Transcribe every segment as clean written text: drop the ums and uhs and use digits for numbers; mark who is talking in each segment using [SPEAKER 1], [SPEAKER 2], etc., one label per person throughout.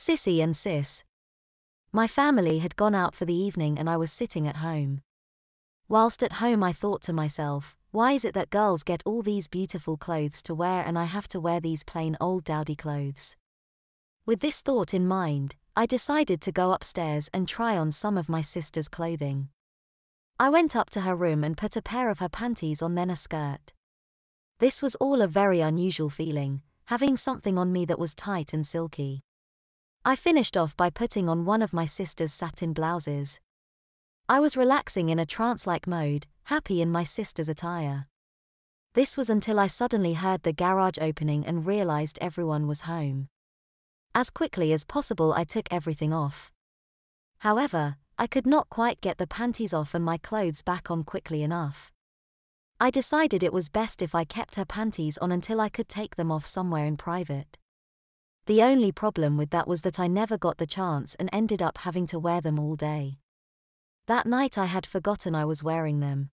[SPEAKER 1] Sissy and Sis. My family had gone out for the evening and I was sitting at home. Whilst at home I thought to myself, why is it that girls get all these beautiful clothes to wear and I have to wear these plain old dowdy clothes? With this thought in mind, I decided to go upstairs and try on some of my sister's clothing. I went up to her room and put a pair of her panties on, then a skirt. This was all a very unusual feeling, having something on me that was tight and silky. I finished off by putting on one of my sister's satin blouses. I was relaxing in a trance-like mode, happy in my sister's attire. This was until I suddenly heard the garage opening and realized everyone was home. As quickly as possible I took everything off. However, I could not quite get the panties off and my clothes back on quickly enough. I decided it was best if I kept her panties on until I could take them off somewhere in private. The only problem with that was that I never got the chance and ended up having to wear them all day. That night I had forgotten I was wearing them.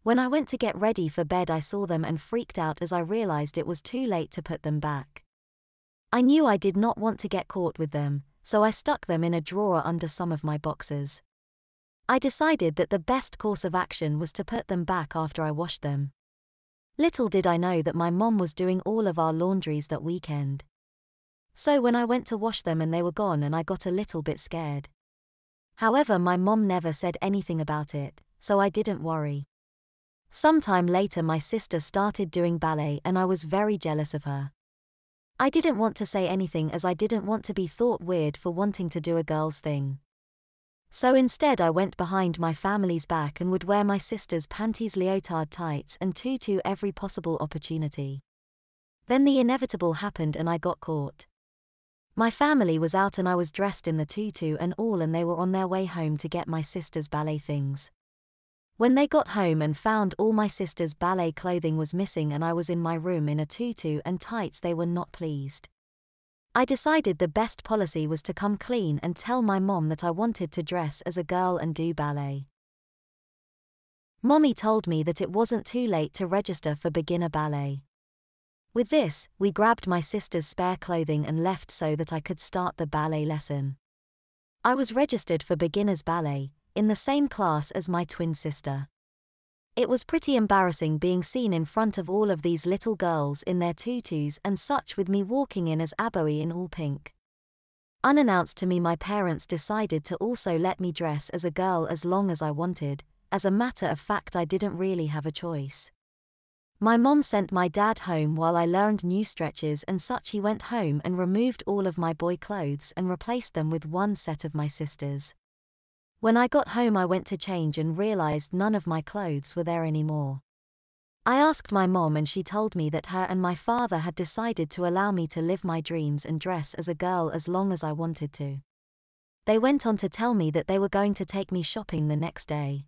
[SPEAKER 1] When I went to get ready for bed I saw them and freaked out as I realized it was too late to put them back. I knew I did not want to get caught with them, so I stuck them in a drawer under some of my boxes. I decided that the best course of action was to put them back after I washed them. Little did I know that my mom was doing all of our laundries that weekend. So when I went to wash them and they were gone and I got a little bit scared. However, my mom never said anything about it, so I didn't worry. Sometime later my sister started doing ballet and I was very jealous of her. I didn't want to say anything as I didn't want to be thought weird for wanting to do a girl's thing. So instead I went behind my family's back and would wear my sister's panties, leotard, tights and tutu every possible opportunity. Then the inevitable happened and I got caught. My family was out and I was dressed in the tutu and all and they were on their way home to get my sister's ballet things. When they got home and found all my sister's ballet clothing was missing and I was in my room in a tutu and tights, they were not pleased. I decided the best policy was to come clean and tell my mom that I wanted to dress as a girl and do ballet. Mommy told me that it wasn't too late to register for beginner ballet. With this, we grabbed my sister's spare clothing and left so that I could start the ballet lesson. I was registered for beginner's ballet, in the same class as my twin sister. It was pretty embarrassing being seen in front of all of these little girls in their tutus and such, with me walking in as Aboe in all pink. Unannounced to me, my parents decided to also let me dress as a girl as long as I wanted. As a matter of fact, I didn't really have a choice. My mom sent my dad home while I learned new stretches and such. He went home and removed all of my boy clothes and replaced them with one set of my sister's. When I got home I went to change and realized none of my clothes were there anymore. I asked my mom and she told me that her and my father had decided to allow me to live my dreams and dress as a girl as long as I wanted to. They went on to tell me that they were going to take me shopping the next day.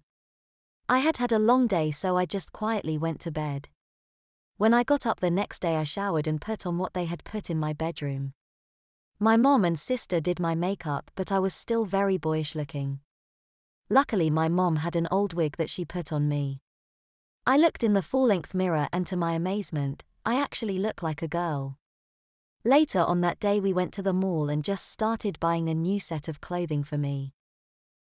[SPEAKER 1] I had had a long day, so I just quietly went to bed. When I got up the next day I showered and put on what they had put in my bedroom. My mom and sister did my makeup, but I was still very boyish looking. Luckily my mom had an old wig that she put on me. I looked in the full-length mirror and to my amazement, I actually look like a girl. Later on that day we went to the mall and just started buying a new set of clothing for me.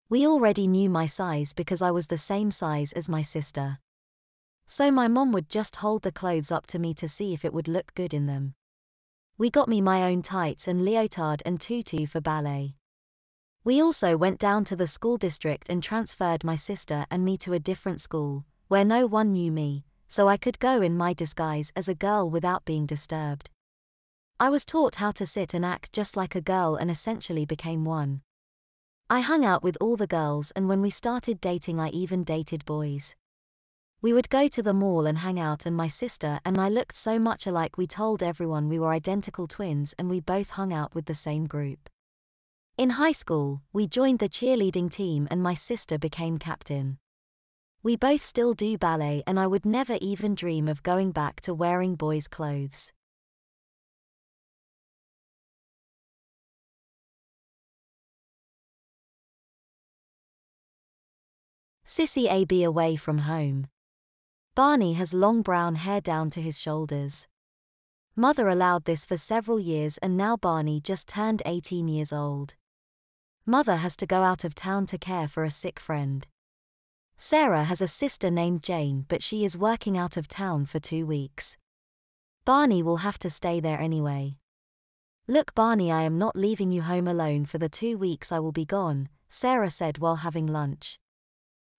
[SPEAKER 1] We already knew my size because I was the same size as my sister. So my mom would just hold the clothes up to me to see if it would look good in them. We got me my own tights and leotard and tutu for ballet. We also went down to the school district and transferred my sister and me to a different school, where no one knew me, so I could go in my disguise as a girl without being disturbed. I was taught how to sit and act just like a girl and essentially became one. I hung out with all the girls and when we started dating I even dated boys. We would go to the mall and hang out and my sister and I looked so much alike we told everyone we were identical twins and we both hung out with the same group. In high school, we joined the cheerleading team and my sister became captain. We both still do ballet and I would never even dream of going back to wearing boys' clothes. Sissy AB away from home. Barney has long brown hair down to his shoulders. Mother allowed this for several years and now Barney just turned 18 years old. Mother has to go out of town to care for a sick friend. Sarah has a sister named Jane, but she is working out of town for 2 weeks. Barney will have to stay there anyway. Look Barney, I am not leaving you home alone for the 2 weeks I will be gone, Sarah said while having lunch.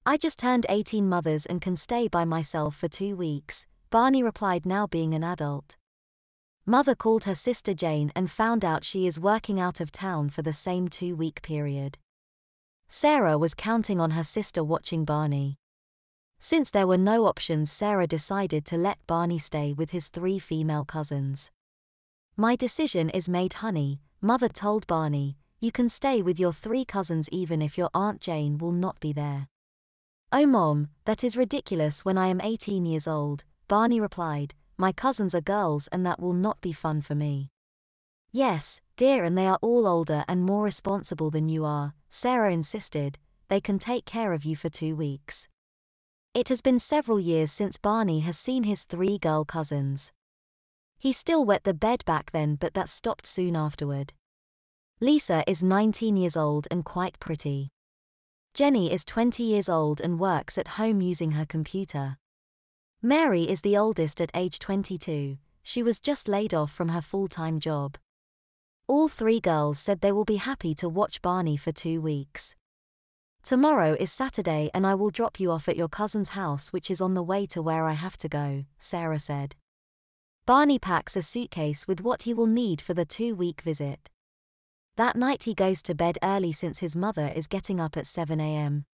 [SPEAKER 1] I just turned 18 mothers and can stay by myself for 2 weeks, Barney replied now being an adult. Mother called her sister Jane and found out she is working out of town for the same 2-week period. Sarah was counting on her sister watching Barney. Since there were no options, Sarah decided to let Barney stay with his 3 female cousins. My decision is made, honey, Mother told Barney. You can stay with your 3 cousins even if your Aunt Jane will not be there. Oh Mom, that is ridiculous when I am 18 years old, Barney replied. My cousins are girls and that will not be fun for me. Yes, dear, and they are all older and more responsible than you are, Sarah insisted. They can take care of you for 2 weeks. It has been several years since Barney has seen his 3 girl cousins. He still wet the bed back then, but that stopped soon afterward. Lisa is 19 years old and quite pretty. Jenny is 20 years old and works at home using her computer. Mary is the oldest at age 22, she was just laid off from her full-time job. All 3 girls said they will be happy to watch Barney for 2 weeks. Tomorrow is Saturday and I will drop you off at your cousin's house, which is on the way to where I have to go, Sarah said. Barney packs a suitcase with what he will need for the 2-week visit. That night he goes to bed early since his mother is getting up at 7 a.m.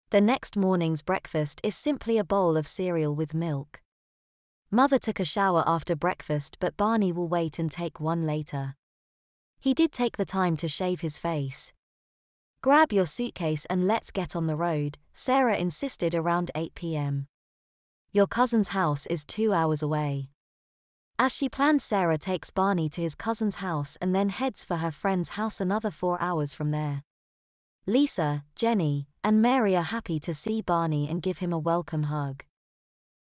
[SPEAKER 1] The next morning's breakfast is simply a bowl of cereal with milk. Mother took a shower after breakfast, but Barney will wait and take one later. He did take the time to shave his face. Grab your suitcase and let's get on the road, Sarah insisted around 8 p.m. Your cousin's house is 2 hours away. As she planned, Sarah takes Barney to his cousin's house and then heads for her friend's house another 4 hours from there. Lisa, Jenny, and Mary are happy to see Barney and give him a welcome hug.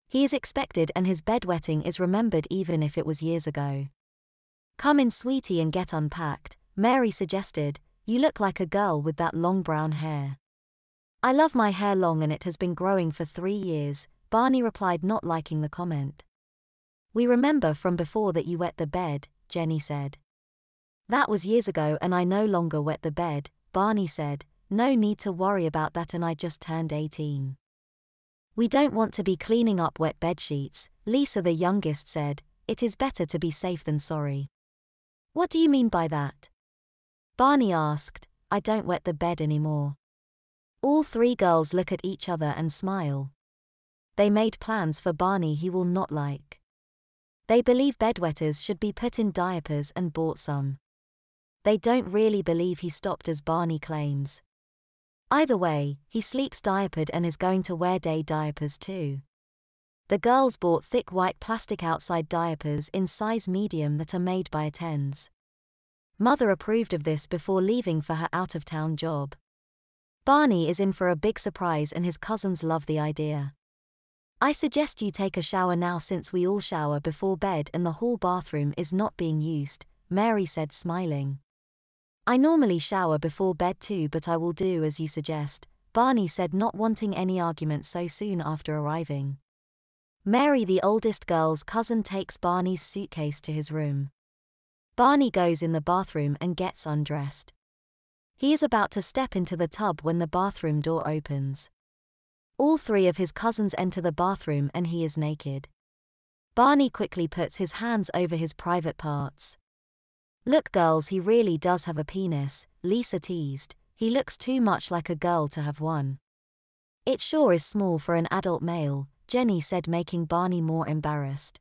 [SPEAKER 1] He is expected and his bedwetting is remembered even if it was years ago. Come in, sweetie, and get unpacked, Mary suggested. You look like a girl with that long brown hair. I love my hair long and it has been growing for 3 years, Barney replied, not liking the comment. We remember from before that you wet the bed, Jenny said. That was years ago and I no longer wet the bed, Barney said. No need to worry about that, and I just turned 18. We don't want to be cleaning up wet bedsheets, Lisa the youngest said. It is better to be safe than sorry. What do you mean by that? Barney asked. I don't wet the bed anymore. All 3 girls look at each other and smile. They made plans for Barney he will not like. They believe bedwetters should be put in diapers and bought some. They don't really believe he stopped as Barney claims. Either way, he sleeps diapered and is going to wear day diapers too. The girls bought thick white plastic outside diapers in size medium that are made by Attends. Mother approved of this before leaving for her out-of-town job. Barney is in for a big surprise and his cousins love the idea. I suggest you take a shower now since we all shower before bed and the hall bathroom is not being used, Mary said, smiling. I normally shower before bed too, but I will do as you suggest, Barney said, not wanting any argument so soon after arriving. Mary, the oldest girl's cousin, takes Barney's suitcase to his room. Barney goes in the bathroom and gets undressed. He is about to step into the tub when the bathroom door opens. All 3 of his cousins enter the bathroom and he is naked. Barney quickly puts his hands over his private parts. Look girls, he really does have a penis, Lisa teased. He looks too much like a girl to have one. It sure is small for an adult male, Jenny said, making Barney more embarrassed.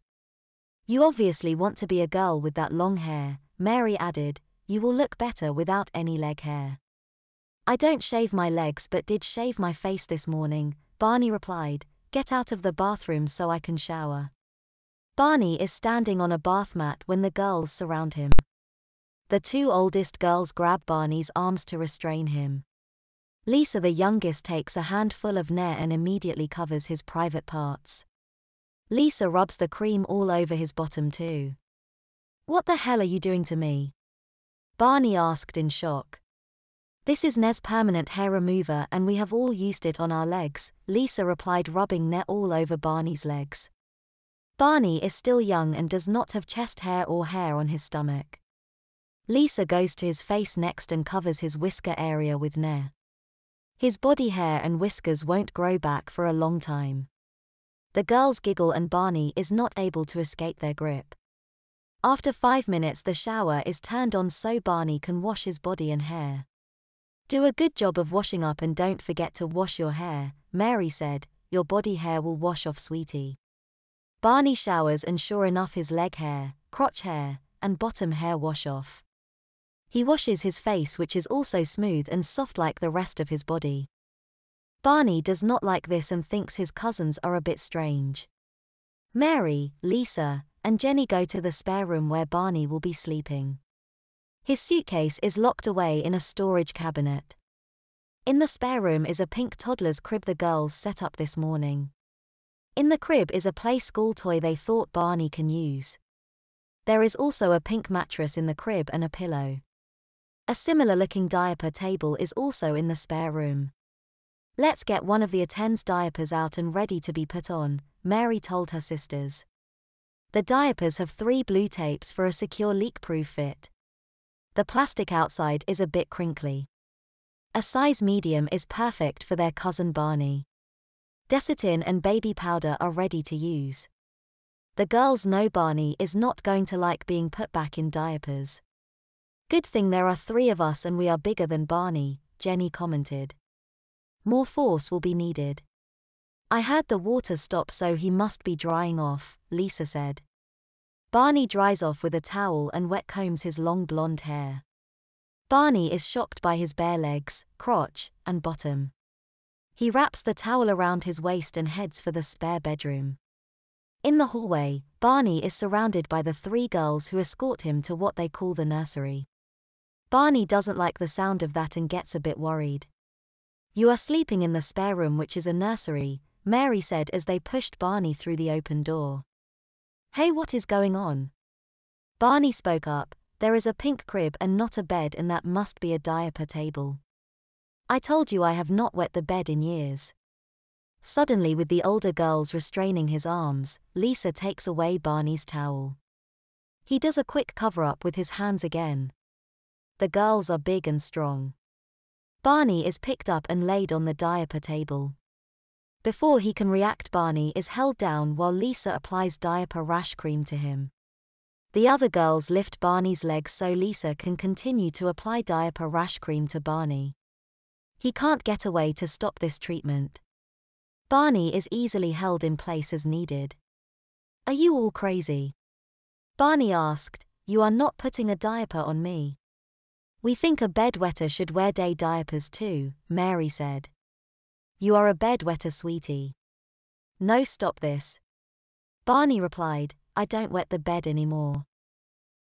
[SPEAKER 1] You obviously want to be a girl with that long hair, Mary added. You will look better without any leg hair. I don't shave my legs but did shave my face this morning, Barney replied. Get out of the bathroom so I can shower. Barney is standing on a bath mat when the girls surround him. The 2 oldest girls grab Barney's arms to restrain him. Lisa, the youngest, takes a handful of Nair and immediately covers his private parts. Lisa rubs the cream all over his bottom too. What the hell are you doing to me? Barney asked in shock. This is Nes permanent hair remover and we have all used it on our legs, Lisa replied, rubbing Ne all over Barney's legs. Barney is still young and does not have chest hair or hair on his stomach. Lisa goes to his face next and covers his whisker area with Ne. His body hair and whiskers won't grow back for a long time. The girls giggle and Barney is not able to escape their grip. After 5 minutes the shower is turned on so Barney can wash his body and hair. Do a good job of washing up and don't forget to wash your hair, Mary said, your body hair will wash off, sweetie. Barney showers and sure enough his leg hair, crotch hair, and bottom hair wash off. He washes his face, which is also smooth and soft like the rest of his body. Barney does not like this and thinks his cousins are a bit strange. Mary, Lisa, and Jenny go to the spare room where Barney will be sleeping. His suitcase is locked away in a storage cabinet. In the spare room is a pink toddler's crib the girls set up this morning. In the crib is a play school toy they thought Barney can use. There is also a pink mattress in the crib and a pillow. A similar-looking diaper table is also in the spare room. Let's get one of the attend's diapers out and ready to be put on, Mary told her sisters. The diapers have 3 blue tapes for a secure leak-proof fit. The plastic outside is a bit crinkly. A size medium is perfect for their cousin Barney. Desitin and baby powder are ready to use. The girls know Barney is not going to like being put back in diapers. Good thing there are 3 of us and we are bigger than Barney, Jenny commented. More force will be needed. I heard the water stop so he must be drying off, Lisa said. Barney dries off with a towel and wet combs his long blonde hair. Barney is shocked by his bare legs, crotch, and bottom. He wraps the towel around his waist and heads for the spare bedroom. In the hallway, Barney is surrounded by the 3 girls who escort him to what they call the nursery. Barney doesn't like the sound of that and gets a bit worried. You are sleeping in the spare room, which is a nursery, Mary said as they pushed Barney through the open door. Hey, what is going on? Barney spoke up, there is a pink crib and not a bed and that must be a diaper table. I told you I have not wet the bed in years. Suddenly, with the older girls restraining his arms, Lisa takes away Barney's towel. He does a quick cover-up with his hands again. The girls are big and strong. Barney is picked up and laid on the diaper table. Before he can react, Barney is held down while Lisa applies diaper rash cream to him. The other girls lift Barney's legs so Lisa can continue to apply diaper rash cream to Barney. He can't get away to stop this treatment. Barney is easily held in place as needed. Are you all crazy? Barney asked, you are not putting a diaper on me. We think a bedwetter should wear day diapers too, Mary said. You are a bedwetter, sweetie. No, stop this. Barney replied, I don't wet the bed anymore.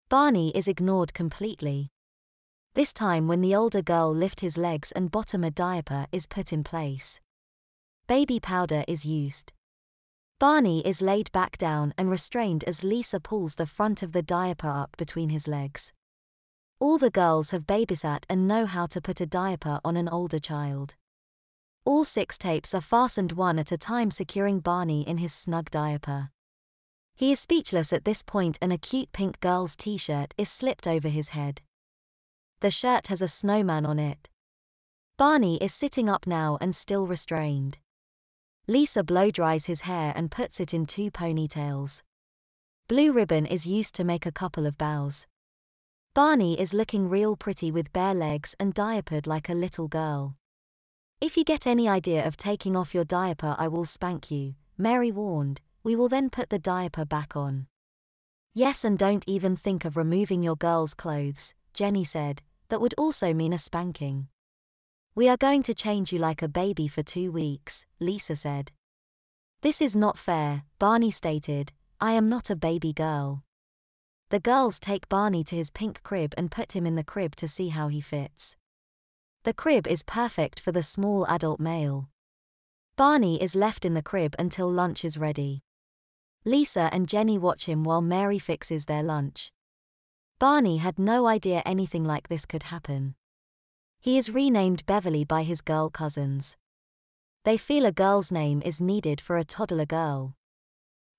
[SPEAKER 1] Barney is ignored completely. This time when the older girl lift his legs and bottom, a diaper is put in place. Baby powder is used. Barney is laid back down and restrained as Lisa pulls the front of the diaper up between his legs. All the girls have babysat and know how to put a diaper on an older child. All 6 tapes are fastened one at a time, securing Barney in his snug diaper. He is speechless at this point and a cute pink girl's t-shirt is slipped over his head. The shirt has a snowman on it. Barney is sitting up now and still restrained. Lisa blow dries his hair and puts it in 2 ponytails. Blue ribbon is used to make a couple of bows. Barney is looking real pretty with bare legs and diapered like a little girl. If you get any idea of taking off your diaper, I will spank you, Mary warned. We will then put the diaper back on. Yes, and don't even think of removing your girls' clothes, Jenny said. That would also mean a spanking. We are going to change you like a baby for 2 weeks, Lisa said. This is not fair, Barney stated. I am not a baby girl. The girls take Barney to his pink crib and put him in the crib to see how he fits. The crib is perfect for the small adult male. Barney is left in the crib until lunch is ready. Lisa and Jenny watch him while Mary fixes their lunch. Barney had no idea anything like this could happen. He is renamed Beverly by his girl cousins. They feel a girl's name is needed for a toddler girl.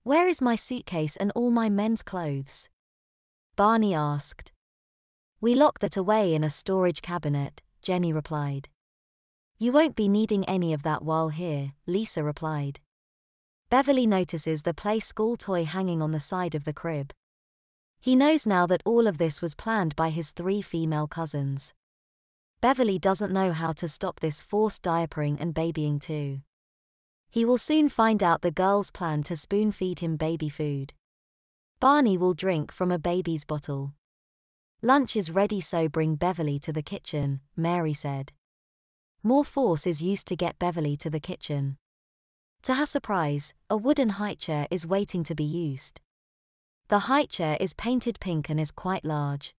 [SPEAKER 1] "Where is my suitcase and all my men's clothes?" Barney asked. "We locked that away in a storage cabinet," Jenny replied. "You won't be needing any of that while here," Lisa replied. Beverly notices the play school toy hanging on the side of the crib. He knows now that all of this was planned by his 3 female cousins. Beverly doesn't know how to stop this forced diapering and babying too. He will soon find out the girls plan to spoon-feed him baby food. Barney will drink from a baby's bottle. "Lunch is ready, so bring Beverly to the kitchen," Mary said. More force is used to get Beverly to the kitchen. To her surprise, a wooden high chair is waiting to be used. The high chair is painted pink and is quite large.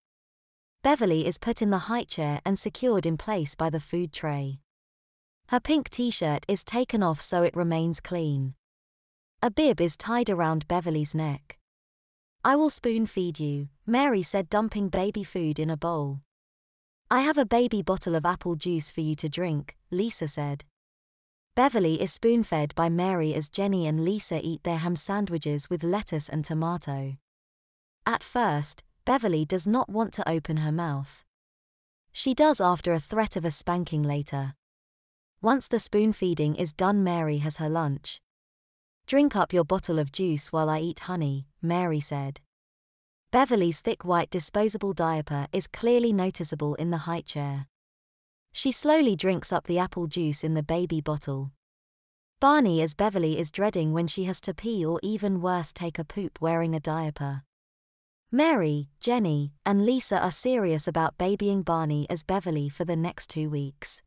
[SPEAKER 1] Beverly is put in the high chair and secured in place by the food tray. Her pink t-shirt is taken off so it remains clean. A bib is tied around Beverly's neck. "I will spoon-feed you," Mary said, dumping baby food in a bowl. "I have a baby bottle of apple juice for you to drink," Lisa said. Beverly is spoon-fed by Mary as Jenny and Lisa eat their ham sandwiches with lettuce and tomato. At first, Beverly does not want to open her mouth. She does after a threat of a spanking later. Once the spoon-feeding is done, Mary has her lunch. "Drink up your bottle of juice while I eat honey," Mary said. Beverly's thick white disposable diaper is clearly noticeable in the high chair. She slowly drinks up the apple juice in the baby bottle. Barney as Beverly is dreading when she has to pee or even worse take a poop wearing a diaper. Mary, Jenny, and Lisa are serious about babying Barney as Beverly for the next 2 weeks.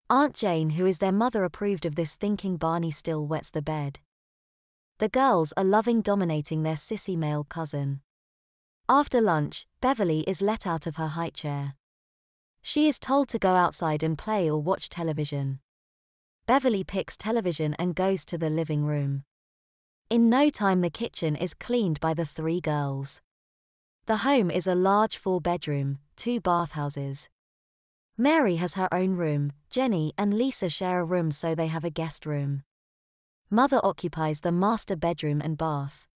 [SPEAKER 1] Aunt Jane, who is their mother, approved of this, thinking Barney still wets the bed. The girls are loving dominating their sissy male cousin. After lunch, Beverly is let out of her high chair. She is told to go outside and play or watch television. Beverly picks television and goes to the living room. In no time the kitchen is cleaned by the 3 girls. The home is a large 4-bedroom, 2 bathhouses. Mary has her own room, Jenny and Lisa share a room so they have a guest room. Mother occupies the master bedroom and bath.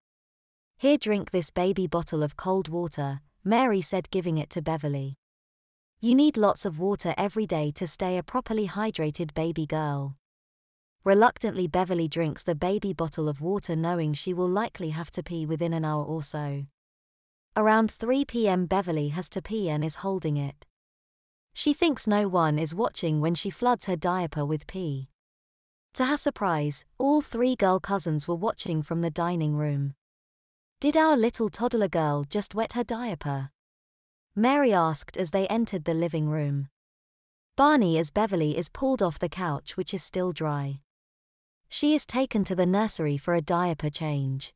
[SPEAKER 1] "Here, drink this baby bottle of cold water," Mary said, giving it to Beverly. "You need lots of water every day to stay a properly hydrated baby girl." Reluctantly, Beverly drinks the baby bottle of water, knowing she will likely have to pee within an hour or so. Around 3 p.m. Beverly has to pee and is holding it. She thinks no one is watching when she floods her diaper with pee. To her surprise, all 3 girl cousins were watching from the dining room. "Did our little toddler girl just wet her diaper?" Mary asked as they entered the living room. Barney as Beverly is pulled off the couch, which is still dry. She is taken to the nursery for a diaper change.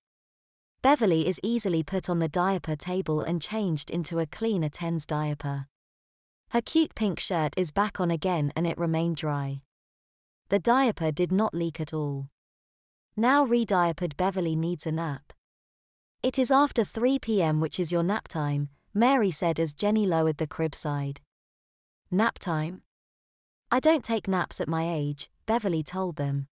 [SPEAKER 1] Beverly is easily put on the diaper table and changed into a clean Aten's diaper. Her cute pink shirt is back on again and it remained dry. The diaper did not leak at all. Now re-diapered, Beverly needs a nap. "It is after 3 p.m., which is your nap time," Mary said as Jenny lowered the crib side. "Nap time? I don't take naps at my age," Beverly told them.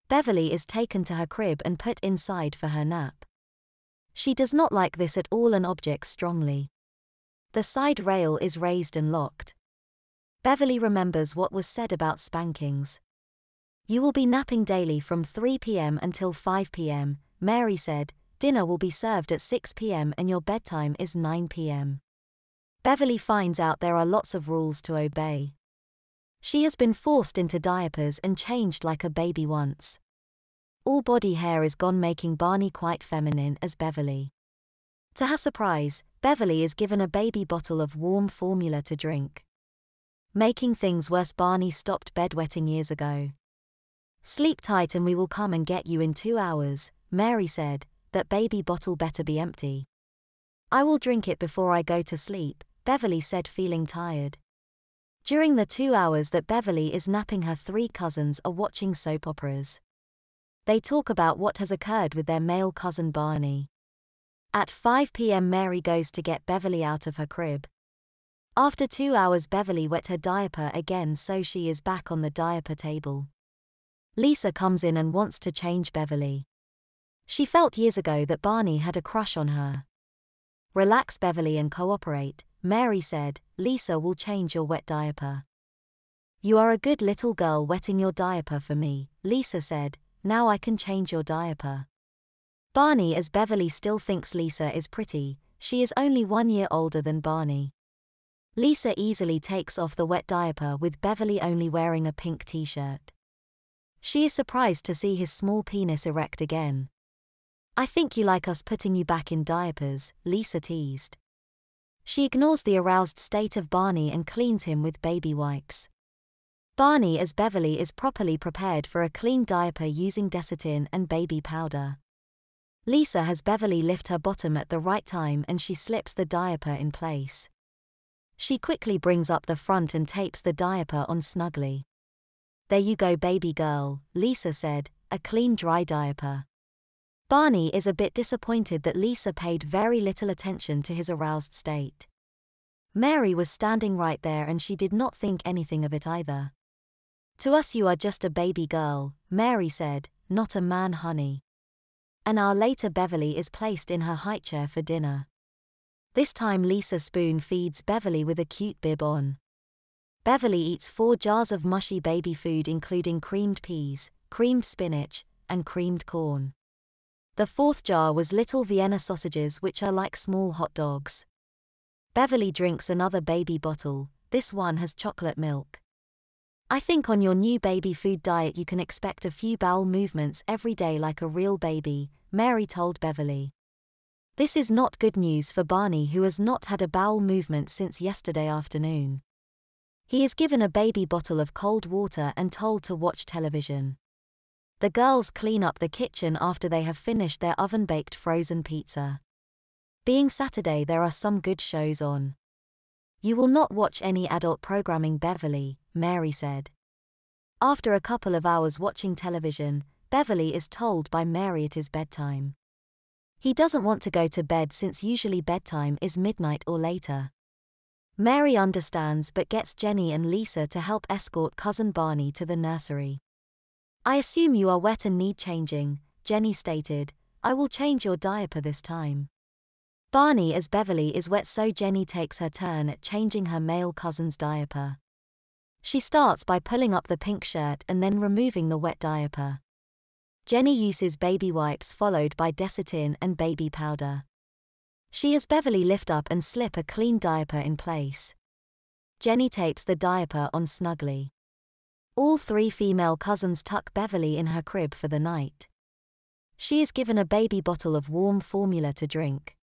[SPEAKER 1] Beverly is taken to her crib and put inside for her nap. She does not like this at all and objects strongly. The side rail is raised and locked. Beverly remembers what was said about spankings. "You will be napping daily from 3 p.m. until 5 p.m., Mary said. "Dinner will be served at 6 p.m. and your bedtime is 9 p.m. Beverly finds out there are lots of rules to obey. She has been forced into diapers and changed like a baby once. All body hair is gone, making Barney quite feminine as Beverly. To her surprise, Beverly is given a baby bottle of warm formula to drink. Making things worse, Barney stopped bedwetting years ago. "Sleep tight and we will come and get you in 2 hours, Mary said. "That baby bottle better be empty." "I will drink it before I go to sleep," Beverly said, feeling tired. During the 2 hours that Beverly is napping, her 3 cousins are watching soap operas. They talk about what has occurred with their male cousin Barney. At 5 p.m. Mary goes to get Beverly out of her crib. After 2 hours Beverly wet her diaper again, so she is back on the diaper table. Lisa comes in and wants to change Beverly. She felt years ago that Barney had a crush on her. Relax Beverly and cooperate, Mary said. Lisa will change your wet diaper. You are a good little girl wetting your diaper for me, Lisa said. Now I can change your diaper. Barney, as Beverly still thinks Lisa is pretty, she is only 1 year older than Barney. Lisa easily takes off the wet diaper with Beverly only wearing a pink t-shirt. She is surprised to see his small penis erect again. I think you like us putting you back in diapers, Lisa teased. She ignores the aroused state of Barney and cleans him with baby wipes. Barney, as Beverly is properly prepared for a clean diaper using Desitin and baby powder. Lisa has Beverly lift her bottom at the right time and she slips the diaper in place. She quickly brings up the front and tapes the diaper on snugly. There you go baby girl, Lisa said, a clean dry diaper. Barney is a bit disappointed that Lisa paid very little attention to his aroused state. Mary was standing right there and she did not think anything of it either. To us you are just a baby girl, Mary said, not a man honey. An hour later Beverly is placed in her high chair for dinner. This time Lisa spoon feeds Beverly with a cute bib on. Beverly eats 4 jars of mushy baby food including creamed peas, creamed spinach, and creamed corn. The 4th jar was little Vienna sausages which are like small hot dogs. Beverly drinks another baby bottle, this one has chocolate milk. I think on your new baby food diet you can expect a few bowel movements every day like a real baby, Mary told Beverly. This is not good news for Barney, who has not had a bowel movement since yesterday afternoon. He is given a baby bottle of cold water and told to watch television. The girls clean up the kitchen after they have finished their oven-baked frozen pizza. Being Saturday, there are some good shows on. You will not watch any adult programming, Beverly, Mary said. After a couple of hours watching television, Beverly is told by Mary it is bedtime. He doesn't want to go to bed since usually bedtime is midnight or later. Mary understands but gets Jenny and Lisa to help escort cousin Barney to the nursery. I assume you are wet and need changing, Jenny stated. I will change your diaper this time. Barney, as Beverly is wet, so Jenny takes her turn at changing her male cousin's diaper. She starts by pulling up the pink shirt and then removing the wet diaper. Jenny uses baby wipes followed by Desitin and baby powder. She has Beverly lift up and slip a clean diaper in place. Jenny tapes the diaper on snugly. All 3 female cousins tuck Beverly in her crib for the night. She is given a baby bottle of warm formula to drink.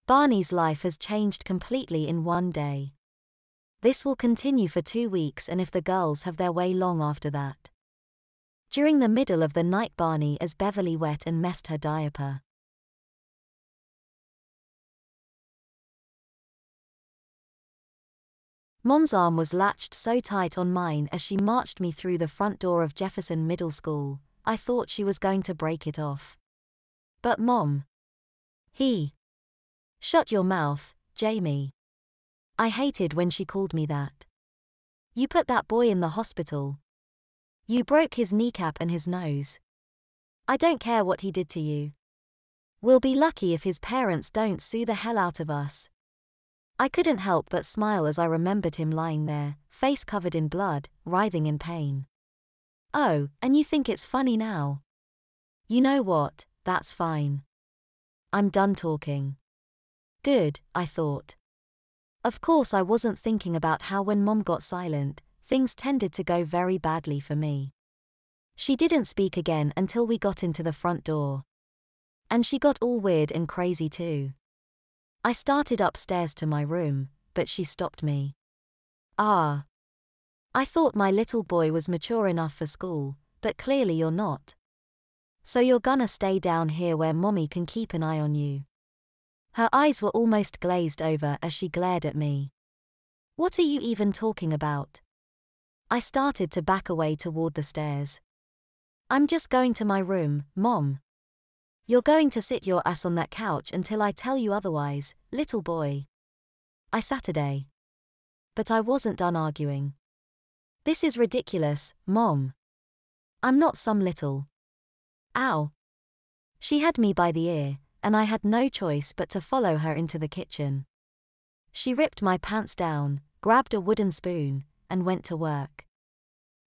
[SPEAKER 1] Barney's life has changed completely in 1 day. This will continue for 2 weeks and if the girls have their way long after that. During the middle of the night Barney as Beverly wet and messed her diaper. Mom's arm was latched so tight on mine as she marched me through the front door of Jefferson Middle School, I thought she was going to break it off. But Mom. Shut your mouth, Jamie. I hated when she called me that. You put that boy in the hospital. You broke his kneecap and his nose. I don't care what he did to you. We'll be lucky if his parents don't sue the hell out of us. I couldn't help but smile as I remembered him lying there, face covered in blood, writhing in pain. Oh, and you think it's funny now? You know what, that's fine. I'm done talking. Good, I thought. Of course I wasn't thinking about how when Mom got silent, things tended to go very badly for me. She didn't speak again until we got into the front door. And she got all weird and crazy too. I started upstairs to my room, but she stopped me. I thought my little boy was mature enough for school, but clearly you're not. So you're gonna stay down here where Mommy can keep an eye on you. Her eyes were almost glazed over as she glared at me. What are you even talking about? I started to back away toward the stairs. I'm just going to my room, Mom. You're going to sit your ass on that couch until I tell you otherwise, little boy. I Saturday. But I wasn't done arguing. This is ridiculous, Mom. I'm not some little. Ow. She had me by the ear, and I had no choice but to follow her into the kitchen. She ripped my pants down, grabbed a wooden spoon, and went to work.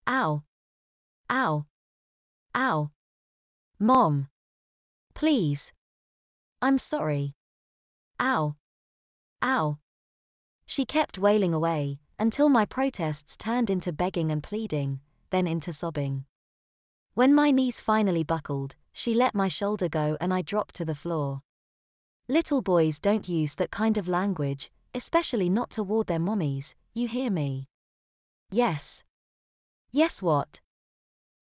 [SPEAKER 1] Ow. Ow. Ow. Mom. Please. I'm sorry. Ow. Ow. She kept wailing away, until my protests turned into begging and pleading, then into sobbing. When my knees finally buckled, she let my shoulder go and I dropped to the floor. Little boys don't use that kind of language, especially not toward their mommies, you hear me? Yes. Yes what?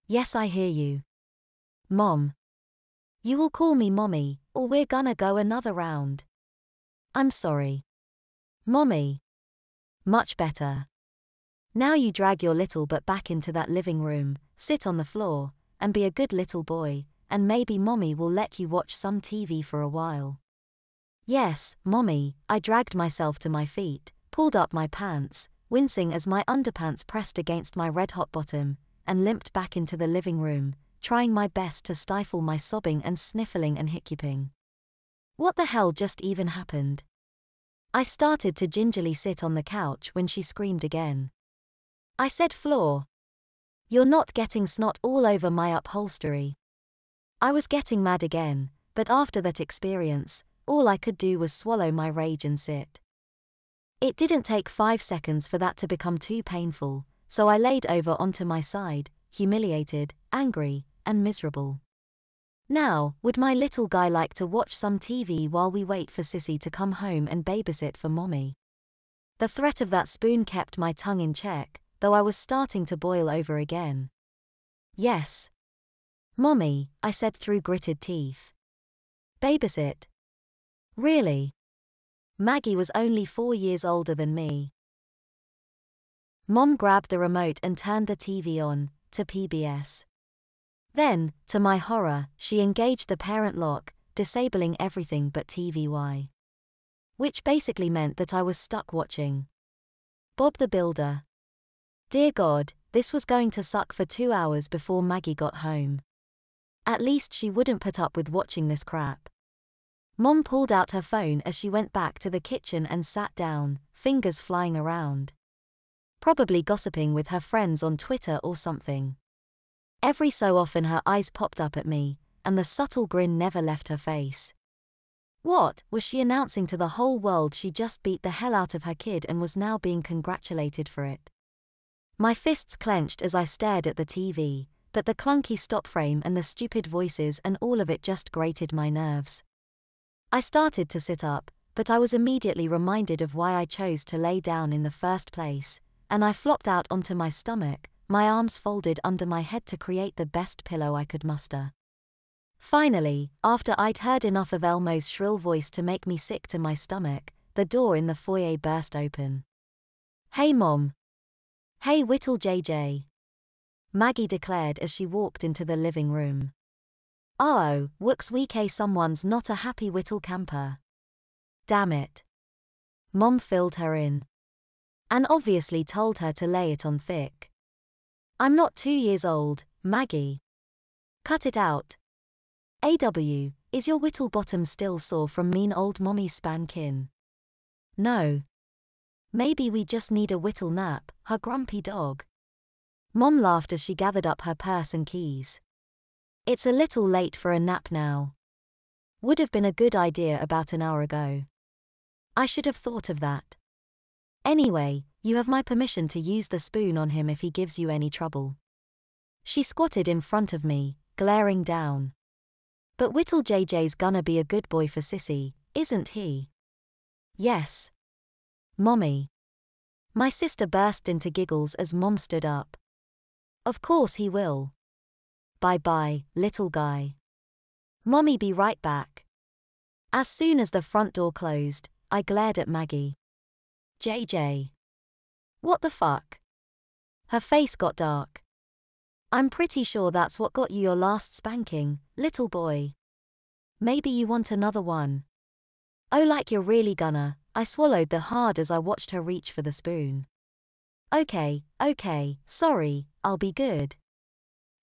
[SPEAKER 1] Yes I hear you. Mom. You will call me Mommy, or we're gonna go another round. I'm sorry. Mommy. Much better. Now you drag your little butt back into that living room, sit on the floor, and be a good little boy, and maybe Mommy will let you watch some TV for a while. Yes, Mommy, I dragged myself to my feet, pulled up my pants, wincing as my underpants pressed against my red-hot bottom, and limped back into the living room, trying my best to stifle my sobbing and sniffling and hiccuping. What the hell just even happened? I started to gingerly sit on the couch when she screamed again. I said floor. You're not getting snot all over my upholstery. I was getting mad again, but after that experience, all I could do was swallow my rage and sit. It didn't take 5 seconds for that to become too painful, so I laid over onto my side, humiliated, angry, and miserable. Now, would my little guy like to watch some TV while we wait for Sissy to come home and babysit for Mommy? The threat of that spoon kept my tongue in check, though I was starting to boil over again. Yes. Mommy, I said through gritted teeth. Babysit? Really? Maggie was only 4 years older than me. Mom grabbed the remote and turned the TV on, to PBS. Then, to my horror, she engaged the parent lock, disabling everything but TVY. Which basically meant that I was stuck watching Bob the Builder. Dear God, this was going to suck for 2 hours before Maggie got home. At least she wouldn't put up with watching this crap. Mom pulled out her phone as she went back to the kitchen and sat down, fingers flying around. Probably gossiping with her friends on Twitter or something. Every so often her eyes popped up at me, and the subtle grin never left her face. What, was she announcing to the whole world she just beat the hell out of her kid and was now being congratulated for it? My fists clenched as I stared at the TV, but the clunky stop frame and the stupid voices and all of it just grated my nerves. I started to sit up, but I was immediately reminded of why I chose to lay down in the first place, and I flopped out onto my stomach, my arms folded under my head to create the best pillow I could muster. Finally, after I'd heard enough of Elmo's shrill voice to make me sick to my stomach, the door in the foyer burst open. Hey Mom. Hey Whittle JJ. Maggie declared as she walked into the living room. Oh, wooks week someone's not a happy Whittle camper. Damn it. Mom filled her in. And obviously told her to lay it on thick. I'm not 2 years old, Maggie. Cut it out. AW, is your whittle bottom still sore from mean old mommy's spankin'? No. Maybe we just need a whittle nap, her grumpy dog. Mom laughed as she gathered up her purse and keys. It's a little late for a nap now. Would have been a good idea about an hour ago. I should have thought of that. Anyway, you have my permission to use the spoon on him if he gives you any trouble. She squatted in front of me, glaring down. But Whittle JJ's gonna be a good boy for Sissy, isn't he? Yes. Mommy. My sister burst into giggles as Mom stood up. Of course he will. Bye-bye, little guy. Mommy be right back. As soon as the front door closed, I glared at Maggie. JJ. What the fuck? Her face got dark. I'm pretty sure that's what got you your last spanking, little boy. Maybe you want another one. Oh, like you're really gonna. I swallowed the hard as I watched her reach for the spoon. Okay, sorry, I'll be good.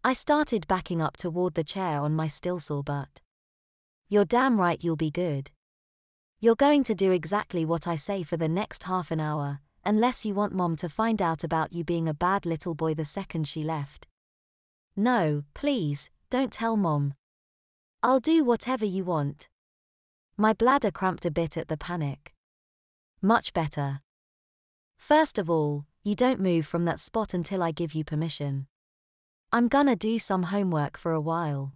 [SPEAKER 1] I started backing up toward the chair on my still sore butt. You're damn right you'll be good. You're going to do exactly what I say for the next half an hour, unless you want Mom to find out about you being a bad little boy the second she left. No, please, don't tell Mom. I'll do whatever you want. My bladder cramped a bit at the panic. Much better. First of all, you don't move from that spot until I give you permission. I'm gonna do some homework for a while.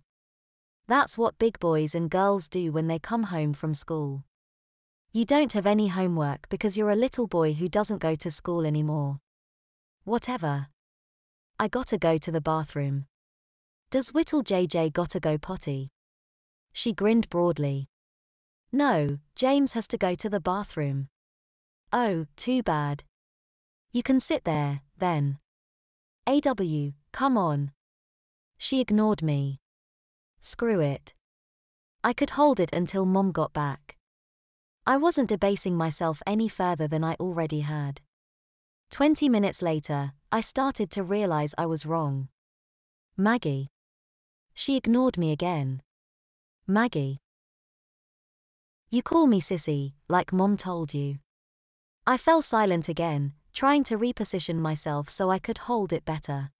[SPEAKER 1] That's what big boys and girls do when they come home from school. You don't have any homework because you're a little boy who doesn't go to school anymore. Whatever. I gotta go to the bathroom. Does Whittle JJ gotta go potty? She grinned broadly. No, James has to go to the bathroom. Oh, too bad. You can sit there, then. AW, come on. She ignored me. Screw it. I could hold it until Mom got back. I wasn't debasing myself any further than I already had. 20 minutes later, I started to realize I was wrong. Maggie. She ignored me again. Maggie. You call me Sissy, like Mom told you. I fell silent again, trying to reposition myself so I could hold it better.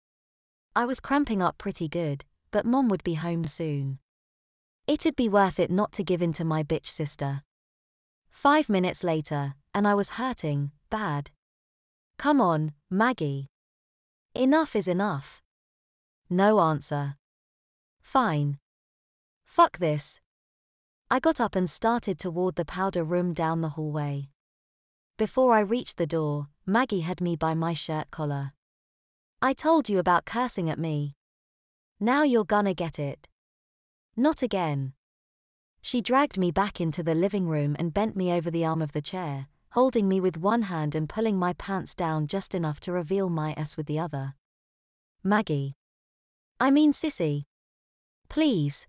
[SPEAKER 1] I was cramping up pretty good, but Mom would be home soon. It'd be worth it not to give in to my bitch sister. 5 minutes later, and I was hurting, bad. Come on, Maggie. Enough is enough. No answer. Fine. Fuck this. I got up and started toward the powder room down the hallway. Before I reached the door, Maggie had me by my shirt collar. I told you about cursing at me. Now you're gonna get it. Not again. She dragged me back into the living room and bent me over the arm of the chair, holding me with one hand and pulling my pants down just enough to reveal my ass with the other. Maggie. I mean Sissy. Please.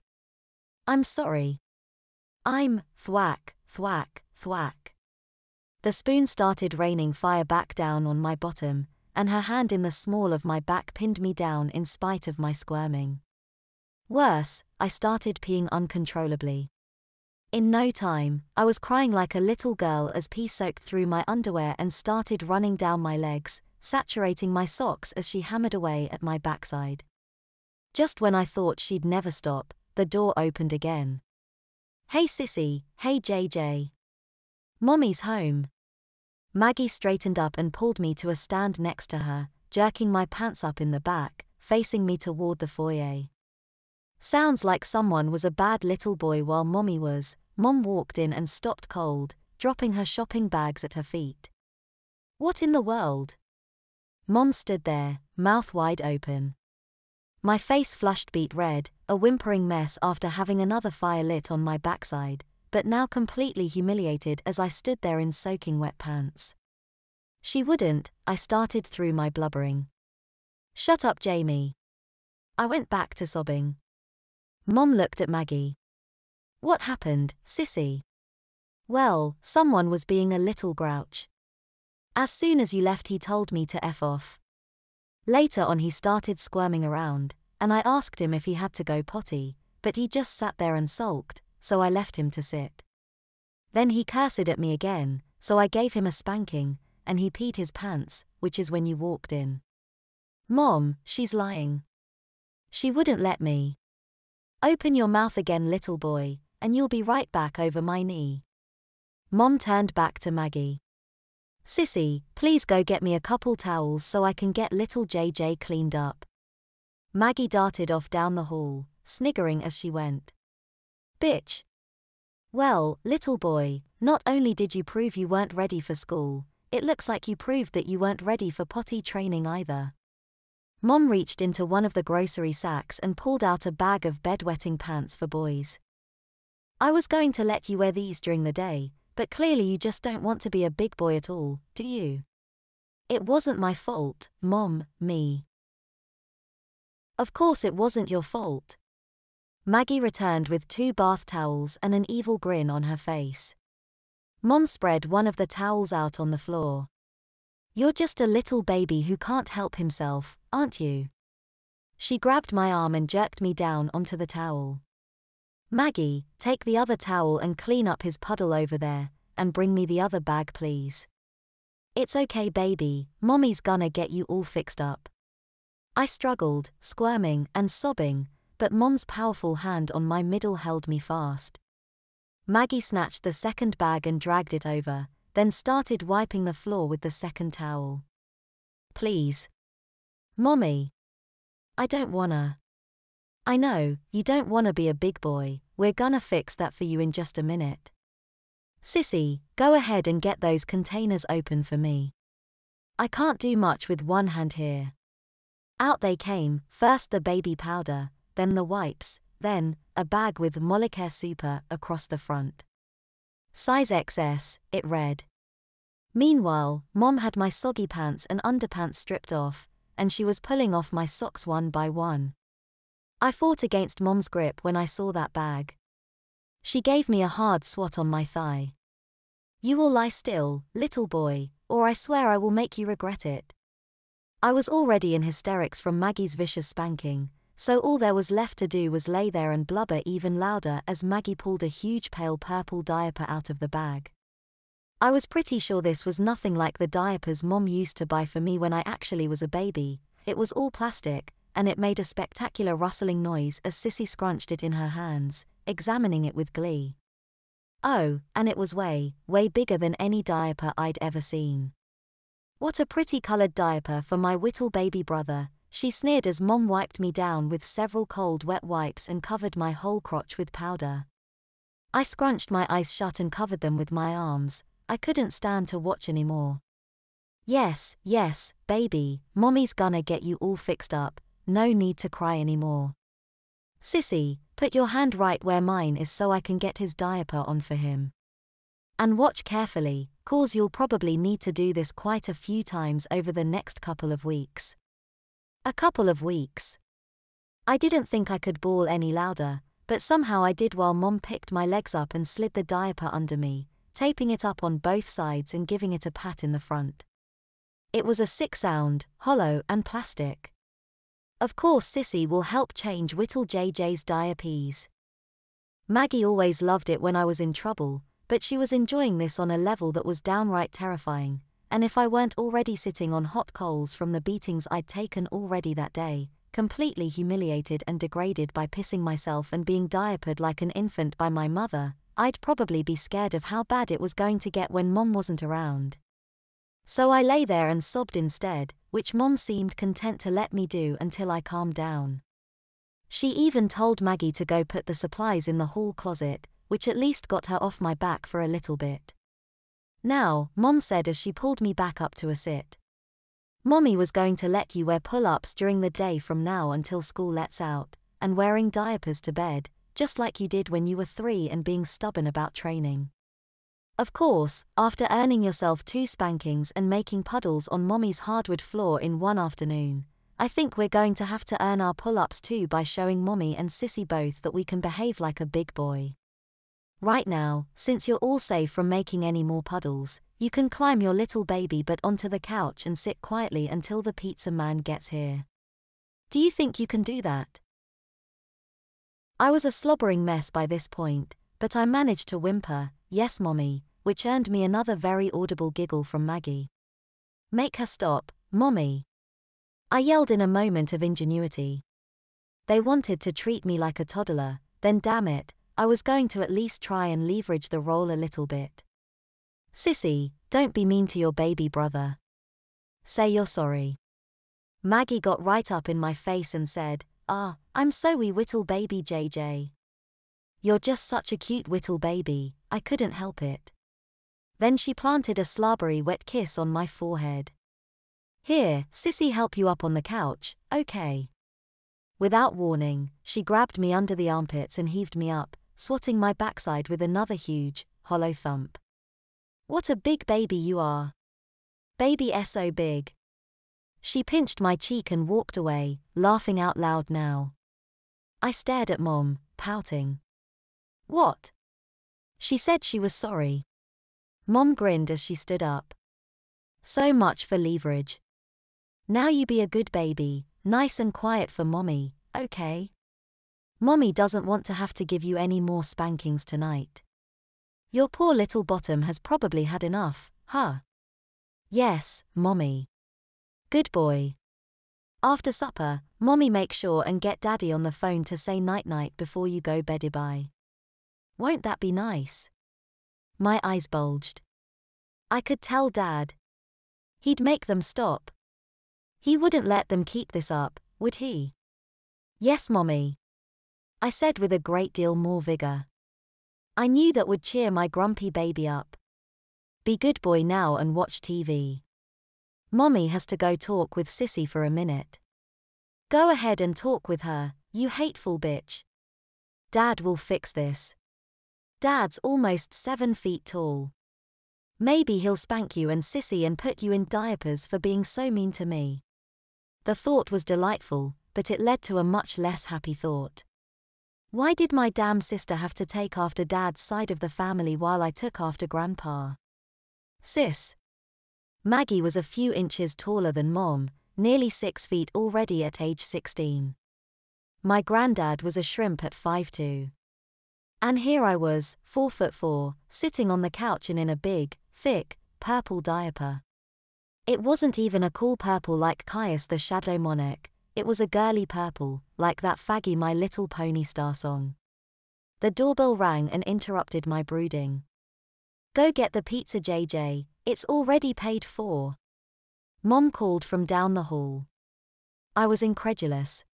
[SPEAKER 1] I'm sorry. I'm thwack, thwack, thwack. The spoon started raining fire back down on my bottom, and her hand in the small of my back pinned me down in spite of my squirming. Worse, I started peeing uncontrollably. In no time, I was crying like a little girl as pee soaked through my underwear and started running down my legs, saturating my socks as she hammered away at my backside. Just when I thought she'd never stop, the door opened again. Hey Sissy, hey JJ. Mommy's home. Maggie straightened up and pulled me to a stand next to her, jerking my pants up in the back, facing me toward the foyer. Sounds like someone was a bad little boy while Mommy was. Mom walked in and stopped cold, dropping her shopping bags at her feet. What in the world? Mom stood there, mouth wide open. My face flushed beet red, a whimpering mess after having another fire lit on my backside, but now completely humiliated as I stood there in soaking wet pants. She wouldn't, I started through my blubbering. Shut up, Jamie. I went back to sobbing. Mom looked at Maggie. What happened, Sissy? Well, someone was being a little grouch. As soon as you left he told me to F off. Later on he started squirming around, and I asked him if he had to go potty, but he just sat there and sulked, so I left him to sit. Then he cursed at me again, so I gave him a spanking, and he peed his pants, which is when you walked in. Mom, she's lying. She wouldn't let me. Open your mouth again, little boy, and you'll be right back over my knee. Mom turned back to Maggie. Sissy, please go get me a couple towels so I can get little JJ cleaned up. Maggie darted off down the hall, sniggering as she went. Bitch. Well, little boy, not only did you prove you weren't ready for school, it looks like you proved that you weren't ready for potty training either. Mom reached into one of the grocery sacks and pulled out a bag of bedwetting pants for boys. I was going to let you wear these during the day, but clearly you just don't want to be a big boy at all, do you? It wasn't my fault, Mom, me. Of course it wasn't your fault. Maggie returned with 2 bath towels and an evil grin on her face. Mom spread one of the towels out on the floor. "You're just a little baby who can't help himself, aren't you?" She grabbed my arm and jerked me down onto the towel. "Maggie, take the other towel and clean up his puddle over there, and bring me the other bag please." "It's okay baby, Mommy's gonna get you all fixed up." I struggled, squirming and sobbing, but Mom's powerful hand on my middle held me fast. Maggie snatched the second bag and dragged it over, then started wiping the floor with the second towel. "Please. Mommy. I don't wanna." "I know, you don't wanna be a big boy, we're gonna fix that for you in just a minute." "Sissy, go ahead and get those containers open for me. I can't do much with one hand here." Out they came, first the baby powder, then the wipes, then a bag with Molicare Super across the front. "Size XS, it read. Meanwhile, Mom had my soggy pants and underpants stripped off, and she was pulling off my socks one by one. I fought against Mom's grip when I saw that bag. She gave me a hard swat on my thigh. "You will lie still, little boy, or I swear I will make you regret it." I was already in hysterics from Maggie's vicious spanking, so all there was left to do was lay there and blubber even louder as Maggie pulled a huge pale purple diaper out of the bag. I was pretty sure this was nothing like the diapers Mom used to buy for me when I actually was a baby. It was all plastic, and it made a spectacular rustling noise as Sissy scrunched it in her hands, examining it with glee. Oh, and it was way, way bigger than any diaper I'd ever seen. "What a pretty colored diaper for my little baby brother," she sneered as Mom wiped me down with several cold wet wipes and covered my whole crotch with powder. I scrunched my eyes shut and covered them with my arms. I couldn't stand to watch anymore. Yes, baby, Mommy's gonna get you all fixed up, no need to cry anymore. Sissy, put your hand right where mine is so I can get his diaper on for him. And watch carefully, 'cause you'll probably need to do this quite a few times over the next couple of weeks." A couple of weeks. I didn't think I could bawl any louder, but somehow I did while Mom picked my legs up and slid the diaper under me, taping it up on both sides and giving it a pat in the front. It was a sick sound, hollow and plastic. Of course Sissy will help change Whittle JJ's diapers. Maggie always loved it when I was in trouble, but she was enjoying this on a level that was downright terrifying, and if I weren't already sitting on hot coals from the beatings I'd taken already that day, completely humiliated and degraded by pissing myself and being diapered like an infant by my mother, I'd probably be scared of how bad it was going to get when Mom wasn't around. So I lay there and sobbed instead, which Mom seemed content to let me do until I calmed down. She even told Maggie to go put the supplies in the hall closet, which at least got her off my back for a little bit. "Now," Mom said as she pulled me back up to a sit. "Mommy was going to let you wear pull-ups during the day from now until school lets out, and wearing diapers to bed, just like you did when you were 3 and being stubborn about training. Of course, after earning yourself 2 spankings and making puddles on Mommy's hardwood floor in one afternoon, I think we're going to have to earn our pull-ups too by showing Mommy and Sissy both that we can behave like a big boy. Right now, since you're all safe from making any more puddles, you can climb your little baby butt onto the couch and sit quietly until the pizza man gets here. Do you think you can do that?" I was a slobbering mess by this point, but I managed to whimper, "Yes, Mommy," which earned me another very audible giggle from Maggie. "Make her stop, Mommy," I yelled in a moment of ingenuity. They wanted to treat me like a toddler, then damn it, I was going to at least try and leverage the role a little bit. "Sissy, don't be mean to your baby brother. Say you're sorry." Maggie got right up in my face and said, I'm so wee little baby JJ. You're just such a cute little baby, I couldn't help it." Then she planted a slobbery wet kiss on my forehead. "Here, Sissy, help you up on the couch, okay?" Without warning, she grabbed me under the armpits and heaved me up, swatting my backside with another huge, hollow thump. "What a big baby you are. Baby so big." She pinched my cheek and walked away, laughing out loud now. I stared at Mom, pouting. What? She said she was sorry. Mom grinned as she stood up. So much for leverage. Now you be a good baby, nice and quiet for Mommy, okay? Mommy doesn't want to have to give you any more spankings tonight. Your poor little bottom has probably had enough, huh? Yes, Mommy. Good boy. After supper, Mommy make sure and get Daddy on the phone to say night-night before you go beddy-bye. Won't that be nice? My eyes bulged. I could tell Dad. He'd make them stop. He wouldn't let them keep this up, would he? Yes, Mommy. I said with a great deal more vigor. I knew that would cheer my grumpy baby up. Be good boy now and watch TV. Mommy has to go talk with Sissy for a minute. Go ahead and talk with her, you hateful bitch. Dad will fix this. Dad's almost 7 feet tall. Maybe he'll spank you and Sissy and put you in diapers for being so mean to me. The thought was delightful, but it led to a much less happy thought. Why did my damn sister have to take after Dad's side of the family while I took after Grandpa? Sis. Maggie was a few inches taller than Mom, nearly 6 feet already at age 16. My granddad was a shrimp at 5'2". And here I was, 4'4", sitting on the couch and in a big, thick, purple diaper. It wasn't even a cool purple like Caius the Shadow Monarch, it was a girly purple, like that faggy My Little Pony star song. The doorbell rang and interrupted my brooding. Go get the pizza, JJ, it's already paid for. Mom called from down the hall. I was incredulous.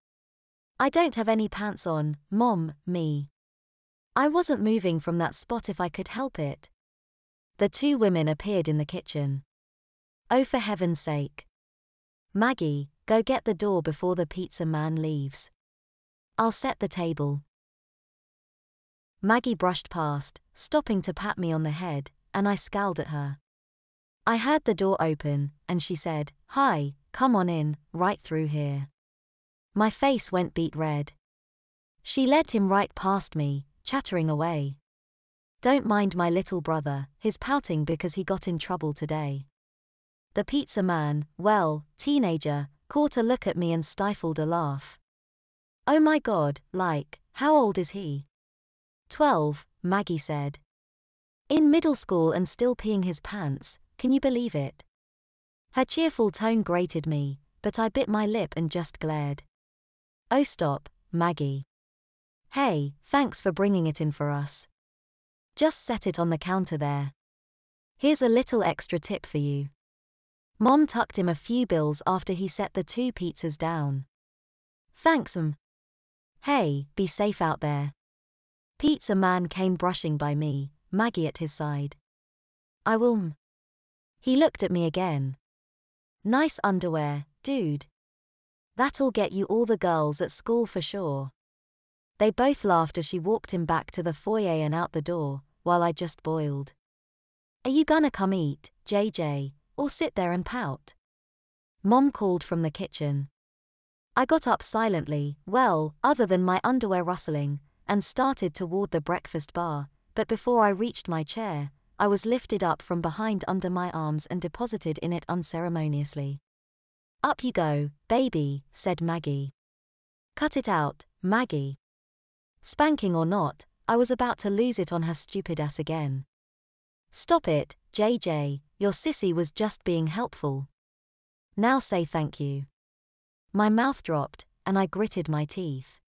[SPEAKER 1] I don't have any pants on, Mom, me. I wasn't moving from that spot if I could help it. The two women appeared in the kitchen. Oh, for heaven's sake. Maggie, go get the door before the pizza man leaves. I'll set the table. Maggie brushed past, stopping to pat me on the head, and I scowled at her. I heard the door open, and she said, "Hi, come on in, right through here." My face went beet red. She led him right past me, chattering away. Don't mind my little brother, he's pouting because he got in trouble today. The pizza man, well, teenager, caught a look at me and stifled a laugh. Oh my God, like, how old is he? 12, Maggie said. In middle school and still peeing his pants, can you believe it? Her cheerful tone grated me, but I bit my lip and just glared. Oh stop, Maggie. Hey, thanks for bringing it in for us. Just set it on the counter there. Here's a little extra tip for you. Mom tucked him a few bills after he set the 2 pizzas down. Thanks, Hey, be safe out there. Pizza man came brushing by me, Maggie at his side. I will. He looked at me again. Nice underwear, dude. That'll get you all the girls at school for sure. They both laughed as she walked him back to the foyer and out the door, while I just boiled. Are you gonna come eat, JJ, or sit there and pout? Mom called from the kitchen. I got up silently, well, other than my underwear rustling, and started toward the breakfast bar, but before I reached my chair, I was lifted up from behind under my arms and deposited in it unceremoniously. Up you go, baby, said Maggie. Cut it out, Maggie. Spanking or not, I was about to lose it on her stupid ass again. Stop it, JJ, your sissy was just being helpful. Now say thank you. My mouth dropped, and I gritted my teeth.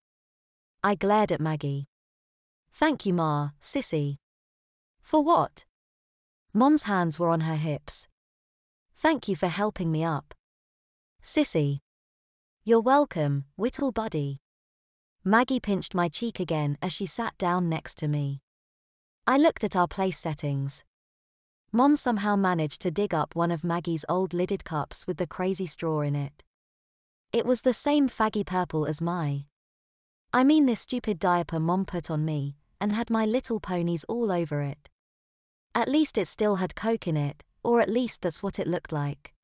[SPEAKER 1] I glared at Maggie. Thank you, Ma, sissy. For what? Mom's hands were on her hips. Thank you for helping me up. Sissy. You're welcome, whittle buddy. Maggie pinched my cheek again as she sat down next to me. I looked at our place settings. Mom somehow managed to dig up one of Maggie's old lidded cups with the crazy straw in it. It was the same faggy purple as this stupid diaper Mom put on me, and had My Little Ponies all over it. At least it still had Coke in it, or at least that's what it looked like.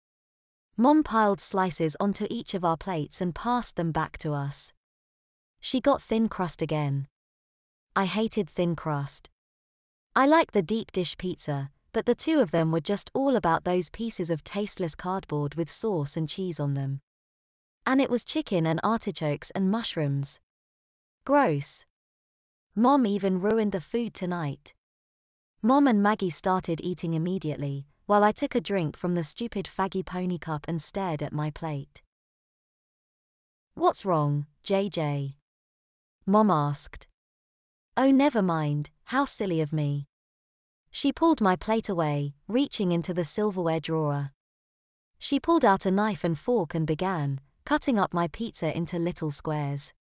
[SPEAKER 1] Mom piled slices onto each of our plates and passed them back to us. She got thin crust again. I hated thin crust. I like the deep dish pizza, but the two of them were just all about those pieces of tasteless cardboard with sauce and cheese on them. And it was chicken and artichokes and mushrooms. Gross. Mom even ruined the food tonight. Mom and Maggie started eating immediately, while I took a drink from the stupid faggy pony cup and stared at my plate. "What's wrong, JJ?" Mom asked. "Oh, never mind, how silly of me." She pulled my plate away, reaching into the silverware drawer. She pulled out a knife and fork and began cutting up my pizza into little squares.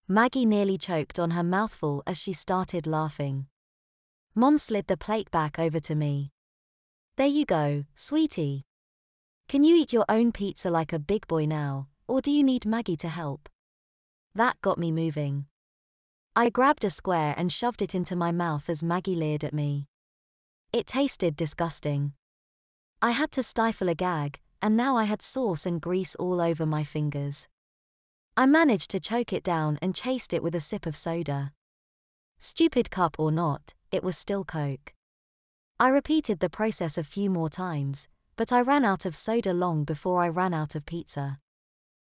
[SPEAKER 1] Maggie nearly choked on her mouthful as she started laughing. Mom slid the plate back over to me. "There you go, sweetie. Can you eat your own pizza like a big boy now, or do you need Maggie to help?" That got me moving. I grabbed a square and shoved it into my mouth as Maggie leered at me. It tasted disgusting. I had to stifle a gag, and now I had sauce and grease all over my fingers. I managed to choke it down and chased it with a sip of soda. Stupid cup or not, it was still Coke. I repeated the process a few more times, but I ran out of soda long before I ran out of pizza.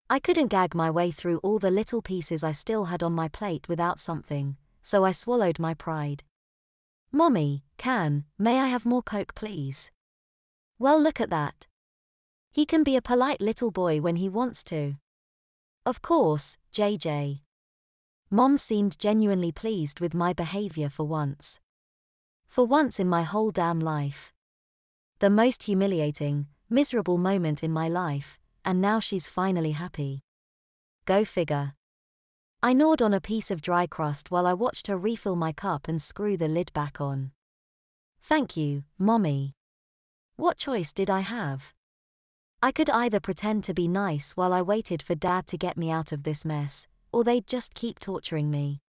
[SPEAKER 1] I couldn't gag my way through all the little pieces I still had on my plate without something, so I swallowed my pride. "Mommy, may I have more Coke please?" "Well, look at that. He can be a polite little boy when he wants to." "Of course, JJ." Mom seemed genuinely pleased with my behavior for once. For once in my whole damn life. The most humiliating, miserable moment in my life, and now she's finally happy. Go figure. I gnawed on a piece of dry crust while I watched her refill my cup and screw the lid back on. "Thank you, Mommy." What choice did I have? I could either pretend to be nice while I waited for Dad to get me out of this mess, or they'd just keep torturing me.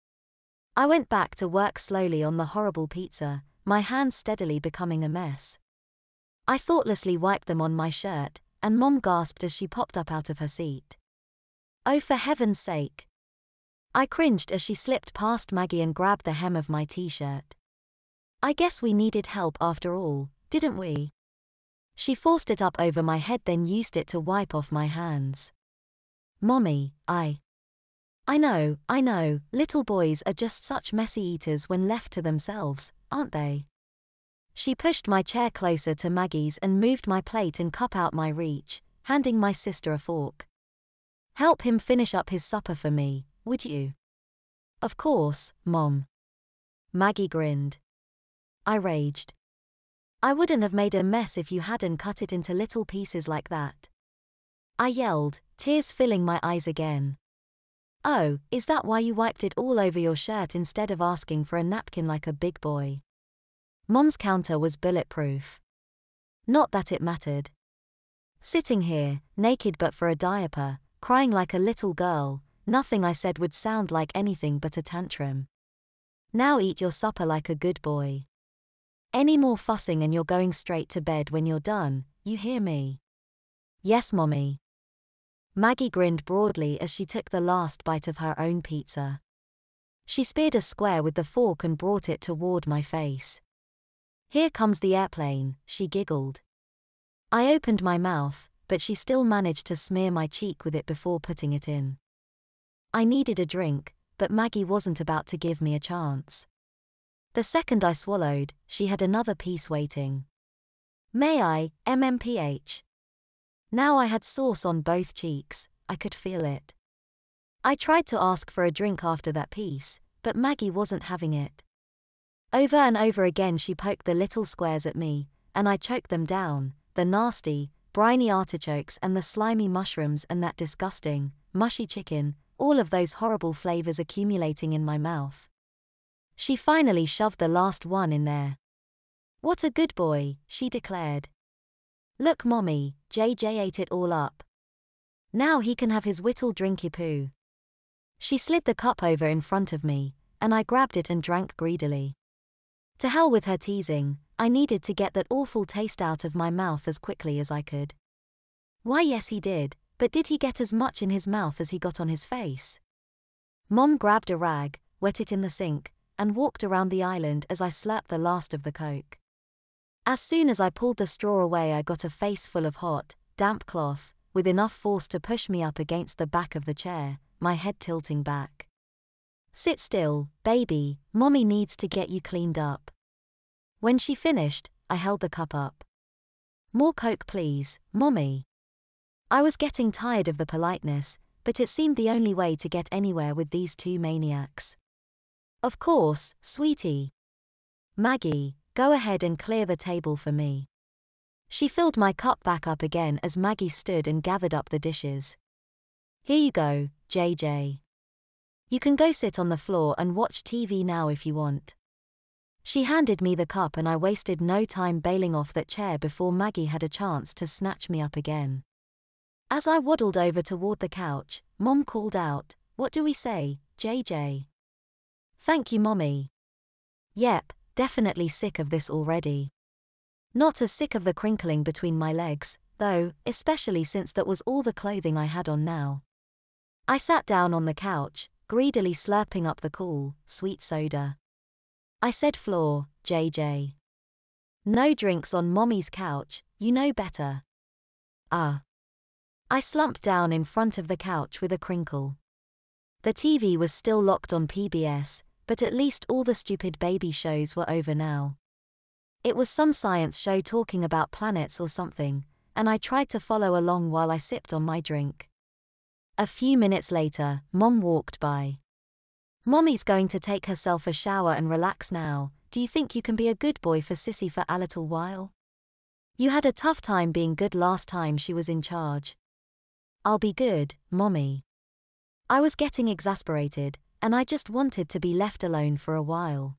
[SPEAKER 1] I went back to work slowly on the horrible pizza, my hands steadily becoming a mess. I thoughtlessly wiped them on my shirt, and Mom gasped as she popped up out of her seat. "Oh, for heaven's sake." I cringed as she slipped past Maggie and grabbed the hem of my t-shirt. "I guess we needed help after all, didn't we?" She forced it up over my head, then used it to wipe off my hands. "Mommy, I know, little boys are just such messy eaters when left to themselves, aren't they?" She pushed my chair closer to Maggie's and moved my plate and cup out my reach, handing my sister a fork. "Help him finish up his supper for me, would you?" "Of course, Mom." Maggie grinned. I raged. "I wouldn't have made a mess if you hadn't cut it into little pieces like that." I yelled, tears filling my eyes again. "Oh, is that why you wiped it all over your shirt instead of asking for a napkin like a big boy?" Mom's counter was bulletproof. Not that it mattered. Sitting here, naked but for a diaper, crying like a little girl, nothing I said would sound like anything but a tantrum. "Now eat your supper like a good boy. Any more fussing and you're going straight to bed when you're done, you hear me?" "Yes, Mommy." Maggie grinned broadly as she took the last bite of her own pizza. She speared a square with the fork and brought it toward my face. "Here comes the airplane," she giggled. I opened my mouth, but she still managed to smear my cheek with it before putting it in. I needed a drink, but Maggie wasn't about to give me a chance. The second I swallowed, she had another piece waiting. "May I, MMPH?" Now I had sauce on both cheeks, I could feel it. I tried to ask for a drink after that piece, but Maggie wasn't having it. Over and over again she poked the little squares at me, and I choked them down, the nasty, briny artichokes and the slimy mushrooms and that disgusting, mushy chicken, all of those horrible flavors accumulating in my mouth. She finally shoved the last one in there. "What a good boy," she declared. "Look, Mommy, JJ ate it all up. Now he can have his whittle drinky poo." She slid the cup over in front of me, and I grabbed it and drank greedily. To hell with her teasing, I needed to get that awful taste out of my mouth as quickly as I could. Why, yes he did, but did he get as much in his mouth as he got on his face? Mom grabbed a rag, wet it in the sink, and walked around the island as I slurped the last of the Coke. As soon as I pulled the straw away, I got a face full of hot, damp cloth, with enough force to push me up against the back of the chair, my head tilting back. "Sit still, baby, Mommy needs to get you cleaned up." When she finished, I held the cup up. "More Coke please, Mommy." I was getting tired of the politeness, but it seemed the only way to get anywhere with these two maniacs. "Of course, sweetie. Maggie, go ahead and clear the table for me." She filled my cup back up again as Maggie stood and gathered up the dishes. "Here you go, JJ. You can go sit on the floor and watch TV now if you want." She handed me the cup and I wasted no time bailing off that chair before Maggie had a chance to snatch me up again. As I waddled over toward the couch, Mom called out, "What do we say, JJ?" "Thank you, Mommy." "Yep, definitely sick of this already." Not as sick of the crinkling between my legs, though, especially since that was all the clothing I had on now. I sat down on the couch, greedily slurping up the cool, sweet soda. I said, "Floor, JJ. No drinks on Mommy's couch, you know better." "Ah." I slumped down in front of the couch with a crinkle. The TV was still locked on PBS, but at least all the stupid baby shows were over now. It was some science show talking about planets or something, and I tried to follow along while I sipped on my drink. A few minutes later, Mom walked by. "Mommy's going to take herself a shower and relax now. Do you think you can be a good boy for Sissy for a little while? You had a tough time being good last time she was in charge." "I'll be good, Mommy." I was getting exasperated, and I just wanted to be left alone for a while.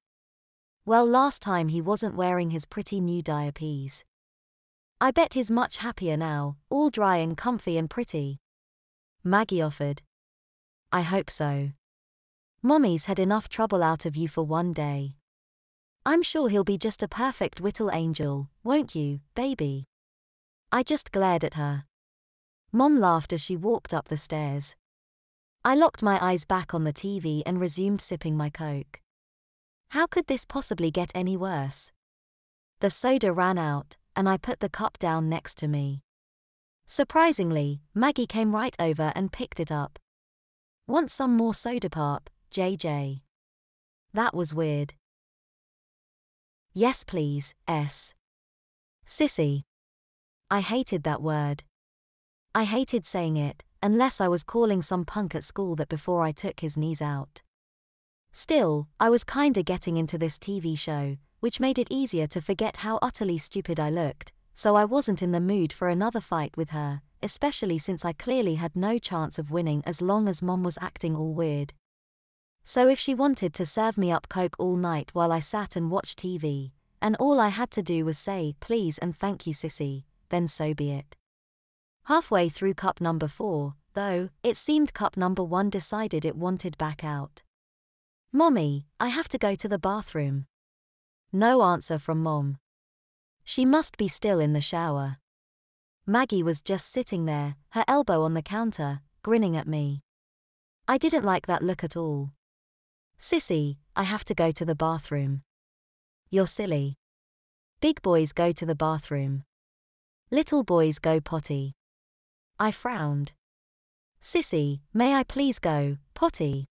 [SPEAKER 1] Well, last time he wasn't wearing his pretty new diapers. I bet he's much happier now, all dry and comfy and pretty. Maggie offered. "I hope so. Mommy's had enough trouble out of you for one day. I'm sure he'll be just a perfect little angel, won't you, baby?" I just glared at her. Mom laughed as she walked up the stairs. I locked my eyes back on the TV and resumed sipping my Coke. How could this possibly get any worse? The soda ran out, and I put the cup down next to me. Surprisingly, Maggie came right over and picked it up. "Want some more soda pop, JJ?" That was weird. "Yes please, S." Sissy. I hated that word. I hated saying it, unless I was calling some punk at school that before I took his knees out. Still, I was kinda getting into this TV show, which made it easier to forget how utterly stupid I looked, so I wasn't in the mood for another fight with her, especially since I clearly had no chance of winning as long as Mom was acting all weird. So if she wanted to serve me up Coke all night while I sat and watched TV, and all I had to do was say please and thank you Sissy, then so be it. Halfway through cup number 4, though, it seemed cup number 1 decided it wanted back out. "Mommy, I have to go to the bathroom." No answer from Mom. She must be still in the shower. Maggie was just sitting there, her elbow on the counter, grinning at me. I didn't like that look at all. "Sissy, I have to go to the bathroom." "You're silly. Big boys go to the bathroom. Little boys go potty." I frowned. "Sissy, may I please go potty?"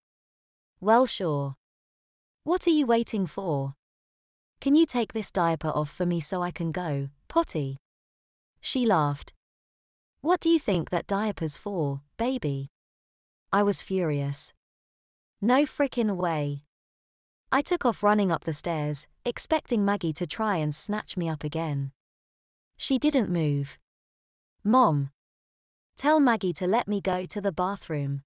[SPEAKER 1] "Well, sure. What are you waiting for? Can you take this diaper off for me so I can go potty?" She laughed. "What do you think that diaper's for, baby?" I was furious. No frickin' way. I took off running up the stairs, expecting Maggie to try and snatch me up again. She didn't move. "Mom. Tell Maggie to let me go to the bathroom."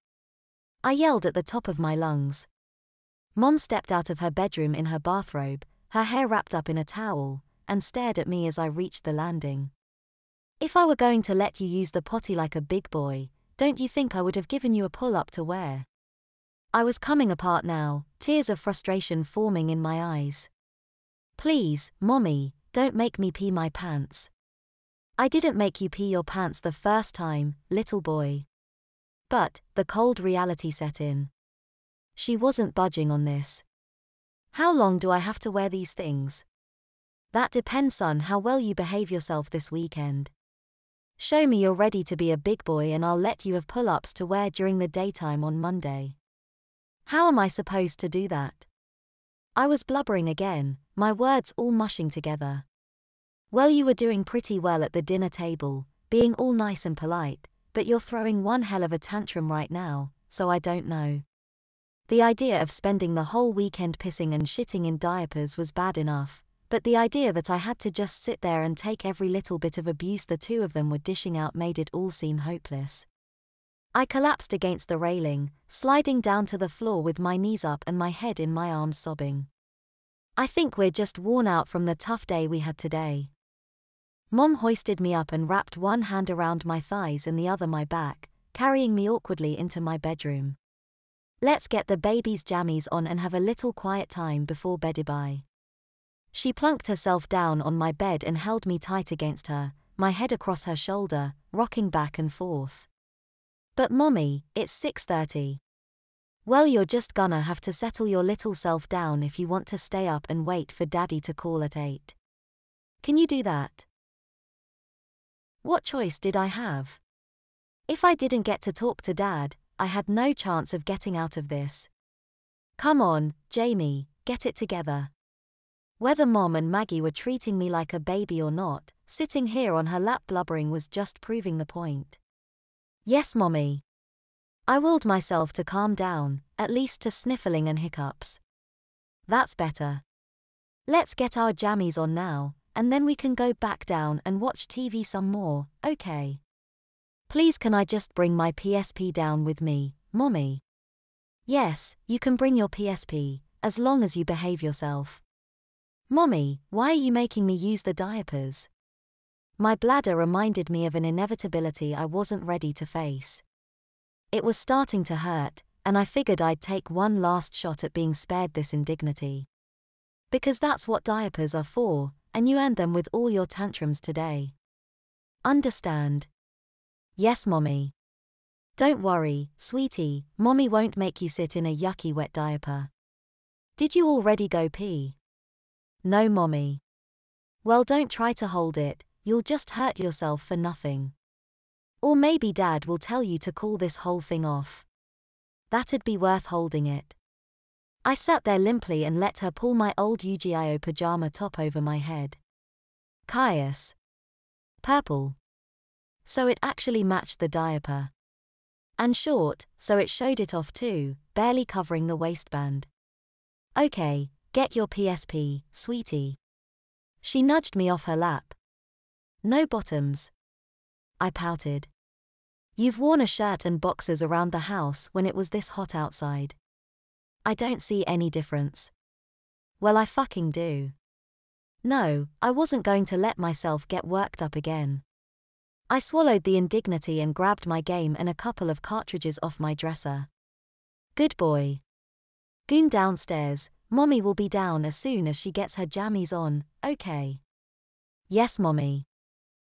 [SPEAKER 1] I yelled at the top of my lungs. Mom stepped out of her bedroom in her bathrobe, her hair wrapped up in a towel, and stared at me as I reached the landing. "If I were going to let you use the potty like a big boy, don't you think I would have given you a pull-up to wear?" I was coming apart now, tears of frustration forming in my eyes. "Please, Mommy, don't make me pee my pants." "I didn't make you pee your pants the first time, little boy." But the cold reality set in. She wasn't budging on this. How long do I have to wear these things? That depends on how well you behave yourself this weekend. Show me you're ready to be a big boy and I'll let you have pull-ups to wear during the daytime on Monday. How am I supposed to do that? I was blubbering again, my words all mushing together. Well, you were doing pretty well at the dinner table, being all nice and polite, but you're throwing one hell of a tantrum right now, so I don't know. The idea of spending the whole weekend pissing and shitting in diapers was bad enough, but the idea that I had to just sit there and take every little bit of abuse the two of them were dishing out made it all seem hopeless. I collapsed against the railing, sliding down to the floor with my knees up and my head in my arms sobbing. I think we're just worn out from the tough day we had today. Mom hoisted me up and wrapped one hand around my thighs and the other my back, carrying me awkwardly into my bedroom. Let's get the baby's jammies on and have a little quiet time before bed-bye. She plunked herself down on my bed and held me tight against her, my head across her shoulder, rocking back and forth. But Mommy, it's 6:30. Well, you're just gonna have to settle your little self down if you want to stay up and wait for Daddy to call at 8. Can you do that? What choice did I have? If I didn't get to talk to Dad, I had no chance of getting out of this. Come on, Jamie, get it together. Whether Mom and Maggie were treating me like a baby or not, sitting here on her lap blubbering was just proving the point. Yes, Mommy. I willed myself to calm down, at least to sniffling and hiccups. That's better. Let's get our jammies on now, and then we can go back down and watch TV some more, okay? Please, can I just bring my PSP down with me, Mommy? Yes, you can bring your PSP, as long as you behave yourself. Mommy, why are you making me use the diapers? My bladder reminded me of an inevitability I wasn't ready to face. It was starting to hurt, and I figured I'd take one last shot at being spared this indignity. Because that's what diapers are for, and you earned them with all your tantrums today. Understand? Yes, Mommy. Don't worry, sweetie, Mommy won't make you sit in a yucky wet diaper. Did you already go pee? No, Mommy. Well, don't try to hold it, you'll just hurt yourself for nothing. Or maybe Dad will tell you to call this whole thing off. That'd be worth holding it. I sat there limply and let her pull my old UGIO pajama top over my head. Caius. Purple. So it actually matched the diaper. And short, so it showed it off too, barely covering the waistband. Okay, get your PSP, sweetie. She nudged me off her lap. No bottoms. I pouted. You've worn a shirt and boxers around the house when it was this hot outside. I don't see any difference. Well, I fucking do. No, I wasn't going to let myself get worked up again. I swallowed the indignity and grabbed my game and a couple of cartridges off my dresser. Good boy. Goon downstairs, Mommy will be down as soon as she gets her jammies on, okay? Yes, Mommy.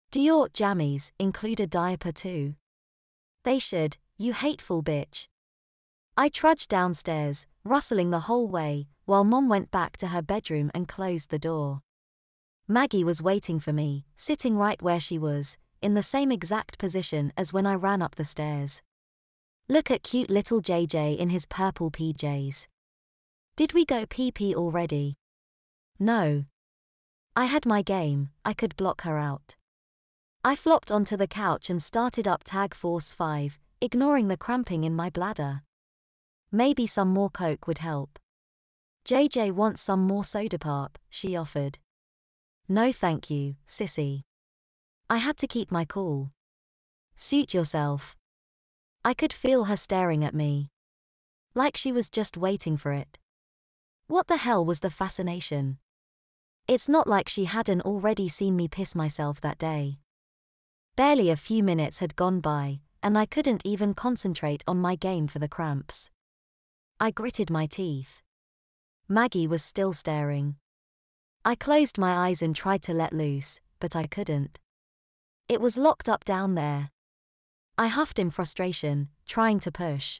[SPEAKER 1] Do your jammies include a diaper too? They should, you hateful bitch. I trudged downstairs, rustling the whole way, while Mom went back to her bedroom and closed the door. Maggie was waiting for me, sitting right where she was, in the same exact position as when I ran up the stairs. Look at cute little JJ in his purple PJs. Did we go pee-pee already? No. I had my game, I could block her out. I flopped onto the couch and started up Tag Force 5, ignoring the cramping in my bladder. Maybe some more Coke would help. JJ wants some more soda pop, she offered. No thank you, Sissy. I had to keep my cool. Suit yourself. I could feel her staring at me. Like she was just waiting for it. What the hell was the fascination? It's not like she hadn't already seen me piss myself that day. Barely a few minutes had gone by, and I couldn't even concentrate on my game for the cramps. I gritted my teeth. Maggie was still staring. I closed my eyes and tried to let loose, but I couldn't. It was locked up down there. I huffed in frustration, trying to push.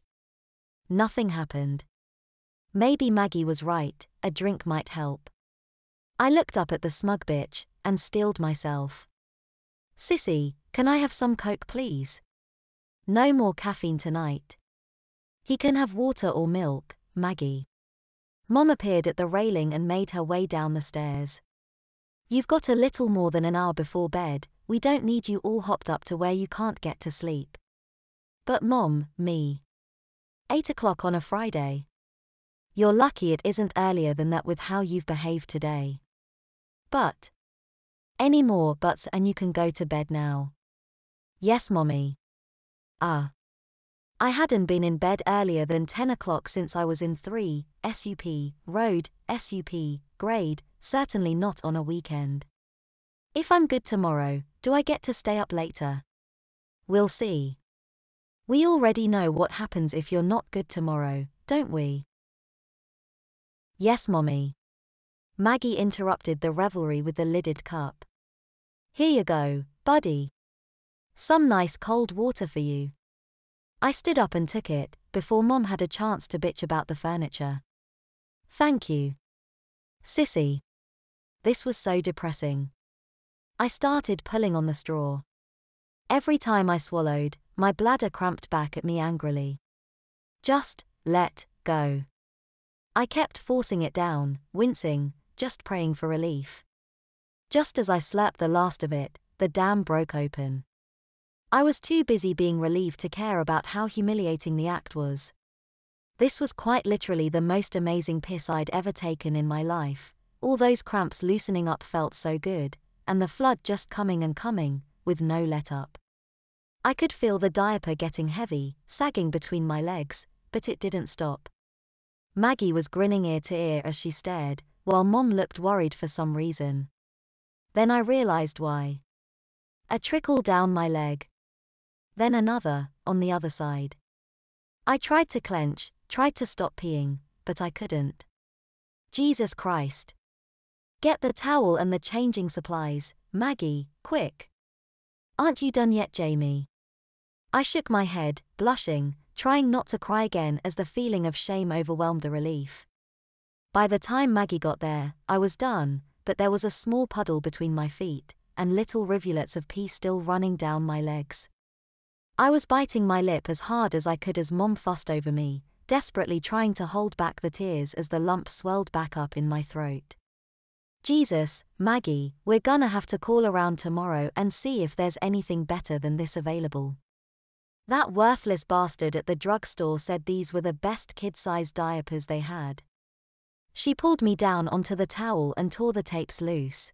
[SPEAKER 1] Nothing happened. Maybe Maggie was right, a drink might help. I looked up at the smug bitch and steeled myself. Sissy, can I have some Coke please? No more caffeine tonight. He can have water or milk, Maggie. Mom appeared at the railing and made her way down the stairs. You've got a little more than an hour before bed, we don't need you all hopped up to where you can't get to sleep. But Mom, me. 8 o'clock on a Friday. You're lucky it isn't earlier than that with how you've behaved today. But. Any more buts and you can go to bed now. Yes, Mommy. I hadn't been in bed earlier than 10 o'clock since I was in 3, SUP, road, SUP, grade, certainly not on a weekend. If I'm good tomorrow, do I get to stay up later? We'll see. We already know what happens if you're not good tomorrow, don't we? Yes, Mommy. Maggie interrupted the revelry with the lidded cup. Here you go, buddy. Some nice cold water for you. I stood up and took it, before Mom had a chance to bitch about the furniture. Thank you. Sissy. This was so depressing. I started pulling on the straw. Every time I swallowed, my bladder cramped back at me angrily. Just let go. I kept forcing it down, wincing, just praying for relief. Just as I slurped the last of it, the dam broke open. I was too busy being relieved to care about how humiliating the act was. This was quite literally the most amazing piss I'd ever taken in my life. All those cramps loosening up felt so good, and the flood just coming and coming, with no let-up. I could feel the diaper getting heavy, sagging between my legs, but it didn't stop. Maggie was grinning ear to ear as she stared, while Mom looked worried for some reason. Then I realized why. A trickle down my leg. Then another, on the other side. I tried to clench, tried to stop peeing, but I couldn't. Jesus Christ. Get the towel and the changing supplies, Maggie, quick. Aren't you done yet, Jamie? I shook my head, blushing, trying not to cry again as the feeling of shame overwhelmed the relief. By the time Maggie got there, I was done, but there was a small puddle between my feet, and little rivulets of pee still running down my legs. I was biting my lip as hard as I could as Mom fussed over me, desperately trying to hold back the tears as the lump swelled back up in my throat. Jesus, Maggie, we're gonna have to call around tomorrow and see if there's anything better than this available. That worthless bastard at the drugstore said these were the best kid-sized diapers they had. She pulled me down onto the towel and tore the tapes loose.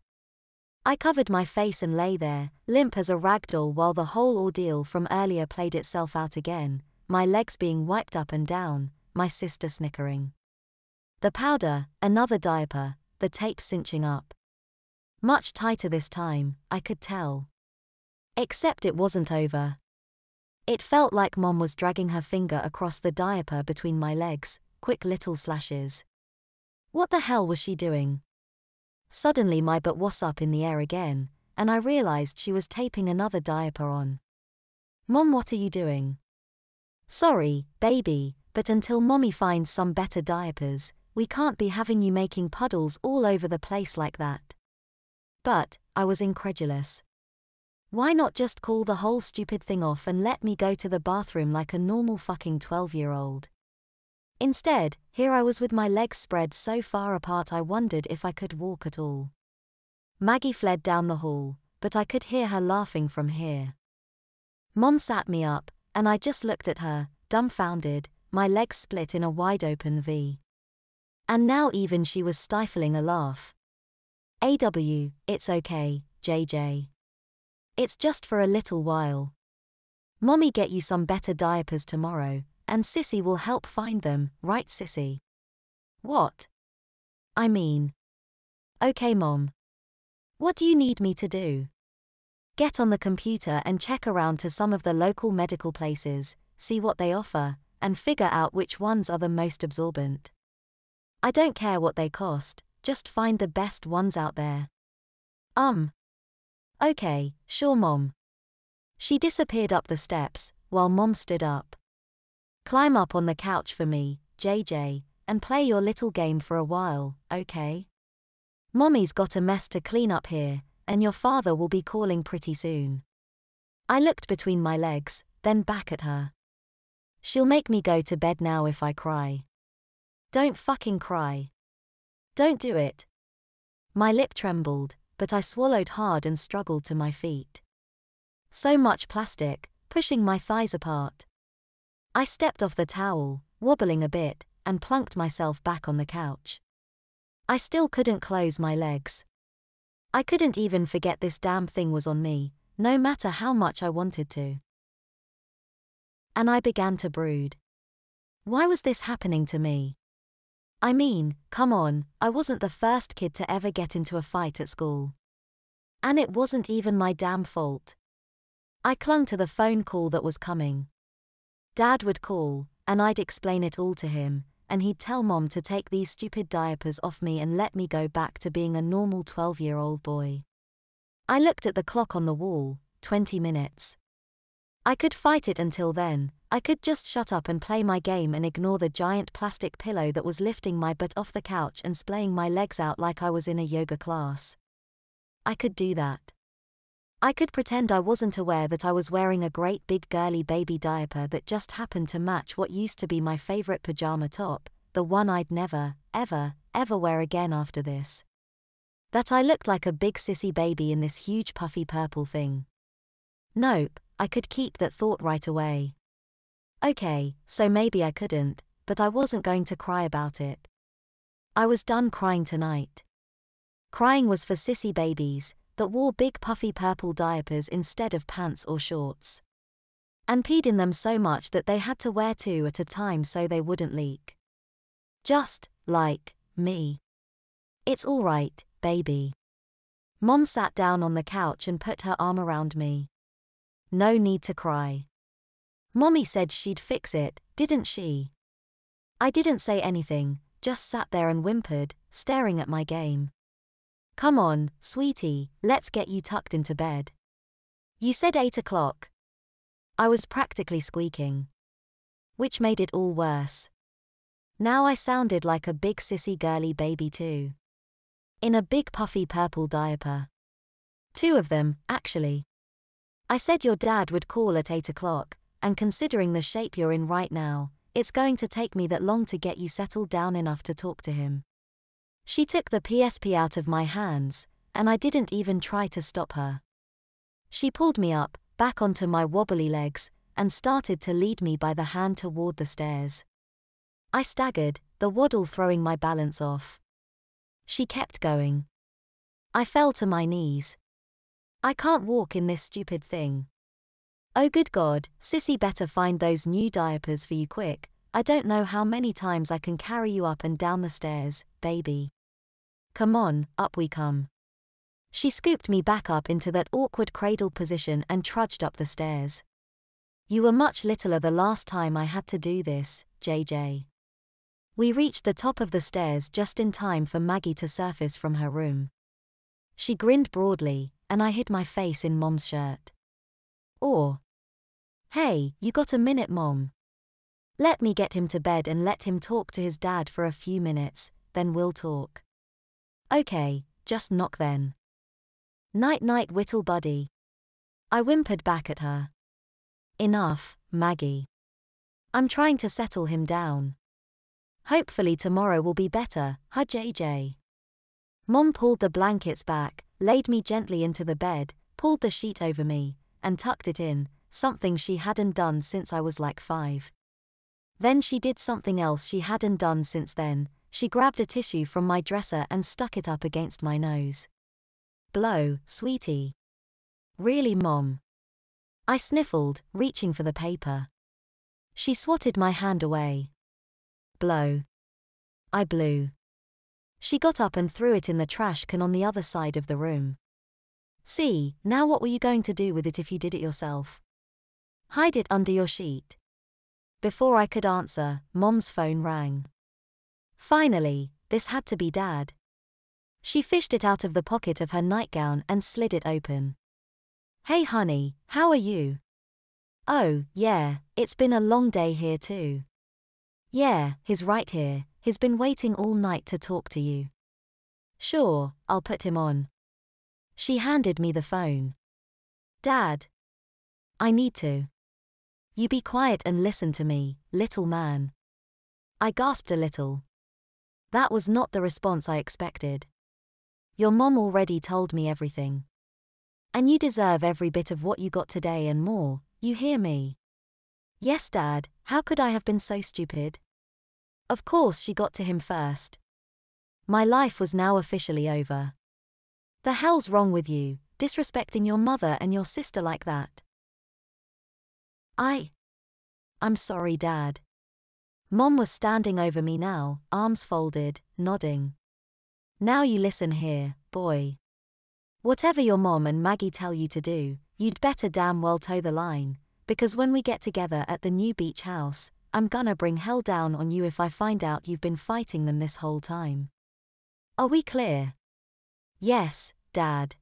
[SPEAKER 1] I covered my face and lay there, limp as a ragdoll while the whole ordeal from earlier played itself out again, my legs being wiped up and down, my sister snickering. The powder, another diaper, the tape cinching up. Much tighter this time, I could tell. Except it wasn't over. It felt like Mom was dragging her finger across the diaper between my legs, quick little slashes. What the hell was she doing? Suddenly my butt was up in the air again, and I realized she was taping another diaper on. Mom, what are you doing? Sorry, baby, but until Mommy finds some better diapers, we can't be having you making puddles all over the place like that. But, I was incredulous. Why not just call the whole stupid thing off and let me go to the bathroom like a normal fucking 12-year-old? Instead, here I was with my legs spread so far apart I wondered if I could walk at all. Maggie fled down the hall, but I could hear her laughing from here. Mom sat me up, and I just looked at her, dumbfounded, my legs split in a wide-open V. And now even she was stifling a laugh. It's okay, JJ. It's just for a little while. Mommy get you some better diapers tomorrow, and Sissy will help find them, right Sissy? What? I mean. Okay, Mom. What do you need me to do? Get on the computer and check around to some of the local medical places, see what they offer, and figure out which ones are the most absorbent. I don't care what they cost, just find the best ones out there. Okay, sure, Mom. She disappeared up the steps, while Mom stood up. Climb up on the couch for me, JJ, and play your little game for a while, okay? Mommy's got a mess to clean up here, and your father will be calling pretty soon. I looked between my legs, then back at her. She'll make me go to bed now if I cry. Don't fucking cry. Don't do it. My lip trembled, but I swallowed hard and struggled to my feet. So much plastic, pushing my thighs apart. I stepped off the towel, wobbling a bit, and plunked myself back on the couch. I still couldn't close my legs. I couldn't even forget this damn thing was on me, no matter how much I wanted to. And I began to brood. Why was this happening to me? I mean, come on, I wasn't the first kid to ever get into a fight at school. And it wasn't even my damn fault. I clung to the phone call that was coming. Dad would call, and I'd explain it all to him, and he'd tell Mom to take these stupid diapers off me and let me go back to being a normal 12-year-old boy. I looked at the clock on the wall, 20 minutes. I could fight it until then. I could just shut up and play my game and ignore the giant plastic pillow that was lifting my butt off the couch and splaying my legs out like I was in a yoga class. I could do that. I could pretend I wasn't aware that I was wearing a great big girly baby diaper that just happened to match what used to be my favorite pajama top, the one I'd never, ever, ever wear again after this. That I looked like a big sissy baby in this huge puffy purple thing. Nope, I could keep that thought right away. Okay, so maybe I couldn't, but I wasn't going to cry about it. I was done crying tonight. Crying was for sissy babies that wore big puffy purple diapers instead of pants or shorts. And peed in them so much that they had to wear 2 at a time so they wouldn't leak. Just, like, me. It's all right, baby. Mom sat down on the couch and put her arm around me. No need to cry. Mommy said she'd fix it, didn't she? I didn't say anything, just sat there and whimpered, staring at my game. Come on, sweetie, let's get you tucked into bed. You said 8 o'clock. I was practically squeaking. Which made it all worse. Now I sounded like a big sissy girly baby too. In a big puffy purple diaper. 2 of them, actually. I said your dad would call at 8 o'clock, and considering the shape you're in right now, it's going to take me that long to get you settled down enough to talk to him. She took the PSP out of my hands, and I didn't even try to stop her. She pulled me up, back onto my wobbly legs, and started to lead me by the hand toward the stairs. I staggered, the waddle throwing my balance off. She kept going. I fell to my knees. I can't walk in this stupid thing. Oh good God, Sissy better find those new diapers for you quick. I don't know how many times I can carry you up and down the stairs, baby. Come on, up we come. She scooped me back up into that awkward cradle position and trudged up the stairs. You were much littler the last time I had to do this, JJ. We reached the top of the stairs just in time for Maggie to surface from her room. She grinned broadly, and I hid my face in Mom's shirt. Hey, you got a minute, Mom? Let me get him to bed and let him talk to his dad for a few minutes, then we'll talk. Okay, just knock then. Night-night, whittle buddy. I whimpered back at her. Enough, Maggie. I'm trying to settle him down. Hopefully tomorrow will be better, huh JJ? Mom pulled the blankets back, laid me gently into the bed, pulled the sheet over me, and tucked it in, something she hadn't done since I was like 5. Then she did something else she hadn't done since then. She grabbed a tissue from my dresser and stuck it up against my nose. Blow, sweetie. Really, Mom? I sniffled, reaching for the paper. She swatted my hand away. Blow. I blew. She got up and threw it in the trash can on the other side of the room. See, now what were you going to do with it if you did it yourself? Hide it under your sheet. Before I could answer, Mom's phone rang. Finally, this had to be Dad. She fished it out of the pocket of her nightgown and slid it open. Hey honey, how are you? Oh, yeah, it's been a long day here too. Yeah, he's right here, he's been waiting all night to talk to you. Sure, I'll put him on. She handed me the phone. Dad. I need to. You be quiet and listen to me, little man. I gasped a little. That was not the response I expected. Your mom already told me everything. And you deserve every bit of what you got today and more, you hear me? Yes, Dad, how could I have been so stupid? Of course she got to him first. My life was now officially over. The hell's wrong with you, disrespecting your mother and your sister like that? I'm sorry, Dad. Mom was standing over me now, arms folded, nodding. Now you listen here, boy. Whatever your mom and Maggie tell you to do, you'd better damn well toe the line, because when we get together at the new beach house, I'm gonna bring hell down on you if I find out you've been fighting them this whole time. Are we clear? Yes, Dad.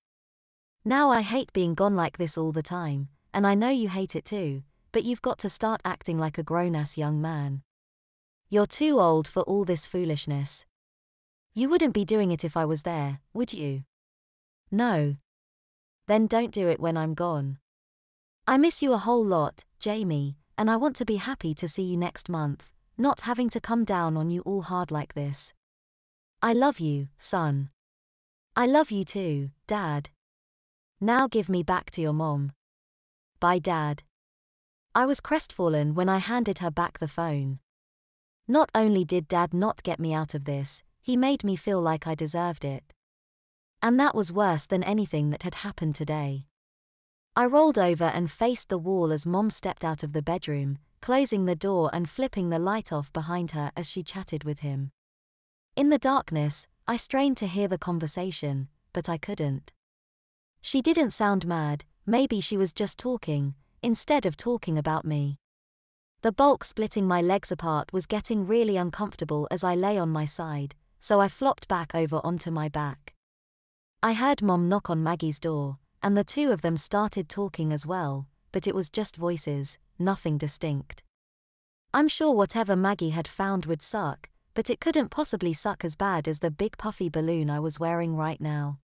[SPEAKER 1] Now I hate being gone like this all the time, and I know you hate it too, but you've got to start acting like a grown-ass young man. You're too old for all this foolishness. You wouldn't be doing it if I was there, would you? No. Then don't do it when I'm gone. I miss you a whole lot, Jamie, and I want to be happy to see you next month, not having to come down on you all hard like this. I love you, son. I love you too, Dad. Now give me back to your mom. Bye, Dad. I was crestfallen when I handed her back the phone. Not only did Dad not get me out of this, he made me feel like I deserved it. And that was worse than anything that had happened today. I rolled over and faced the wall as Mom stepped out of the bedroom, closing the door and flipping the light off behind her as she chatted with him. In the darkness, I strained to hear the conversation, but I couldn't. She didn't sound mad, maybe she was just talking, instead of talking about me. The bulk splitting my legs apart was getting really uncomfortable as I lay on my side, so I flopped back over onto my back. I heard Mom knock on Maggie's door, and the two of them started talking as well, but it was just voices, nothing distinct. I'm sure whatever Maggie had found would suck, but it couldn't possibly suck as bad as the big puffy balloon I was wearing right now.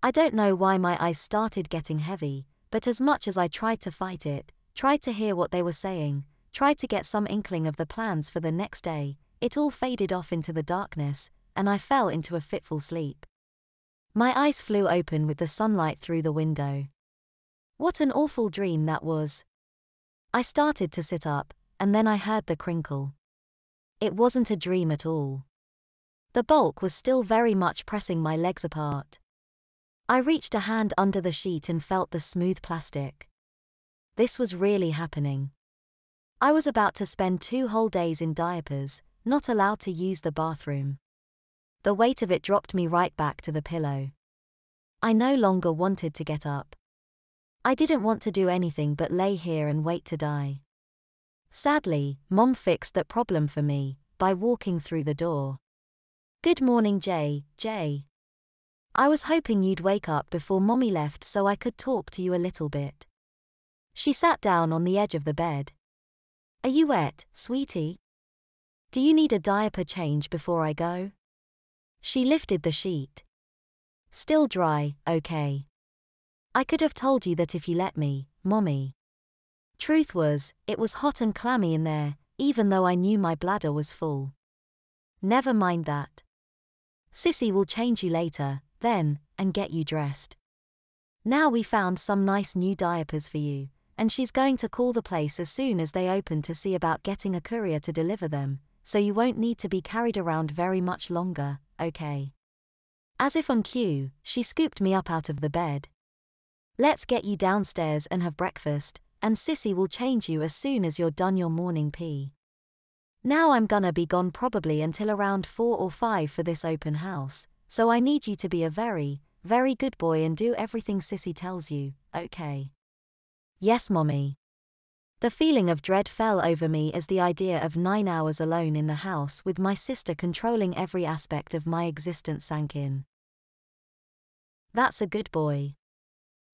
[SPEAKER 1] I don't know why my eyes started getting heavy, but as much as I tried to fight it, tried to hear what they were saying, tried to get some inkling of the plans for the next day, it all faded off into the darkness, and I fell into a fitful sleep. My eyes flew open with the sunlight through the window. What an awful dream that was. I started to sit up, and then I heard the crinkle. It wasn't a dream at all. The bulk was still very much pressing my legs apart. I reached a hand under the sheet and felt the smooth plastic. This was really happening. I was about to spend 2 whole days in diapers, not allowed to use the bathroom. The weight of it dropped me right back to the pillow. I no longer wanted to get up. I didn't want to do anything but lay here and wait to die. Sadly, Mom fixed that problem for me, by walking through the door. Good morning, Jay. I was hoping you'd wake up before Mommy left so I could talk to you a little bit. She sat down on the edge of the bed. Are you wet, sweetie? Do you need a diaper change before I go? She lifted the sheet. Still dry, okay. I could have told you that if you let me, Mommy. Truth was, it was hot and clammy in there, even though I knew my bladder was full. Never mind that. Sissy will change you later, then, and get you dressed. Now we found some nice new diapers for you, and she's going to call the place as soon as they open to see about getting a courier to deliver them, so you won't need to be carried around very much longer, okay? As if on cue, she scooped me up out of the bed. Let's get you downstairs and have breakfast, and Sissy will change you as soon as you're done your morning pee. Now I'm gonna be gone probably until around 4 or 5 for this open house, so I need you to be a very, very good boy and do everything Sissy tells you, okay? Yes, Mommy. The feeling of dread fell over me as the idea of 9 hours alone in the house with my sister controlling every aspect of my existence sank in. That's a good boy.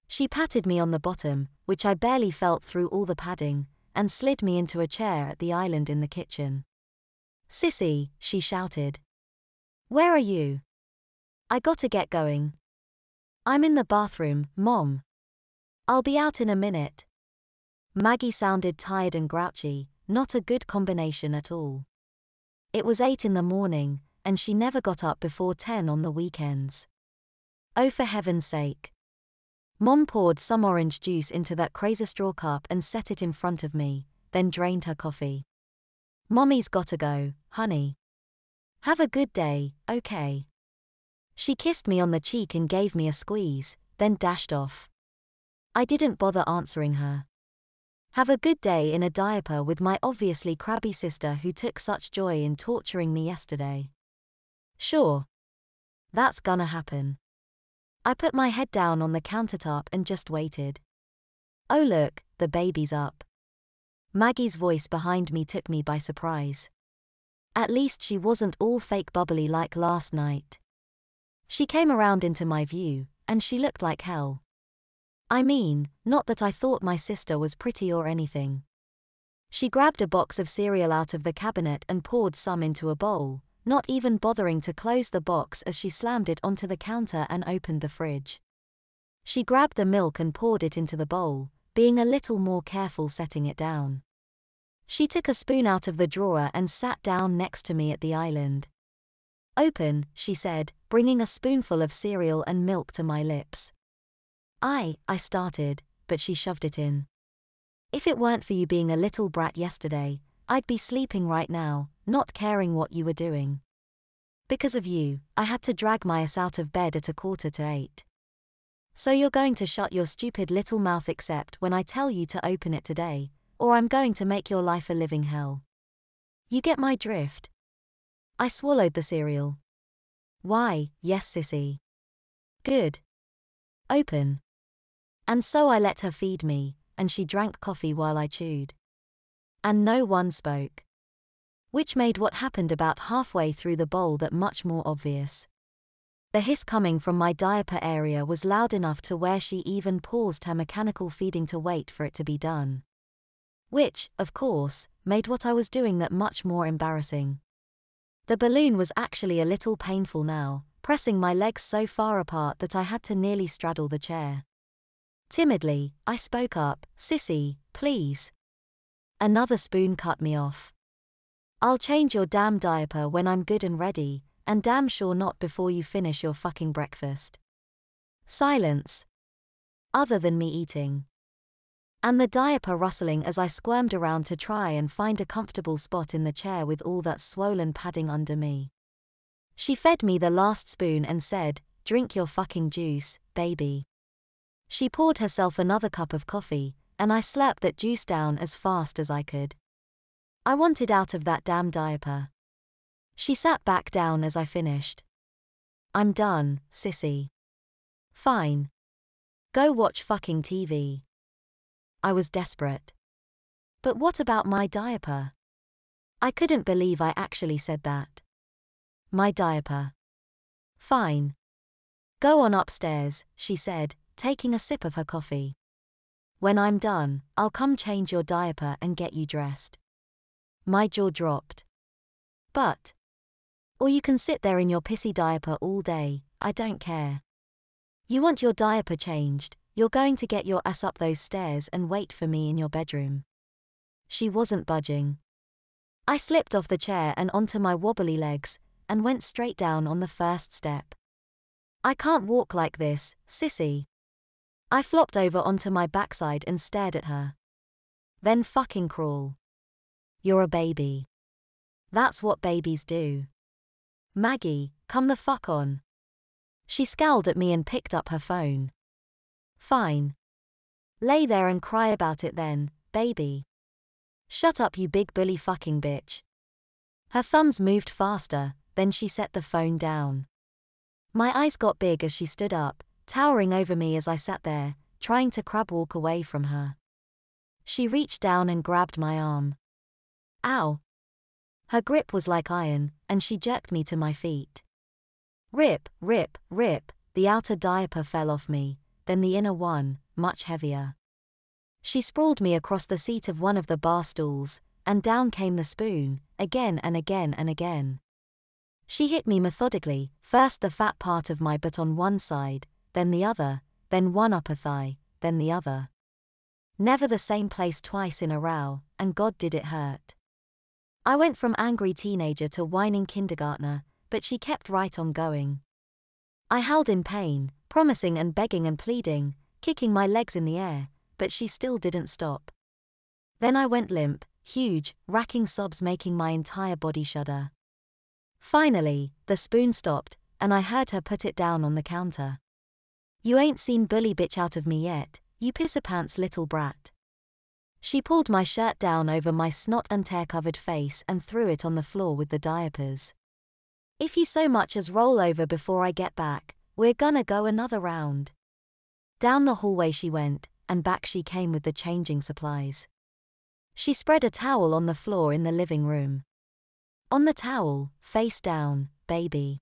[SPEAKER 1] She patted me on the bottom, which I barely felt through all the padding, and slid me into a chair at the island in the kitchen. Sissy, she shouted. Where are you? I gotta get going. I'm in the bathroom, Mom. I'll be out in a minute. Maggie sounded tired and grouchy, not a good combination at all. It was 8 in the morning, and she never got up before 10 on the weekends. Oh, for heaven's sake. Mom poured some orange juice into that crazy straw cup and set it in front of me, then drained her coffee. Mommy's gotta go, honey. Have a good day, okay? She kissed me on the cheek and gave me a squeeze, then dashed off. I didn't bother answering her. Have a good day in a diaper with my obviously crabby sister who took such joy in torturing me yesterday. Sure. That's gonna happen. I put my head down on the countertop and just waited. Oh look, the baby's up. Maggie's voice behind me took me by surprise. At least she wasn't all fake bubbly like last night. She came around into my view, and she looked like hell. I mean, not that I thought my sister was pretty or anything. She grabbed a box of cereal out of the cabinet and poured some into a bowl, not even bothering to close the box as she slammed it onto the counter and opened the fridge. She grabbed the milk and poured it into the bowl, being a little more careful setting it down. She took a spoon out of the drawer and sat down next to me at the island. Open, she said, bringing a spoonful of cereal and milk to my lips. I started, but she shoved it in. If it weren't for you being a little brat yesterday, I'd be sleeping right now, not caring what you were doing. Because of you, I had to drag my ass out of bed at 7:45. So you're going to shut your stupid little mouth except when I tell you to open it today, or I'm going to make your life a living hell. You get my drift? I swallowed the cereal. Why, yes, Sissy. Good. Open. And so I let her feed me, and she drank coffee while I chewed. And no one spoke. Which made what happened about halfway through the bowl that much more obvious. The hiss coming from my diaper area was loud enough to where she even paused her mechanical feeding to wait for it to be done. Which, of course, made what I was doing that much more embarrassing. The balloon was actually a little painful now, pressing my legs so far apart that I had to nearly straddle the chair. Timidly, I spoke up, Sissy, please. Another spoon cut me off. I'll change your damn diaper when I'm good and ready, and damn sure not before you finish your fucking breakfast. Silence. Other than me eating. And the diaper rustling as I squirmed around to try and find a comfortable spot in the chair with all that swollen padding under me. She fed me the last spoon and said, drink your fucking juice, baby. She poured herself another cup of coffee, and I slurped that juice down as fast as I could. I wanted out of that damn diaper. She sat back down as I finished. I'm done, Sissy. Fine. Go watch fucking TV. I was desperate. But what about my diaper? I couldn't believe I actually said that. My diaper. Fine. Go on upstairs, she said, taking a sip of her coffee. When I'm done, I'll come change your diaper and get you dressed. My jaw dropped. But. Or you can sit there in your pissy diaper all day, I don't care. You want your diaper changed, you're going to get your ass up those stairs and wait for me in your bedroom. She wasn't budging. I slipped off the chair and onto my wobbly legs, and went straight down on the first step. I can't walk like this, Sissy. I flopped over onto my backside and stared at her. Then fucking crawl. You're a baby. That's what babies do. Maggie, come the fuck on. She scowled at me and picked up her phone. Fine. Lay there and cry about it then, baby. Shut up you big bully fucking bitch. Her thumbs moved faster, then she set the phone down. My eyes got big as she stood up, towering over me as I sat there, trying to crab walk away from her. She reached down and grabbed my arm. Ow. Her grip was like iron, and she jerked me to my feet. Rip, rip, rip, the outer diaper fell off me, then the inner one, much heavier. She sprawled me across the seat of one of the bar stools, and down came the spoon, again and again and again. She hit me methodically, first the fat part of my butt on one side, then the other, then one upper thigh, then the other. Never the same place twice in a row, and God did it hurt. I went from angry teenager to whining kindergartner, but she kept right on going. I howled in pain, promising and begging and pleading, kicking my legs in the air, but she still didn't stop. Then I went limp, huge, racking sobs making my entire body shudder. Finally, the spoon stopped, and I heard her put it down on the counter. "You ain't seen bully bitch out of me yet, you pisser-pants little brat." She pulled my shirt down over my snot and tear-covered face and threw it on the floor with the diapers. "If you so much as roll over before I get back, we're gonna go another round." Down the hallway she went, and back she came with the changing supplies. She spread a towel on the floor in the living room. On the towel, face down, baby.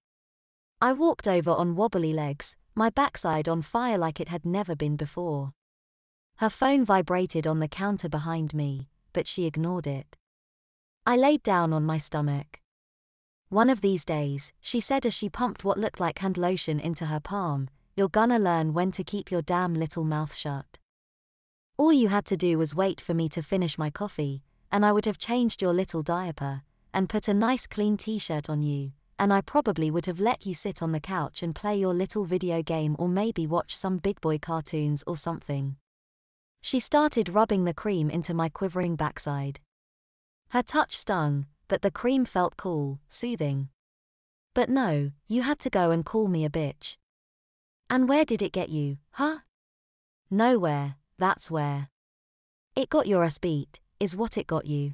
[SPEAKER 1] I walked over on wobbly legs, my backside on fire like it had never been before. Her phone vibrated on the counter behind me, but she ignored it. I laid down on my stomach. "One of these days," she said as she pumped what looked like hand lotion into her palm, "you're gonna learn when to keep your damn little mouth shut. All you had to do was wait for me to finish my coffee, and I would have changed your little diaper, and put a nice clean t-shirt on you, and I probably would have let you sit on the couch and play your little video game or maybe watch some big boy cartoons or something." She started rubbing the cream into my quivering backside. Her touch stung, but the cream felt cool, soothing. "But no, you had to go and call me a bitch." "And where did it get you, huh?" "Nowhere, that's where. It got your ass beat, is what it got you.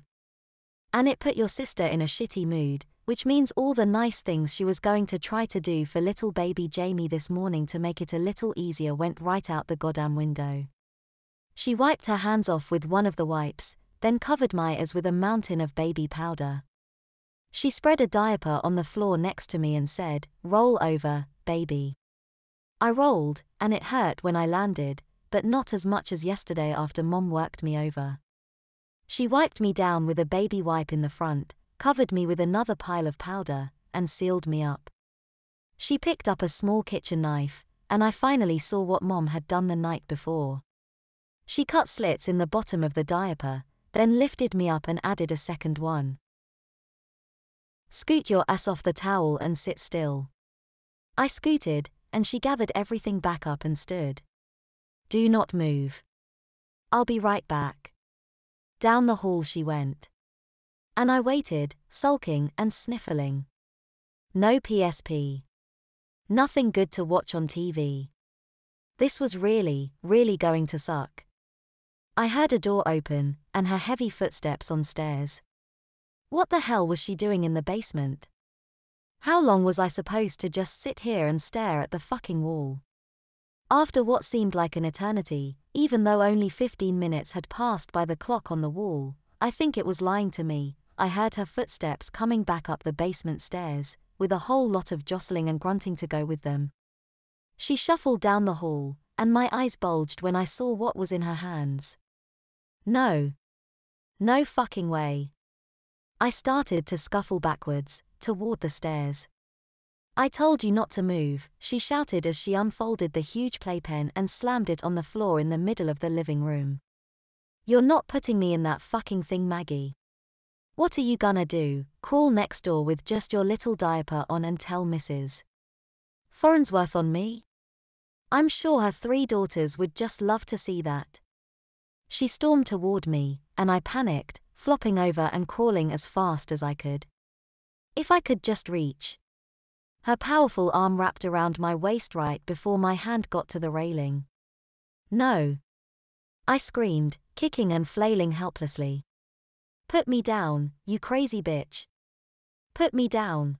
[SPEAKER 1] And it put your sister in a shitty mood, which means all the nice things she was going to try to do for little baby Jamie this morning to make it a little easier went right out the goddamn window." She wiped her hands off with one of the wipes, then covered my ears with a mountain of baby powder. She spread a diaper on the floor next to me and said, "Roll over, baby." I rolled, and it hurt when I landed, but not as much as yesterday after Mom worked me over. She wiped me down with a baby wipe in the front, covered me with another pile of powder, and sealed me up. She picked up a small kitchen knife, and I finally saw what Mom had done the night before. She cut slits in the bottom of the diaper, then lifted me up and added a second one. "Scoot your ass off the towel and sit still." I scooted, and she gathered everything back up and stood. "Do not move. I'll be right back." Down the hall she went. And I waited, sulking and sniffling. No PSP. Nothing good to watch on TV. This was really, really going to suck. I heard a door open, and her heavy footsteps on stairs. What the hell was she doing in the basement? How long was I supposed to just sit here and stare at the fucking wall? After what seemed like an eternity, even though only 15 minutes had passed by the clock on the wall, I think it was lying to me. I heard her footsteps coming back up the basement stairs, with a whole lot of jostling and grunting to go with them. She shuffled down the hall, and my eyes bulged when I saw what was in her hands. No. No fucking way. I started to scuffle backwards, toward the stairs. "I told you not to move," she shouted as she unfolded the huge playpen and slammed it on the floor in the middle of the living room. "You're not putting me in that fucking thing, Maggie. What are you gonna do, crawl next door with just your little diaper on and tell Mrs. Farnsworth on me? I'm sure her 3 daughters would just love to see that." She stormed toward me, and I panicked, flopping over and crawling as fast as I could. If I could just reach. Her powerful arm wrapped around my waist right before my hand got to the railing. "No." I screamed, kicking and flailing helplessly. "Put me down, you crazy bitch. Put me down."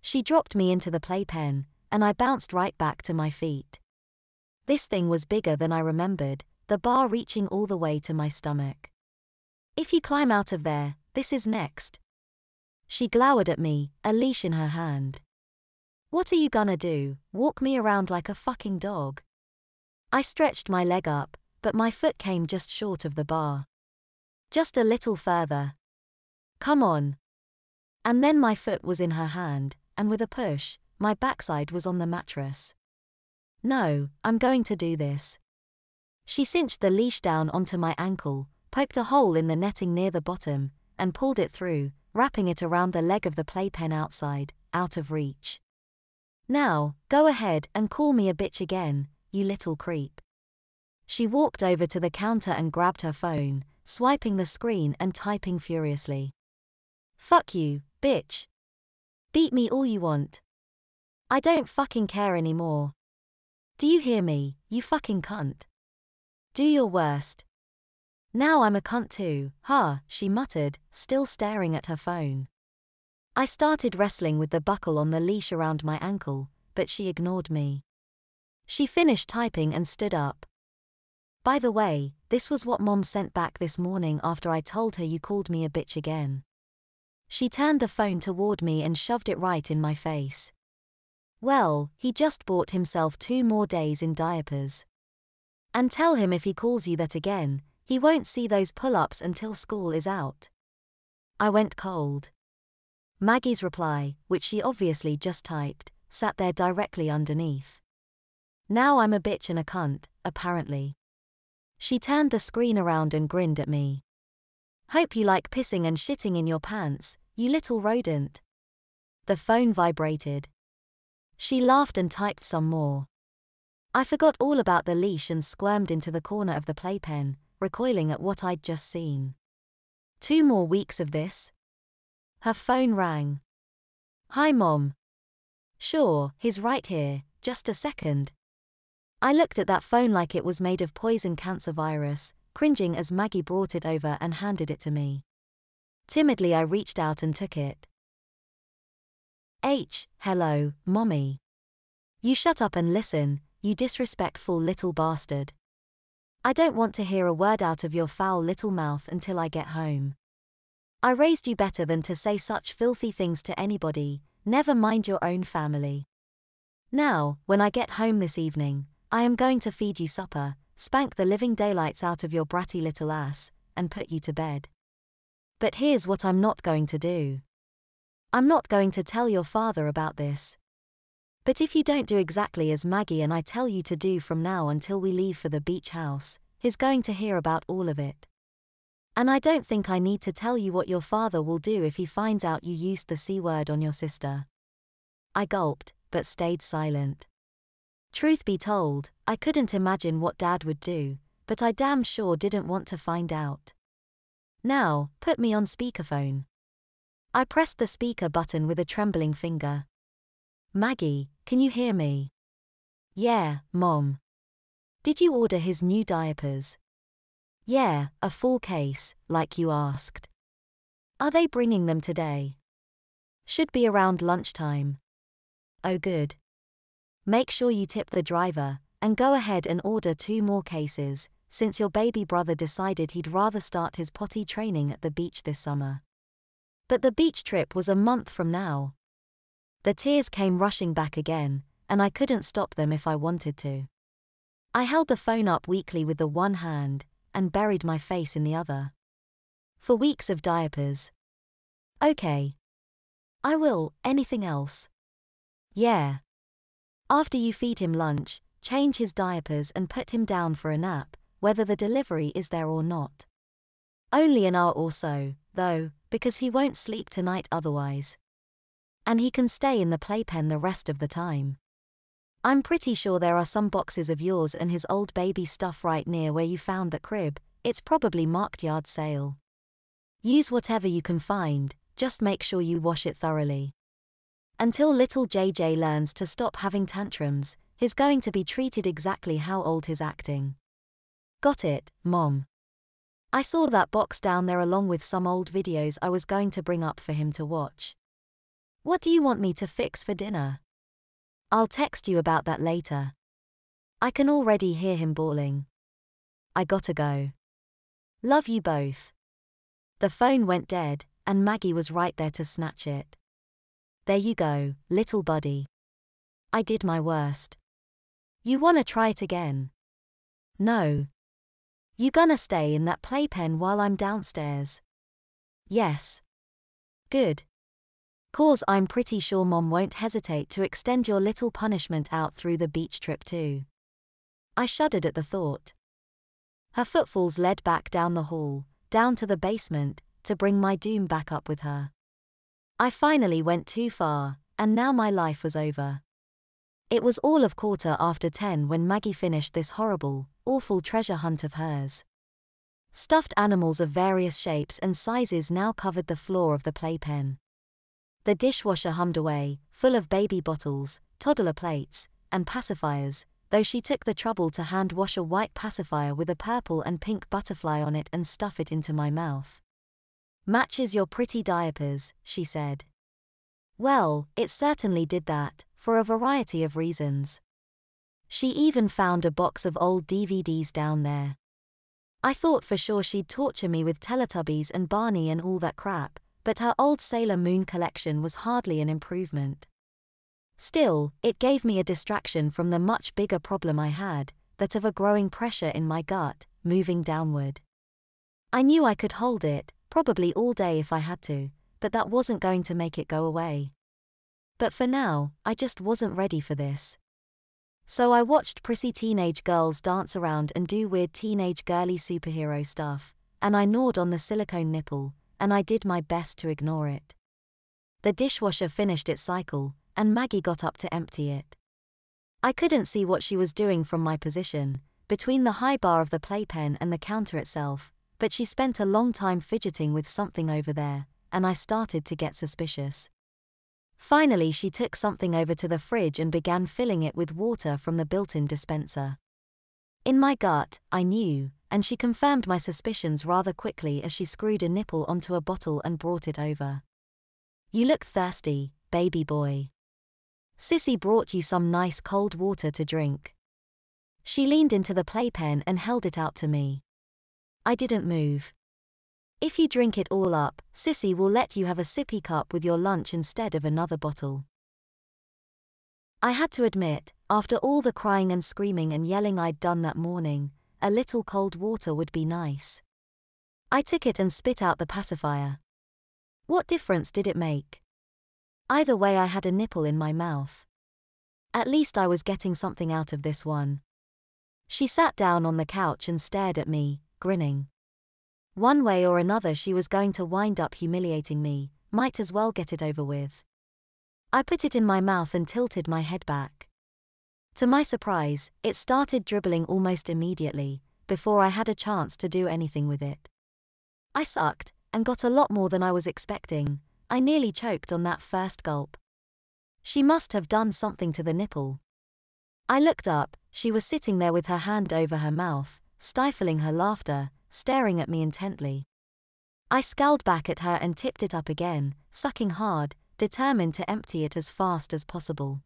[SPEAKER 1] She dropped me into the playpen, and I bounced right back to my feet. This thing was bigger than I remembered, the bar reaching all the way to my stomach. "If you climb out of there, this is next." She glowered at me, a leash in her hand. "What are you gonna do, walk me around like a fucking dog?" I stretched my leg up, but my foot came just short of the bar. Just a little further. Come on. And then my foot was in her hand, and with a push, my backside was on the mattress. No, I'm going to do this. She cinched the leash down onto my ankle, poked a hole in the netting near the bottom, and pulled it through, wrapping it around the leg of the playpen outside, out of reach. Now, go ahead and call me a bitch again, you little creep. She walked over to the counter and grabbed her phone, swiping the screen and typing furiously. Fuck you, bitch. Beat me all you want. I don't fucking care anymore. Do you hear me, you fucking cunt? Do your worst. Now I'm a cunt too, huh, she muttered, still staring at her phone. I started wrestling with the buckle on the leash around my ankle, but she ignored me. She finished typing and stood up. By the way, this was what Mom sent back this morning after I told her you called me a bitch again. She turned the phone toward me and shoved it right in my face. Well, he just bought himself 2 more days in diapers. And tell him if he calls you that again, he won't see those pull-ups until school is out. I went cold. Maggie's reply, which she obviously just typed, sat there directly underneath. Now I'm a bitch and a cunt, apparently. She turned the screen around and grinned at me. Hope you like pissing and shitting in your pants, you little rodent. The phone vibrated. She laughed and typed some more. I forgot all about the leash and squirmed into the corner of the playpen, recoiling at what I'd just seen. 2 more weeks of this? Her phone rang. Hi, Mom. Sure, he's right here, just a second. I looked at that phone like it was made of poison cancer virus, cringing as Maggie brought it over and handed it to me. Timidly I reached out and took it. Hello, Mommy. You shut up and listen, you disrespectful little bastard. I don't want to hear a word out of your foul little mouth until I get home. I raised you better than to say such filthy things to anybody, never mind your own family. Now, when I get home this evening, I am going to feed you supper, spank the living daylights out of your bratty little ass, and put you to bed. But here's what I'm not going to do. I'm not going to tell your father about this. But if you don't do exactly as Maggie and I tell you to do from now until we leave for the beach house, he's going to hear about all of it. And I don't think I need to tell you what your father will do if he finds out you used the C word on your sister. I gulped, but stayed silent. Truth be told, I couldn't imagine what Dad would do, but I damn sure didn't want to find out. Now, put me on speakerphone. I pressed the speaker button with a trembling finger. Maggie, can you hear me? Yeah, Mom. Did you order his new diapers? Yeah, a full case, like you asked. Are they bringing them today? Should be around lunchtime. Oh good. Make sure you tip the driver, and go ahead and order 2 more cases, since your baby brother decided he'd rather start his potty training at the beach this summer. But the beach trip was a month from now. The tears came rushing back again, and I couldn't stop them if I wanted to. I held the phone up weakly with the one hand, and buried my face in the other. For weeks of diapers. Okay. I will, anything else? Yeah. After you feed him lunch, change his diapers and put him down for a nap, whether the delivery is there or not. Only an hour or so, though, because he won't sleep tonight otherwise. And he can stay in the playpen the rest of the time. I'm pretty sure there are some boxes of yours and his old baby stuff right near where you found that crib. It's probably marked yard sale. Use whatever you can find, just make sure you wash it thoroughly. Until little JJ learns to stop having tantrums, he's going to be treated exactly how old he's acting. Got it, Mom. I saw that box down there along with some old videos I was going to bring up for him to watch. What do you want me to fix for dinner? I'll text you about that later. I can already hear him bawling. I gotta go. Love you both. The phone went dead, and Maggie was right there to snatch it. There you go, little buddy. I did my worst. You wanna try it again? No. You gonna stay in that playpen while I'm downstairs? Yes. Good. 'Cause I'm pretty sure Mom won't hesitate to extend your little punishment out through the beach trip too. I shuddered at the thought. Her footfalls led back down the hall, down to the basement, to bring my doom back up with her. I finally went too far, and now my life was over. It was all of 10:15 when Maggie finished this horrible, awful treasure hunt of hers. Stuffed animals of various shapes and sizes now covered the floor of the playpen. The dishwasher hummed away, full of baby bottles, toddler plates, and pacifiers, though she took the trouble to hand wash a white pacifier with a purple and pink butterfly on it and stuff it into my mouth. Matches your pretty diapers, she said. Well, it certainly did that, for a variety of reasons. She even found a box of old DVDs down there. I thought for sure she'd torture me with Teletubbies and Barney and all that crap, but her old Sailor Moon collection was hardly an improvement. Still, it gave me a distraction from the much bigger problem I had, that of a growing pressure in my gut, moving downward. I knew I could hold it, probably all day if I had to, but that wasn't going to make it go away. But for now, I just wasn't ready for this. So I watched prissy teenage girls dance around and do weird teenage girly superhero stuff, and I gnawed on the silicone nipple, and I did my best to ignore it. The dishwasher finished its cycle, and Maggie got up to empty it. I couldn't see what she was doing from my position, between the high bar of the playpen and the counter itself, but she spent a long time fidgeting with something over there, and I started to get suspicious. Finally she took something over to the fridge and began filling it with water from the built-in dispenser. In my gut, I knew, and she confirmed my suspicions rather quickly as she screwed a nipple onto a bottle and brought it over. You look thirsty, baby boy. Sissy brought you some nice cold water to drink. She leaned into the playpen and held it out to me. I didn't move. If you drink it all up, Sissy will let you have a sippy cup with your lunch instead of another bottle. I had to admit, after all the crying and screaming and yelling I'd done that morning, a little cold water would be nice. I took it and spit out the pacifier. What difference did it make? Either way I had a nipple in my mouth. At least I was getting something out of this one. She sat down on the couch and stared at me, grinning. One way or another she was going to wind up humiliating me, might as well get it over with. I put it in my mouth and tilted my head back. To my surprise, it started dribbling almost immediately, before I had a chance to do anything with it. I sucked, and got a lot more than I was expecting. I nearly choked on that first gulp. She must have done something to the nipple. I looked up, she was sitting there with her hand over her mouth, stifling her laughter, staring at me intently. I scowled back at her and tipped it up again, sucking hard, determined to empty it as fast as possible.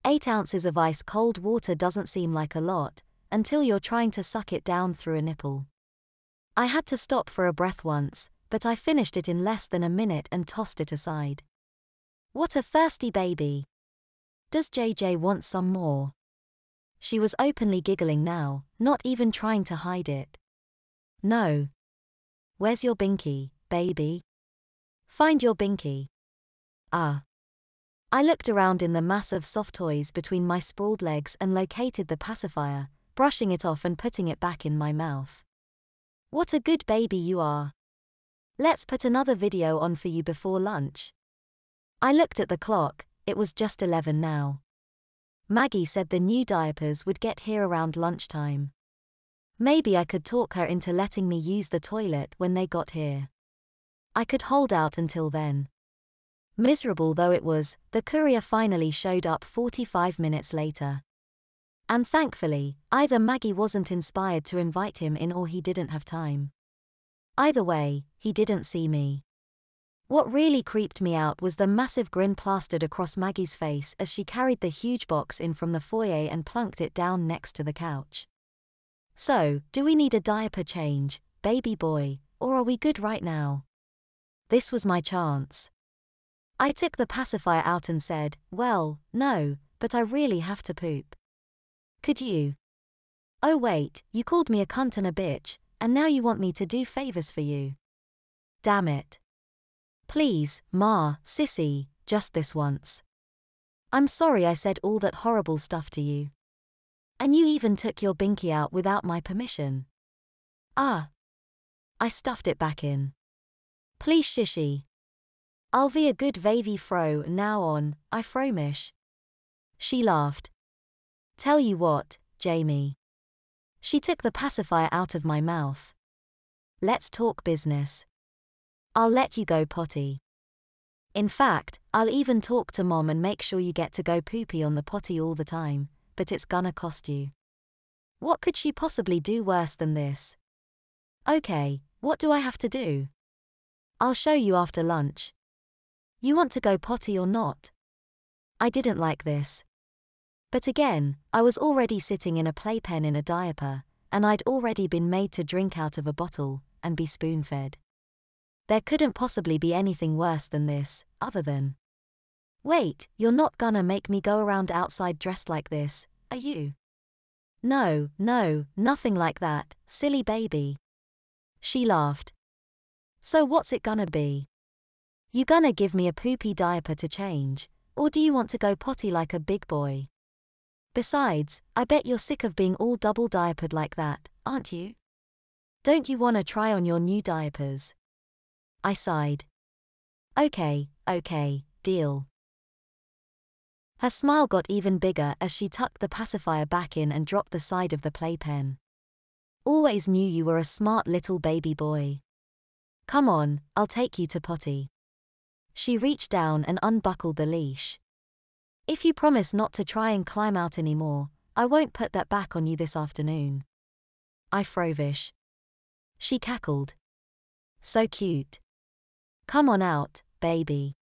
[SPEAKER 1] 8 ounces of ice-cold water doesn't seem like a lot, until you're trying to suck it down through a nipple. I had to stop for a breath once, but I finished it in less than a minute and tossed it aside. What a thirsty baby. Does JJ want some more? She was openly giggling now, not even trying to hide it. No. Where's your binky, baby? Find your binky. Ah. I looked around in the mass of soft toys between my sprawled legs and located the pacifier, brushing it off and putting it back in my mouth. What a good baby you are. Let's put another video on for you before lunch. I looked at the clock, it was just 11 now. Maggie said the new diapers would get here around lunchtime. Maybe I could talk her into letting me use the toilet when they got here. I could hold out until then. Miserable though it was, the courier finally showed up 45 minutes later. And thankfully, either Maggie wasn't inspired to invite him in or he didn't have time. Either way, he didn't see me. What really creeped me out was the massive grin plastered across Maggie's face as she carried the huge box in from the foyer and plunked it down next to the couch. So, do we need a diaper change, baby boy, or are we good right now? This was my chance. I took the pacifier out and said, well, no, but I really have to poop. Could you? Oh wait, you called me a cunt and a bitch, and now you want me to do favors for you. Damn it. Please, Ma, Sissy, just this once. I'm sorry I said all that horrible stuff to you. And you even took your binky out without my permission. Ah. I stuffed it back in. Please shishy. I'll be a good vavy fro now on, I fromish. She laughed. Tell you what, Jamie. She took the pacifier out of my mouth. Let's talk business. I'll let you go potty. In fact, I'll even talk to Mom and make sure you get to go poopy on the potty all the time, but it's gonna cost you. What could she possibly do worse than this? Okay, what do I have to do? I'll show you after lunch. You want to go potty or not? I didn't like this. But again, I was already sitting in a playpen in a diaper, and I'd already been made to drink out of a bottle and be spoon-fed. There couldn't possibly be anything worse than this, other than... Wait, you're not gonna make me go around outside dressed like this, are you? No, nothing like that, silly baby. She laughed. So what's it gonna be? You gonna give me a poopy diaper to change, or do you want to go potty like a big boy? Besides, I bet you're sick of being all double diapered like that, aren't you? Don't you wanna try on your new diapers? I sighed. Okay, deal. Her smile got even bigger as she tucked the pacifier back in and dropped the side of the playpen. Always knew you were a smart little baby boy. Come on, I'll take you to potty. She reached down and unbuckled the leash. If you promise not to try and climb out anymore, I won't put that back on you this afternoon. I frovish. She cackled. So cute. Come on out, baby.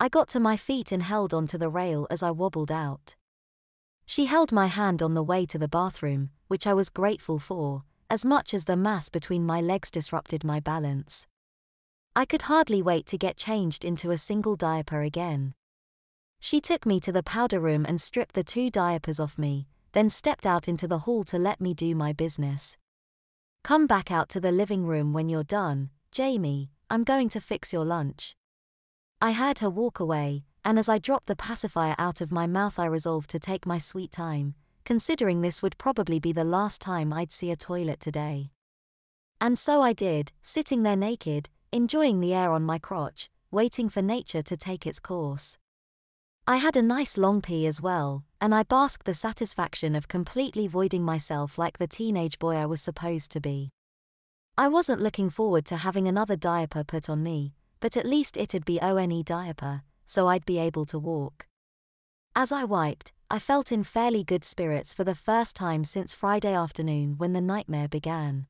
[SPEAKER 1] I got to my feet and held onto the rail as I wobbled out. She held my hand on the way to the bathroom, which I was grateful for, as much as the mass between my legs disrupted my balance. I could hardly wait to get changed into a single diaper again. She took me to the powder room and stripped the 2 diapers off me, then stepped out into the hall to let me do my business. Come back out to the living room when you're done, Jamie, I'm going to fix your lunch. I heard her walk away, and as I dropped the pacifier out of my mouth I resolved to take my sweet time, considering this would probably be the last time I'd see a toilet today. And so I did, sitting there naked, enjoying the air on my crotch, waiting for nature to take its course. I had a nice long pee as well, and I basked the satisfaction of completely voiding myself like the teenage boy I was supposed to be. I wasn't looking forward to having another diaper put on me, but at least it'd be one diaper, so I'd be able to walk. As I wiped, I felt in fairly good spirits for the first time since Friday afternoon when the nightmare began.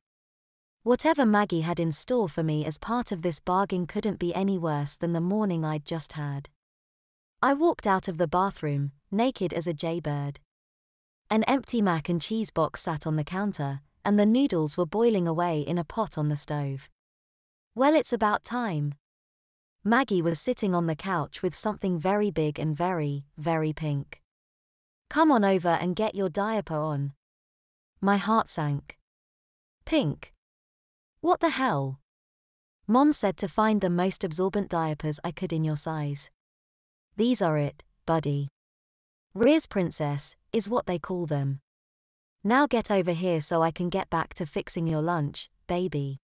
[SPEAKER 1] Whatever Maggie had in store for me as part of this bargain couldn't be any worse than the morning I'd just had. I walked out of the bathroom, naked as a jaybird. An empty mac and cheese box sat on the counter, and the noodles were boiling away in a pot on the stove. Well, it's about time. Maggie was sitting on the couch with something very big and very, very pink. Come on over and get your diaper on. My heart sank. Pink. What the hell? Mom said to find the most absorbent diapers I could in your size. These are it, buddy. Rear's Princess, is what they call them. Now get over here so I can get back to fixing your lunch, baby.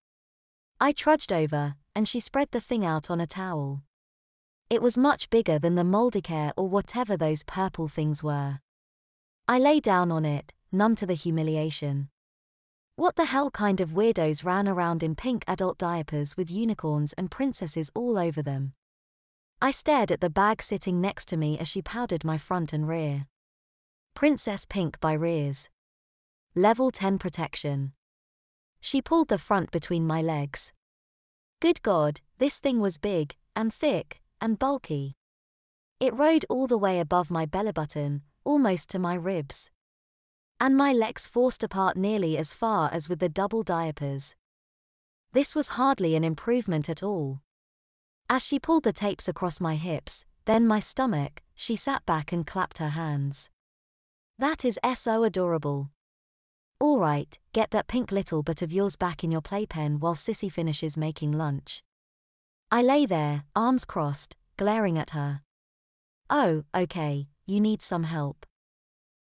[SPEAKER 1] I trudged over, and she spread the thing out on a towel. It was much bigger than the Moldicare or whatever those purple things were. I lay down on it, numb to the humiliation. What the hell kind of weirdos ran around in pink adult diapers with unicorns and princesses all over them? I stared at the bag sitting next to me as she powdered my front and rear. Princess Pink by Rears. Level 10 protection. She pulled the front between my legs. Good God, this thing was big, and thick, and bulky. It rode all the way above my belly button, almost to my ribs. And my legs forced apart nearly as far as with the double diapers. This was hardly an improvement at all. As she pulled the tapes across my hips, then my stomach, she sat back and clapped her hands. That is so adorable. Alright, get that pink little butt of yours back in your playpen while Sissy finishes making lunch. I lay there, arms crossed, glaring at her. Oh, okay, you need some help.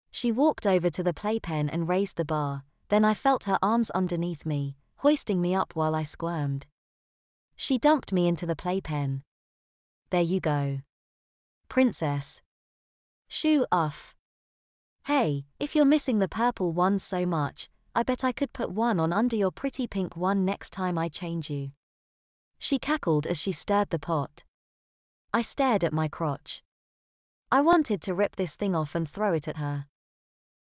[SPEAKER 1] She walked over to the playpen and raised the bar, then I felt her arms underneath me, hoisting me up while I squirmed. She dumped me into the playpen. There you go. Princess. Shoo off. Hey, if you're missing the purple ones so much, I bet I could put one on under your pretty pink one next time I change you. She cackled as she stirred the pot. I stared at my crotch. I wanted to rip this thing off and throw it at her.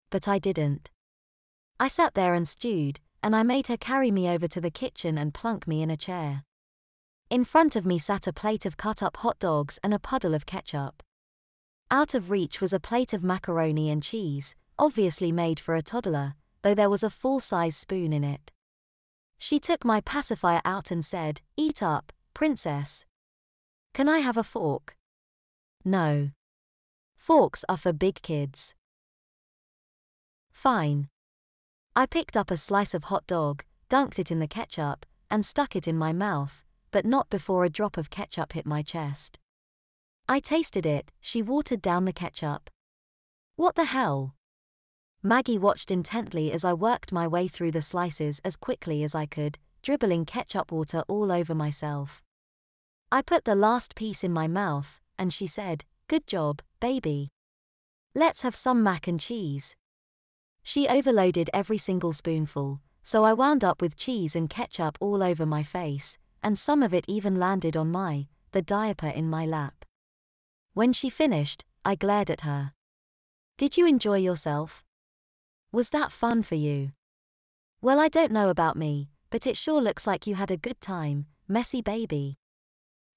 [SPEAKER 1] But I didn't. I sat there and stewed, and I made her carry me over to the kitchen and plunk me in a chair. In front of me sat a plate of cut-up hot dogs and a puddle of ketchup. Out of reach was a plate of macaroni and cheese, obviously made for a toddler, though there was a full-size spoon in it. She took my pacifier out and said, "Eat up, princess." Can I have a fork? No. Forks are for big kids. Fine. I picked up a slice of hot dog, dunked it in the ketchup, and stuck it in my mouth, but not before a drop of ketchup hit my chest. I tasted it. She watered down the ketchup. What the hell? Maggie watched intently as I worked my way through the slices as quickly as I could, dribbling ketchup water all over myself. I put the last piece in my mouth, and she said, "Good job, baby. Let's have some mac and cheese." She overloaded every single spoonful, so I wound up with cheese and ketchup all over my face, and some of it even landed on the diaper in my lap. When she finished, I glared at her. Did you enjoy yourself? Was that fun for you? Well, I don't know about me, but it sure looks like you had a good time, messy baby.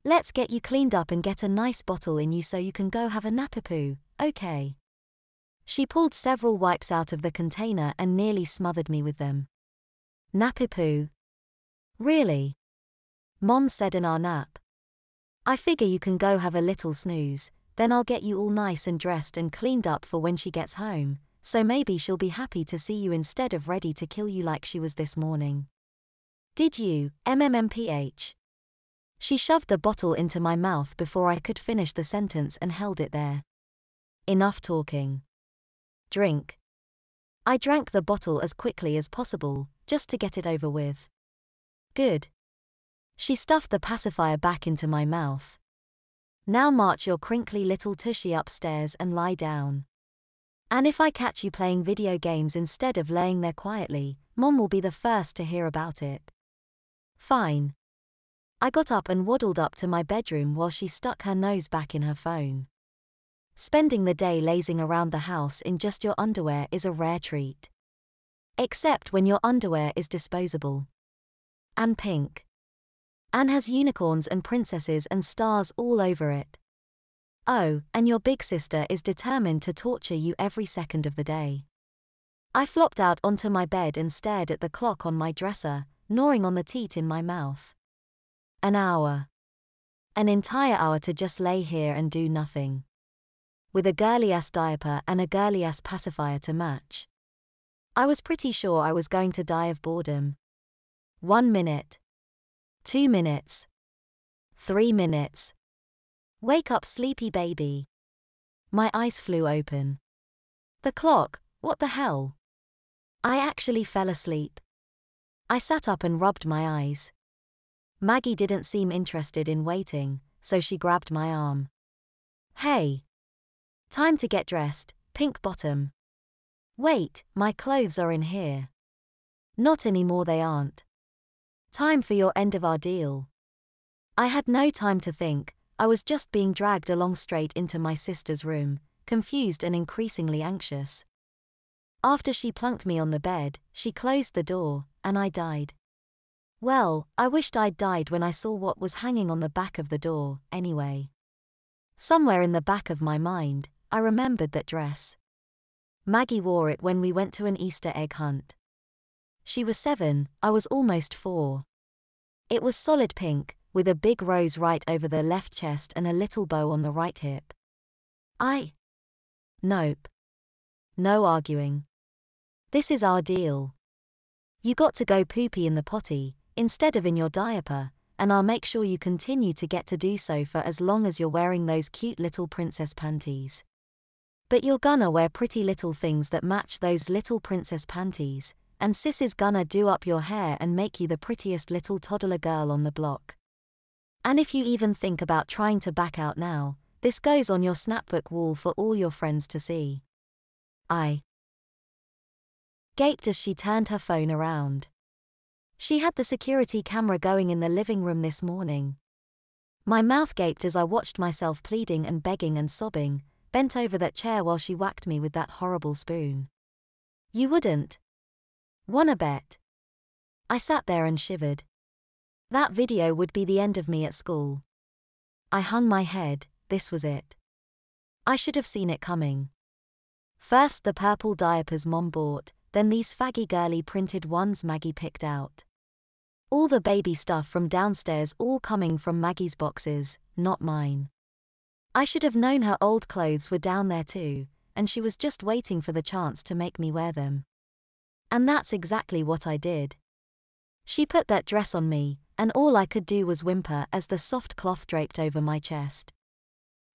[SPEAKER 1] Let's get you cleaned up and get a nice bottle in you so you can go have a nappy-poo, okay? She pulled several wipes out of the container and nearly smothered me with them. Nappy-poo? Really? Mom said in our nap. I figure you can go have a little snooze, then I'll get you all nice and dressed and cleaned up for when she gets home, so maybe she'll be happy to see you instead of ready to kill you like she was this morning. Did you, MMMPH? She shoved the bottle into my mouth before I could finish the sentence and held it there. Enough talking. Drink. I drank the bottle as quickly as possible, just to get it over with. Good. She stuffed the pacifier back into my mouth. Now march your crinkly little tushy upstairs and lie down. And if I catch you playing video games instead of laying there quietly, Mom will be the first to hear about it. Fine. I got up and waddled up to my bedroom while she stuck her nose back in her phone. Spending the day lazing around the house in just your underwear is a rare treat. Except when your underwear is disposable. And pink. And has unicorns and princesses and stars all over it. Oh, and your big sister is determined to torture you every second of the day. I flopped out onto my bed and stared at the clock on my dresser, gnawing on the teat in my mouth. An hour. An entire hour to just lay here and do nothing. With a girly-ass diaper and a girly-ass pacifier to match. I was pretty sure I was going to die of boredom. 1 minute. 2 minutes. 3 minutes. Wake up, sleepy baby. My eyes flew open. The clock, what the hell? I actually fell asleep. I sat up and rubbed my eyes. Maggie didn't seem interested in waiting, so she grabbed my arm. Hey. Time to get dressed, pink bottom. Wait, my clothes are in here. Not anymore, they aren't. Time for your end of our deal. I had no time to think, I was just being dragged along straight into my sister's room, confused and increasingly anxious. After she plunked me on the bed, she closed the door, and I died. Well, I wished I'd died when I saw what was hanging on the back of the door, anyway. Somewhere in the back of my mind, I remembered that dress. Maggie wore it when we went to an Easter egg hunt. She was 7, I was almost 4. It was solid pink, with a big rose right over the left chest and a little bow on the right hip. Nope. No arguing. This is our deal. You got to go poopy in the potty, instead of in your diaper, and I'll make sure you continue to get to do so for as long as you're wearing those cute little princess panties. But you're gonna wear pretty little things that match those little princess panties, and sis is gonna do up your hair and make you the prettiest little toddler girl on the block. And if you even think about trying to back out now, this goes on your snapbook wall for all your friends to see. I gaped as she turned her phone around. She had the security camera going in the living room this morning. My mouth gaped as I watched myself pleading and begging and sobbing, bent over that chair while she whacked me with that horrible spoon. You wouldn't wanna bet? I sat there and shivered. That video would be the end of me at school. I hung my head, this was it. I should have seen it coming. First the purple diapers Mom bought, then these faggy girly printed ones Maggie picked out. All the baby stuff from downstairs all coming from Maggie's boxes, not mine. I should have known her old clothes were down there too, and she was just waiting for the chance to make me wear them. And that's exactly what I did. She put that dress on me, and all I could do was whimper as the soft cloth draped over my chest.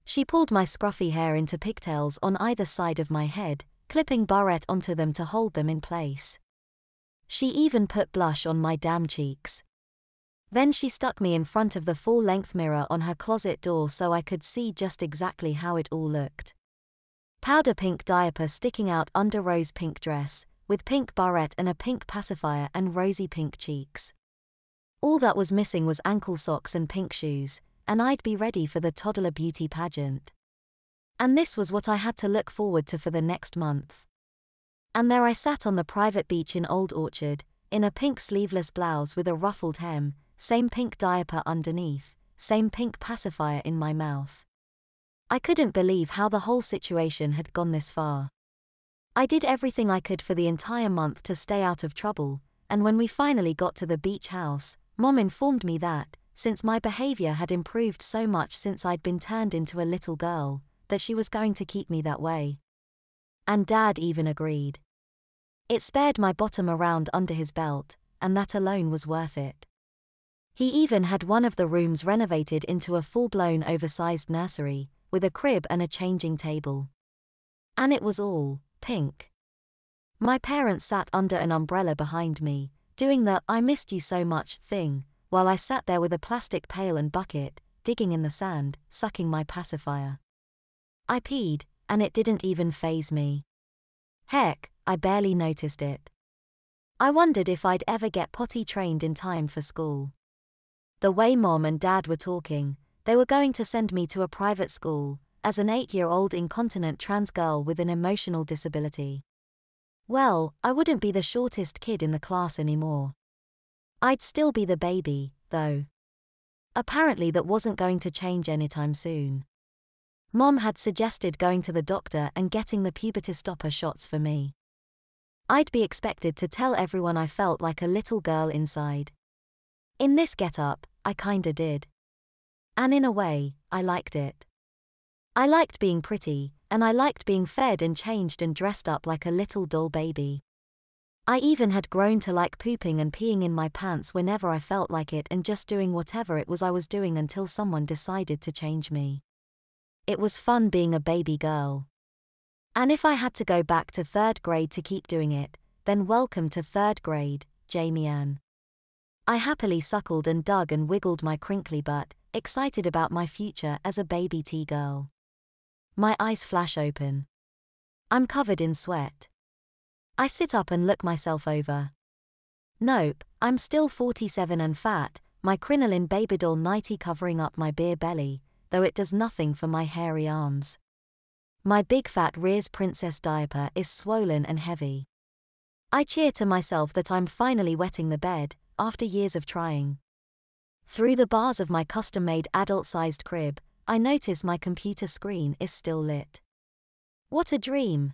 [SPEAKER 1] She pulled my scruffy hair into pigtails on either side of my head, clipping barrette onto them to hold them in place. She even put blush on my damn cheeks. Then she stuck me in front of the full-length mirror on her closet door so I could see just exactly how it all looked. Powder pink diaper sticking out under rose pink dress, with pink barrette and a pink pacifier and rosy pink cheeks. All that was missing was ankle socks and pink shoes, and I'd be ready for the toddler beauty pageant. And this was what I had to look forward to for the next month. And there I sat on the private beach in Old Orchard, in a pink sleeveless blouse with a ruffled hem, same pink diaper underneath, same pink pacifier in my mouth. I couldn't believe how the whole situation had gone this far. I did everything I could for the entire month to stay out of trouble, and when we finally got to the beach house, Mom informed me that, since my behavior had improved so much since I'd been turned into a little girl, that she was going to keep me that way. And Dad even agreed. It spared my bottom around under his belt, and that alone was worth it. He even had one of the rooms renovated into a full-blown oversized nursery, with a crib and a changing table. And it was all pink. My parents sat under an umbrella behind me, doing the "I missed you so much" thing, while I sat there with a plastic pail and bucket, digging in the sand, sucking my pacifier. I peed, and it didn't even faze me. Heck, I barely noticed it. I wondered if I'd ever get potty trained in time for school. The way Mom and Dad were talking, they were going to send me to a private school, as an 8-year-old incontinent trans girl with an emotional disability. Well, I wouldn't be the shortest kid in the class anymore. I'd still be the baby, though. Apparently that wasn't going to change anytime soon. Mom had suggested going to the doctor and getting the puberty stopper shots for me. I'd be expected to tell everyone I felt like a little girl inside. In this get-up, I kinda did. And in a way, I liked it. I liked being pretty, and I liked being fed and changed and dressed up like a little doll baby. I even had grown to like pooping and peeing in my pants whenever I felt like it and just doing whatever it was I was doing until someone decided to change me. It was fun being a baby girl. And if I had to go back to 3rd grade to keep doing it, then welcome to 3rd grade, Jamie Ann. I happily suckled and dug and wiggled my crinkly butt, excited about my future as a baby tea girl. My eyes flash open. I'm covered in sweat. I sit up and look myself over. Nope, I'm still 47 and fat, my crinoline babydoll nightie covering up my beer belly, though it does nothing for my hairy arms. My big fat Rears princess diaper is swollen and heavy. I cheer to myself that I'm finally wetting the bed, after years of trying. Through the bars of my custom-made adult-sized crib, I notice my computer screen is still lit. What a dream!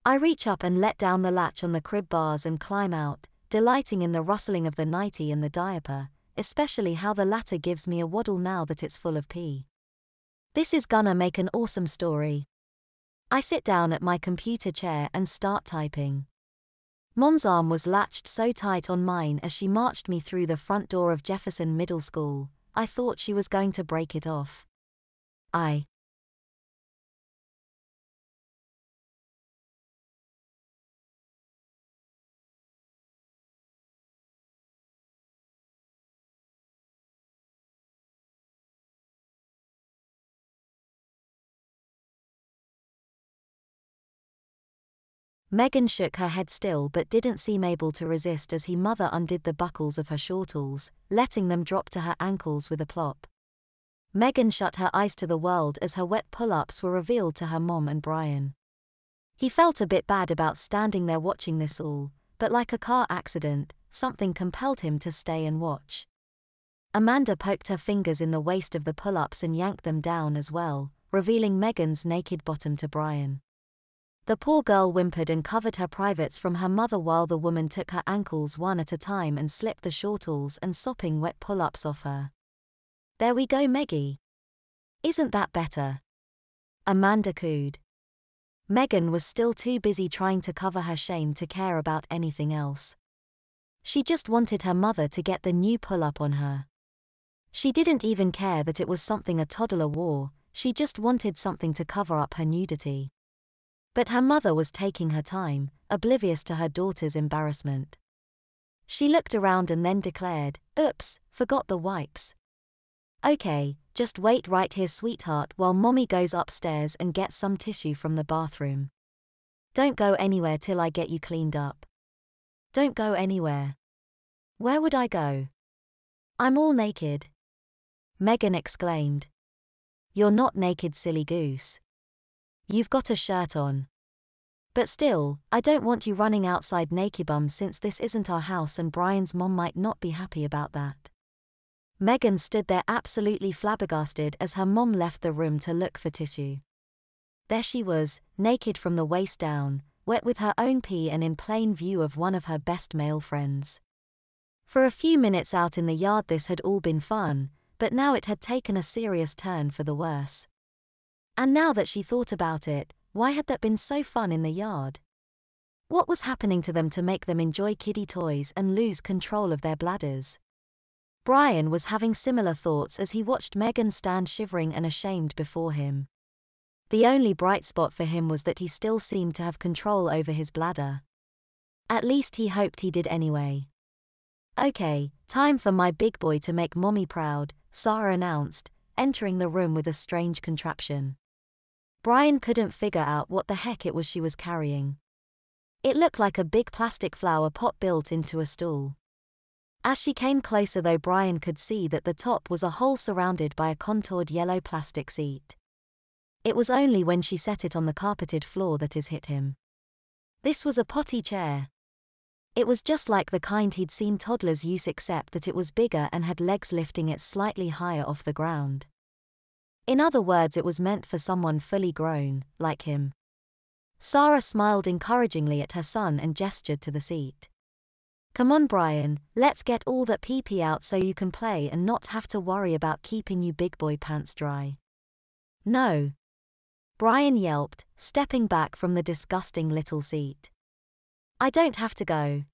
[SPEAKER 1] I reach up and let down the latch on the crib bars and climb out, delighting in the rustling of the nightie and the diaper, especially how the latter gives me a waddle now that it's full of pee. This is gonna make an awesome story. I sit down at my computer chair and start typing. Mom's arm was latched so tight on mine as she marched me through the front door of Jefferson Middle School, I thought she was going to break it off. Megan shook her head still but didn't seem able to resist as mother undid the buckles of her shortles, letting them drop to her ankles with a plop. Megan shut her eyes to the world as her wet pull-ups were revealed to her mom and Brian. He felt a bit bad about standing there watching this all, but like a car accident, something compelled him to stay and watch. Amanda poked her fingers in the waist of the pull-ups and yanked them down as well, revealing Megan's naked bottom to Brian. The poor girl whimpered and covered her privates from her mother while the woman took her ankles one at a time and slipped the shortles and sopping wet pull-ups off her. "There we go, Meggie. Isn't that better?" Amanda cooed. Megan was still too busy trying to cover her shame to care about anything else. She just wanted her mother to get the new pull-up on her. She didn't even care that it was something a toddler wore, she just wanted something to cover up her nudity. But her mother was taking her time, oblivious to her daughter's embarrassment. She looked around and then declared, "Oops, forgot the wipes." "Okay, just wait right here, sweetheart, while mommy goes upstairs and gets some tissue from the bathroom. Don't go anywhere till I get you cleaned up." "Don't go anywhere." "Where would I go? I'm all naked," Megan exclaimed. "You're not naked, silly goose. You've got a shirt on. But still, I don't want you running outside naked since this isn't our house and Brian's mom might not be happy about that." Megan stood there absolutely flabbergasted as her mom left the room to look for tissue. There she was, naked from the waist down, wet with her own pee and in plain view of one of her best male friends. For a few minutes out in the yard this had all been fun, but now it had taken a serious turn for the worse. And now that she thought about it, why had that been so fun in the yard? What was happening to them to make them enjoy kiddie toys and lose control of their bladders? Brian was having similar thoughts as he watched Megan stand shivering and ashamed before him. The only bright spot for him was that he still seemed to have control over his bladder. At least he hoped he did anyway. "Okay, time for my big boy to make mommy proud," Sarah announced, entering the room with a strange contraption. Brian couldn't figure out what the heck it was she was carrying. It looked like a big plastic flower pot built into a stool. As she came closer though, Brian could see that the top was a hole surrounded by a contoured yellow plastic seat. It was only when she set it on the carpeted floor that it hit him. This was a potty chair. It was just like the kind he'd seen toddlers use except that it was bigger and had legs lifting it slightly higher off the ground. In other words, it was meant for someone fully grown, like him. Sarah smiled encouragingly at her son and gestured to the seat. "Come on, Brian, let's get all that pee-pee out so you can play and not have to worry about keeping you big boy pants dry." "No," Brian yelped, stepping back from the disgusting little seat. "I don't have to go.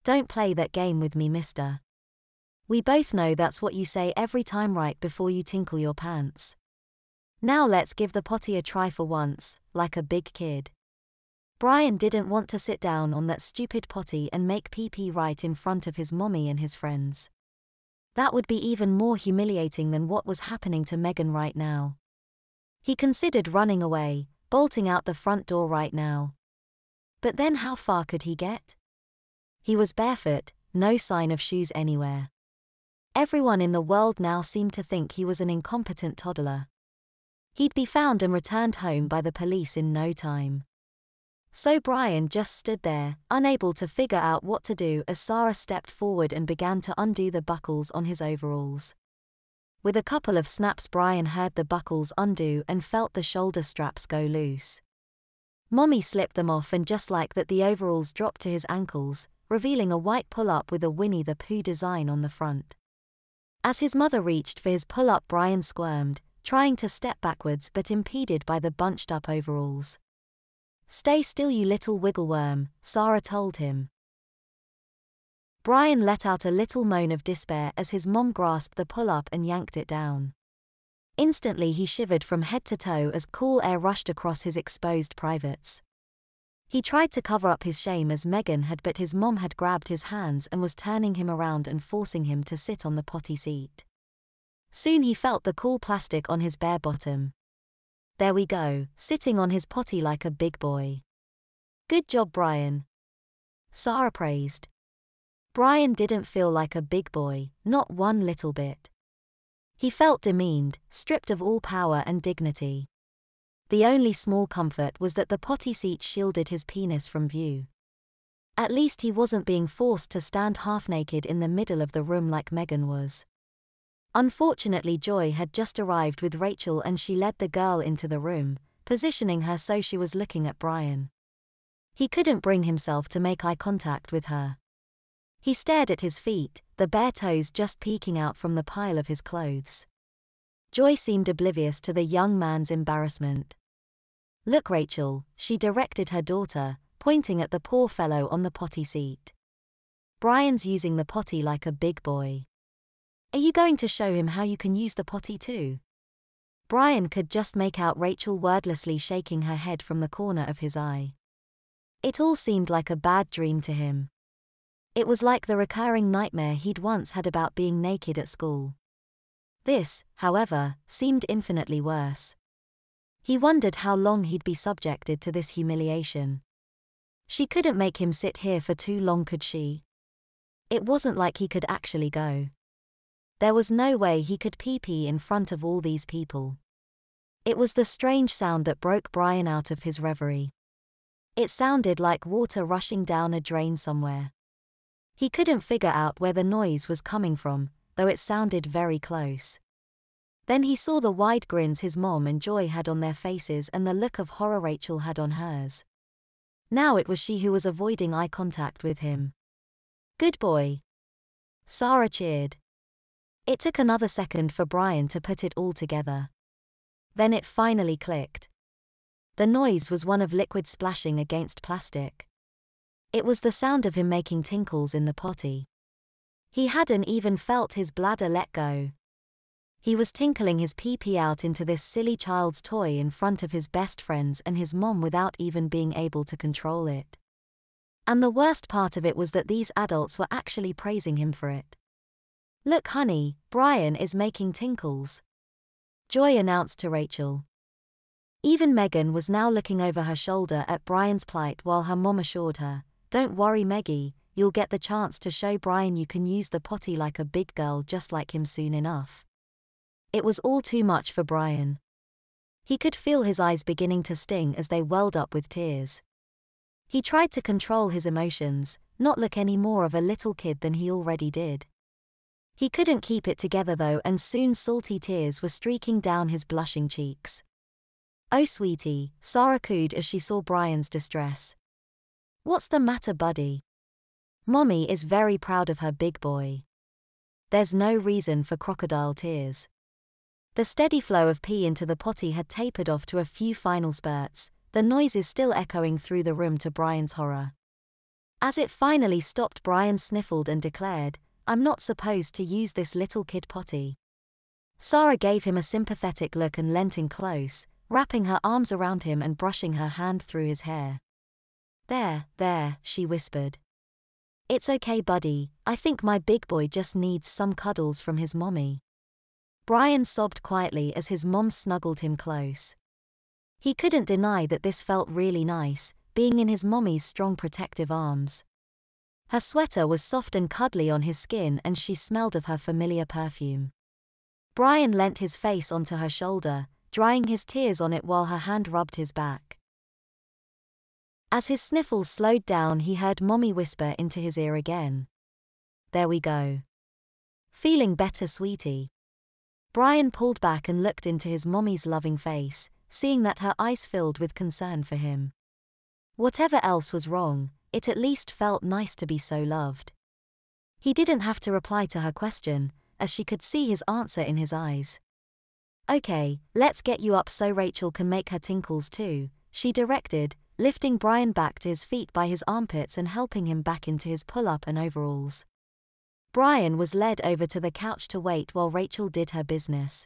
[SPEAKER 1] Don't play that game with me, mister. We both know that's what you say every time right before you tinkle your pants. Now let's give the potty a try for once, like a big kid." Brian didn't want to sit down on that stupid potty and make pee-pee right in front of his mommy and his friends. That would be even more humiliating than what was happening to Megan right now. He considered running away, bolting out the front door right now. But then how far could he get? He was barefoot, no sign of shoes anywhere. Everyone in the world now seemed to think he was an incompetent toddler. He'd be found and returned home by the police in no time. So Brian just stood there, unable to figure out what to do as Sarah stepped forward and began to undo the buckles on his overalls. With a couple of snaps, Brian heard the buckles undo and felt the shoulder straps go loose. Mommy slipped them off and just like that the overalls dropped to his ankles, revealing a white pull-up with a Winnie the Pooh design on the front. As his mother reached for his pull-up, Brian squirmed, trying to step backwards but impeded by the bunched-up overalls. Stay still, you little wiggleworm, Sarah told him. Brian let out a little moan of despair as his mom grasped the pull-up and yanked it down. Instantly he shivered from head to toe as cool air rushed across his exposed privates. He tried to cover up his shame as Megan had, but his mom had grabbed his hands and was turning him around and forcing him to sit on the potty seat. Soon he felt the cool plastic on his bare bottom. There we go, sitting on his potty like a big boy. Good job, Brian, Sarah praised. Brian didn't feel like a big boy, not one little bit. He felt demeaned, stripped of all power and dignity. The only small comfort was that the potty seat shielded his penis from view. At least he wasn't being forced to stand half-naked in the middle of the room like Megan was. Unfortunately, Joy had just arrived with Rachel and she led the girl into the room, positioning her so she was looking at Brian. He couldn't bring himself to make eye contact with her. He stared at his feet, the bare toes just peeking out from the pile of his clothes. Joy seemed oblivious to the young man's embarrassment. Look, Rachel, she directed her daughter, pointing at the poor fellow on the potty seat. Brian's using the potty like a big boy. Are you going to show him how you can use the potty too? Brian could just make out Rachel wordlessly shaking her head from the corner of his eye. It all seemed like a bad dream to him. It was like the recurring nightmare he'd once had about being naked at school. This, however, seemed infinitely worse. He wondered how long he'd be subjected to this humiliation. She couldn't make him sit here for too long, could she? It wasn't like he could actually go. There was no way he could pee-pee in front of all these people. It was the strange sound that broke Brian out of his reverie. It sounded like water rushing down a drain somewhere. He couldn't figure out where the noise was coming from, though it sounded very close. Then he saw the wide grins his mom and Joy had on their faces and the look of horror Rachel had on hers. Now it was she who was avoiding eye contact with him. Good boy, Sarah cheered. It took another second for Brian to put it all together. Then it finally clicked. The noise was one of liquid splashing against plastic. It was the sound of him making tinkles in the potty. He hadn't even felt his bladder let go. He was tinkling his pee-pee out into this silly child's toy in front of his best friends and his mom without even being able to control it. And the worst part of it was that these adults were actually praising him for it. Look, honey, Brian is making tinkles, Joy announced to Rachel. Even Megan was now looking over her shoulder at Brian's plight while her mom assured her, don't worry, Meggie, you'll get the chance to show Brian you can use the potty like a big girl just like him soon enough. It was all too much for Brian. He could feel his eyes beginning to sting as they welled up with tears. He tried to control his emotions, not look any more of a little kid than he already did. He couldn't keep it together though, and soon salty tears were streaking down his blushing cheeks. Oh sweetie, Sarah cooed as she saw Brian's distress. What's the matter, buddy? Mommy is very proud of her big boy. There's no reason for crocodile tears. The steady flow of pee into the potty had tapered off to a few final spurts, the noises still echoing through the room to Brian's horror. As it finally stopped, Brian sniffled and declared, I'm not supposed to use this little kid potty. Sarah gave him a sympathetic look and leant in close, wrapping her arms around him and brushing her hand through his hair. There, she whispered. It's okay, buddy, I think my big boy just needs some cuddles from his mommy. Brian sobbed quietly as his mom snuggled him close. He couldn't deny that this felt really nice, being in his mommy's strong protective arms. Her sweater was soft and cuddly on his skin and she smelled of her familiar perfume. Brian leant his face onto her shoulder, drying his tears on it while her hand rubbed his back. As his sniffles slowed down, he heard Mommy whisper into his ear again. There we go. Feeling better, sweetie? Brian pulled back and looked into his mommy's loving face, seeing that her eyes filled with concern for him. Whatever else was wrong, it at least felt nice to be so loved. He didn't have to reply to her question, as she could see his answer in his eyes. Okay, let's get you up so Rachel can make her tinkles too, she directed, lifting Brian back to his feet by his armpits and helping him back into his pull-up and overalls. Brian was led over to the couch to wait while Rachel did her business.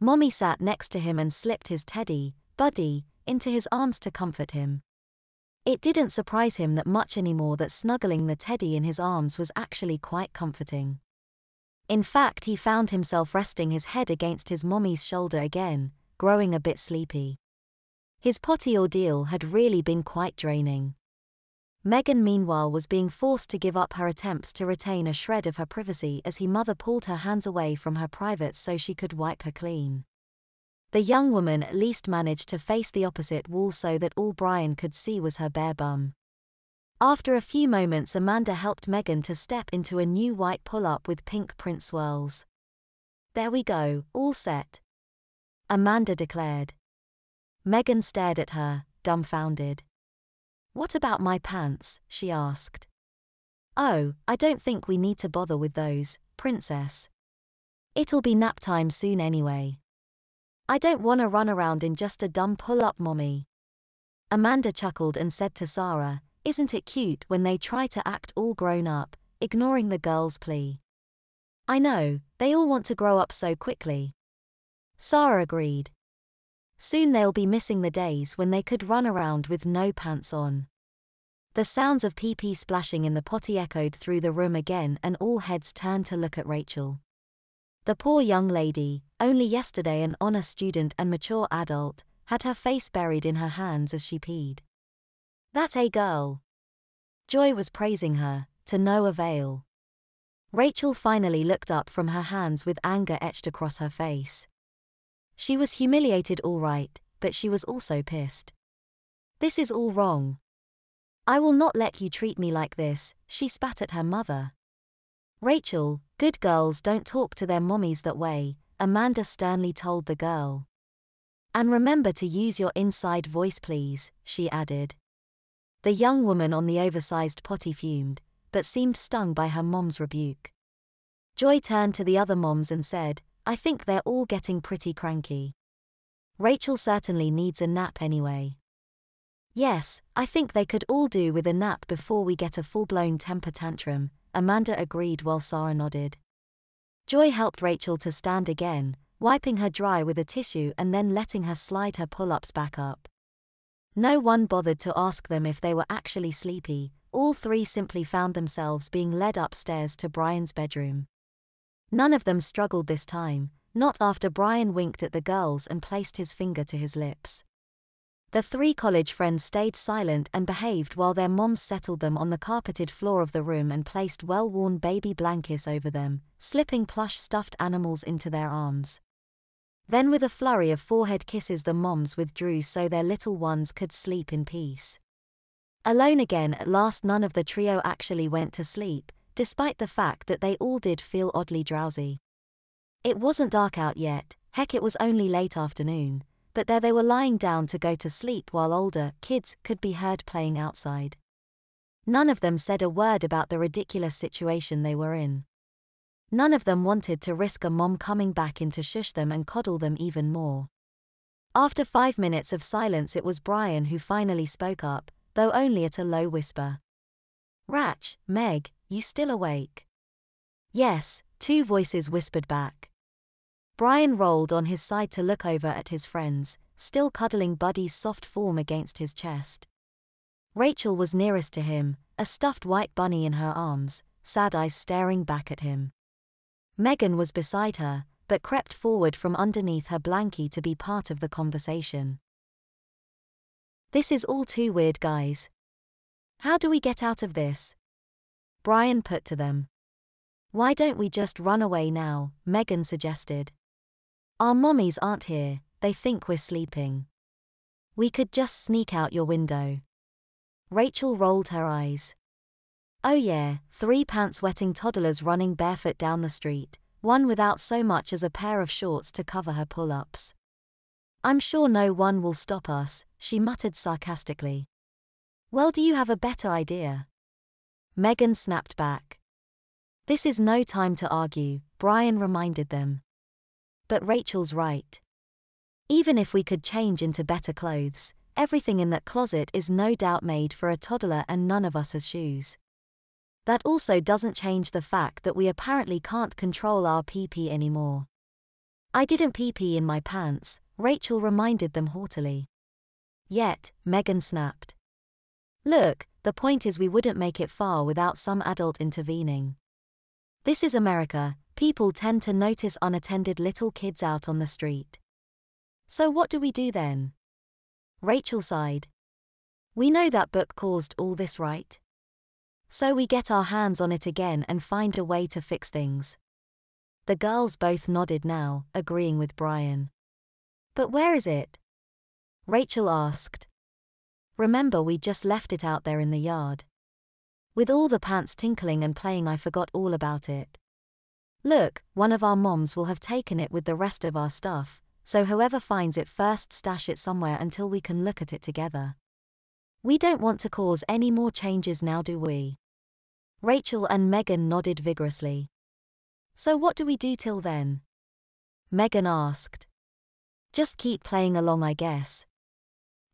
[SPEAKER 1] Mommy sat next to him and slipped his teddy, Buddy, into his arms to comfort him. It didn't surprise him that much anymore that snuggling the teddy in his arms was actually quite comforting. In fact, he found himself resting his head against his mommy's shoulder again, growing a bit sleepy. His potty ordeal had really been quite draining. Megan meanwhile was being forced to give up her attempts to retain a shred of her privacy as her mother pulled her hands away from her privates so she could wipe her clean. The young woman at least managed to face the opposite wall so that all Brian could see was her bare bum. After a few moments, Amanda helped Megan to step into a new white pull-up with pink print swirls. "There we go, all set," Amanda declared. Megan stared at her, dumbfounded. "What about my pants?" she asked. "Oh, I don't think we need to bother with those, princess. It'll be nap time soon anyway. I don't want to run around in just a dumb pull-up, mommy." Amanda chuckled and said to Sarah, "Isn't it cute when they try to act all grown up, ignoring the girl's plea?" "I know, they all want to grow up so quickly." Sarah agreed. Soon they'll be missing the days when they could run around with no pants on. The sounds of pee-pee splashing in the potty echoed through the room again and all heads turned to look at Rachel. The poor young lady, only yesterday an honor student and mature adult, had her face buried in her hands as she peed. "That's a girl." Joy was praising her, to no avail. Rachel finally looked up from her hands with anger etched across her face. She was humiliated all right, but she was also pissed. "This is all wrong. I will not let you treat me like this," she spat at her mother. "Rachel, good girls don't talk to their mommies that way," Amanda sternly told the girl. "And remember to use your inside voice please," she added. The young woman on the oversized potty fumed, but seemed stung by her mom's rebuke. Joy turned to the other moms and said, "I think they're all getting pretty cranky. Rachel certainly needs a nap anyway." "Yes, I think they could all do with a nap before we get a full-blown temper tantrum," Amanda agreed while Sarah nodded. Joy helped Rachel to stand again, wiping her dry with a tissue and then letting her slide her pull-ups back up. No one bothered to ask them if they were actually sleepy. All three simply found themselves being led upstairs to Brian's bedroom. None of them struggled this time, not after Brian winked at the girls and placed his finger to his lips. The three college friends stayed silent and behaved while their moms settled them on the carpeted floor of the room and placed well-worn baby blankets over them, slipping plush stuffed animals into their arms. Then with a flurry of forehead kisses the moms withdrew so their little ones could sleep in peace. Alone again at last, none of the trio actually went to sleep, despite the fact that they all did feel oddly drowsy. It wasn't dark out yet, heck it was only late afternoon, but there they were lying down to go to sleep while older kids could be heard playing outside. None of them said a word about the ridiculous situation they were in. None of them wanted to risk a mom coming back in to shush them and coddle them even more. After 5 minutes of silence, it was Brian who finally spoke up, though only at a low whisper. "Rach, Meg, you still awake?" "Yes," two voices whispered back. Brian rolled on his side to look over at his friends, still cuddling Buddy's soft form against his chest. Rachel was nearest to him, a stuffed white bunny in her arms, sad eyes staring back at him. Megan was beside her, but crept forward from underneath her blankie to be part of the conversation. "This is all too weird, guys. How do we get out of this?" Brian put to them. "Why don't we just run away now?" Megan suggested. "Our mommies aren't here, they think we're sleeping. We could just sneak out your window." Rachel rolled her eyes. "Oh yeah, 3 pants-wetting toddlers running barefoot down the street, one without so much as a pair of shorts to cover her pull-ups. I'm sure no one will stop us," she muttered sarcastically. "Well, do you have a better idea?" Megan snapped back. "This is no time to argue," Brian reminded them. "But Rachel's right. Even if we could change into better clothes, everything in that closet is no doubt made for a toddler and none of us has shoes. That also doesn't change the fact that we apparently can't control our pee-pee anymore. I didn't pee-pee in my pants, Rachel reminded them haughtily. Yet, Megan snapped. Look, the point is we wouldn't make it far without some adult intervening. This is America, people tend to notice unattended little kids out on the street. So what do we do then? Rachel sighed. We know that book caused all this, right? So we get our hands on it again and find a way to fix things. The girls both nodded now, agreeing with Brian. But where is it? Rachel asked. Remember, we just left it out there in the yard. With all the pants tinkling and playing, I forgot all about it. Look, one of our moms will have taken it with the rest of our stuff, so whoever finds it first stash it somewhere until we can look at it together. We don't want to cause any more changes now, do we? Rachel and Megan nodded vigorously. So what do we do till then? Megan asked. Just keep playing along, I guess.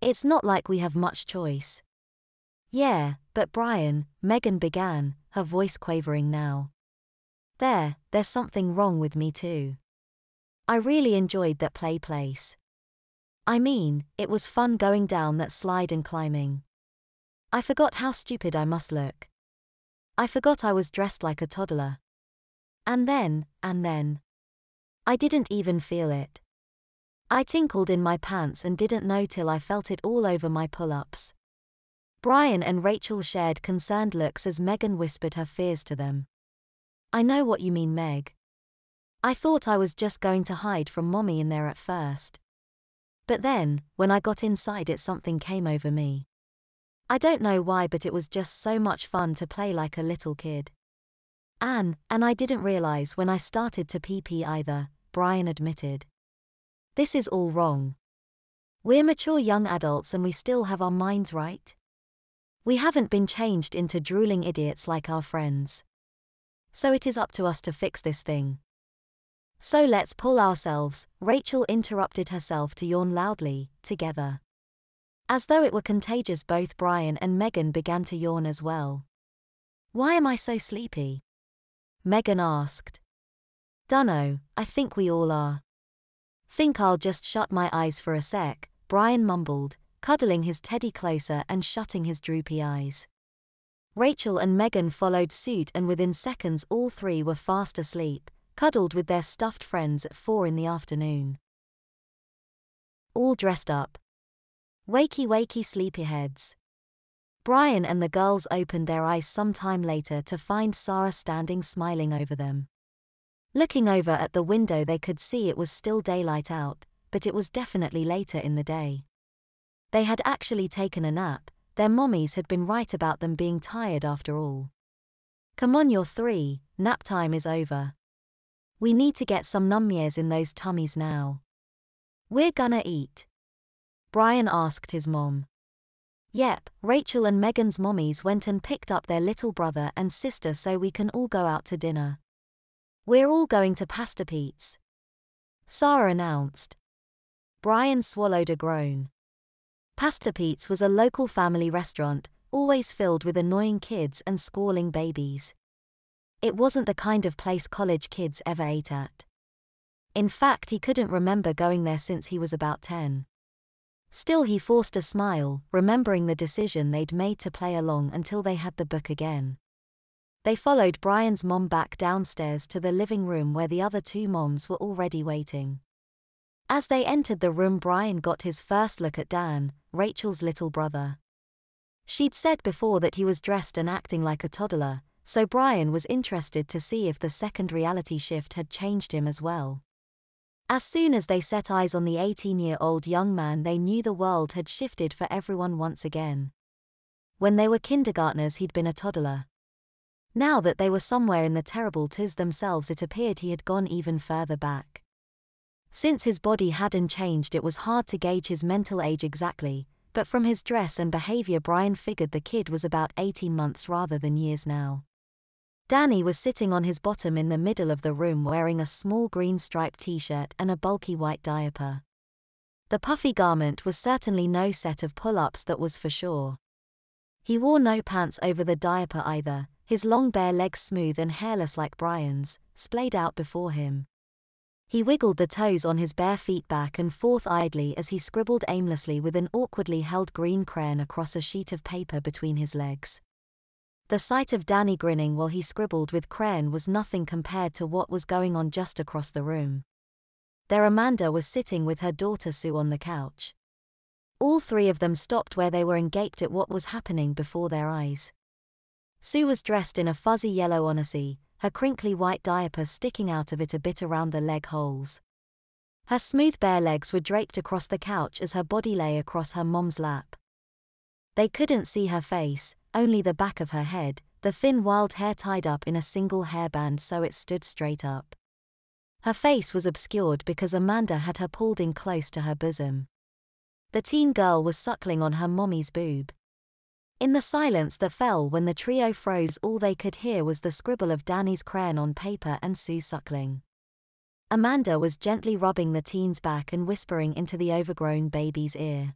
[SPEAKER 1] It's not like we have much choice. Yeah, but Brian, Megan began, her voice quavering now. There's something wrong with me too. I really enjoyed that place. I mean, it was fun going down that slide and climbing. I forgot how stupid I must look. I forgot I was dressed like a toddler. And then, I didn't even feel it. I tinkled in my pants and didn't know till I felt it all over my pull-ups. Brian and Rachel shared concerned looks as Megan whispered her fears to them. I know what you mean, Meg. I thought I was just going to hide from Mommy in there at first. But then, when I got inside something came over me. I don't know why, but it was just so much fun to play like a little kid. And I didn't realize when I started to pee-pee either, Brian admitted. This is all wrong. We're mature young adults and we still have our minds right. We haven't been changed into drooling idiots like our friends. So it is up to us to fix this thing. So let's pull ourselves, Rachel interrupted herself to yawn loudly, together. As though it were contagious, both Brian and Megan began to yawn as well. Why am I so sleepy? Megan asked. Dunno, I think we all are. Think I'll just shut my eyes for a sec, Brian mumbled, cuddling his teddy closer and shutting his droopy eyes. Rachel and Megan followed suit, and within seconds all three were fast asleep, cuddled with their stuffed friends at 4 in the afternoon. All dressed up. Wakey sleepyheads. Brian and the girls opened their eyes some time later to find Sarah standing smiling over them. Looking over at the window, they could see it was still daylight out, but it was definitely later in the day. They had actually taken a nap. Their mommies had been right about them being tired after all. Come on, you're 3, nap time is over. We need to get some nummies in those tummies now. We're gonna eat. Brian asked his mom. Yep, Rachel and Megan's mommies went and picked up their little brother and sister so we can all go out to dinner. We're all going to Pasta Pete's, Sarah announced. Brian swallowed a groan. Pasta Pete's was a local family restaurant, always filled with annoying kids and squalling babies. It wasn't the kind of place college kids ever ate at. In fact, he couldn't remember going there since he was about 10. Still, he forced a smile, remembering the decision they'd made to play along until they had the book again. They followed Brian's mom back downstairs to the living room where the other 2 moms were already waiting. As they entered the room, Brian got his first look at Dan, Rachel's little brother. She'd said before that he was dressed and acting like a toddler, so Brian was interested to see if the second reality shift had changed him as well. As soon as they set eyes on the 18-year-old young man, they knew the world had shifted for everyone once again. When they were kindergartners, he'd been a toddler. Now that they were somewhere in the terrible twos themselves, it appeared he had gone even further back. Since his body hadn't changed, it was hard to gauge his mental age exactly, but from his dress and behavior, Brian figured the kid was about 18 months rather than years now. Danny was sitting on his bottom in the middle of the room wearing a small green striped t-shirt and a bulky white diaper. The puffy garment was certainly no set of pull-ups, that was for sure. He wore no pants over the diaper either, his long bare legs, smooth and hairless like Brian's, splayed out before him. He wiggled the toes on his bare feet back and forth idly as he scribbled aimlessly with an awkwardly held green crayon across a sheet of paper between his legs. The sight of Danny grinning while he scribbled with crayon was nothing compared to what was going on just across the room. There Amanda was sitting with her daughter Sue on the couch. All three of them stopped where they were and gaped at what was happening before their eyes. Sue was dressed in a fuzzy yellow onesie, her crinkly white diaper sticking out of it a bit around the leg holes. Her smooth bare legs were draped across the couch as her body lay across her mom's lap. They couldn't see her face, only the back of her head, the thin wild hair tied up in a single hairband so it stood straight up. Her face was obscured because Amanda had her pulled in close to her bosom. The teen girl was suckling on her mommy's boob. In the silence that fell when the trio froze, all they could hear was the scribble of Danny's crayon on paper and Sue suckling. Amanda was gently rubbing the teen's back and whispering into the overgrown baby's ear.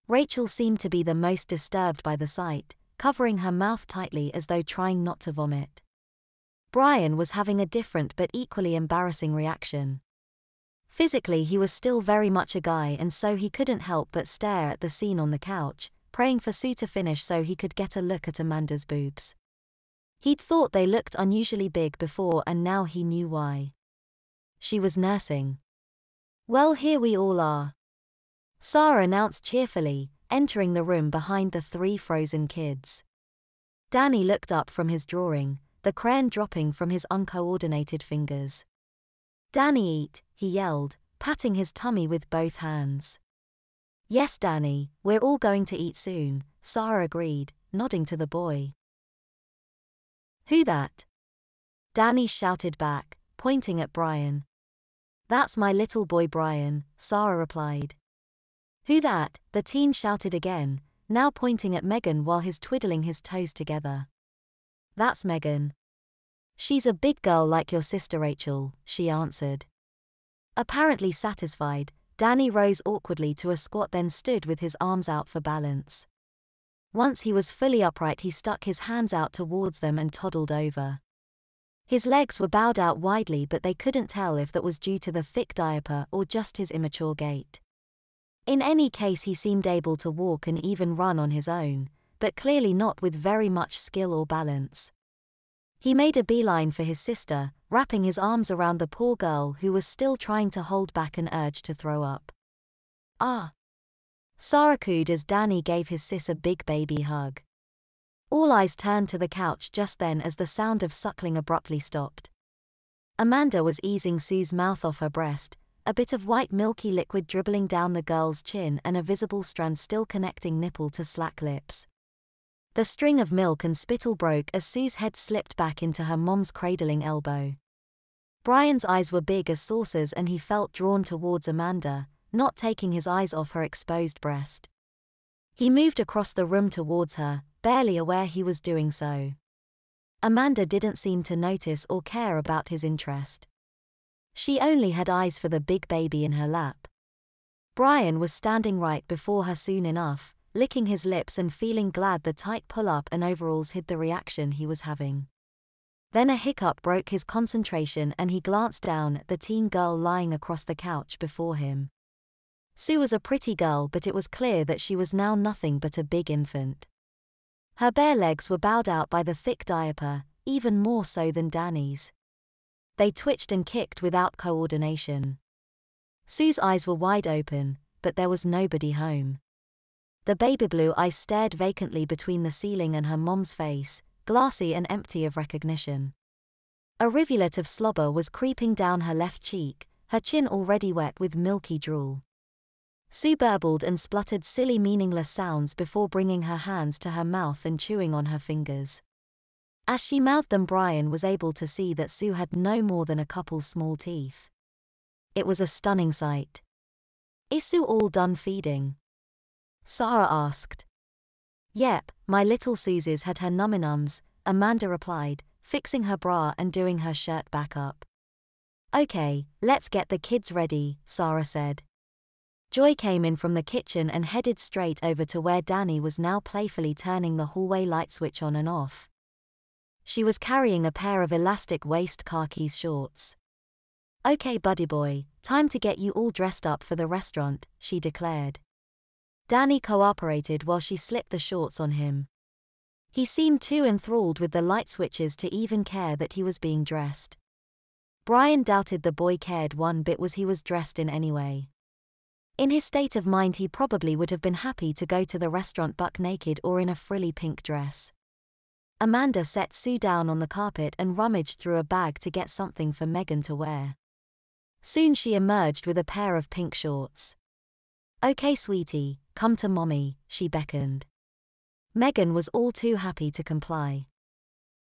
[SPEAKER 1] Rachel seemed to be the most disturbed by the sight, covering her mouth tightly as though trying not to vomit. Brian was having a different but equally embarrassing reaction. Physically he was still very much a guy, and so he couldn't help but stare at the scene on the couch, praying for Sue to finish so he could get a look at Amanda's boobs. He'd thought they looked unusually big before, and now he knew why. She was nursing. "Well, here we all are," Sarah announced cheerfully, entering the room behind the three frozen kids. Danny looked up from his drawing, the crayon dropping from his uncoordinated fingers. "Danny, eat," he yelled, patting his tummy with both hands. "Yes, Danny, we're all going to eat soon," Sarah agreed, nodding to the boy. "Who that?" Danny shouted back, pointing at Brian. "That's my little boy Brian," Sarah replied. "Who that?" the teen shouted again, now pointing at Megan while he's twiddling his toes together. "That's Megan. She's a big girl like your sister Rachel," she answered. Apparently satisfied, Danny rose awkwardly to a squat, then stood with his arms out for balance. Once he was fully upright, he stuck his hands out towards them and toddled over. His legs were bowed out widely, but they couldn't tell if that was due to the thick diaper or just his immature gait. In any case, he seemed able to walk and even run on his own, but clearly not with very much skill or balance. He made a beeline for his sister, wrapping his arms around the poor girl who was still trying to hold back an urge to throw up. "Ah!" Sarah cooed as Danny gave his sis a big baby hug. All eyes turned to the couch just then as the sound of suckling abruptly stopped. Amanda was easing Sue's mouth off her breast, a bit of white milky liquid dribbling down the girl's chin and a visible strand still connecting nipple to slack lips. The string of milk and spittle broke as Sue's head slipped back into her mom's cradling elbow. Brian's eyes were big as saucers and he felt drawn towards Amanda, not taking his eyes off her exposed breast. He moved across the room towards her, barely aware he was doing so. Amanda didn't seem to notice or care about his interest. She only had eyes for the big baby in her lap. Brian was standing right before her soon enough, licking his lips and feeling glad the tight pull-up and overalls hid the reaction he was having. Then a hiccup broke his concentration and he glanced down at the teen girl lying across the couch before him. Sue was a pretty girl, but it was clear that she was now nothing but a big infant. Her bare legs were bowed out by the thick diaper, even more so than Danny's. They twitched and kicked without coordination. Sue's eyes were wide open, but there was nobody home. The baby blue eyes stared vacantly between the ceiling and her mom's face, glassy and empty of recognition. A rivulet of slobber was creeping down her left cheek, her chin already wet with milky drool. Sue burbled and spluttered silly meaningless sounds before bringing her hands to her mouth and chewing on her fingers. As she mouthed them, Brian was able to see that Sue had no more than a couple small teeth. It was a stunning sight. "Is Sue all done feeding?" Sarah asked. "Yep, my little Susie's had her nummy-nums," Amanda replied, fixing her bra and doing her shirt back up. "Okay, let's get the kids ready," Sarah said. Joy came in from the kitchen and headed straight over to where Danny was now playfully turning the hallway light switch on and off. She was carrying a pair of elastic waist khaki shorts. "Okay, buddy boy, time to get you all dressed up for the restaurant," she declared. Danny cooperated while she slipped the shorts on him. He seemed too enthralled with the light switches to even care that he was being dressed. Brian doubted the boy cared one bit as he was dressed in anyway. In his state of mind, he probably would have been happy to go to the restaurant buck naked or in a frilly pink dress. Amanda set Sue down on the carpet and rummaged through a bag to get something for Megan to wear. Soon she emerged with a pair of pink shorts. "Okay, sweetie, come to mommy," she beckoned. Megan was all too happy to comply.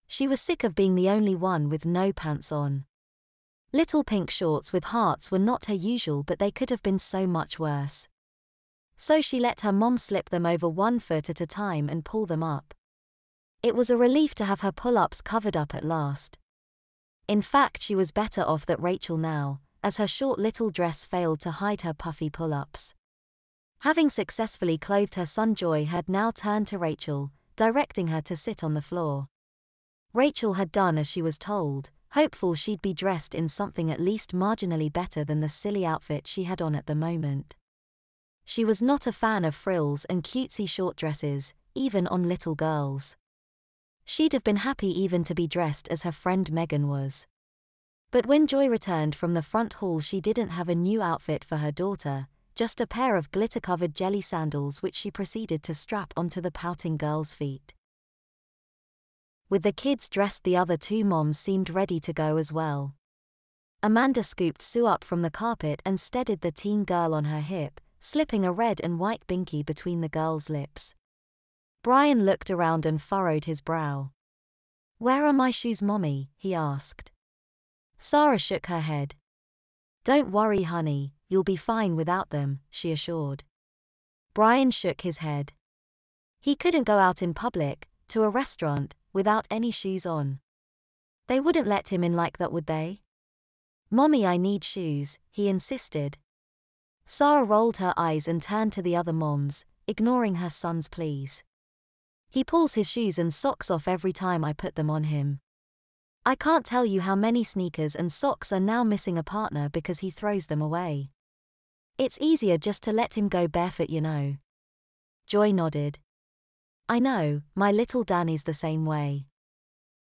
[SPEAKER 1] She was sick of being the only one with no pants on. Little pink shorts with hearts were not her usual, but they could have been so much worse. So she let her mom slip them over one foot at a time and pull them up. It was a relief to have her pull-ups covered up at last. In fact, she was better off than Rachel now, as her short little dress failed to hide her puffy pull-ups. Having successfully clothed her son, Joy had now turned to Rachel, directing her to sit on the floor. Rachel had done as she was told, hopeful she'd be dressed in something at least marginally better than the silly outfit she had on at the moment. She was not a fan of frills and cutesy short dresses, even on little girls. She'd have been happy even to be dressed as her friend Megan was. But when Joy returned from the front hall, she didn't have a new outfit for her daughter, just a pair of glitter-covered jelly sandals which she proceeded to strap onto the pouting girl's feet. With the kids dressed, the other two moms seemed ready to go as well. Amanda scooped Sue up from the carpet and steadied the teen girl on her hip, slipping a red and white binky between the girl's lips. Brian looked around and furrowed his brow. "Where are my shoes, mommy?" he asked. Sarah shook her head. "Don't worry, honey, you'll be fine without them," she assured. Brian shook his head. He couldn't go out in public, to a restaurant, without any shoes on. They wouldn't let him in like that, would they? "Mommy, I need shoes," he insisted. Sarah rolled her eyes and turned to the other moms, ignoring her son's pleas. "He pulls his shoes and socks off every time I put them on him. I can't tell you how many sneakers and socks are now missing a partner because he throws them away. It's easier just to let him go barefoot, you know." Joy nodded. "I know, my little Danny's the same way.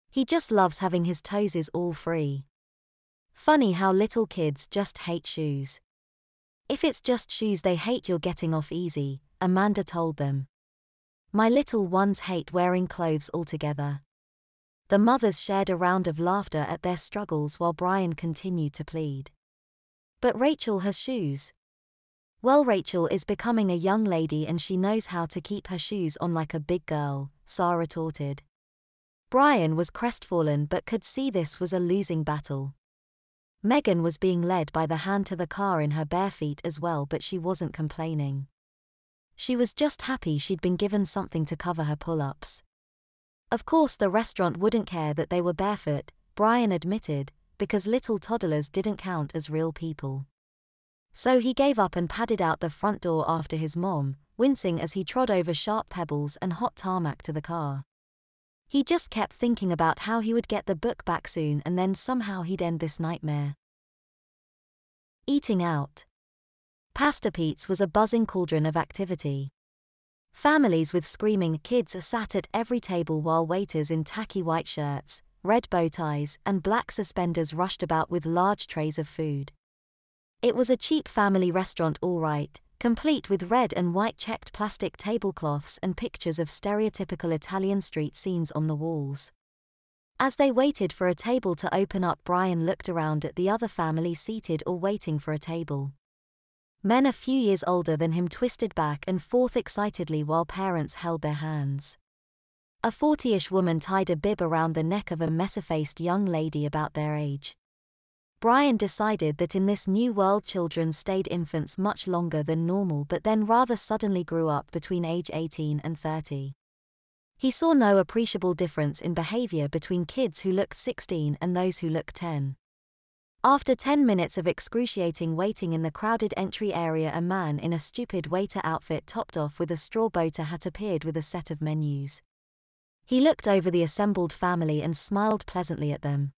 [SPEAKER 1] He just loves having his toesies all free. Funny how little kids just hate shoes." "If it's just shoes they hate, you're getting off easy," Amanda told them. "My little ones hate wearing clothes altogether." The mothers shared a round of laughter at their struggles while Brian continued to plead. "But Rachel has shoes." "Well, Rachel is becoming a young lady and she knows how to keep her shoes on like a big girl," Sarah retorted. Brian was crestfallen but could see this was a losing battle. Megan was being led by the hand to the car in her bare feet as well, but she wasn't complaining. She was just happy she'd been given something to cover her pull-ups. Of course the restaurant wouldn't care that they were barefoot, Brian admitted, because little toddlers didn't count as real people. So he gave up and padded out the front door after his mom, wincing as he trod over sharp pebbles and hot tarmac to the car. He just kept thinking about how he would get the book back soon and then somehow he'd end this nightmare. Eating out. Pasta Pete's was a buzzing cauldron of activity. Families with screaming kids sat at every table while waiters in tacky white shirts, red bow ties, and black suspenders rushed about with large trays of food. It was a cheap family restaurant, all right, complete with red and white checked plastic tablecloths and pictures of stereotypical Italian street scenes on the walls. As they waited for a table to open up, Brian looked around at the other families seated or waiting for a table. Men a few years older than him twisted back and forth excitedly while parents held their hands. A 40-ish woman tied a bib around the neck of a messy-faced young lady about their age. Brian decided that in this new world children stayed infants much longer than normal, but then rather suddenly grew up between age 18 and 30. He saw no appreciable difference in behavior between kids who looked 16 and those who looked 10. After 10 minutes of excruciating waiting in the crowded entry area, a man in a stupid waiter outfit topped off with a straw boater hat appeared with a set of menus. He looked over the assembled family and smiled pleasantly at them.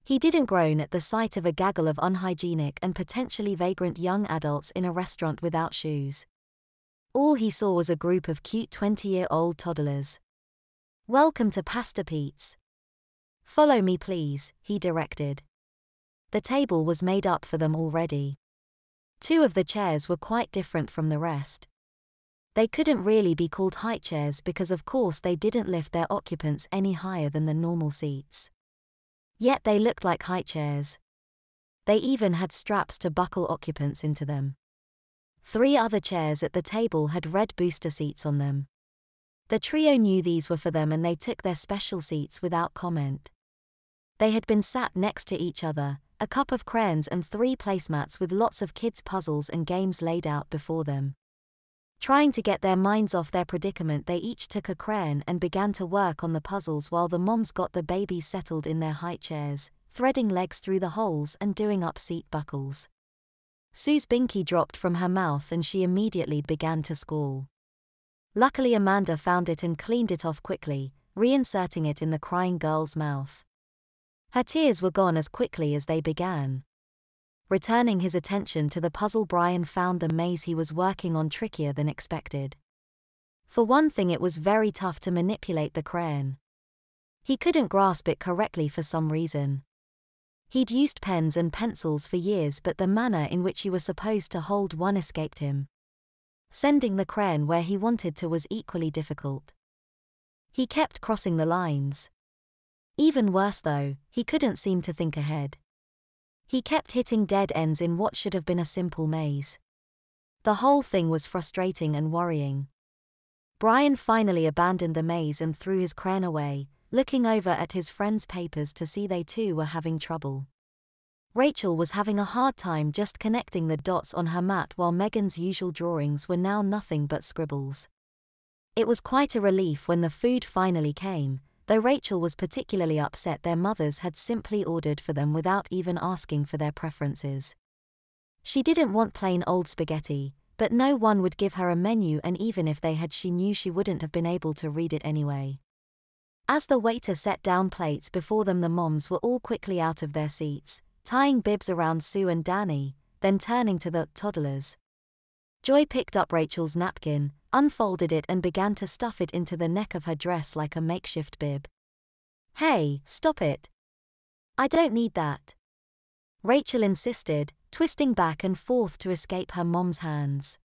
[SPEAKER 1] He didn't groan at the sight of a gaggle of unhygienic and potentially vagrant young adults in a restaurant without shoes. All he saw was a group of cute 20-year-old toddlers. "Welcome to Pasta Pete's. Follow me please," he directed. The table was made up for them already. 2 of the chairs were quite different from the rest. They couldn't really be called high chairs because of course they didn't lift their occupants any higher than the normal seats. Yet they looked like high chairs. They even had straps to buckle occupants into them. 3 other chairs at the table had red booster seats on them. The trio knew these were for them and they took their special seats without comment. They had been sat next to each other, a cup of crayons and 3 placemats with lots of kids' puzzles and games laid out before them. Trying to get their minds off their predicament, they each took a crayon and began to work on the puzzles while the moms got the babies settled in their high chairs, threading legs through the holes and doing up seat buckles. Sue's binky dropped from her mouth and she immediately began to squall. Luckily Amanda found it and cleaned it off quickly, reinserting it in the crying girl's mouth. Her tears were gone as quickly as they began. Returning his attention to the puzzle, Brian found the maze he was working on trickier than expected. For one thing, it was very tough to manipulate the crayon. He couldn't grasp it correctly for some reason. He'd used pens and pencils for years, but the manner in which he was supposed to hold one escaped him. Sending the crayon where he wanted to was equally difficult. He kept crossing the lines. Even worse though, he couldn't seem to think ahead. He kept hitting dead ends in what should have been a simple maze. The whole thing was frustrating and worrying. Brian finally abandoned the maze and threw his crayon away, looking over at his friends' papers to see they too were having trouble. Rachel was having a hard time just connecting the dots on her mat, while Megan's usual drawings were now nothing but scribbles. It was quite a relief when the food finally came, though Rachel was particularly upset their mothers had simply ordered for them without even asking for their preferences. She didn't want plain old spaghetti, but no one would give her a menu, and even if they had, she knew she wouldn't have been able to read it anyway. As the waiter set down plates before them, the moms were all quickly out of their seats, tying bibs around Sue and Danny, then turning to the toddlers. Joy picked up Rachel's napkin, unfolded it and began to stuff it into the neck of her dress like a makeshift bib. "Hey, stop it. I don't need that," Rachel insisted, twisting back and forth to escape her mom's hands.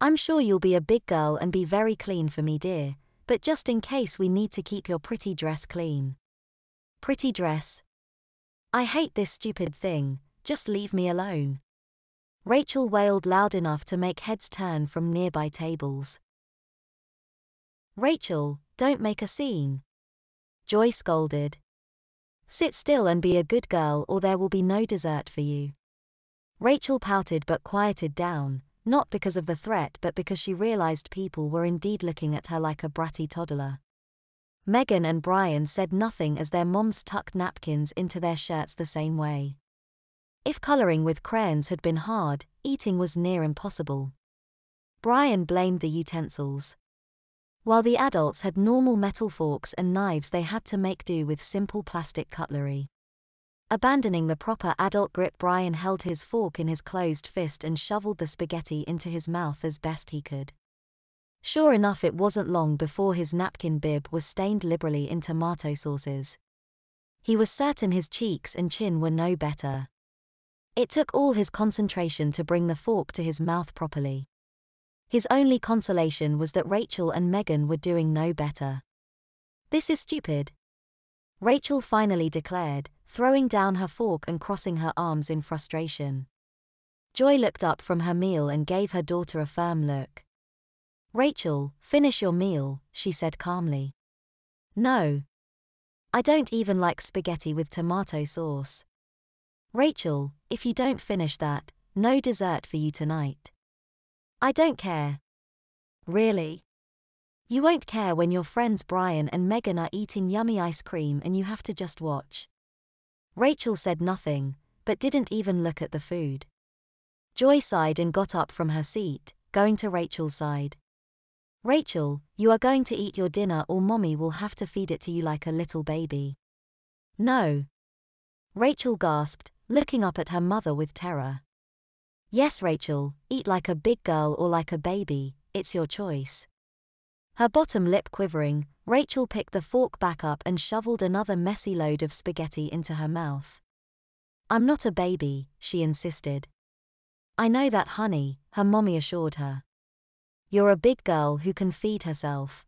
[SPEAKER 1] "I'm sure you'll be a big girl and be very clean for me, dear, but just in case we need to keep your pretty dress clean." "Pretty dress? I hate this stupid thing, just leave me alone," Rachel wailed loud enough to make heads turn from nearby tables. "Rachel, don't make a scene," Joy scolded. "Sit still and be a good girl or there will be no dessert for you." Rachel pouted but quieted down, not because of the threat but because she realized people were indeed looking at her like a bratty toddler. Megan and Brian said nothing as their moms tucked napkins into their shirts the same way. If coloring with crayons had been hard, eating was near impossible. Brian blamed the utensils. While the adults had normal metal forks and knives, they had to make do with simple plastic cutlery. Abandoning the proper adult grip, Brian held his fork in his closed fist and shoveled the spaghetti into his mouth as best he could. Sure enough, it wasn't long before his napkin bib was stained liberally in tomato sauces. He was certain his cheeks and chin were no better. It took all his concentration to bring the fork to his mouth properly. His only consolation was that Rachel and Megan were doing no better. "This is stupid," Rachel finally declared, throwing down her fork and crossing her arms in frustration. Joy looked up from her meal and gave her daughter a firm look. "Rachel, finish your meal," she said calmly. "No. I don't even like spaghetti with tomato sauce." "Rachel, if you don't finish that, no dessert for you tonight." "I don't care." "Really? You won't care when your friends Brian and Megan are eating yummy ice cream and you have to just watch." Rachel said nothing, but didn't even look at the food. Joy sighed and got up from her seat, going to Rachel's side. Rachel, you are going to eat your dinner or Mommy will have to feed it to you like a little baby. No. Rachel gasped, looking up at her mother with terror. Yes, Rachel, eat like a big girl or like a baby, it's your choice. Her bottom lip quivering, Rachel picked the fork back up and shoveled another messy load of spaghetti into her mouth. I'm not a baby, she insisted. I know that, honey, her mommy assured her. You're a big girl who can feed herself.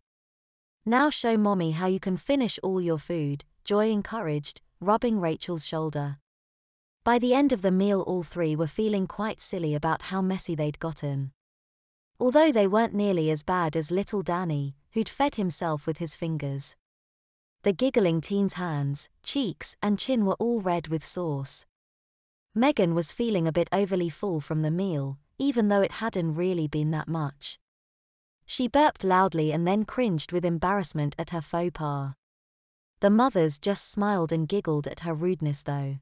[SPEAKER 1] Now show Mommy how you can finish all your food, Joy encouraged, rubbing Rachel's shoulder. By the end of the meal all three were feeling quite silly about how messy they'd gotten. Although they weren't nearly as bad as little Danny, who'd fed himself with his fingers. The giggling teen's hands, cheeks and chin were all red with sauce. Megan was feeling a bit overly full from the meal, even though it hadn't really been that much. She burped loudly and then cringed with embarrassment at her faux pas. The mothers just smiled and giggled at her rudeness though.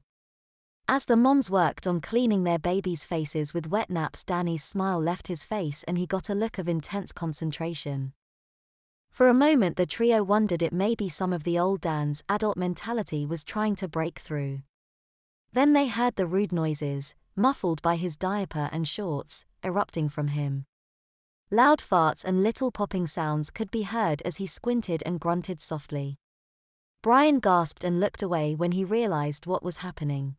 [SPEAKER 1] As the moms worked on cleaning their babies' faces with wet naps, Danny's smile left his face and he got a look of intense concentration. For a moment the trio wondered it may be some of the old Dan's adult mentality was trying to break through. Then they heard the rude noises, muffled by his diaper and shorts, erupting from him. Loud farts and little popping sounds could be heard as he squinted and grunted softly. Brian gasped and looked away when he realized what was happening.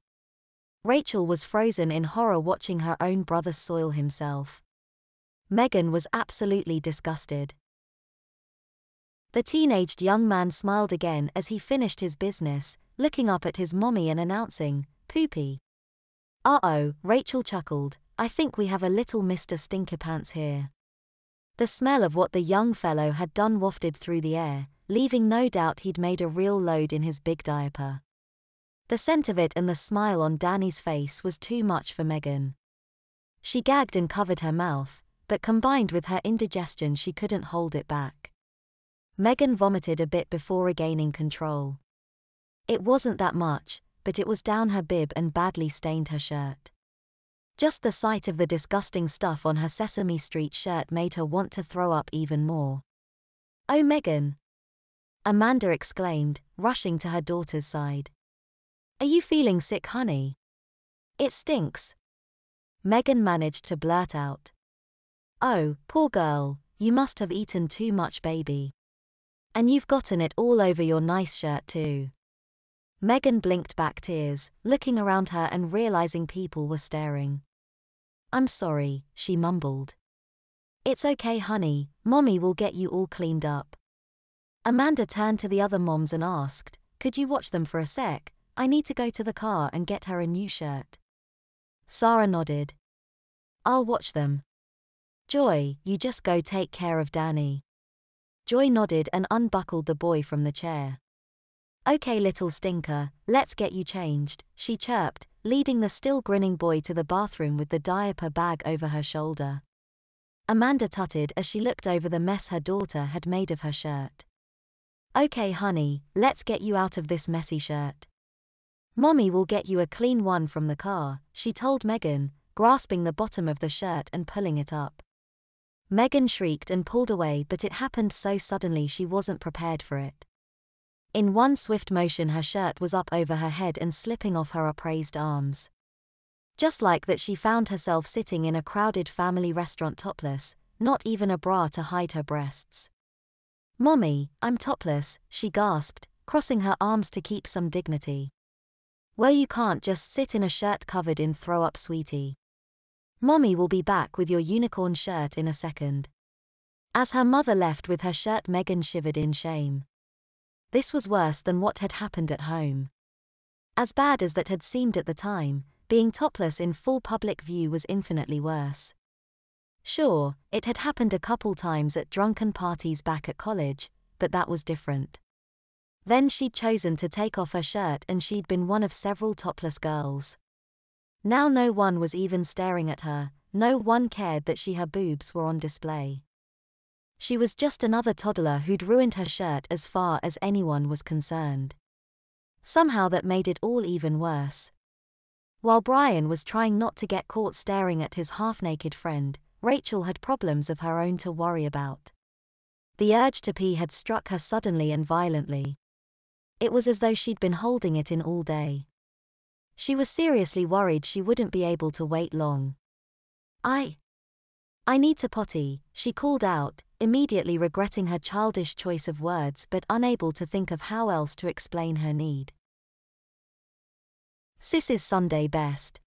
[SPEAKER 1] Rachel was frozen in horror watching her own brother soil himself. Megan was absolutely disgusted. The teenaged young man smiled again as he finished his business, looking up at his mommy and announcing, "Poopy." Uh-oh, Rachel chuckled, I think we have a little Mr. Stinkerpants here. The smell of what the young fellow had done wafted through the air, leaving no doubt he'd made a real load in his big diaper. The scent of it and the smile on Danny's face was too much for Megan. She gagged and covered her mouth, but combined with her indigestion she couldn't hold it back. Megan vomited a bit before regaining control. It wasn't that much, but it was down her bib and badly stained her shirt. Just the sight of the disgusting stuff on her Sesame Street shirt made her want to throw up even more. "Oh, Megan!" Amanda exclaimed, rushing to her daughter's side. "Are you feeling sick, honey?" "It stinks," Megan managed to blurt out. "Oh, poor girl, you must have eaten too much, baby. And you've gotten it all over your nice shirt too." Megan blinked back tears, looking around her and realizing people were staring. "I'm sorry," she mumbled. "It's okay, honey, Mommy will get you all cleaned up." Amanda turned to the other moms and asked, "Could you watch them for a sec? I need to go to the car and get her a new shirt." Sarah nodded. "I'll watch them. Joy, you just go take care of Danny." Joy nodded and unbuckled the boy from the chair. "Okay, little stinker, let's get you changed," she chirped, leading the still grinning boy to the bathroom with the diaper bag over her shoulder. Amanda tutted as she looked over the mess her daughter had made of her shirt. "Okay, honey, let's get you out of this messy shirt. Mommy will get you a clean one from the car," she told Megan, grasping the bottom of the shirt and pulling it up. Megan shrieked and pulled away, but it happened so suddenly she wasn't prepared for it. In one swift motion her shirt was up over her head and slipping off her upraised arms. Just like that she found herself sitting in a crowded family restaurant topless, not even a bra to hide her breasts. "Mommy, I'm topless," she gasped, crossing her arms to keep some dignity. "Well, you can't just sit in a shirt covered in throw-up, sweetie. Mommy will be back with your unicorn shirt in a second." As her mother left with her shirt, Megan shivered in shame. This was worse than what had happened at home. As bad as that had seemed at the time, being topless in full public view was infinitely worse. Sure, it had happened a couple times at drunken parties back at college, but that was different. Then she'd chosen to take off her shirt and she'd been one of several topless girls. Now no one was even staring at her, no one cared that her boobs were on display. She was just another toddler who'd ruined her shirt as far as anyone was concerned. Somehow that made it all even worse. While Brian was trying not to get caught staring at his half-naked friend, Rachel had problems of her own to worry about. The urge to pee had struck her suddenly and violently. It was as though she'd been holding it in all day. She was seriously worried she wouldn't be able to wait long. I need to potty, she called out, immediately regretting her childish choice of words but unable to think of how else to explain her need. Sissy's Sunday best.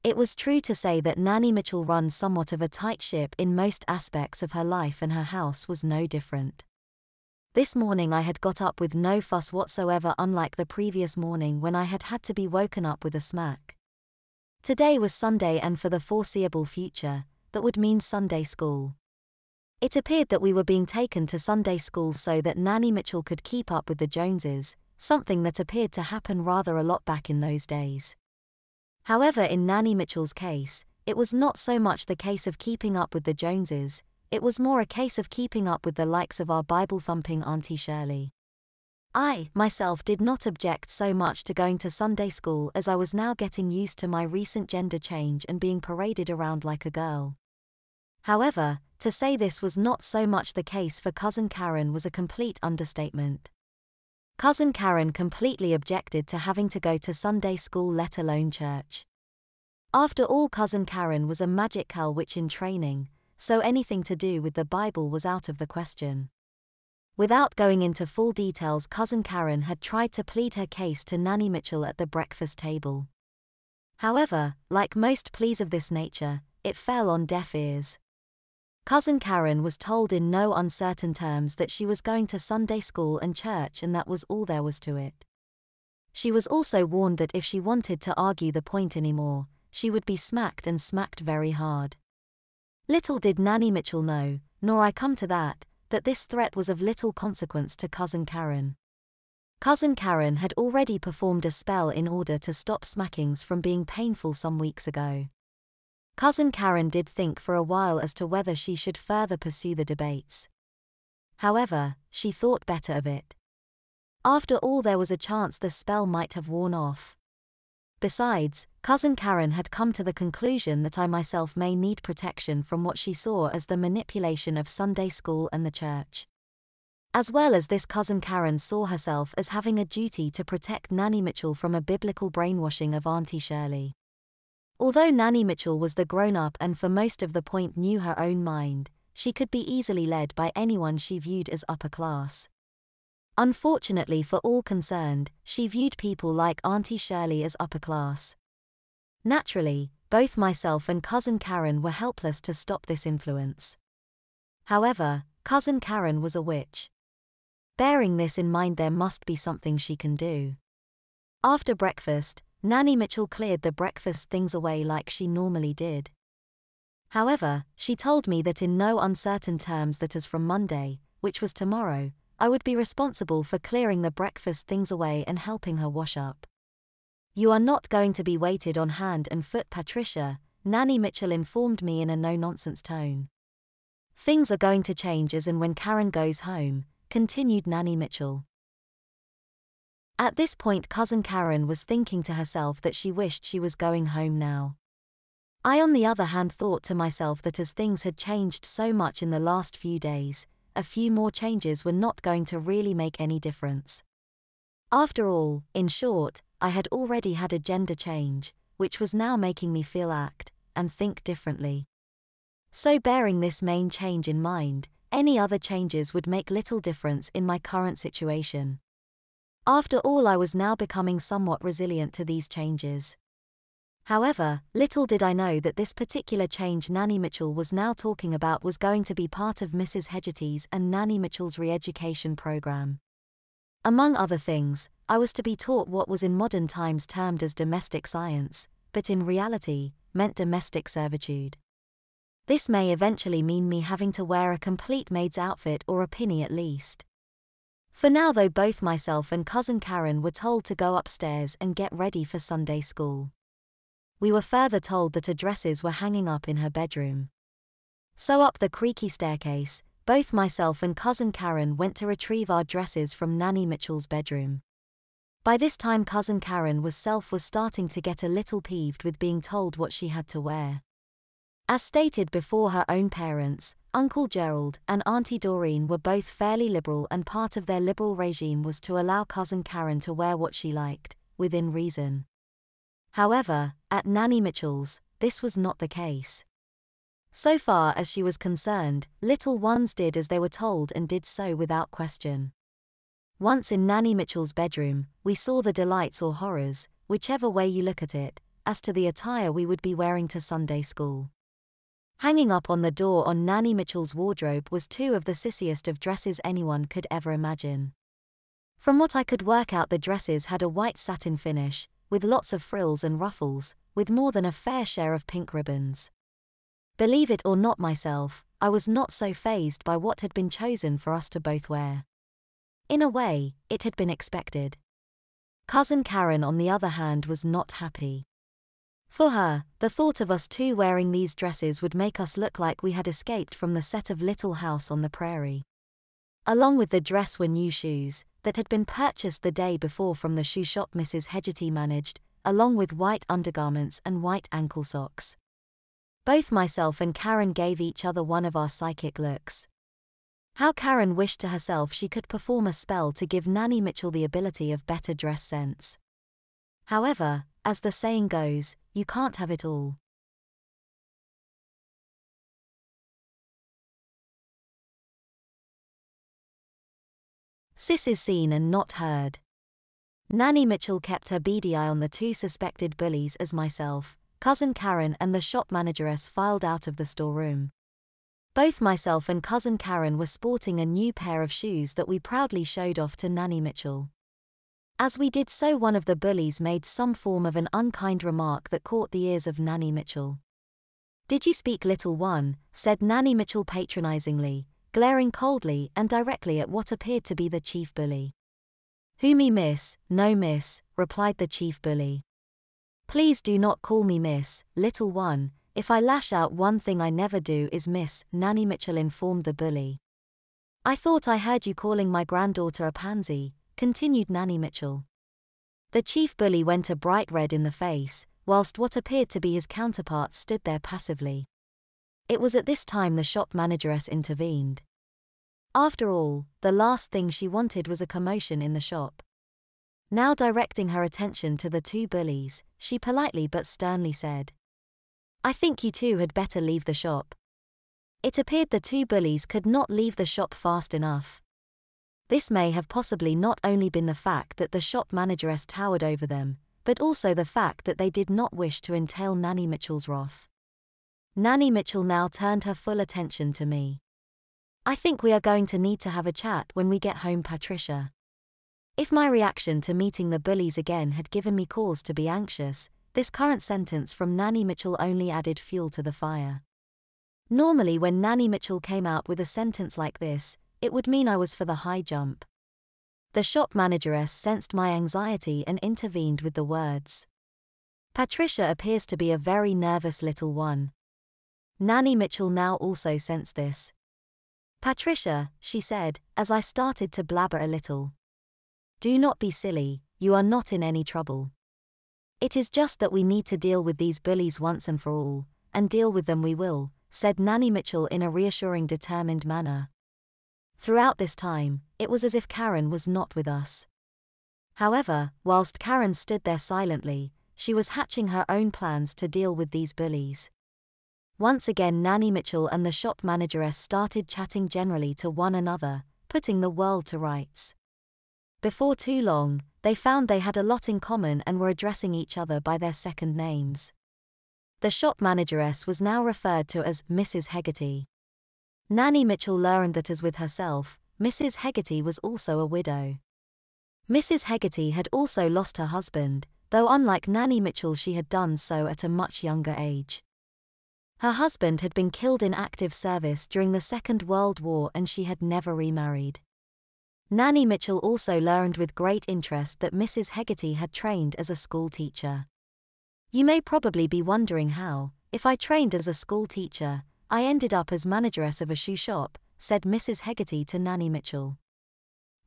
[SPEAKER 1] It was true to say that Nanny Mitchell runs somewhat of a tight ship in most aspects of her life, and her house was no different. This morning I had got up with no fuss whatsoever, unlike the previous morning when I had had to be woken up with a smack. Today was Sunday, and for the foreseeable future, that would mean Sunday school. It appeared that we were being taken to Sunday school so that Nanny Mitchell could keep up with the Joneses, something that appeared to happen rather a lot back in those days. However, in Nanny Mitchell's case, it was not so much the case of keeping up with the Joneses, it was more a case of keeping up with the likes of our Bible-thumping Auntie Shirley. I, myself, did not object so much to going to Sunday school, as I was now getting used to my recent gender change and being paraded around like a girl. However, to say this was not so much the case for Cousin Karen was a complete understatement. Cousin Karen completely objected to having to go to Sunday school, let alone church. After all, Cousin Karen was a magic girl witch in training, so anything to do with the Bible was out of the question. Without going into full details, Cousin Karen had tried to plead her case to Nanny Mitchell at the breakfast table. However, like most pleas of this nature, it fell on deaf ears. Cousin Karen was told in no uncertain terms that she was going to Sunday school and church, and that was all there was to it. She was also warned that if she wanted to argue the point anymore, she would be smacked, and smacked very hard. Little did Nanny Mitchell know, nor I come to that this threat was of little consequence to Cousin Karen. Cousin Karen had already performed a spell in order to stop smackings from being painful some weeks ago. Cousin Karen did think for a while as to whether she should further pursue the debates. However, she thought better of it. After all, there was a chance the spell might have worn off. Besides, Cousin Karen had come to the conclusion that I myself may need protection from what she saw as the manipulation of Sunday school and the church. As well as this, Cousin Karen saw herself as having a duty to protect Nanny Mitchell from a biblical brainwashing of Auntie Shirley. Although Nanny Mitchell was the grown-up and for most of the point knew her own mind, she could be easily led by anyone she viewed as upper class. Unfortunately for all concerned, she viewed people like Auntie Shirley as upper class. Naturally, both myself and Cousin Karen were helpless to stop this influence. However, Cousin Karen was a witch. Bearing this in mind, there must be something she can do. After breakfast, Nanny Mitchell cleared the breakfast things away like she normally did. However, she told me that in no uncertain terms that as from Monday, which was tomorrow, I would be responsible for clearing the breakfast things away and helping her wash up. "You are not going to be waited on hand and foot, Patricia," Nanny Mitchell informed me in a no-nonsense tone. "Things are going to change as and when Karen goes home," continued Nanny Mitchell. At this point, Cousin Karen was thinking to herself that she wished she was going home now. I, on the other hand, thought to myself that as things had changed so much in the last few days, a few more changes were not going to really make any difference. After all, in short, I had already had a gender change, which was now making me feel, act, and think differently. So bearing this main change in mind, any other changes would make little difference in my current situation. After all, I was now becoming somewhat resilient to these changes. However, little did I know that this particular change Nanny Mitchell was now talking about was going to be part of Mrs. Hegarty's and Nanny Mitchell's re-education program. Among other things, I was to be taught what was in modern times termed as domestic science, but in reality, meant domestic servitude. This may eventually mean me having to wear a complete maid's outfit, or a pinny at least. For now, though, both myself and Cousin Karen were told to go upstairs and get ready for Sunday school. We were further told that her dresses were hanging up in her bedroom. So up the creaky staircase, both myself and Cousin Karen went to retrieve our dresses from Nanny Mitchell's bedroom. By this time Cousin Karen was starting to get a little peeved with being told what she had to wear. As stated before, her own parents, Uncle Gerald and Auntie Doreen, were both fairly liberal, and part of their liberal regime was to allow Cousin Karen to wear what she liked, within reason. However, at Nanny Mitchell's, this was not the case. So far as she was concerned, little ones did as they were told and did so without question. Once in Nanny Mitchell's bedroom, we saw the delights or horrors, whichever way you look at it, as to the attire we would be wearing to Sunday school. Hanging up on the door on Nanny Mitchell's wardrobe was two of the sissiest of dresses anyone could ever imagine. From what I could work out, the dresses had a white satin finish, with lots of frills and ruffles, with more than a fair share of pink ribbons. Believe it or not myself, I was not so fazed by what had been chosen for us to both wear. In a way, it had been expected. Cousin Karen, on the other hand, was not happy. For her, the thought of us two wearing these dresses would make us look like we had escaped from the set of Little House on the Prairie. Along with the dress were new shoes, that had been purchased the day before from the shoe shop Mrs. Hegarty managed, along with white undergarments and white ankle socks. Both myself and Karen gave each other one of our psychic looks. How Karen wished to herself she could perform a spell to give Nanny Mitchell the ability of better dress sense. However, as the saying goes, you can't have it all. Sis is seen and not heard. Nanny Mitchell kept her beady eye on the two suspected bullies as myself, Cousin Karen and the shop manageress filed out of the storeroom. Both myself and Cousin Karen were sporting a new pair of shoes that we proudly showed off to Nanny Mitchell. As we did so, one of the bullies made some form of an unkind remark that caught the ears of Nanny Mitchell. "Did you speak, little one?" said Nanny Mitchell patronizingly, glaring coldly and directly at what appeared to be the chief bully. "Who, me, miss?" "No, miss," replied the chief bully. "Please do not call me miss, little one. If I lash out, one thing I never do is miss," Nanny Mitchell informed the bully. "I thought I heard you calling my granddaughter a pansy," continued Nanny Mitchell. The chief bully went a bright red in the face, whilst what appeared to be his counterpart stood there passively. It was at this time the shop manageress intervened. After all, the last thing she wanted was a commotion in the shop. Now directing her attention to the two bullies, she politely but sternly said, "I think you two had better leave the shop." It appeared the two bullies could not leave the shop fast enough. This may have possibly not only been the fact that the shop manageress towered over them, but also the fact that they did not wish to entail Nanny Mitchell's wrath. Nanny Mitchell now turned her full attention to me. "I think we are going to need to have a chat when we get home, Patricia." If my reaction to meeting the bullies again had given me cause to be anxious, this current sentence from Nanny Mitchell only added fuel to the fire. Normally when Nanny Mitchell came out with a sentence like this, it would mean I was for the high jump. The shop manageress sensed my anxiety and intervened with the words, "Patricia appears to be a very nervous little one." Nanny Mitchell now also sensed this. "Patricia," she said, as I started to blabber a little, "do not be silly, you are not in any trouble. It is just that we need to deal with these bullies once and for all, and deal with them we will," said Nanny Mitchell in a reassuring, determined manner. Throughout this time, it was as if Karen was not with us. However, whilst Karen stood there silently, she was hatching her own plans to deal with these bullies. Once again Nanny Mitchell and the shop manageress started chatting generally to one another, putting the world to rights. Before too long, they found they had a lot in common and were addressing each other by their second names. The shop manageress was now referred to as Mrs. Hegarty. Nanny Mitchell learned that, as with herself, Mrs. Hegarty was also a widow. Mrs. Hegarty had also lost her husband, though unlike Nanny Mitchell she had done so at a much younger age. Her husband had been killed in active service during the Second World War and she had never remarried. Nanny Mitchell also learned with great interest that Mrs. Hegarty had trained as a school teacher. You may probably be wondering how, if I trained as a school teacher, I ended up as manageress of a shoe shop, said Mrs. Hegarty to Nanny Mitchell.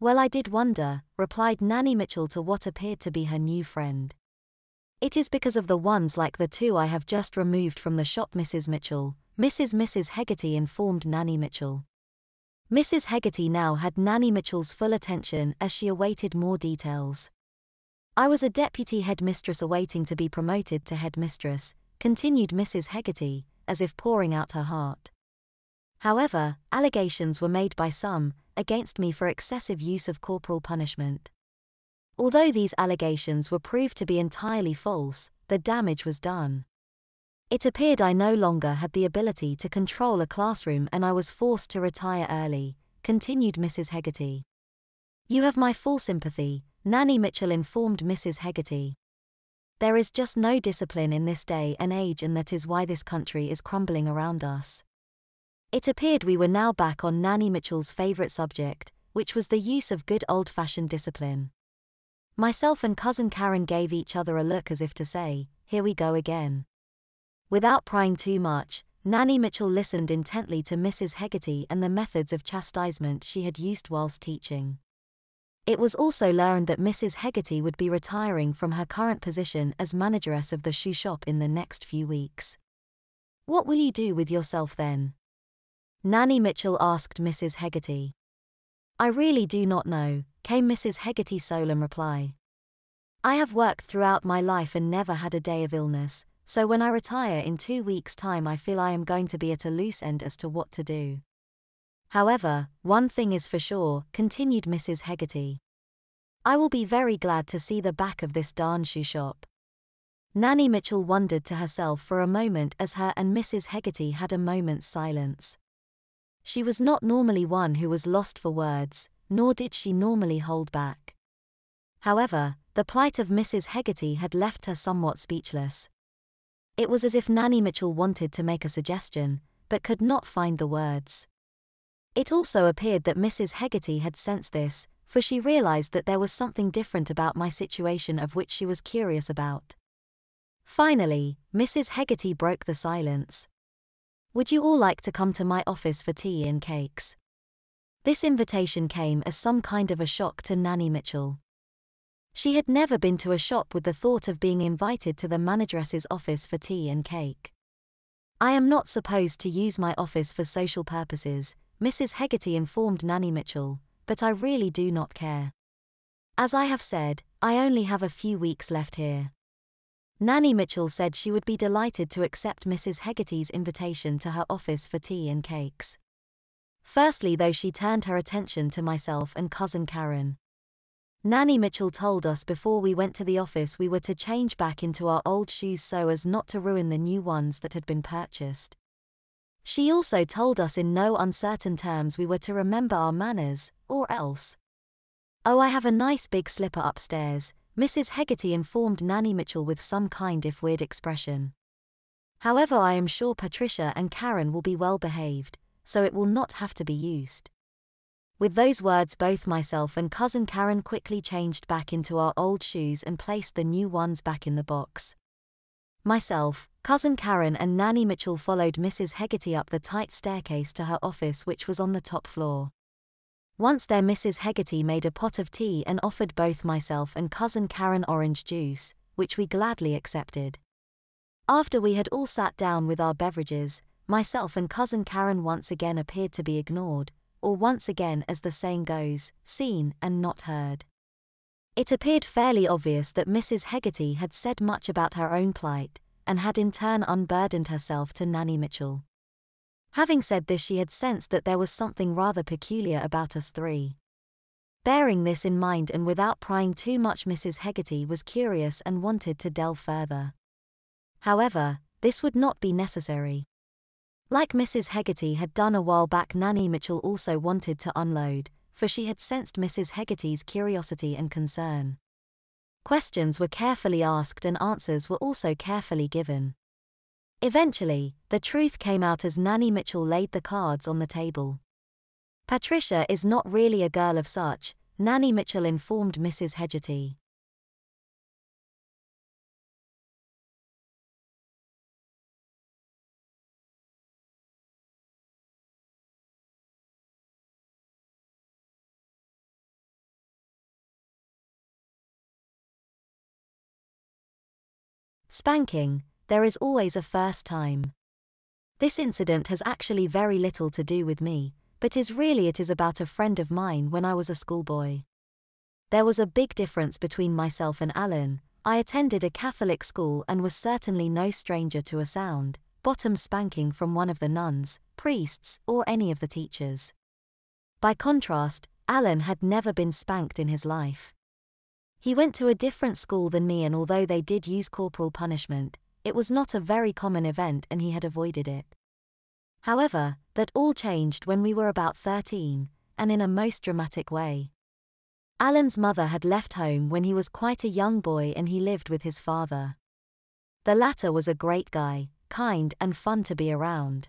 [SPEAKER 1] Well, I did wonder, replied Nanny Mitchell to what appeared to be her new friend. It is because of the ones like the two I have just removed from the shop, Mrs. Mitchell, Mrs. Hegarty informed Nanny Mitchell. Mrs. Hegarty now had Nanny Mitchell's full attention as she awaited more details. I was a deputy headmistress awaiting to be promoted to headmistress, continued Mrs. Hegarty, as if pouring out her heart. However, allegations were made by some against me for excessive use of corporal punishment. Although these allegations were proved to be entirely false, the damage was done. It appeared I no longer had the ability to control a classroom and I was forced to retire early, continued Mrs. Hegarty. You have my full sympathy, Nanny Mitchell informed Mrs. Hegarty. There is just no discipline in this day and age, and that is why this country is crumbling around us. It appeared we were now back on Nanny Mitchell's favorite subject, which was the use of good old-fashioned discipline. Myself and Cousin Karen gave each other a look as if to say, here we go again. Without prying too much, Nanny Mitchell listened intently to Mrs. Hegarty and the methods of chastisement she had used whilst teaching. It was also learned that Mrs. Hegarty would be retiring from her current position as manageress of the shoe shop in the next few weeks. What will you do with yourself then? Nanny Mitchell asked Mrs. Hegarty. I really do not know, came Mrs. Hegarty's solemn reply. I have worked throughout my life and never had a day of illness, so when I retire in 2 weeks' time I feel I am going to be at a loose end as to what to do. However, one thing is for sure, continued Mrs. Hegarty. I will be very glad to see the back of this darn shoe shop. Nanny Mitchell wondered to herself for a moment as her and Mrs. Hegarty had a moment's silence. She was not normally one who was lost for words, nor did she normally hold back. However, the plight of Mrs. Hegarty had left her somewhat speechless. It was as if Nanny Mitchell wanted to make a suggestion, but could not find the words. It also appeared that Mrs. Hegarty had sensed this, for she realized that there was something different about my situation of which she was curious about. Finally, Mrs. Hegarty broke the silence. Would you all like to come to my office for tea and cakes? This invitation came as some kind of a shock to Nanny Mitchell. She had never been to a shop with the thought of being invited to the manageress's office for tea and cake. I am not supposed to use my office for social purposes, Mrs. Hegarty informed Nanny Mitchell, but I really do not care. As I have said, I only have a few weeks left here. Nanny Mitchell said she would be delighted to accept Mrs. Hegarty's invitation to her office for tea and cakes. Firstly, though, she turned her attention to myself and Cousin Karen. Nanny Mitchell told us before we went to the office we were to change back into our old shoes so as not to ruin the new ones that had been purchased. She also told us in no uncertain terms we were to remember our manners, or else. Oh, I have a nice big slipper upstairs, Mrs. Hegarty informed Nanny Mitchell with some kind if weird expression. However, I am sure Patricia and Karen will be well behaved, so it will not have to be used. With those words, both myself and Cousin Karen quickly changed back into our old shoes and placed the new ones back in the box. Myself, Cousin Karen and Nanny Mitchell followed Mrs. Hegarty up the tight staircase to her office, which was on the top floor. Once there, Mrs. Hegarty made a pot of tea and offered both myself and Cousin Karen orange juice, which we gladly accepted. After we had all sat down with our beverages, myself and Cousin Karen once again appeared to be ignored, or once again, as the saying goes, seen and not heard. It appeared fairly obvious that Mrs. Hegarty had said much about her own plight, and had in turn unburdened herself to Nanny Mitchell. Having said this, she had sensed that there was something rather peculiar about us three. Bearing this in mind and without prying too much, Mrs. Hegarty was curious and wanted to delve further. However, this would not be necessary. Like Mrs. Hegarty had done a while back, Nanny Mitchell also wanted to unload, for she had sensed Mrs. Hegarty's curiosity and concern. Questions were carefully asked and answers were also carefully given. Eventually, the truth came out as Nanny Mitchell laid the cards on the table. Patricia is not really a girl of such, Nanny Mitchell informed Mrs. Hegarty. Spanking, there is always a first time. This incident has actually very little to do with me, but it is about a friend of mine when I was a schoolboy. There was a big difference between myself and Alan. I attended a Catholic school and was certainly no stranger to a sound, bottom spanking from one of the nuns, priests, or any of the teachers. By contrast, Alan had never been spanked in his life. He went to a different school than me, and although they did use corporal punishment, it was not a very common event and he had avoided it. However, that all changed when we were about 13, and in a most dramatic way. Alan's mother had left home when he was quite a young boy and he lived with his father. The latter was a great guy, kind and fun to be around.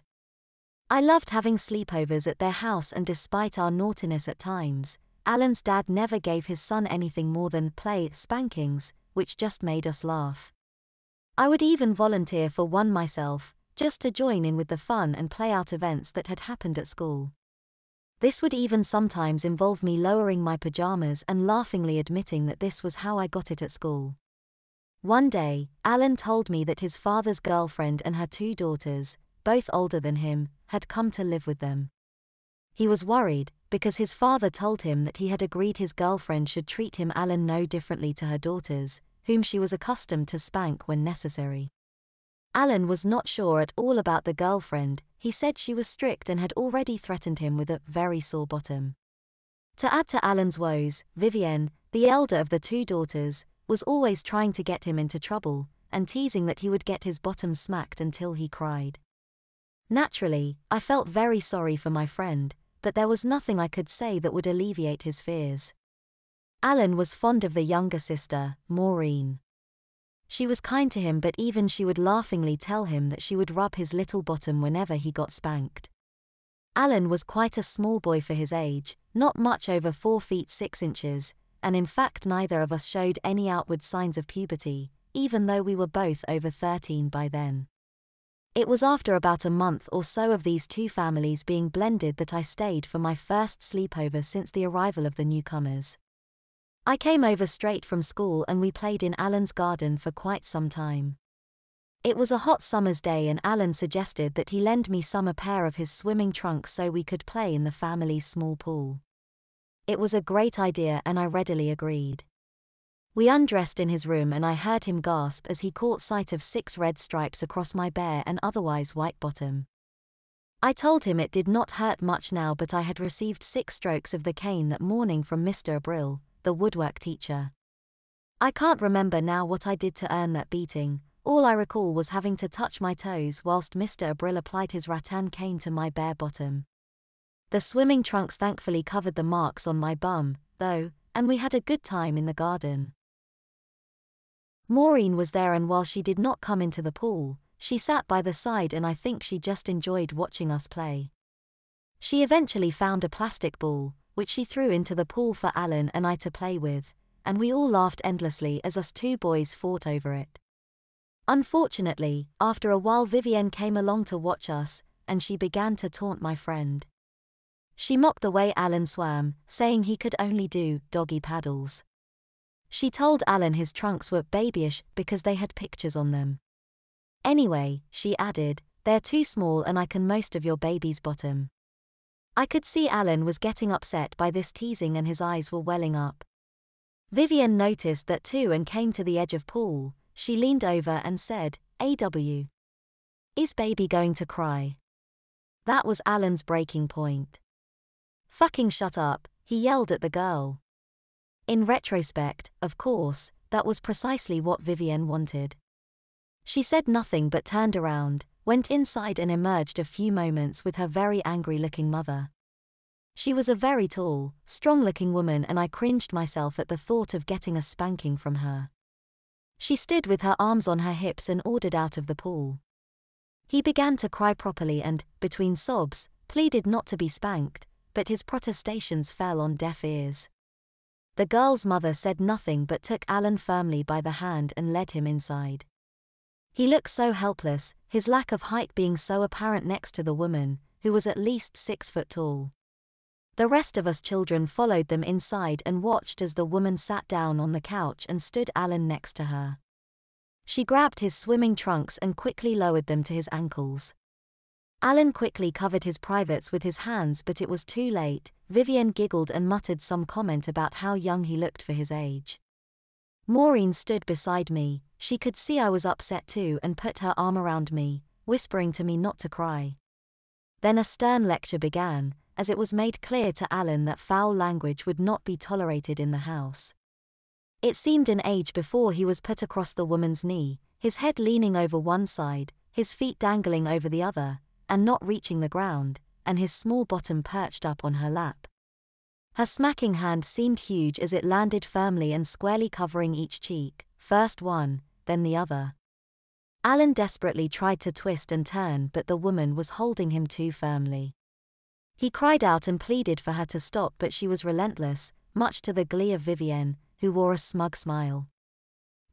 [SPEAKER 1] I loved having sleepovers at their house, and despite our naughtiness at times, Alan's dad never gave his son anything more than play spankings, which just made us laugh. I would even volunteer for one myself, just to join in with the fun and play out events that had happened at school. This would even sometimes involve me lowering my pajamas and laughingly admitting that this was how I got it at school. One day, Alan told me that his father's girlfriend and her 2 daughters, both older than him, had come to live with them. He was worried, because his father told him that he had agreed his girlfriend should treat him Alan no differently to her daughters, whom she was accustomed to spank when necessary. Alan was not sure at all about the girlfriend. He said she was strict and had already threatened him with a very sore bottom. To add to Alan's woes, Vivienne, the elder of the 2 daughters, was always trying to get him into trouble, and teasing that he would get his bottom smacked until he cried. Naturally, I felt very sorry for my friend, but there was nothing I could say that would alleviate his fears. Alan was fond of the younger sister, Maureen. She was kind to him, but even she would laughingly tell him that she would rub his little bottom whenever he got spanked. Alan was quite a small boy for his age, not much over 4 feet 6 inches, and in fact neither of us showed any outward signs of puberty, even though we were both over 13 by then. It was after about a month or so of these 2 families being blended that I stayed for my first sleepover since the arrival of the newcomers. I came over straight from school and we played in Alan's garden for quite some time. It was a hot summer's day and Alan suggested that he lend me a pair of his swimming trunks so we could play in the family's small pool. It was a great idea and I readily agreed. We undressed in his room and I heard him gasp as he caught sight of 6 red stripes across my bare and otherwise white bottom. I told him it did not hurt much now, but I had received 6 strokes of the cane that morning from Mr. ABDL, the woodwork teacher. I can't remember now what I did to earn that beating. All I recall was having to touch my toes whilst Mr. ABDL applied his rattan cane to my bare bottom. The swimming trunks thankfully covered the marks on my bum, though, and we had a good time in the garden. Maureen was there, and while she did not come into the pool, she sat by the side and I think she just enjoyed watching us play. She eventually found a plastic ball, which she threw into the pool for Alan and I to play with, and we all laughed endlessly as us 2 boys fought over it. Unfortunately, after a while Vivienne came along to watch us, and she began to taunt my friend. She mocked the way Alan swam, saying he could only do doggy paddles. She told Alan his trunks were babyish because they had pictures on them. Anyway, she added, they're too small and I can most of your baby's bottom. I could see Alan was getting upset by this teasing and his eyes were welling up. Vivienne noticed that too and came to the edge of pool. She leaned over and said, "AW. Is baby going to cry?" That was Alan's breaking point. "Fucking shut up," he yelled at the girl. In retrospect, of course, that was precisely what Vivienne wanted. She said nothing but turned around, went inside and emerged a few moments with her very angry-looking mother. She was a very tall, strong-looking woman and I cringed myself at the thought of getting a spanking from her. She stood with her arms on her hips and ordered out of the pool. He began to cry properly and, between sobs, pleaded not to be spanked, but his protestations fell on deaf ears. The girl's mother said nothing but took Alan firmly by the hand and led him inside. He looked so helpless, his lack of height being so apparent next to the woman, who was at least 6 foot tall. The rest of us children followed them inside and watched as the woman sat down on the couch and stood Alan next to her. She grabbed his swimming trunks and quickly lowered them to his ankles. Alan quickly covered his privates with his hands, but it was too late. Vivienne giggled and muttered some comment about how young he looked for his age. Maureen stood beside me. She could see I was upset too and put her arm around me, whispering to me not to cry. Then a stern lecture began, as it was made clear to Alan that foul language would not be tolerated in the house. It seemed an age before he was put across the woman's knee, his head leaning over one side, his feet dangling over the other, and not reaching the ground, and his small bottom perched up on her lap. Her smacking hand seemed huge as it landed firmly and squarely covering each cheek, first one, then the other. Alan desperately tried to twist and turn, but the woman was holding him too firmly. He cried out and pleaded for her to stop, but she was relentless, much to the glee of Vivienne, who wore a smug smile.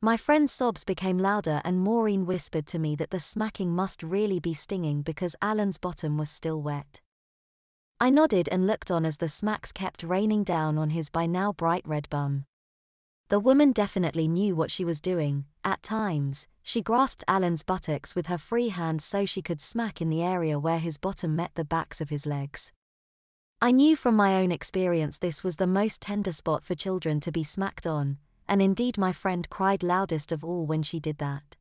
[SPEAKER 1] My friend's sobs became louder and Maureen whispered to me that the smacking must really be stinging because Alan's bottom was still wet. I nodded and looked on as the smacks kept raining down on his by now bright red bum. The woman definitely knew what she was doing. At times, she grasped Alan's buttocks with her free hand so she could smack in the area where his bottom met the backs of his legs. I knew from my own experience this was the most tender spot for children to be smacked on, and indeed my friend cried loudest of all when she did that.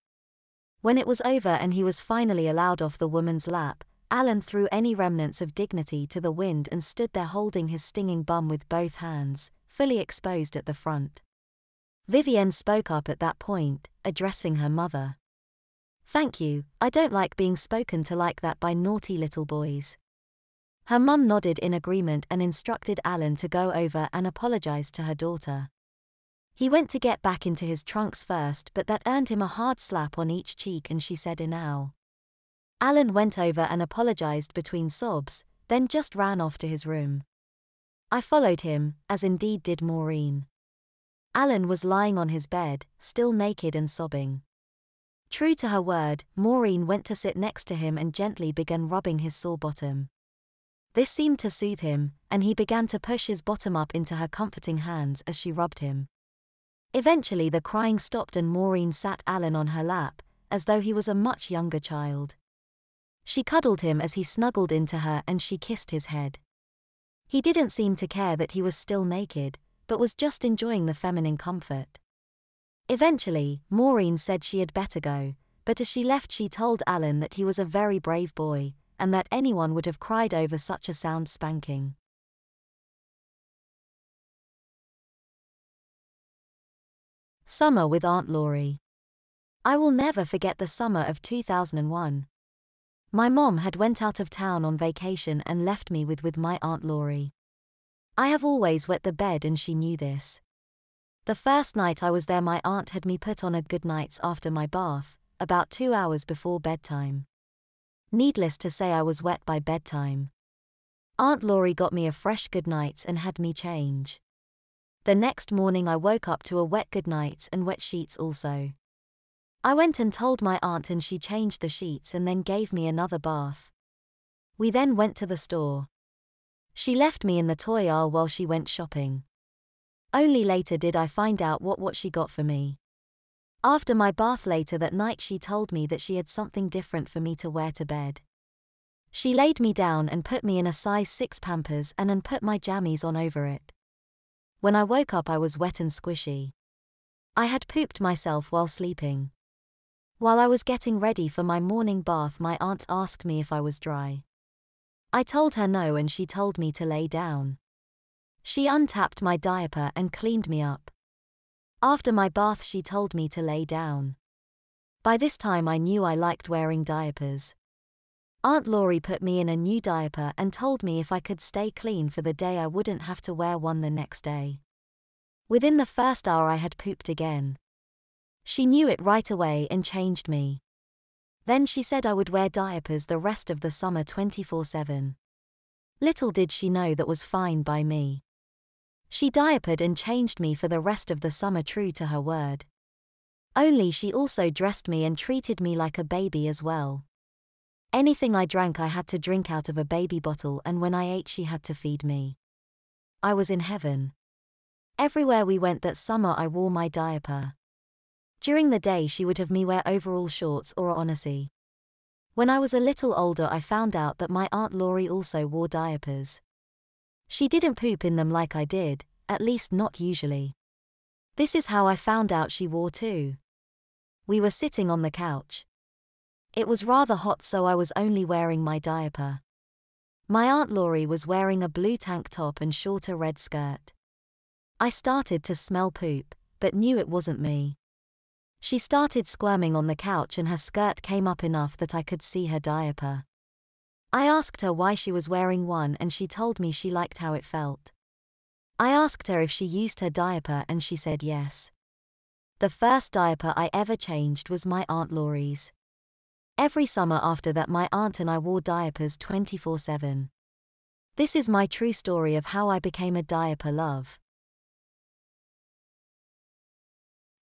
[SPEAKER 1] When it was over and he was finally allowed off the woman's lap, Alan threw any remnants of dignity to the wind and stood there holding his stinging bum with both hands, fully exposed at the front. Vivienne spoke up at that point, addressing her mother. "Thank you, I don't like being spoken to like that by naughty little boys." Her mum nodded in agreement and instructed Alan to go over and apologize to her daughter. He went to get back into his trunks first, but that earned him a hard slap on each cheek and she said "Ow." Alan went over and apologized between sobs, then just ran off to his room. I followed him, as indeed did Maureen. Alan was lying on his bed, still naked and sobbing. True to her word, Maureen went to sit next to him and gently began rubbing his sore bottom. This seemed to soothe him, and he began to push his bottom up into her comforting hands as she rubbed him. Eventually the crying stopped and Maureen sat Alan on her lap, as though he was a much younger child. She cuddled him as he snuggled into her and she kissed his head. He didn't seem to care that he was still naked, but was just enjoying the feminine comfort. Eventually, Maureen said she had better go, but as she left she told Alan that he was a very brave boy, and that anyone would have cried over such a sound spanking. Summer with Aunt Laurie. I will never forget the summer of 2001. My mom had went out of town on vacation and left me with my Aunt Laurie. I have always wet the bed and she knew this. The first night I was there my aunt had me put on a good night's after my bath, about 2 hours before bedtime. Needless to say I was wet by bedtime. Aunt Laurie got me a fresh good nights and had me change. The next morning I woke up to a wet good nights and wet sheets also. I went and told my aunt and she changed the sheets and then gave me another bath. We then went to the store. She left me in the toy aisle while she went shopping. Only later did I find out what she got for me. After my bath later that night she told me that she had something different for me to wear to bed. She laid me down and put me in a size 6 Pampers and put my jammies on over it. When I woke up I was wet and squishy. I had pooped myself while sleeping. While I was getting ready for my morning bath my aunt asked me if I was dry. I told her no and she told me to lay down. She untapped my diaper and cleaned me up. After my bath she told me to lay down. By this time I knew I liked wearing diapers. Aunt Laurie put me in a new diaper and told me if I could stay clean for the day I wouldn't have to wear one the next day. Within the first hour I had pooped again. She knew it right away and changed me. Then she said I would wear diapers the rest of the summer 24/7. Little did she know that was fine by me. She diapered and changed me for the rest of the summer true to her word. Only she also dressed me and treated me like a baby as well. Anything I drank I had to drink out of a baby bottle and when I ate she had to feed me. I was in heaven. Everywhere we went that summer I wore my diaper. During the day she would have me wear overall shorts or a onesie. When I was a little older I found out that my Aunt Laurie also wore diapers. She didn't poop in them like I did, at least not usually. This is how I found out she wore too. We were sitting on the couch. It was rather hot so I was only wearing my diaper. My Aunt Laurie was wearing a blue tank top and shorter red skirt. I started to smell poop, but knew it wasn't me. She started squirming on the couch and her skirt came up enough that I could see her diaper. I asked her why she was wearing one and she told me she liked how it felt. I asked her if she used her diaper and she said yes. The first diaper I ever changed was my Aunt Laurie's. Every summer after that my aunt and I wore diapers 24/7. This is my true story of how I became a diaper love.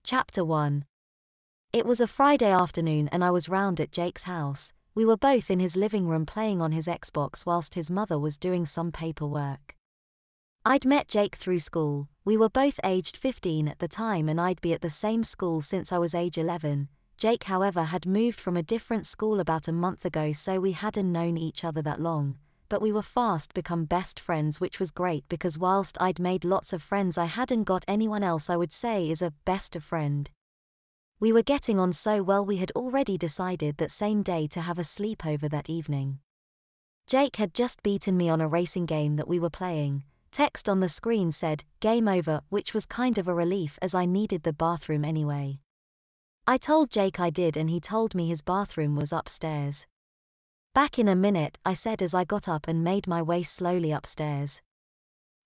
[SPEAKER 1] Chapter 1. It was a Friday afternoon and I was round at Jake's house. We were both in his living room playing on his Xbox whilst his mother was doing some paperwork. I'd met Jake through school. We were both aged 15 at the time and I'd be at the same school since I was age 11. Jake, however, had moved from a different school about a month ago so we hadn't known each other that long, but we were fast become best friends, which was great because whilst I'd made lots of friends I hadn't got anyone else I would say is a best of friend. We were getting on so well we had already decided that same day to have a sleepover that evening. Jake had just beaten me on a racing game that we were playing. Text on the screen said, "Game over," which was kind of a relief as I needed the bathroom anyway. I told Jake I did and he told me his bathroom was upstairs. "Back in a minute," I said as I got up and made my way slowly upstairs.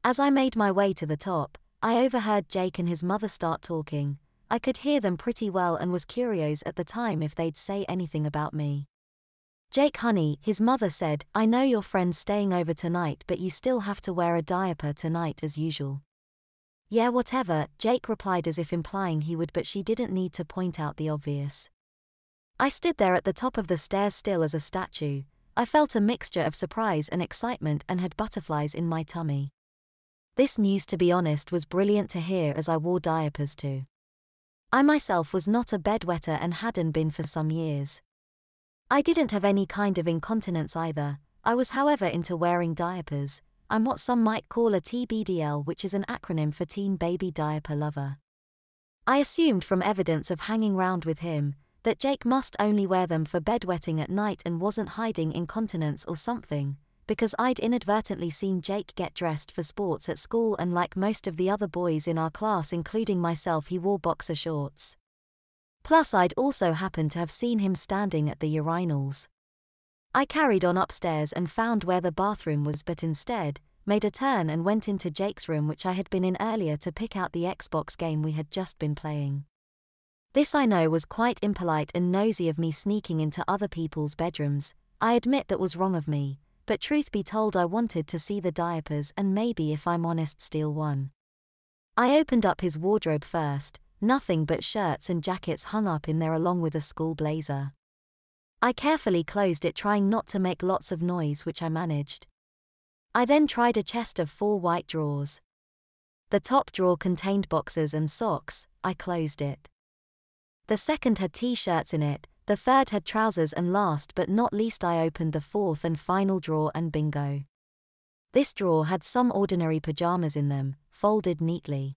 [SPEAKER 1] As I made my way to the top, I overheard Jake and his mother start talking. I could hear them pretty well and was curious at the time if they'd say anything about me. "Jake honey," his mother said, "I know your friend's staying over tonight but you still have to wear a diaper tonight as usual." "Yeah, whatever," Jake replied as if implying he would, but she didn't need to point out the obvious. I stood there at the top of the stairs still as a statue. I felt a mixture of surprise and excitement and had butterflies in my tummy. This news, to be honest, was brilliant to hear as I wore diapers too. I myself was not a bedwetter and hadn't been for some years. I didn't have any kind of incontinence either. I was however into wearing diapers. I'm what some might call a TBDL, which is an acronym for Teen Baby Diaper Lover. I assumed from evidence of hanging round with him that Jake must only wear them for bedwetting at night and wasn't hiding incontinence or something, because I'd inadvertently seen Jake get dressed for sports at school and like most of the other boys in our class including myself he wore boxer shorts. Plus I'd also happened to have seen him standing at the urinals. I carried on upstairs and found where the bathroom was but instead made a turn and went into Jake's room, which I had been in earlier, to pick out the Xbox game we had just been playing. This I know was quite impolite and nosy of me, sneaking into other people's bedrooms. I admit that was wrong of me, but truth be told I wanted to see the diapers and maybe, if I'm honest, steal one. I opened up his wardrobe first. Nothing but shirts and jackets hung up in there along with a school blazer. I carefully closed it, trying not to make lots of noise, which I managed. I then tried a chest of 4 white drawers. The top drawer contained boxers and socks. I closed it. The second had t-shirts in it, the third had trousers, and last but not least I opened the fourth and final drawer and bingo. This drawer had some ordinary pajamas in them, folded neatly.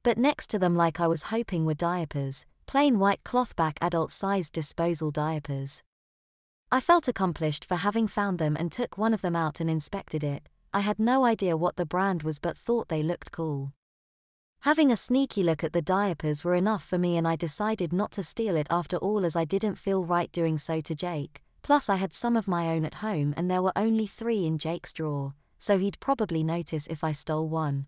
[SPEAKER 1] But next to them, like I was hoping, were diapers, plain white cloth-back adult-sized disposal diapers. I felt accomplished for having found them and took one of them out and inspected it. I had no idea what the brand was but thought they looked cool. Having a sneaky look at the diapers were enough for me and I decided not to steal it after all, as I didn't feel right doing so to Jake. Plus I had some of my own at home and there were only 3 in Jake's drawer, so he'd probably notice if I stole one.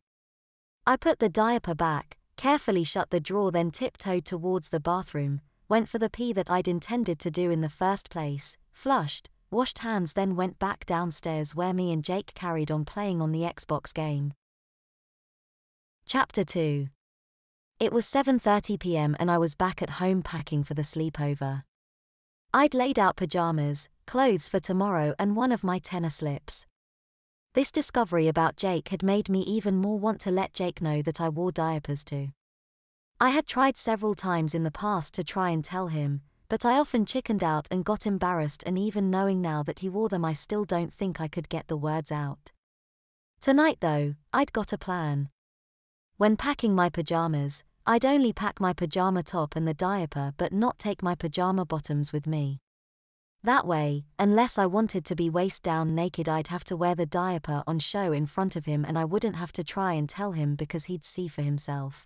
[SPEAKER 1] I put the diaper back, carefully shut the drawer, then tiptoed towards the bathroom, went for the pee that I'd intended to do in the first place, flushed, washed hands, then went back downstairs where me and Jake carried on playing on the Xbox game. Chapter 2. It was 7:30 p.m. and I was back at home packing for the sleepover. I'd laid out pajamas, clothes for tomorrow, and one of my tennis slips. This discovery about Jake had made me even more want to let Jake know that I wore diapers too. I had tried several times in the past to try and tell him, but I often chickened out and got embarrassed, and even knowing now that he wore them I still don't think I could get the words out. Tonight though, I'd got a plan. When packing my pajamas, I'd only pack my pajama top and the diaper but not take my pajama bottoms with me. That way, unless I wanted to be waist down naked, I'd have to wear the diaper on show in front of him and I wouldn't have to try and tell him because he'd see for himself.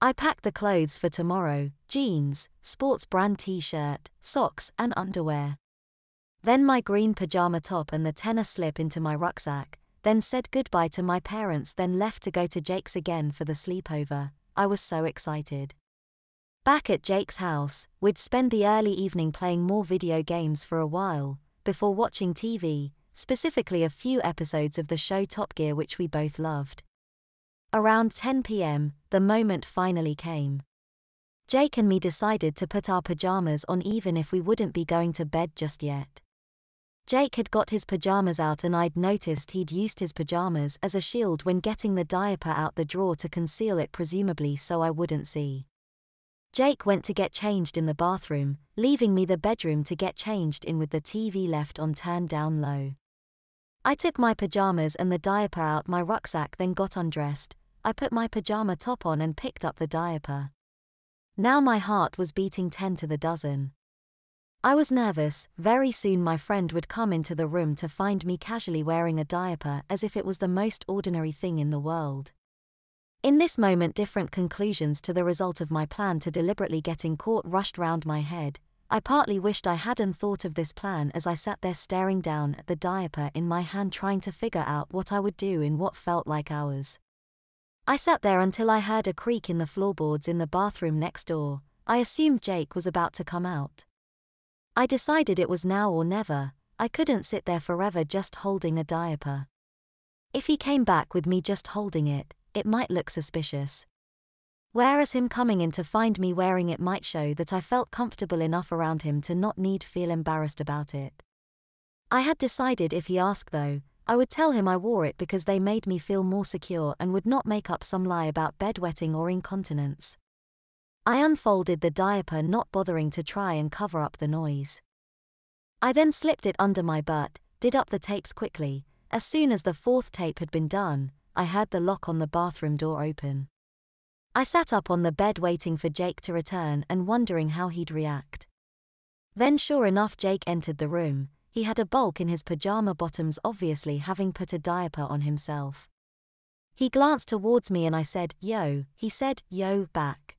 [SPEAKER 1] I packed the clothes for tomorrow: jeans, sports brand t-shirt, socks and underwear. Then my green pajama top and the tennis slip into my rucksack, then said goodbye to my parents, then left to go to Jake's again for the sleepover. I was so excited. Back at Jake's house, we'd spend the early evening playing more video games for a while, before watching TV, specifically a few episodes of the show Top Gear which we both loved. Around 10 p.m, the moment finally came. Jake and me decided to put our pajamas on even if we wouldn't be going to bed just yet. Jake had got his pajamas out and I'd noticed he'd used his pajamas as a shield when getting the diaper out the drawer to conceal it, presumably so I wouldn't see. Jake went to get changed in the bathroom, leaving me the bedroom to get changed in with the TV left on turned down low. I took my pajamas and the diaper out my rucksack, then got undressed. I put my pajama top on and picked up the diaper. Now my heart was beating 10 to the dozen. I was nervous. Very soon my friend would come into the room to find me casually wearing a diaper as if it was the most ordinary thing in the world. In this moment, different conclusions to the result of my plan to deliberately getting caught rushed round my head. I partly wished I hadn't thought of this plan as I sat there staring down at the diaper in my hand, trying to figure out what I would do in what felt like hours. I sat there until I heard a creak in the floorboards in the bathroom next door. I assumed Jake was about to come out. I decided it was now or never. I couldn't sit there forever just holding a diaper. If he came back with me just holding it, it might look suspicious. Whereas him coming in to find me wearing it might show that I felt comfortable enough around him to not need feel embarrassed about it. I had decided if he asked though, I would tell him I wore it because they made me feel more secure and would not make up some lie about bedwetting or incontinence. I unfolded the diaper, not bothering to try and cover up the noise. I then slipped it under my butt, did up the tapes quickly. As soon as the fourth tape had been done, I heard the lock on the bathroom door open. I sat up on the bed waiting for Jake to return and wondering how he'd react. Then sure enough, Jake entered the room. He had a bulk in his pajama bottoms, obviously having put a diaper on himself. He glanced towards me and I said, "Yo." He said, "Yo," back.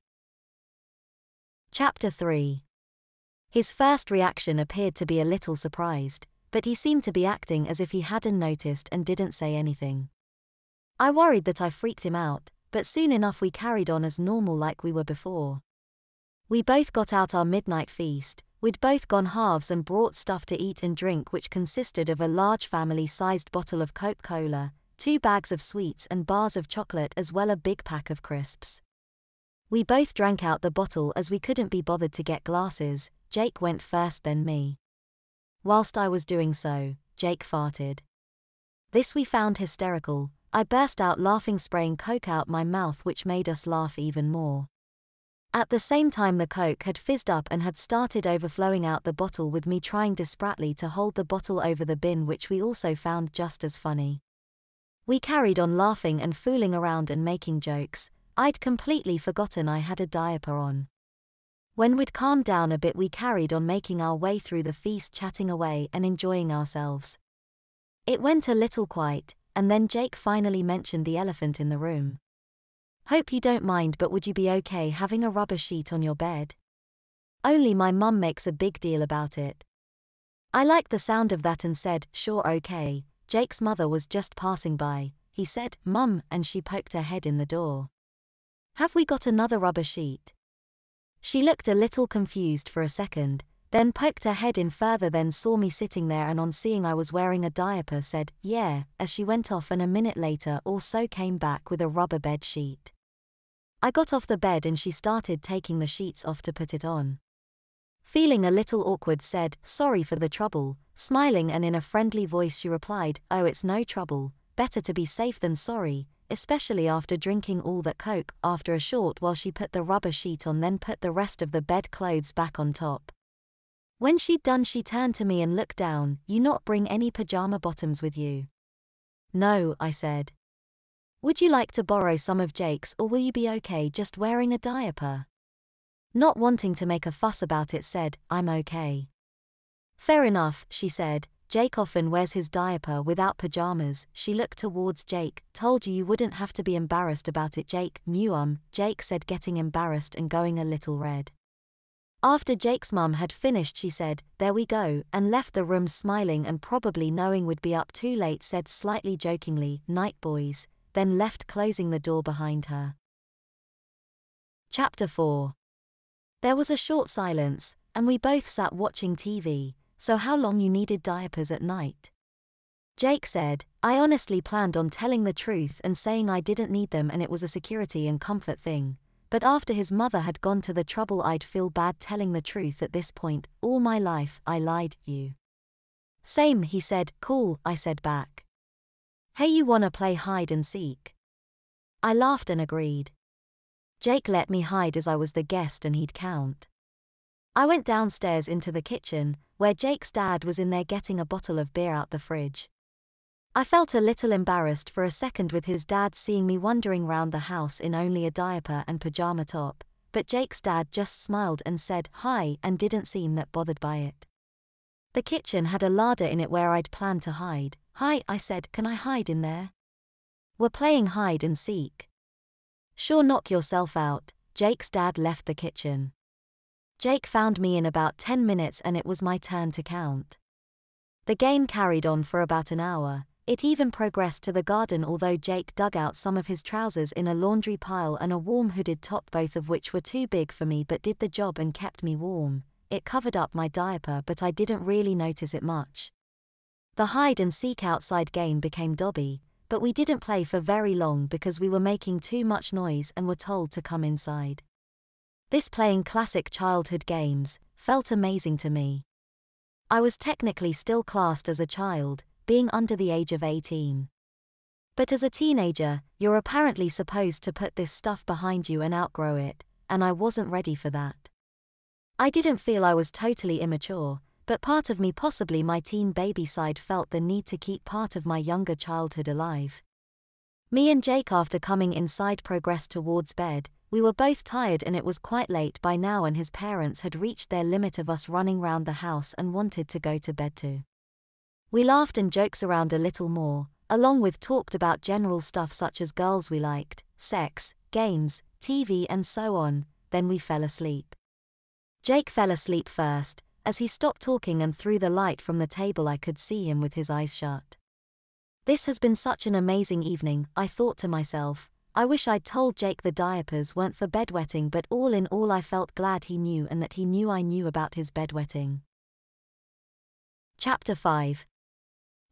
[SPEAKER 1] Chapter 3. His first reaction appeared to be a little surprised, but he seemed to be acting as if he hadn't noticed and didn't say anything. I worried that I freaked him out, but soon enough we carried on as normal like we were before. We both got out our midnight feast. We'd both gone halves and brought stuff to eat and drink, which consisted of a large family-sized bottle of Coca-Cola, 2 bags of sweets and bars of chocolate, as well as a big pack of crisps. We both drank out the bottle as we couldn't be bothered to get glasses. Jake went first, then me. Whilst I was doing so, Jake farted. This we found hysterical. I burst out laughing, spraying Coke out my mouth, which made us laugh even more. At the same time the Coke had fizzed up and had started overflowing out the bottle, with me trying desperately to hold the bottle over the bin, which we also found just as funny. We carried on laughing and fooling around and making jokes. I'd completely forgotten I had a diaper on. When we'd calmed down a bit, we carried on making our way through the feast, chatting away and enjoying ourselves. It went a little quiet, and then Jake finally mentioned the elephant in the room. "Hope you don't mind, but would you be okay having a rubber sheet on your bed? Only my mum makes a big deal about it." I liked the sound of that and said, "Sure, okay." Jake's mother was just passing by. He said, "Mum," and she poked her head in the door. "Have we got another rubber sheet?" She looked a little confused for a second, then poked her head in further, then saw me sitting there, and on seeing I was wearing a diaper said, "Yeah," as she went off, and a minute later or so came back with a rubber bed sheet. I got off the bed and she started taking the sheets off to put it on. Feeling a little awkward, said, "Sorry for the trouble." Smiling and in a friendly voice she replied, "Oh, it's no trouble, better to be safe than sorry." especially after drinking all that Coke. After a short while she put the rubber sheet on, then put the rest of the bed clothes back on top. When she'd done, she turned to me and looked down. You not bring any pajama bottoms with you? No, I said. Would you like to borrow some of Jake's, or will you be okay just wearing a diaper? Not wanting to make a fuss about it, said, I'm okay. Fair enough, she said. Jake often wears his diaper without pajamas. She looked towards Jake. Told you wouldn't have to be embarrassed about it, Jake. Jake said, getting embarrassed and going a little red. After Jake's mum had finished, she said, there we go, and left the room smiling and probably knowing we'd be up too late, said slightly jokingly, night boys, then left, closing the door behind her. Chapter 4. There was a short silence, and we both sat watching TV. So how long you needed diapers at night? Jake said, I honestly planned on telling the truth and saying I didn't need them and it was a security and comfort thing. But after his mother had gone to the trouble, I'd feel bad telling the truth at this point. All my life, I lied, you. Same, he said. Cool, I said back. Hey, you wanna play hide and seek? I laughed and agreed. Jake let me hide as I was the guest and he'd count. I went downstairs into the kitchen, where Jake's dad was in there getting a bottle of beer out the fridge. I felt a little embarrassed for a second with his dad seeing me wandering round the house in only a diaper and pajama top, but Jake's dad just smiled and said hi and didn't seem that bothered by it. The kitchen had a larder in it where I'd planned to hide. Hi, I said, can I hide in there? We're playing hide and seek. Sure, knock yourself out. Jake's dad left the kitchen. Jake found me in about 10 minutes and it was my turn to count. The game carried on for about an hour. It even progressed to the garden, although Jake dug out some of his trousers in a laundry pile and a warm hooded top, both of which were too big for me but did the job and kept me warm. It covered up my diaper, but I didn't really notice it much. The hide and seek outside game became dobby, but we didn't play for very long because we were making too much noise and were told to come inside. This playing classic childhood games felt amazing to me. I was technically still classed as a child, being under the age of 18. But as a teenager, you're apparently supposed to put this stuff behind you and outgrow it, and I wasn't ready for that. I didn't feel I was totally immature, but part of me, possibly my teen baby side, felt the need to keep part of my younger childhood alive. Me and Jake, after coming inside, progressed towards bed. We were both tired and it was quite late by now, and his parents had reached their limit of us running round the house and wanted to go to bed too. We laughed and joked around a little more, along with talked about general stuff such as girls we liked, sex, games, TV and so on, then we fell asleep. Jake fell asleep first. As he stopped talking and through the light from the table I could see him with his eyes shut. This has been such an amazing evening, I thought to myself. I wish I'd told Jake the diapers weren't for bedwetting, but all in all I felt glad he knew and that he knew I knew about his bedwetting. Chapter 5.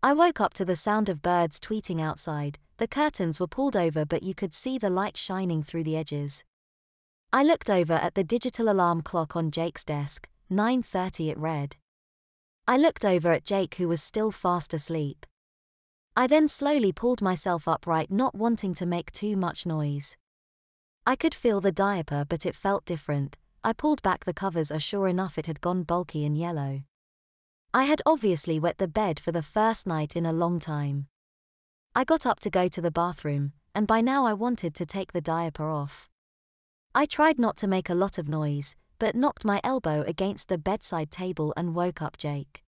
[SPEAKER 1] I woke up to the sound of birds tweeting outside. The curtains were pulled over but you could see the light shining through the edges. I looked over at the digital alarm clock on Jake's desk. 9:30 it read. I looked over at Jake, who was still fast asleep. I then slowly pulled myself upright, not wanting to make too much noise. I could feel the diaper but it felt different. I pulled back the covers, sure enough it had gone bulky and yellow. I had obviously wet the bed for the first night in a long time. I got up to go to the bathroom, and by now I wanted to take the diaper off. I tried not to make a lot of noise, but knocked my elbow against the bedside table and woke up Jake.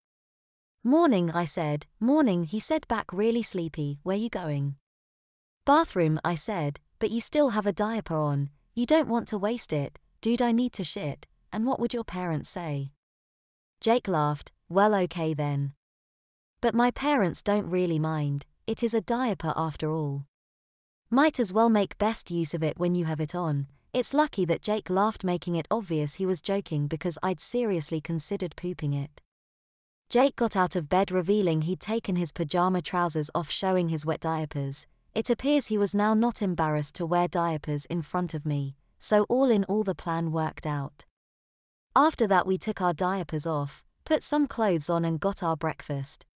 [SPEAKER 1] Morning, I said. Morning, he said back, really sleepy. Where you going? Bathroom, I said, but you still have a diaper on. You don't want to waste it, dude. I need to shit, and what would your parents say? Jake laughed. Well, okay then. But my parents don't really mind, it is a diaper after all. Might as well make best use of it when you have it on. It's lucky that Jake laughed, making it obvious he was joking because I'd seriously considered pooping it. Jake got out of bed, revealing he'd taken his pajama trousers off, showing his wet diapers. It appears he was now not embarrassed to wear diapers in front of me, so all in all the plan worked out. After that we took our diapers off, put some clothes on and got our breakfast.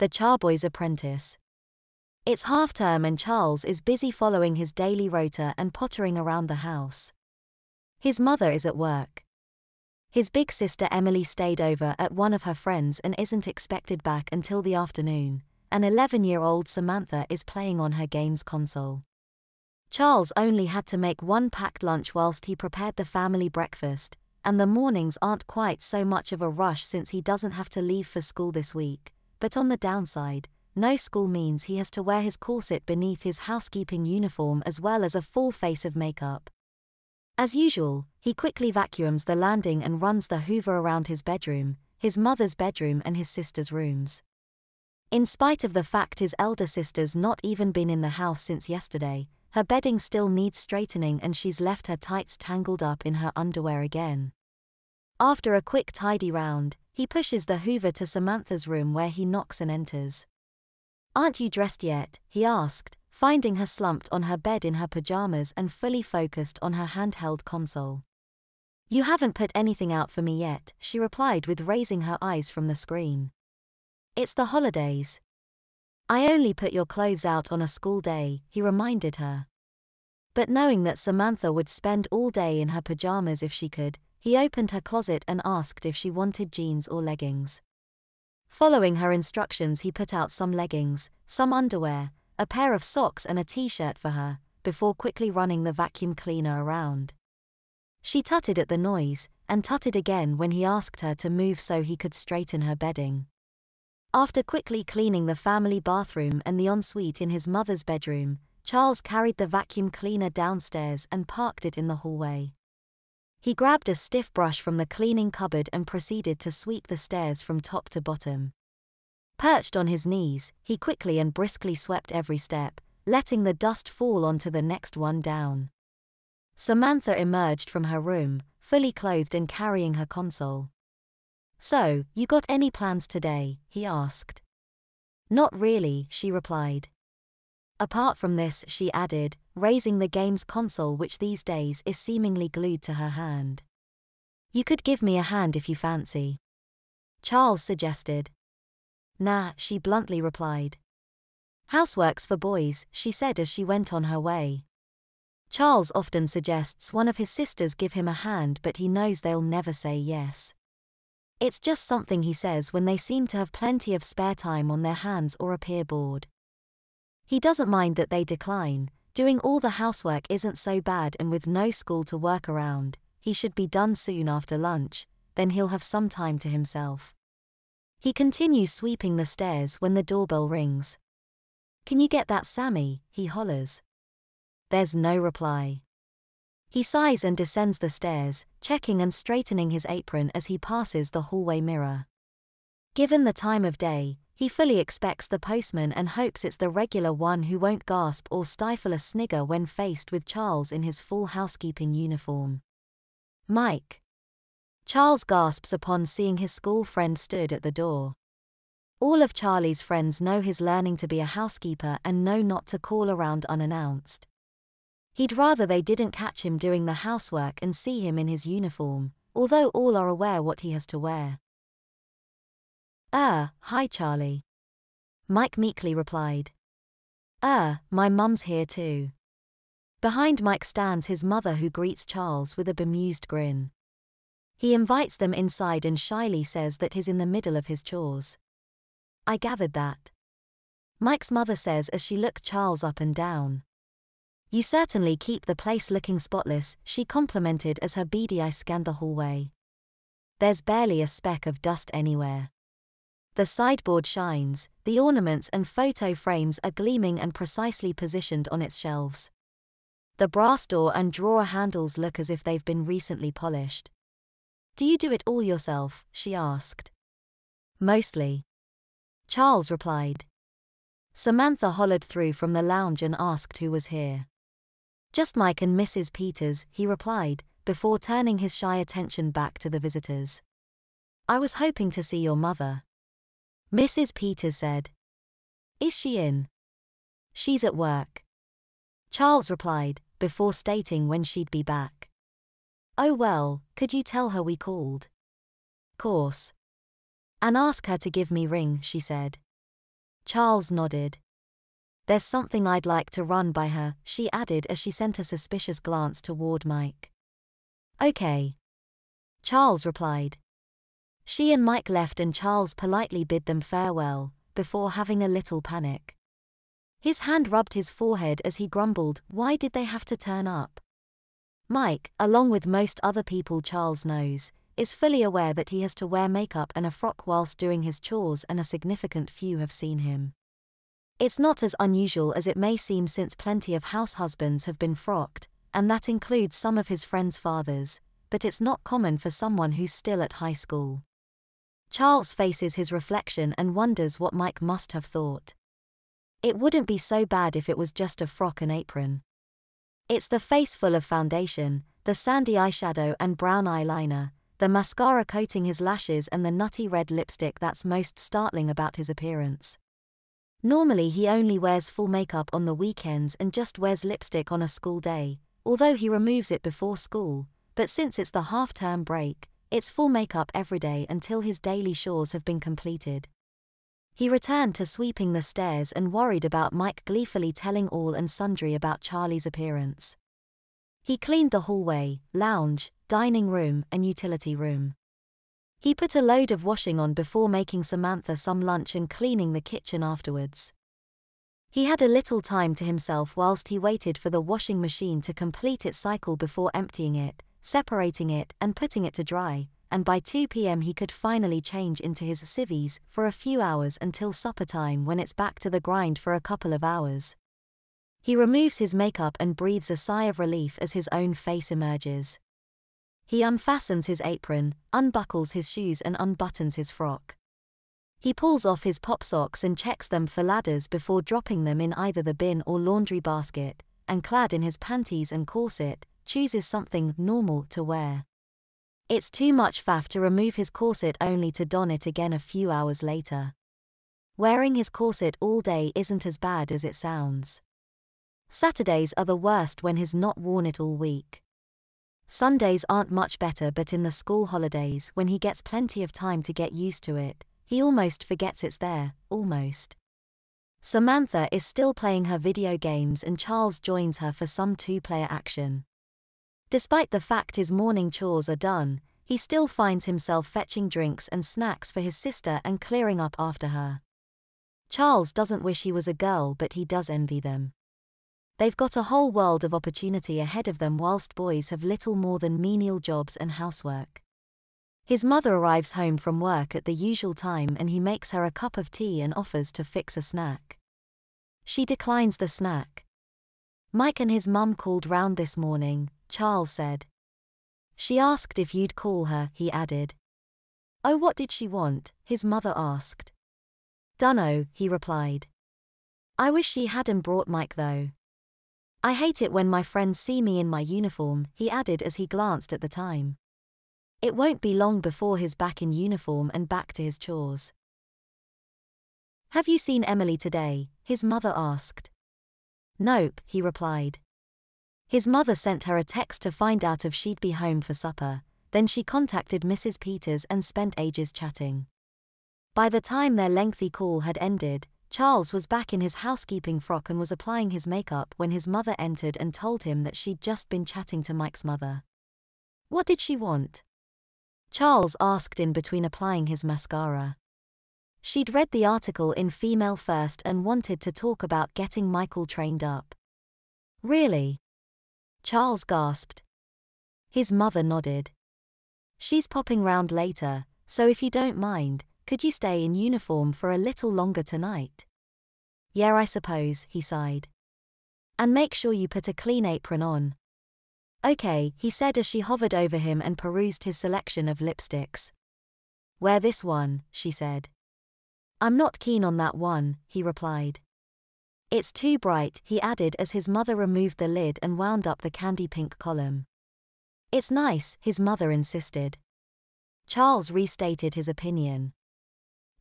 [SPEAKER 1] the charboy's apprentice. It's half-term and Charles is busy following his daily rota and pottering around the house. His mother is at work. His big sister Emily stayed over at one of her friends and isn't expected back until the afternoon, and 11-year-old Samantha is playing on her games console. Charles only had to make one packed lunch whilst he prepared the family breakfast, and the mornings aren't quite so much of a rush since he doesn't have to leave for school this week, but on the downside, no school means he has to wear his corset beneath his housekeeping uniform as well as a full face of makeup. As usual, he quickly vacuums the landing and runs the hoover around his bedroom, his mother's bedroom and his sister's rooms. In spite of the fact his elder sister's not even been in the house since yesterday, her bedding still needs straightening and she's left her tights tangled up in her underwear again. After a quick tidy round, he pushes the hoover to Samantha's room where he knocks and enters. "Aren't you dressed yet?" he asked, finding her slumped on her bed in her pajamas and fully focused on her handheld console. "You haven't put anything out for me yet," she replied with raising her eyes from the screen. "It's the holidays." "I only put your clothes out on a school day," he reminded her. But knowing that Samantha would spend all day in her pajamas if she could, he opened her closet and asked if she wanted jeans or leggings. Following her instructions, he put out some leggings, some underwear, a pair of socks and a t-shirt for her, before quickly running the vacuum cleaner around. She tutted at the noise, and tutted again when he asked her to move so he could straighten her bedding. After quickly cleaning the family bathroom and the ensuite in his mother's bedroom, Charles carried the vacuum cleaner downstairs and parked it in the hallway. He grabbed a stiff brush from the cleaning cupboard and proceeded to sweep the stairs from top to bottom. Perched on his knees, he quickly and briskly swept every step, letting the dust fall onto the next one down. Samantha emerged from her room, fully clothed and carrying her console. "So, you got any plans today?" he asked. "Not really," she replied. "Apart from this," she added, raising the game's console which these days is seemingly glued to her hand. "You could give me a hand if you fancy," Charles suggested. "Nah," she bluntly replied. "Housework's for boys," she said as she went on her way. Charles often suggests one of his sisters give him a hand, but he knows they'll never say yes. It's just something he says when they seem to have plenty of spare time on their hands or appear bored. He doesn't mind that they decline. Doing all the housework isn't so bad, and with no school to work around, he should be done soon after lunch, then he'll have some time to himself. He continues sweeping the stairs when the doorbell rings. "Can you get that, Sammy?" he hollers. There's no reply. He sighs and descends the stairs, checking and straightening his apron as he passes the hallway mirror. Given the time of day, he fully expects the postman and hopes it's the regular one who won't gasp or stifle a snigger when faced with Charles in his full housekeeping uniform. "Mike." Charles gasps upon seeing his school friend stood at the door. All of Charlie's friends know he's learning to be a housekeeper and know not to call around unannounced. He'd rather they didn't catch him doing the housework and see him in his uniform, although all are aware what he has to wear. Hi Charlie," Mike meekly replied. My mum's here too." Behind Mike stands his mother, who greets Charles with a bemused grin. He invites them inside and shyly says that he's in the middle of his chores. "I gathered that," Mike's mother says as she looked Charles up and down. "You certainly keep the place looking spotless," she complimented as her beady eye scanned the hallway. "There's barely a speck of dust anywhere. The sideboard shines, the ornaments and photo frames are gleaming and precisely positioned on its shelves. The brass door and drawer handles look as if they've been recently polished." "Do you do it all yourself?" she asked. "Mostly," Charles replied. Samantha hollered through from the lounge and asked who was here. "Just Mike and Mrs. Peters," he replied, before turning his shy attention back to the visitors. "I was hoping to see your mother," Mrs. Peters said. "Is she in?" "She's at work," Charles replied, before stating when she'd be back. "Oh well, could you tell her we called?" "Course. And ask her to give me ring," she said. Charles nodded. There's something I'd like to run by her, she added as she sent a suspicious glance toward Mike. Okay. Charles replied. She and Mike left and Charles politely bid them farewell, before having a little panic. His hand rubbed his forehead as he grumbled, why did they have to turn up? Mike, along with most other people Charles knows, is fully aware that he has to wear makeup and a frock whilst doing his chores, and a significant few have seen him. It's not as unusual as it may seem, since plenty of house husbands have been frocked, and that includes some of his friends' fathers, but it's not common for someone who's still at high school. Charles faces his reflection and wonders what Mike must have thought. It wouldn't be so bad if it was just a frock and apron. It's the face full of foundation, the sandy eyeshadow and brown eyeliner, the mascara coating his lashes and the nutty red lipstick that's most startling about his appearance. Normally he only wears full makeup on the weekends and just wears lipstick on a school day, although he removes it before school, but since it's the half-term break, it's full makeup every day until his daily chores have been completed. He returned to sweeping the stairs and worried about Mike gleefully telling all and sundry about Charlie's appearance. He cleaned the hallway, lounge, dining room, and utility room. He put a load of washing on before making Samantha some lunch and cleaning the kitchen afterwards. He had a little time to himself whilst he waited for the washing machine to complete its cycle before emptying it, separating it, and putting it to dry, and by 2 p.m. he could finally change into his civvies for a few hours until supper time, when it's back to the grind for a couple of hours. He removes his makeup and breathes a sigh of relief as his own face emerges. He unfastens his apron, unbuckles his shoes and unbuttons his frock. He pulls off his pop socks and checks them for ladders before dropping them in either the bin or laundry basket, and clad in his panties and corset, chooses something normal to wear. It's too much faff to remove his corset only to don it again a few hours later. Wearing his corset all day isn't as bad as it sounds. Saturdays are the worst when he's not worn it all week. Sundays aren't much better, but in the school holidays, when he gets plenty of time to get used to it, he almost forgets it's there, almost. Samantha is still playing her video games and Charles joins her for some two-player action. Despite the fact his morning chores are done, he still finds himself fetching drinks and snacks for his sister and clearing up after her. Charles doesn't wish he was a girl, but he does envy them. They've got a whole world of opportunity ahead of them, whilst boys have little more than menial jobs and housework. His mother arrives home from work at the usual time and he makes her a cup of tea and offers to fix a snack. She declines the snack. Mike and his mum called round this morning, Charles said. She asked if you'd call her, he added. Oh, what did she want? His mother asked. Dunno, he replied. I wish she hadn't brought Mike though. I hate it when my friends see me in my uniform, he added as he glanced at the time. It won't be long before he's back in uniform and back to his chores. Have you seen Emily today? His mother asked. Nope, he replied. His mother sent her a text to find out if she'd be home for supper, then she contacted Mrs. Peters and spent ages chatting. By the time their lengthy call had ended, Charles was back in his housekeeping frock and was applying his makeup when his mother entered and told him that she'd just been chatting to Mike's mother. What did she want? Charles asked in between applying his mascara. She'd read the article in Female First and wanted to talk about getting Michael trained up. Really? Charles gasped. His mother nodded. She's popping round later, so if you don't mind, could you stay in uniform for a little longer tonight? Yeah, I suppose, he sighed. And make sure you put a clean apron on. Okay, he said as she hovered over him and perused his selection of lipsticks. Wear this one, she said. I'm not keen on that one, he replied. It's too bright, he added as his mother removed the lid and wound up the candy pink column. It's nice, his mother insisted. Charles restated his opinion.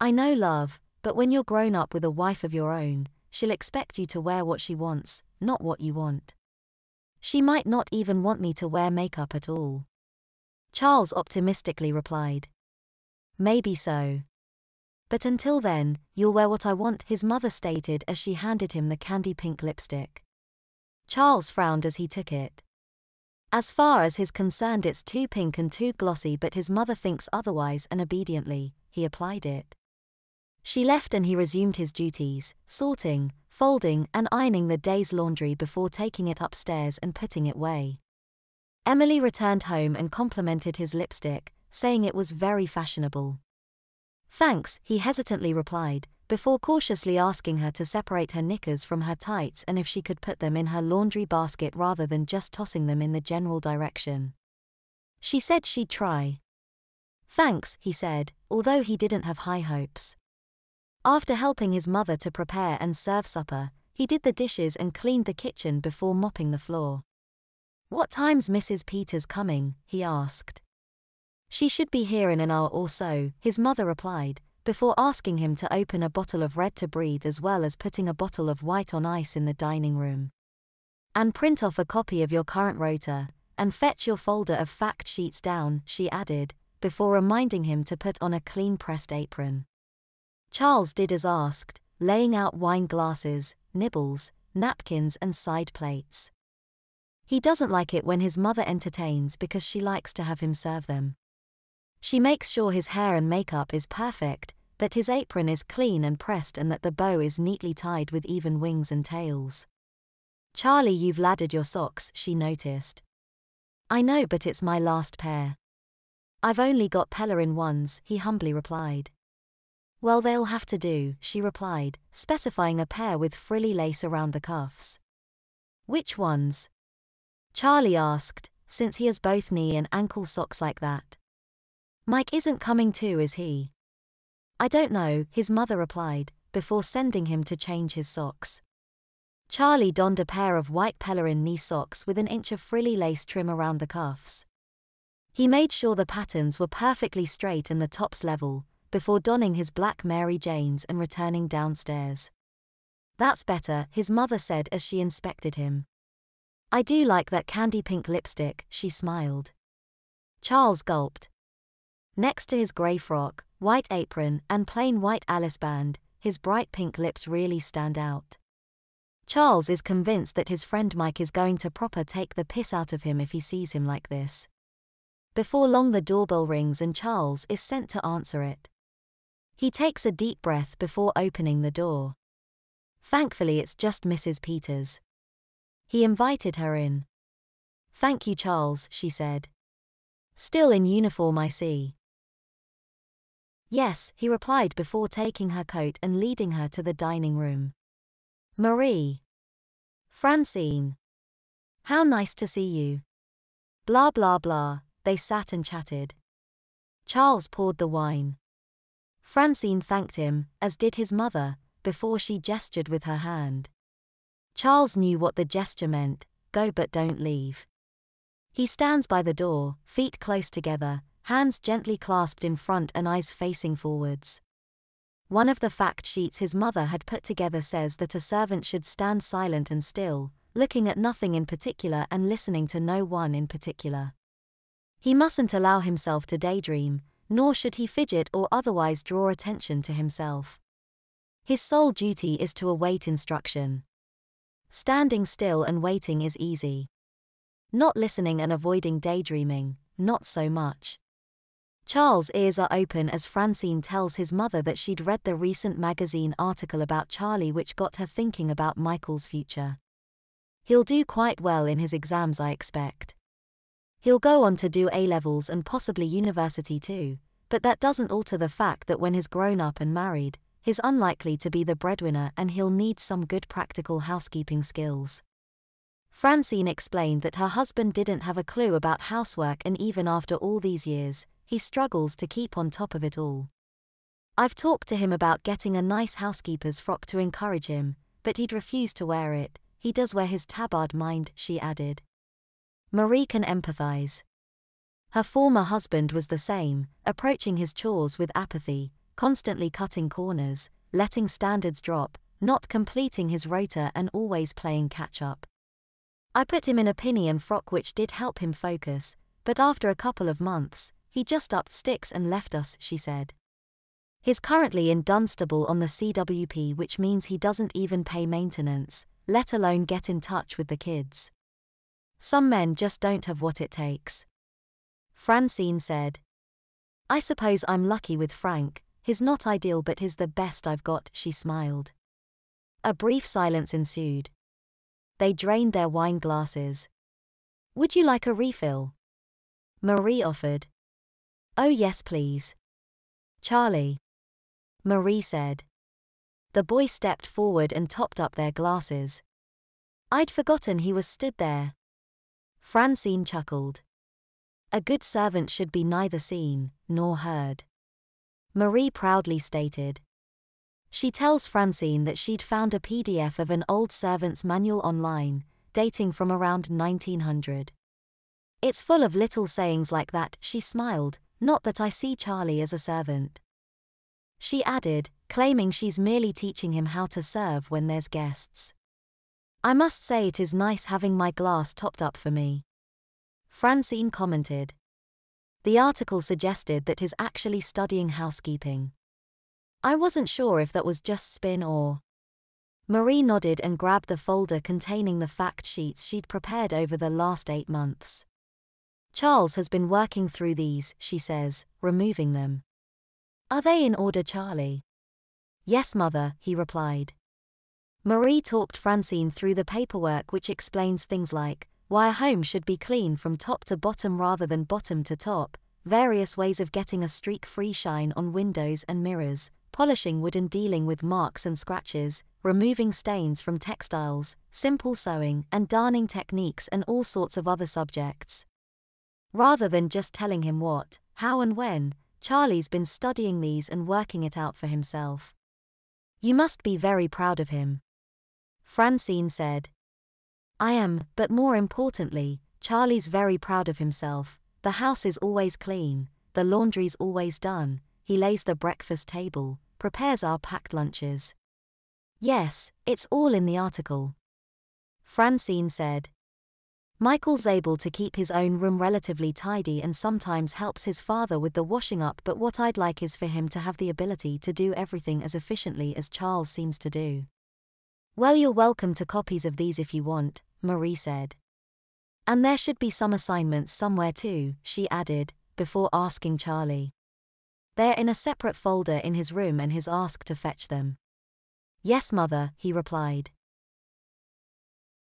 [SPEAKER 1] I know, love, but when you're grown up with a wife of your own, she'll expect you to wear what she wants, not what you want. She might not even want me to wear makeup at all. Charles optimistically replied. Maybe so. But until then, you'll wear what I want, his mother stated as she handed him the candy pink lipstick. Charles frowned as he took it. As far as he's concerned, it's too pink and too glossy, but his mother thinks otherwise, and obediently, he applied it. She left and he resumed his duties, sorting, folding, and ironing the day's laundry before taking it upstairs and putting it away. Emily returned home and complimented his lipstick, saying it was very fashionable. Thanks, he hesitantly replied, before cautiously asking her to separate her knickers from her tights and if she could put them in her laundry basket rather than just tossing them in the general direction. She said she'd try. Thanks, he said, although he didn't have high hopes. After helping his mother to prepare and serve supper, he did the dishes and cleaned the kitchen before mopping the floor. What time's Mrs. Peters coming? He asked. She should be here in an hour or so, his mother replied, before asking him to open a bottle of Red to Breathe as well as putting a bottle of white on ice in the dining room. And print off a copy of your current rota, and fetch your folder of fact sheets down, she added, before reminding him to put on a clean pressed apron. Charles did as asked, laying out wine glasses, nibbles, napkins and side plates. He doesn't like it when his mother entertains because she likes to have him serve them. She makes sure his hair and makeup is perfect, that his apron is clean and pressed and that the bow is neatly tied with even wings and tails. Charlie, you've laddered your socks, she noticed. I know, but it's my last pair. I've only got Pellarin ones, he humbly replied. Well, they'll have to do, she replied, specifying a pair with frilly lace around the cuffs. Which ones? Charlie asked, since he has both knee and ankle socks like that. Mike isn't coming too, is he? I don't know, his mother replied, before sending him to change his socks. Charlie donned a pair of white Pellarin knee socks with an inch of frilly lace trim around the cuffs. He made sure the patterns were perfectly straight and the tops level, before donning his black Mary Janes and returning downstairs. That's better, his mother said as she inspected him. I do like that candy pink lipstick, she smiled. Charles gulped. Next to his grey frock, white apron, and plain white Alice band, his bright pink lips really stand out. Charles is convinced that his friend Mike is going to proper take the piss out of him if he sees him like this. Before long the doorbell rings and Charles is sent to answer it. He takes a deep breath before opening the door. Thankfully it's just Mrs. Peters. He invited her in. Thank you, Charles, she said. Still in uniform, I see. Yes, he replied before taking her coat and leading her to the dining room. Marie. Francine. How nice to see you. Blah blah blah, they sat and chatted. Charles poured the wine. Francine thanked him, as did his mother, before she gestured with her hand. Charles knew what the gesture meant, go but don't leave. He stands by the door, feet close together, hands gently clasped in front and eyes facing forwards. One of the fact sheets his mother had put together says that a servant should stand silent and still, looking at nothing in particular and listening to no one in particular. He mustn't allow himself to daydream, nor should he fidget or otherwise draw attention to himself. His sole duty is to await instruction. Standing still and waiting is easy. Not listening and avoiding daydreaming, not so much. Charles' ears are open as Francine tells his mother that she'd read the recent magazine article about Charlie which got her thinking about Michael's future. He'll do quite well in his exams, I expect. He'll go on to do A-levels and possibly university too, but that doesn't alter the fact that when he's grown up and married, he's unlikely to be the breadwinner and he'll need some good practical housekeeping skills. Francine explained that her husband didn't have a clue about housework and even after all these years, he struggles to keep on top of it all. I've talked to him about getting a nice housekeeper's frock to encourage him, but he'd refuse to wear it. He does wear his tabard mind, she added. Marie can empathize. Her former husband was the same, approaching his chores with apathy, constantly cutting corners, letting standards drop, not completing his rota and always playing catch-up. I put him in a pinny and frock which did help him focus, but after a couple of months, he just upped sticks and left us, she said. He's currently in Dunstable on the CWP, which means he doesn't even pay maintenance, let alone get in touch with the kids. Some men just don't have what it takes. Francine said. I suppose I'm lucky with Frank, he's not ideal but he's the best I've got, she smiled. A brief silence ensued. They drained their wine glasses. Would you like a refill? Marie offered. Oh yes please. Charlie. Marie said. The boy stepped forward and topped up their glasses. I'd forgotten he was stood there. Francine chuckled. A good servant should be neither seen nor heard. Marie proudly stated. She tells Francine that she'd found a PDF of an old servant's manual online, dating from around 1900. It's full of little sayings like that, she smiled, not that I see Charlie as a servant. She added, claiming she's merely teaching him how to serve when there's guests. I must say it is nice having my glass topped up for me. Francine commented. The article suggested that he's actually studying housekeeping. I wasn't sure if that was just spin or... Marie nodded and grabbed the folder containing the fact sheets she'd prepared over the last 8 months. Charles has been working through these, she says, removing them. Are they in order, Charlie? Yes, mother, he replied. Marie talked Francine through the paperwork, which explains things like why a home should be clean from top to bottom rather than bottom to top, various ways of getting a streak-free shine on windows and mirrors, polishing wood and dealing with marks and scratches, removing stains from textiles, simple sewing and darning techniques, and all sorts of other subjects. Rather than just telling him what, how and when, Charlie's been studying these and working it out for himself. You must be very proud of him. Francine said. I am, but more importantly, Charlie's very proud of himself. The house is always clean, the laundry's always done, he lays the breakfast table, prepares our packed lunches. Yes, it's all in the article. Francine said. Michael's able to keep his own room relatively tidy and sometimes helps his father with the washing up, but what I'd like is for him to have the ability to do everything as efficiently as Charles seems to do. Well, you're welcome to copies of these if you want, Marie said. And there should be some assignments somewhere too, she added, before asking Charlie. They're in a separate folder in his room and he's asked to fetch them. Yes, mother, he replied.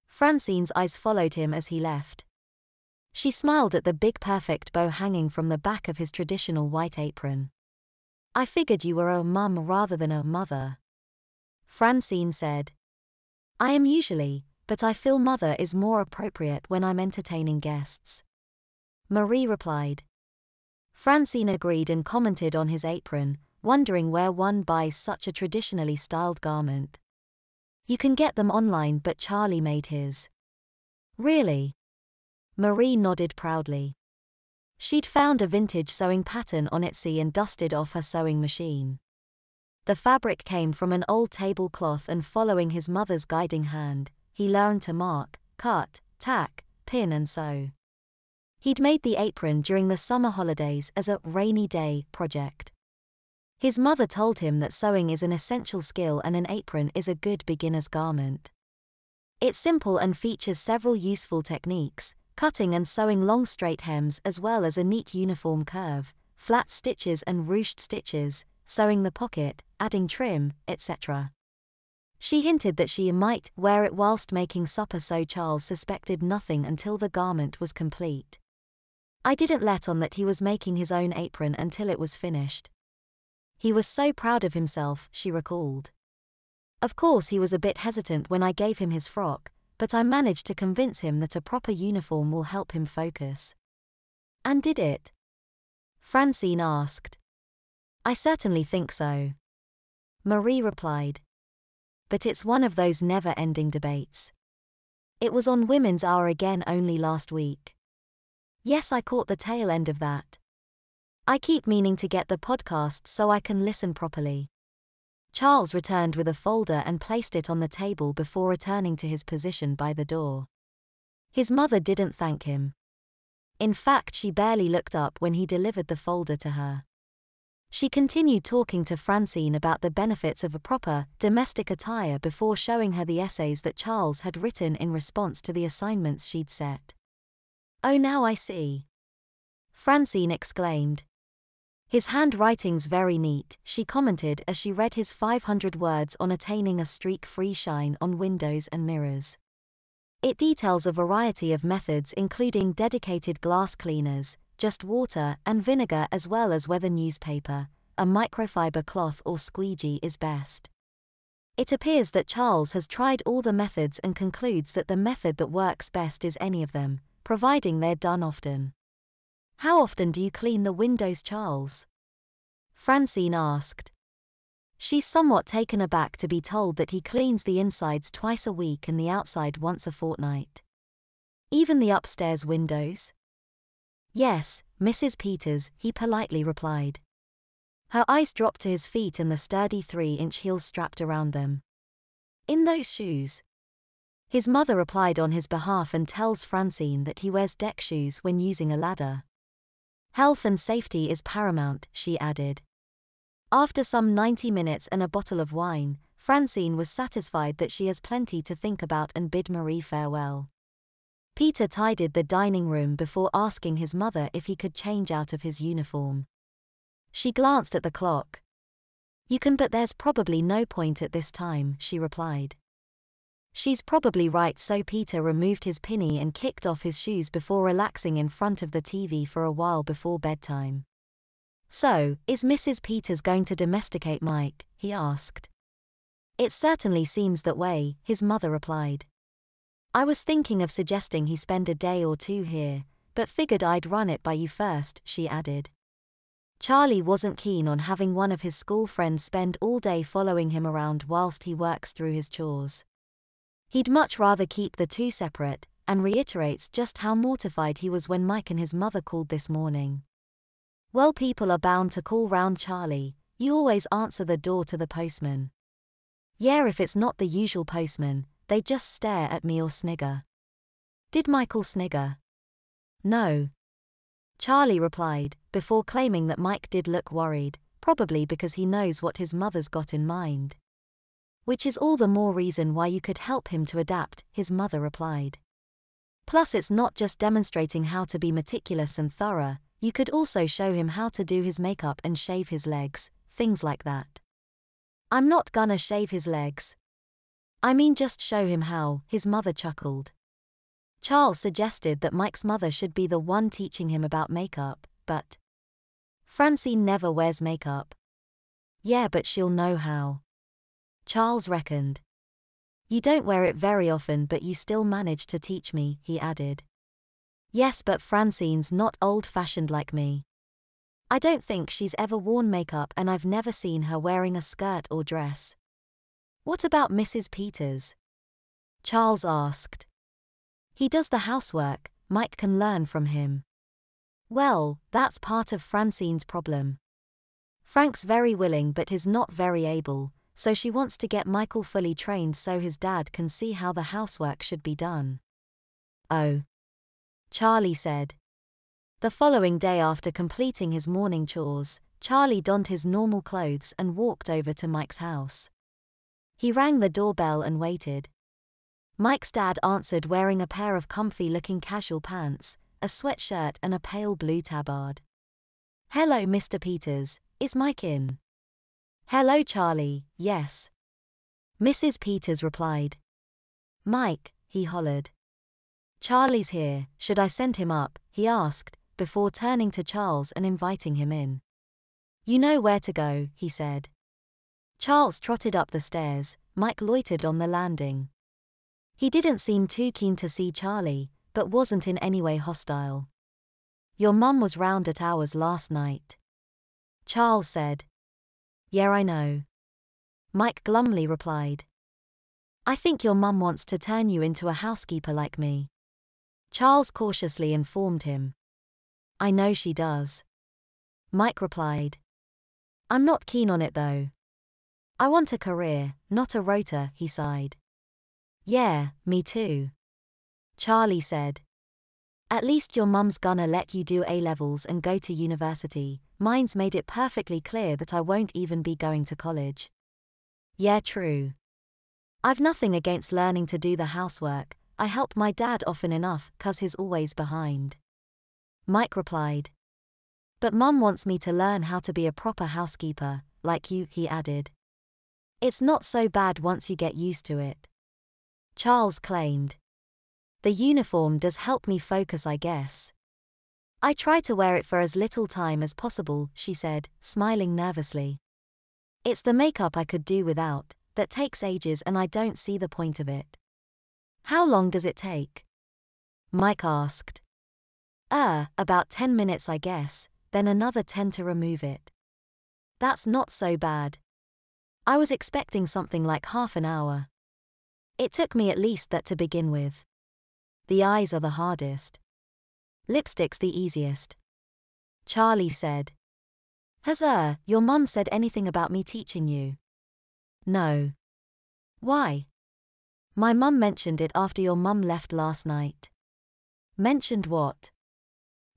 [SPEAKER 1] Francine's eyes followed him as he left. She smiled at the big perfect bow hanging from the back of his traditional white apron. I figured you were a mum rather than a mother. Francine said. I am usually, but I feel mother is more appropriate when I'm entertaining guests. Marie replied. Francine agreed and commented on his apron, wondering where one buys such a traditionally styled garment. You can get them online, but Charlie made his. Really? Marie nodded proudly. She'd found a vintage sewing pattern on Etsy and dusted off her sewing machine. The fabric came from an old tablecloth, and following his mother's guiding hand, he learned to mark, cut, tack, pin and sew. He'd made the apron during the summer holidays as a rainy day project. His mother told him that sewing is an essential skill and an apron is a good beginner's garment. It's simple and features several useful techniques, cutting and sewing long straight hems as well as a neat uniform curve, flat stitches and ruched stitches, sewing the pocket, adding trim, etc. She hinted that she might wear it whilst making supper, so Charles suspected nothing until the garment was complete. I didn't let on that he was making his own apron until it was finished. He was so proud of himself, she recalled. Of course he was a bit hesitant when I gave him his frock, but I managed to convince him that a proper uniform will help him focus. And did it? Francine asked. I certainly think so. Marie replied. But it's one of those never-ending debates. It was on Women's Hour again only last week. Yes, I caught the tail end of that. I keep meaning to get the podcast so I can listen properly. Charles returned with a folder and placed it on the table before returning to his position by the door. His mother didn't thank him. In fact, she barely looked up when he delivered the folder to her. She continued talking to Francine about the benefits of a proper, domestic attire before showing her the essays that Charles had written in response to the assignments she'd set. "Oh, now I see," Francine exclaimed. "His handwriting's very neat," she commented as she read his 500 words on attaining a streak-free shine on windows and mirrors. It details a variety of methods including dedicated glass cleaners, just water and vinegar, as well as whether newspaper, a microfiber cloth or squeegee is best. It appears that Charles has tried all the methods and concludes that the method that works best is any of them, providing they're done often. "How often do you clean the windows, Charles?" Francine asked. She's somewhat taken aback to be told that he cleans the insides twice a week and the outside once a fortnight. "Even the upstairs windows?" "Yes, Mrs. Peters," he politely replied. Her eyes dropped to his feet and the sturdy 3-inch heels strapped around them. "In those shoes?" His mother replied on his behalf and tells Francine that he wears deck shoes when using a ladder. "Health and safety is paramount," she added. After some 90 minutes and a bottle of wine, Francine was satisfied that she has plenty to think about and bid Marie farewell. Peter tidied the dining room before asking his mother if he could change out of his uniform. She glanced at the clock. "You can, but there's probably no point at this time," she replied. She's probably right, so Peter removed his pinny and kicked off his shoes before relaxing in front of the TV for a while before bedtime. "So, is Mrs. Peters going to domesticate Mike?" he asked. "It certainly seems that way," his mother replied. "I was thinking of suggesting he spend a day or two here, but figured I'd run it by you first," she added. Charlie wasn't keen on having one of his school friends spend all day following him around whilst he works through his chores. He'd much rather keep the two separate, and reiterates just how mortified he was when Mike and his mother called this morning. "Well, people are bound to call round, Charlie. You always answer the door to the postman." "Yeah, if it's not the usual postman, they just stare at me or snigger." "Did Michael snigger?" "No," Charlie replied, before claiming that Mike did look worried, probably because he knows what his mother's got in mind. "Which is all the more reason why you could help him to adapt," his mother replied. "Plus, it's not just demonstrating how to be meticulous and thorough, you could also show him how to do his makeup and shave his legs, things like that." "I'm not gonna shave his legs. I mean, just show him how," his mother chuckled. Charles suggested that Mike's mother should be the one teaching him about makeup, but Francine never wears makeup. "Yeah, but she'll know how," Charles reckoned. "You don't wear it very often, but you still manage to teach me," he added. "Yes, but Francine's not old-fashioned like me. I don't think she's ever worn makeup, and I've never seen her wearing a skirt or dress." "What about Mrs. Peters?" Charles asked. "He does the housework, Mike can learn from him." "Well, that's part of Francine's problem. Frank's very willing but is not very able, so she wants to get Michael fully trained so his dad can see how the housework should be done." "Oh," Charlie said. The following day, after completing his morning chores, Charlie donned his normal clothes and walked over to Mike's house. He rang the doorbell and waited. Mike's dad answered wearing a pair of comfy-looking casual pants, a sweatshirt and a pale blue tabard. "Hello, Mr. Peters, is Mike in?" "Hello, Charlie, yes." Mrs. Peters replied. "Mike," he hollered. "Charlie's here, should I send him up?" he asked, before turning to Charles and inviting him in. "You know where to go," he said. Charles trotted up the stairs. Mike loitered on the landing. He didn't seem too keen to see Charlie, but wasn't in any way hostile. "Your mum was round at ours last night," Charles said. "Yeah, I know," Mike glumly replied. "I think your mum wants to turn you into a housekeeper like me," Charles cautiously informed him. "I know she does," Mike replied. "I'm not keen on it though. I want a career, not a rota," he sighed. "Yeah, me too," Charlie said. "At least your mum's gonna let you do A-levels and go to university," mine's made it perfectly clear that I won't even be going to college. Yeah, true. I've nothing against learning to do the housework. I help my dad often enough 'cause he's always behind. Mike replied. But Mum wants me to learn how to be a proper housekeeper, like you, he added. It's not so bad once you get used to it. Charles claimed. The uniform does help me focus, I guess. I try to wear it for as little time as possible, she said, smiling nervously. It's the makeup I could do without, that takes ages and I don't see the point of it. How long does it take? Mike asked. About 10 minutes I guess, then another 10 to remove it. That's not so bad. I was expecting something like half an hour. It took me at least that to begin with. The eyes are the hardest. Lipstick's the easiest. Charlie said. Has your mum said anything about me teaching you? No. Why? My mum mentioned it after your mum left last night. Mentioned what?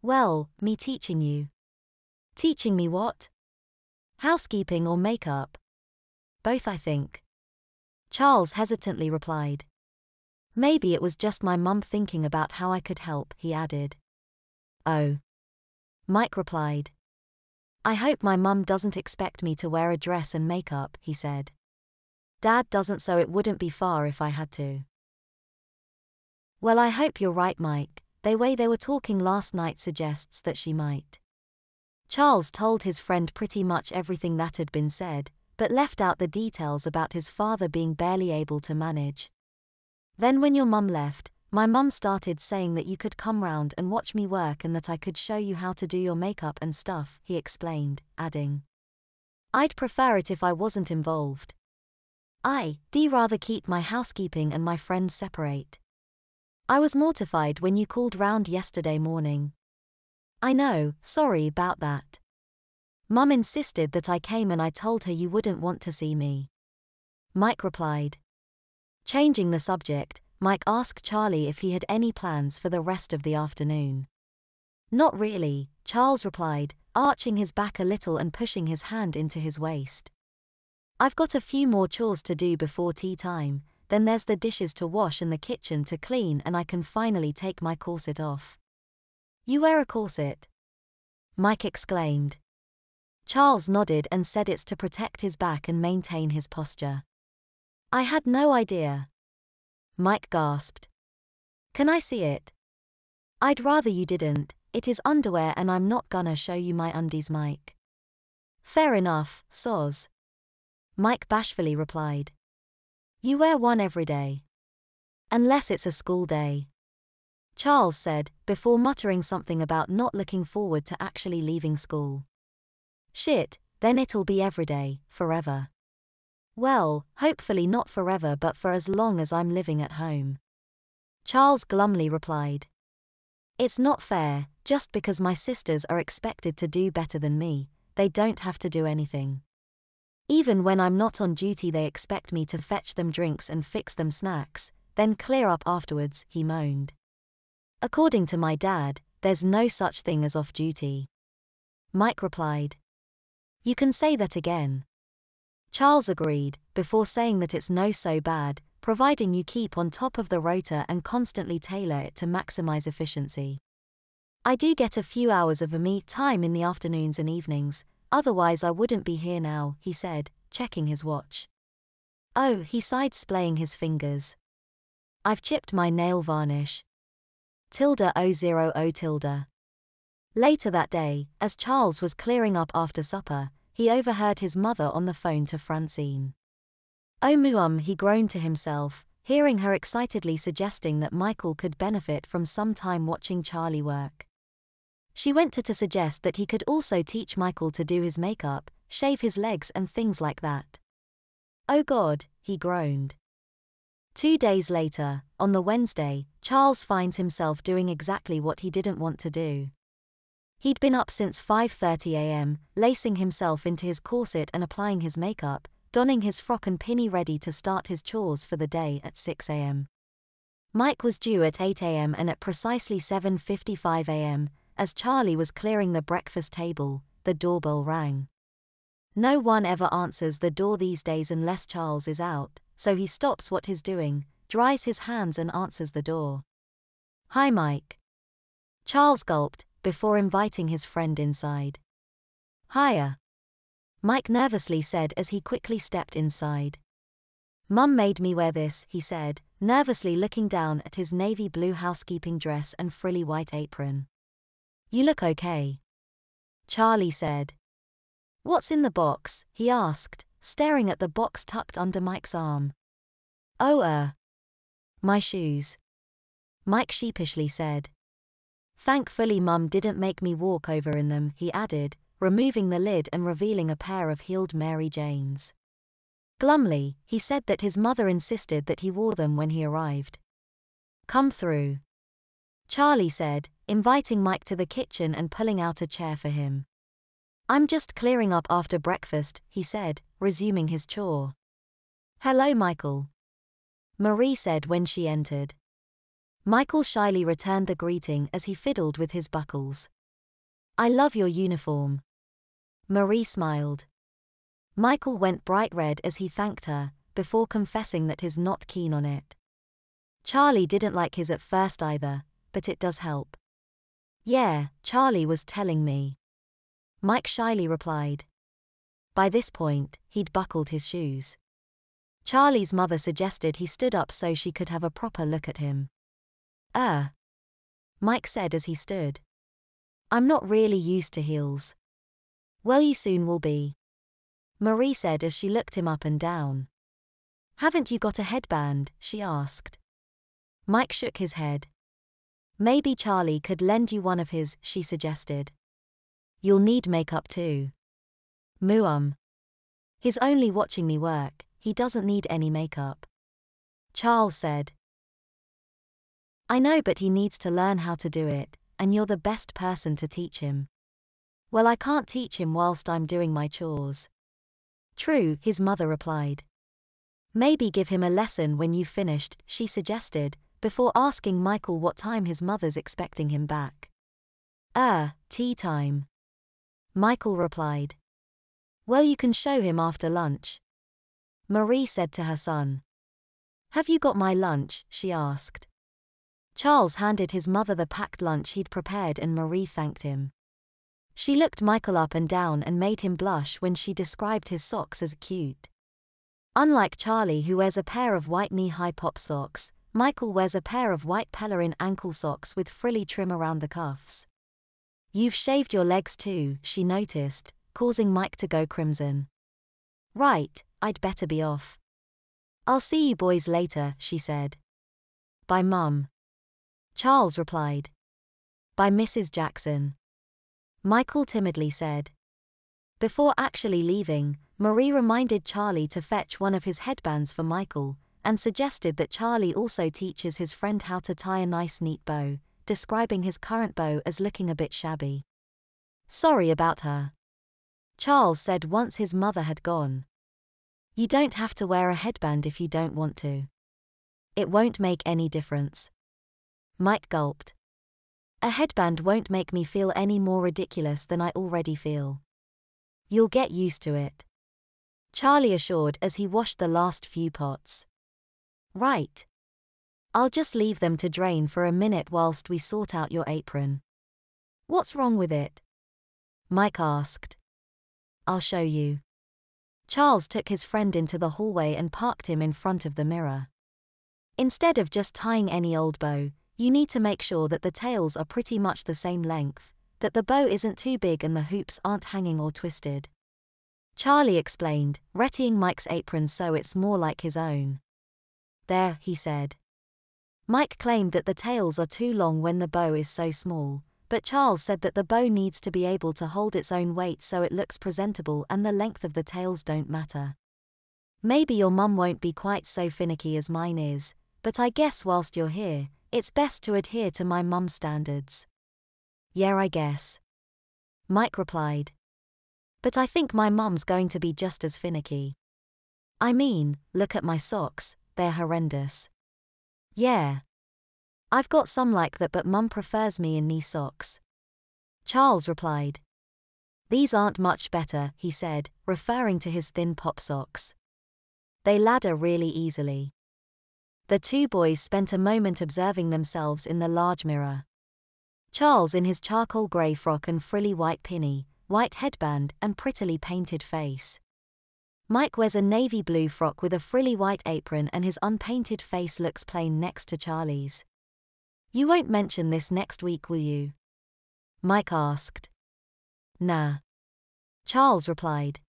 [SPEAKER 1] Well, me teaching you. Teaching me what? Housekeeping or makeup? Both, I think. Charles hesitantly replied. Maybe it was just my mum thinking about how I could help, he added. Oh. Mike replied. I hope my mum doesn't expect me to wear a dress and makeup, he said. Dad doesn't, so it wouldn't be far if I had to. Well, I hope you're right, Mike. The way they were talking last night suggests that she might. Charles told his friend pretty much everything that had been said, but left out the details about his father being barely able to manage. Then when your mum left, my mum started saying that you could come round and watch me work and that I could show you how to do your makeup and stuff, he explained, adding. I'd prefer it if I wasn't involved. I'd rather keep my housekeeping and my friends separate. I was mortified when you called round yesterday morning. I know, sorry about that. Mum insisted that I came and I told her you wouldn't want to see me. Mike replied. Changing the subject, Mike asked Charlie if he had any plans for the rest of the afternoon. Not really, Charles replied, arching his back a little and pushing his hand into his waist. I've got a few more chores to do before tea time, then there's the dishes to wash and the kitchen to clean and I can finally take my corset off. You wear a corset? Mike exclaimed. Charles nodded and said it's to protect his back and maintain his posture. I had no idea. Mike gasped. Can I see it? I'd rather you didn't, it is underwear and I'm not gonna show you my undies, Mike. Fair enough, soz. Mike bashfully replied. You wear one every day. Unless it's a school day. Charles said, before muttering something about not looking forward to actually leaving school. Shit, then it'll be every day, forever. Well, hopefully not forever but for as long as I'm living at home. Charles glumly replied. It's not fair, just because my sisters are expected to do better than me, they don't have to do anything. Even when I'm not on duty they expect me to fetch them drinks and fix them snacks, then clear up afterwards, he moaned. According to my dad, there's no such thing as off duty. Mike replied. You can say that again. Charles agreed, before saying that it's no so bad, providing you keep on top of the rota and constantly tailor it to maximize efficiency. I do get a few hours of me time in the afternoons and evenings, otherwise I wouldn't be here now, he said, checking his watch. Oh, he sighed, splaying his fingers. I've chipped my nail varnish. ~000. Later that day, as Charles was clearing up after supper, he overheard his mother on the phone to Francine. Oh he groaned to himself, hearing her excitedly suggesting that Michael could benefit from some time watching Charlie work. She went to suggest that he could also teach Michael to do his makeup, shave his legs and things like that. Oh God, he groaned. 2 days later, on the Wednesday, Charles finds himself doing exactly what he didn't want to do. He'd been up since 5:30 a.m., lacing himself into his corset and applying his makeup, donning his frock and pinny ready to start his chores for the day at 6 a.m. Mike was due at 8 a.m. and at precisely 7:55 a.m., as Charlie was clearing the breakfast table, the doorbell rang. No one ever answers the door these days unless Charles is out, so he stops what he's doing, dries his hands and answers the door. "Hi, Mike." Charles gulped, before inviting his friend inside. "Hiya," Mike nervously said as he quickly stepped inside. "Mum made me wear this," he said, nervously looking down at his navy blue housekeeping dress and frilly white apron. "You look okay," Charlie said. "What's in the box?" he asked, staring at the box tucked under Mike's arm. "Oh, my shoes," Mike sheepishly said. "Thankfully Mum didn't make me walk over in them," he added, removing the lid and revealing a pair of heeled Mary Janes. Glumly, he said that his mother insisted that he wore them when he arrived. "Come through," Charlie said, inviting Mike to the kitchen and pulling out a chair for him. "I'm just clearing up after breakfast," he said, resuming his chore. "Hello, Michael," Marie said when she entered. Michael shyly returned the greeting as he fiddled with his buckles. "I love your uniform," Marie smiled. Michael went bright red as he thanked her, before confessing that he's not keen on it. Charlie didn't like his at first either, but it does help. "Yeah, Charlie was telling me," Mike shyly replied. By this point, he'd buckled his shoes. Charlie's mother suggested he stood up so she could have a proper look at him. Mike said as he stood. "I'm not really used to heels." "Well, you soon will be," Marie said as she looked him up and down. "Haven't you got a headband?" she asked. Mike shook his head. "Maybe Charlie could lend you one of his," she suggested. "You'll need makeup too." "He's only watching me work, he doesn't need any makeup," Charles said. "I know, but he needs to learn how to do it, and you're the best person to teach him." "Well, I can't teach him whilst I'm doing my chores." "True," his mother replied. "Maybe give him a lesson when you've finished," she suggested, before asking Michael what time his mother's expecting him back. Tea time," Michael replied. "Well, you can show him after lunch," Marie said to her son. "Have you got my lunch?" she asked. Charles handed his mother the packed lunch he'd prepared and Marie thanked him. She looked Michael up and down and made him blush when she described his socks as cute. Unlike Charlie, who wears a pair of white knee-high pop socks, Michael wears a pair of white pelerin ankle socks with frilly trim around the cuffs. "You've shaved your legs too," she noticed, causing Mike to go crimson. "Right, I'd better be off." "I'll see you boys later," she said. "Bye, Mum," Charles replied. "Bye, Mrs. Jackson," Michael timidly said. Before actually leaving, Marie reminded Charlie to fetch one of his headbands for Michael, and suggested that Charlie also teaches his friend how to tie a nice neat bow, describing his current bow as looking a bit shabby. "Sorry about her," Charles said once his mother had gone. "You don't have to wear a headband if you don't want to. It won't make any difference." Mike gulped. "A headband won't make me feel any more ridiculous than I already feel." "You'll get used to it," Charlie assured as he washed the last few pots. "Right. I'll just leave them to drain for a minute whilst we sort out your apron." "What's wrong with it?" Mike asked. "I'll show you." Charles took his friend into the hallway and parked him in front of the mirror. "Instead of just tying any old bow, you need to make sure that the tails are pretty much the same length, that the bow isn't too big and the hoops aren't hanging or twisted," Charlie explained, readying Mike's apron so it's more like his own. "There," he said. Mike claimed that the tails are too long when the bow is so small, but Charles said that the bow needs to be able to hold its own weight so it looks presentable and the length of the tails don't matter. "Maybe your mum won't be quite so finicky as mine is, but I guess whilst you're here, it's best to adhere to my mum's standards." "Yeah, I guess," Mike replied. "But I think my mum's going to be just as finicky. I mean, look at my socks, they're horrendous." "Yeah. I've got some like that, but Mum prefers me in knee socks," Charles replied. These aren't much better, he said, referring to his thin pop socks. They ladder really easily. The two boys spent a moment observing themselves in the large mirror. Charles in his charcoal grey frock and frilly white pinny, white headband and prettily painted face. Mike wears a navy blue frock with a frilly white apron and his unpainted face looks plain next to Charlie's. You won't mention this next week, will you? Mike asked. Nah. Charles replied.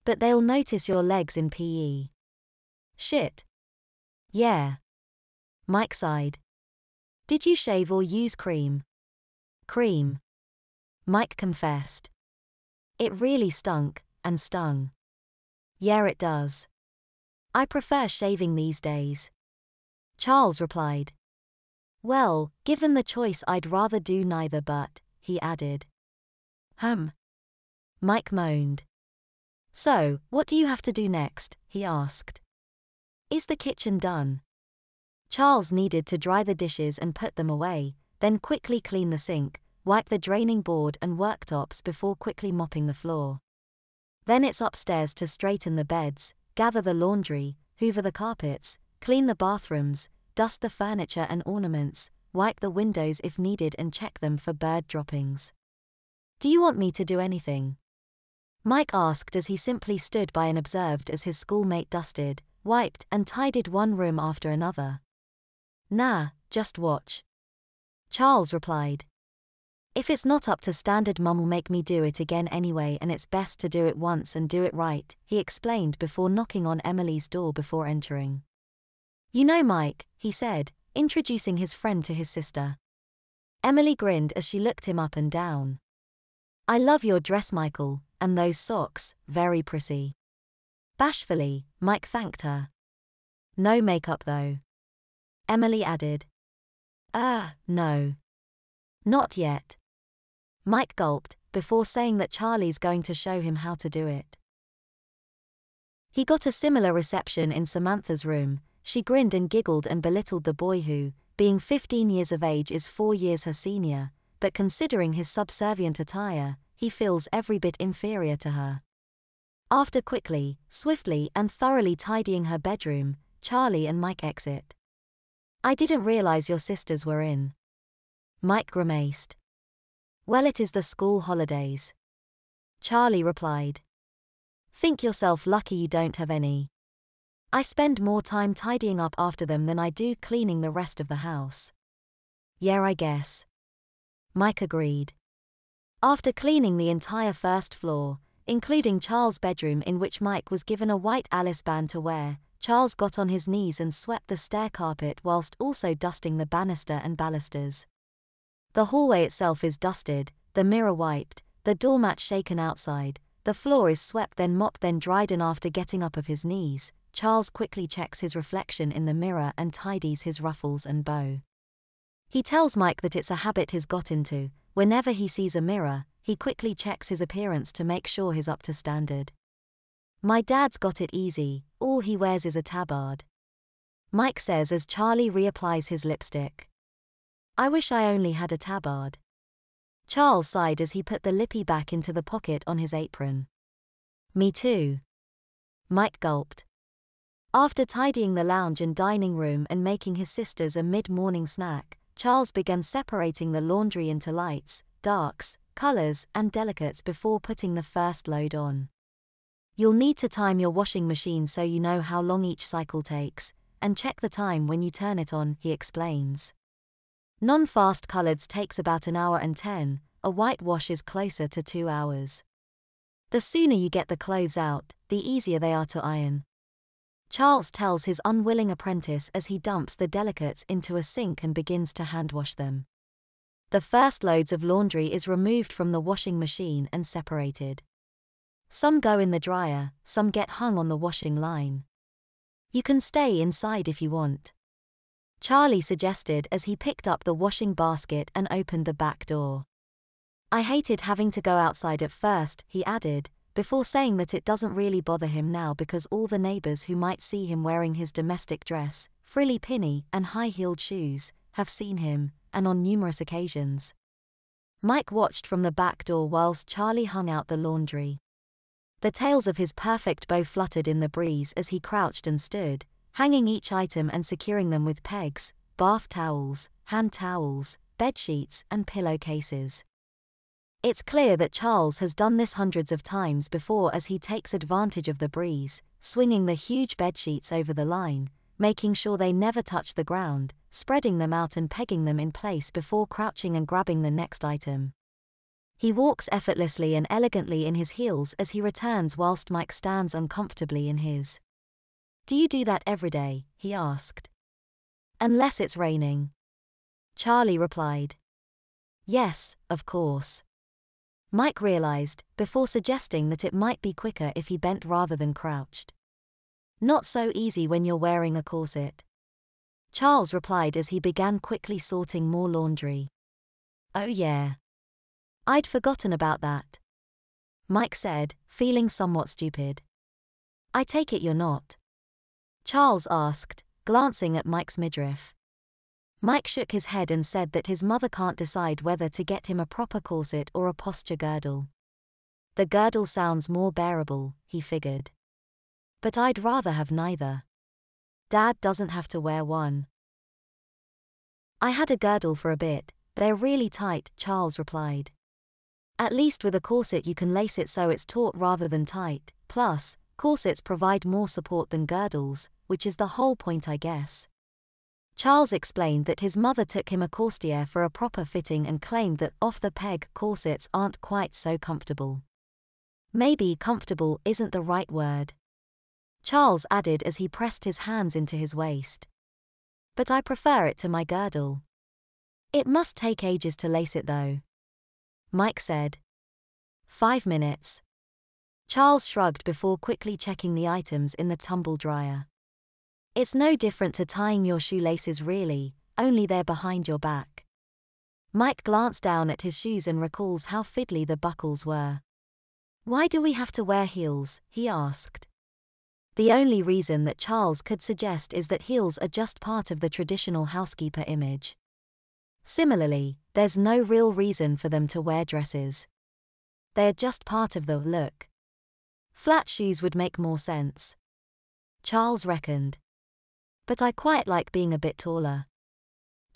[SPEAKER 1] But they'll notice your legs in PE. Shit. Yeah. Mike sighed. Did you shave or use cream? Cream. Mike confessed. It really stunk, and stung. Yeah, it does. I prefer shaving these days. Charles replied. Well, given the choice, I'd rather do neither, but, he added. Mike moaned. So, what do you have to do next? He asked. Is the kitchen done? Charles needed to dry the dishes and put them away, then quickly clean the sink, wipe the draining board and worktops before quickly mopping the floor. Then it's upstairs to straighten the beds, gather the laundry, hoover the carpets, clean the bathrooms, dust the furniture and ornaments, wipe the windows if needed and check them for bird droppings. Do you want me to do anything? Mike asked as he simply stood by and observed as his schoolmate dusted, wiped and tidied one room after another. Nah, just watch. Charles replied. If it's not up to standard, Mum'll make me do it again anyway, and it's best to do it once and do it right, he explained before knocking on Emily's door before entering. You know Mike, he said, introducing his friend to his sister. Emily grinned as she looked him up and down. I love your dress, Michael, and those socks, very pretty. Bashfully, Mike thanked her. No makeup though. Emily added. No. Not yet. Mike gulped, before saying that Charlie's going to show him how to do it. He got a similar reception in Samantha's room. She grinned and giggled and belittled the boy who, being 15 years of age, is 4 years her senior, but considering his subservient attire, he feels every bit inferior to her. After quickly, swiftly and thoroughly tidying her bedroom, Charlie and Mike exit. I didn't realize your sisters were in. Mike grimaced. Well, it is the school holidays. Charlie replied. Think yourself lucky you don't have any. I spend more time tidying up after them than I do cleaning the rest of the house. Yeah, I guess. Mike agreed. After cleaning the entire first floor, including Charles' bedroom in which Mike was given a white Alice band to wear, Charles got on his knees and swept the stair carpet whilst also dusting the banister and balusters. The hallway itself is dusted, the mirror wiped, the doormat shaken outside, the floor is swept then mopped then dried, and after getting up of his knees, Charles quickly checks his reflection in the mirror and tidies his ruffles and bow. He tells Mike that it's a habit he's got into. Whenever he sees a mirror, he quickly checks his appearance to make sure he's up to standard. My dad's got it easy, all he wears is a tabard. Mike says as Charlie reapplies his lipstick. I wish I only had a tabard. Charles sighed as he put the lippy back into the pocket on his apron. Me too. Mike gulped. After tidying the lounge and dining room and making his sisters a mid-morning snack, Charles began separating the laundry into lights, darks, colors, and delicates before putting the first load on. You'll need to time your washing machine so you know how long each cycle takes, and check the time when you turn it on, he explains. Non-fast coloreds takes about an hour and 10, a white wash is closer to 2 hours. The sooner you get the clothes out, the easier they are to iron. Charles tells his unwilling apprentice as he dumps the delicates into a sink and begins to hand wash them. The first loads of laundry is removed from the washing machine and separated. Some go in the dryer, some get hung on the washing line. You can stay inside if you want. Charlie suggested as he picked up the washing basket and opened the back door. I hated having to go outside at first, he added, before saying that it doesn't really bother him now because all the neighbors who might see him wearing his domestic dress, frilly pinny, and high-heeled shoes, have seen him, and on numerous occasions. Mike watched from the back door whilst Charlie hung out the laundry. The tails of his perfect bow fluttered in the breeze as he crouched and stood, hanging each item and securing them with pegs, bath towels, hand towels, bedsheets, and pillowcases. It's clear that Charles has done this hundreds of times before as he takes advantage of the breeze, swinging the huge bedsheets over the line, making sure they never touch the ground, spreading them out and pegging them in place before crouching and grabbing the next item. He walks effortlessly and elegantly in his heels as he returns whilst Mike stands uncomfortably in his. "Do you do that every day?" he asked. "Unless it's raining," Charlie replied. "Yes, of course." Mike realized, before suggesting that it might be quicker if he bent rather than crouched. "Not so easy when you're wearing a corset," Charles replied as he began quickly sorting more laundry. "Oh yeah. I'd forgotten about that," Mike said, feeling somewhat stupid. "I take it you're not?" Charles asked, glancing at Mike's midriff. Mike shook his head and said that his mother can't decide whether to get him a proper corset or a posture girdle. The girdle sounds more bearable, he figured. But I'd rather have neither. Dad doesn't have to wear one. "I had a girdle for a bit, they're really tight," Charles replied. "At least with a corset you can lace it so it's taut rather than tight, plus, corsets provide more support than girdles, which is the whole point I guess." Charles explained that his mother took him a courtier for a proper fitting and claimed that off-the-peg corsets aren't quite so comfortable. "Maybe comfortable isn't the right word," Charles added as he pressed his hands into his waist. "But I prefer it to my girdle. It must take ages to lace it though," Mike said. 5 minutes. Charles shrugged before quickly checking the items in the tumble dryer. "It's no different to tying your shoelaces really, only they're behind your back." Mike glanced down at his shoes and recalls how fiddly the buckles were. "Why do we have to wear heels?" he asked. The only reason that Charles could suggest is that heels are just part of the traditional housekeeper image. Similarly, there's no real reason for them to wear dresses. They're just part of the look. Flat shoes would make more sense, Charles reckoned. "But I quite like being a bit taller.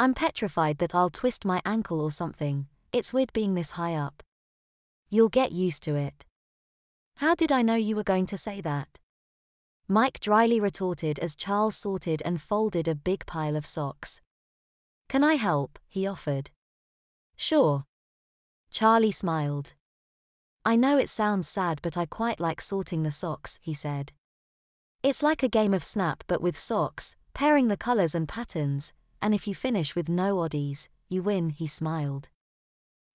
[SPEAKER 1] I'm petrified that I'll twist my ankle or something, it's weird being this high up." "You'll get used to it." "How did I know you were going to say that?" Mike dryly retorted as Charles sorted and folded a big pile of socks. "Can I help?" he offered. "Sure." Charlie smiled. "I know it sounds sad but I quite like sorting the socks," he said. "It's like a game of Snap but with socks, pairing the colors and patterns, and if you finish with no oddies, you win," he smiled.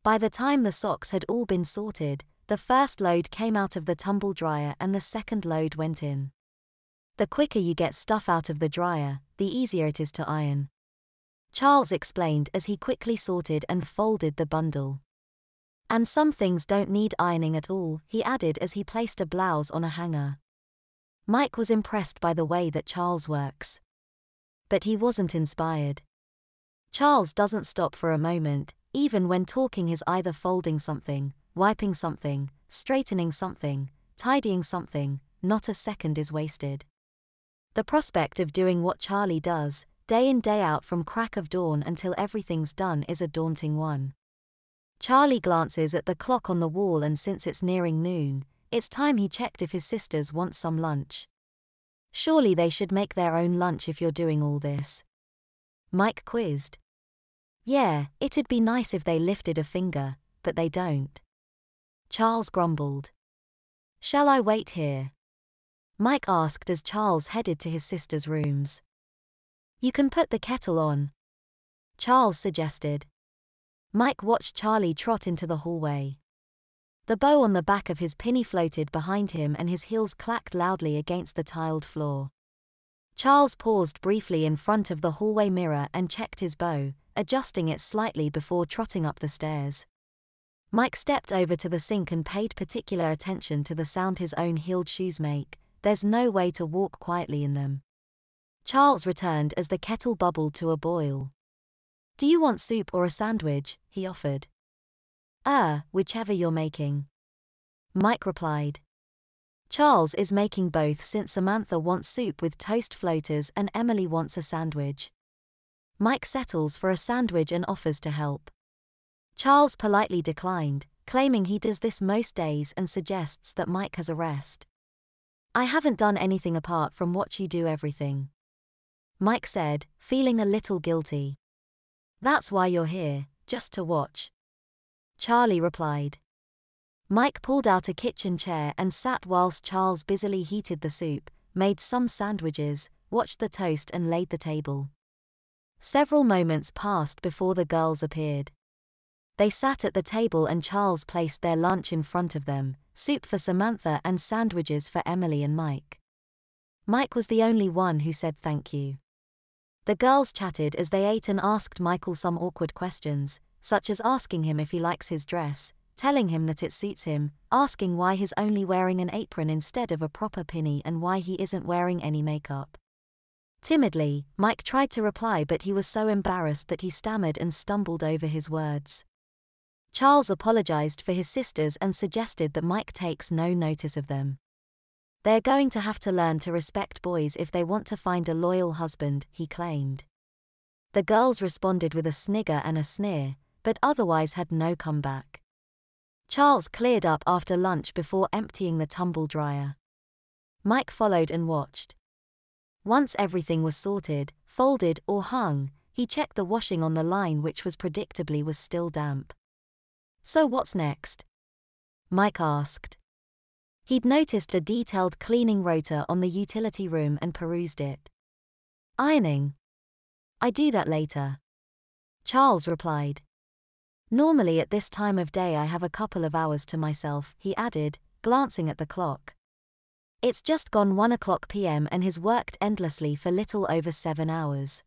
[SPEAKER 1] By the time the socks had all been sorted, the first load came out of the tumble dryer and the second load went in. The quicker you get stuff out of the dryer, the easier it is to iron, Charles explained as he quickly sorted and folded the bundle. "And some things don't need ironing at all," he added as he placed a blouse on a hanger. Mike was impressed by the way that Charles works. But he wasn't inspired. Charles doesn't stop for a moment, even when talking. He's either folding something, wiping something, straightening something, tidying something, not a second is wasted. The prospect of doing what Charlie does, day in day out from crack of dawn until everything's done, is a daunting one. Charlie glances at the clock on the wall and since it's nearing noon, it's time he checked if his sisters want some lunch. "Surely they should make their own lunch if you're doing all this?" Mike quizzed. "Yeah, it'd be nice if they lifted a finger, but they don't," Charles grumbled. "Shall I wait here?" Mike asked as Charles headed to his sister's rooms. "You can put the kettle on," Charles suggested. Mike watched Charlie trot into the hallway. The bow on the back of his pinny floated behind him and his heels clacked loudly against the tiled floor. Charles paused briefly in front of the hallway mirror and checked his bow, adjusting it slightly before trotting up the stairs. Mike stepped over to the sink and paid particular attention to the sound his own heeled shoes make. There's no way to walk quietly in them. Charles returned as the kettle bubbled to a boil. "Do you want soup or a sandwich?" he offered. Whichever you're making," Mike replied. Charles is making both since Samantha wants soup with toast floaters and Emily wants a sandwich. Mike settles for a sandwich and offers to help. Charles politely declined, claiming he does this most days and suggests that Mike has a rest. "I haven't done anything apart from watch you do everything," Mike said, feeling a little guilty. "That's why you're here, just to watch," Charlie replied. Mike pulled out a kitchen chair and sat whilst Charles busily heated the soup, made some sandwiches, watched the toast and laid the table. Several moments passed before the girls appeared. They sat at the table and Charles placed their lunch in front of them, soup for Samantha and sandwiches for Emily and Mike. Mike was the only one who said thank you. The girls chatted as they ate and asked Michael some awkward questions, such as asking him if he likes his dress, telling him that it suits him, asking why he's only wearing an apron instead of a proper pinny and why he isn't wearing any makeup. Timidly, Mike tried to reply but he was so embarrassed that he stammered and stumbled over his words. Charles apologized for his sisters and suggested that Mike takes no notice of them. "They're going to have to learn to respect boys if they want to find a loyal husband," he claimed. The girls responded with a snigger and a sneer, but otherwise had no comeback. Charles cleared up after lunch before emptying the tumble dryer. Mike followed and watched. Once everything was sorted, folded or hung, he checked the washing on the line which was predictably was still damp. "So what's next?" Mike asked. He'd noticed a detailed cleaning rota on the utility room and perused it. "Ironing. I do that later," Charles replied. "Normally at this time of day I have a couple of hours to myself," he added, glancing at the clock. It's just gone 1:00 p.m. and he's worked endlessly for little over 7 hours.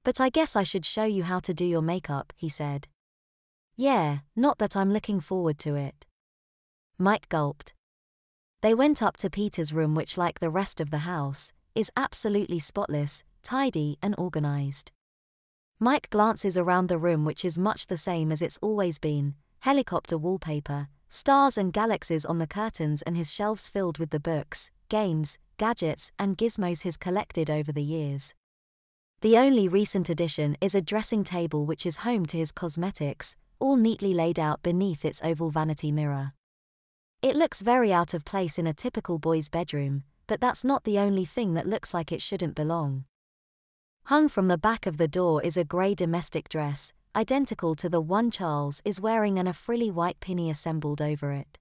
[SPEAKER 1] "But I guess I should show you how to do your makeup," he said. "Yeah, not that I'm looking forward to it." Mike gulped. They went up to Peter's room which, like the rest of the house, is absolutely spotless, tidy and organized. Mike glances around the room which is much the same as it's always been, helicopter wallpaper, stars and galaxies on the curtains and his shelves filled with the books, games, gadgets and gizmos he's collected over the years. The only recent addition is a dressing table which is home to his cosmetics, all neatly laid out beneath its oval vanity mirror. It looks very out of place in a typical boy's bedroom, but that's not the only thing that looks like it shouldn't belong. Hung from the back of the door is a grey domestic dress, identical to the one Charles is wearing and a frilly white pinny assembled over it.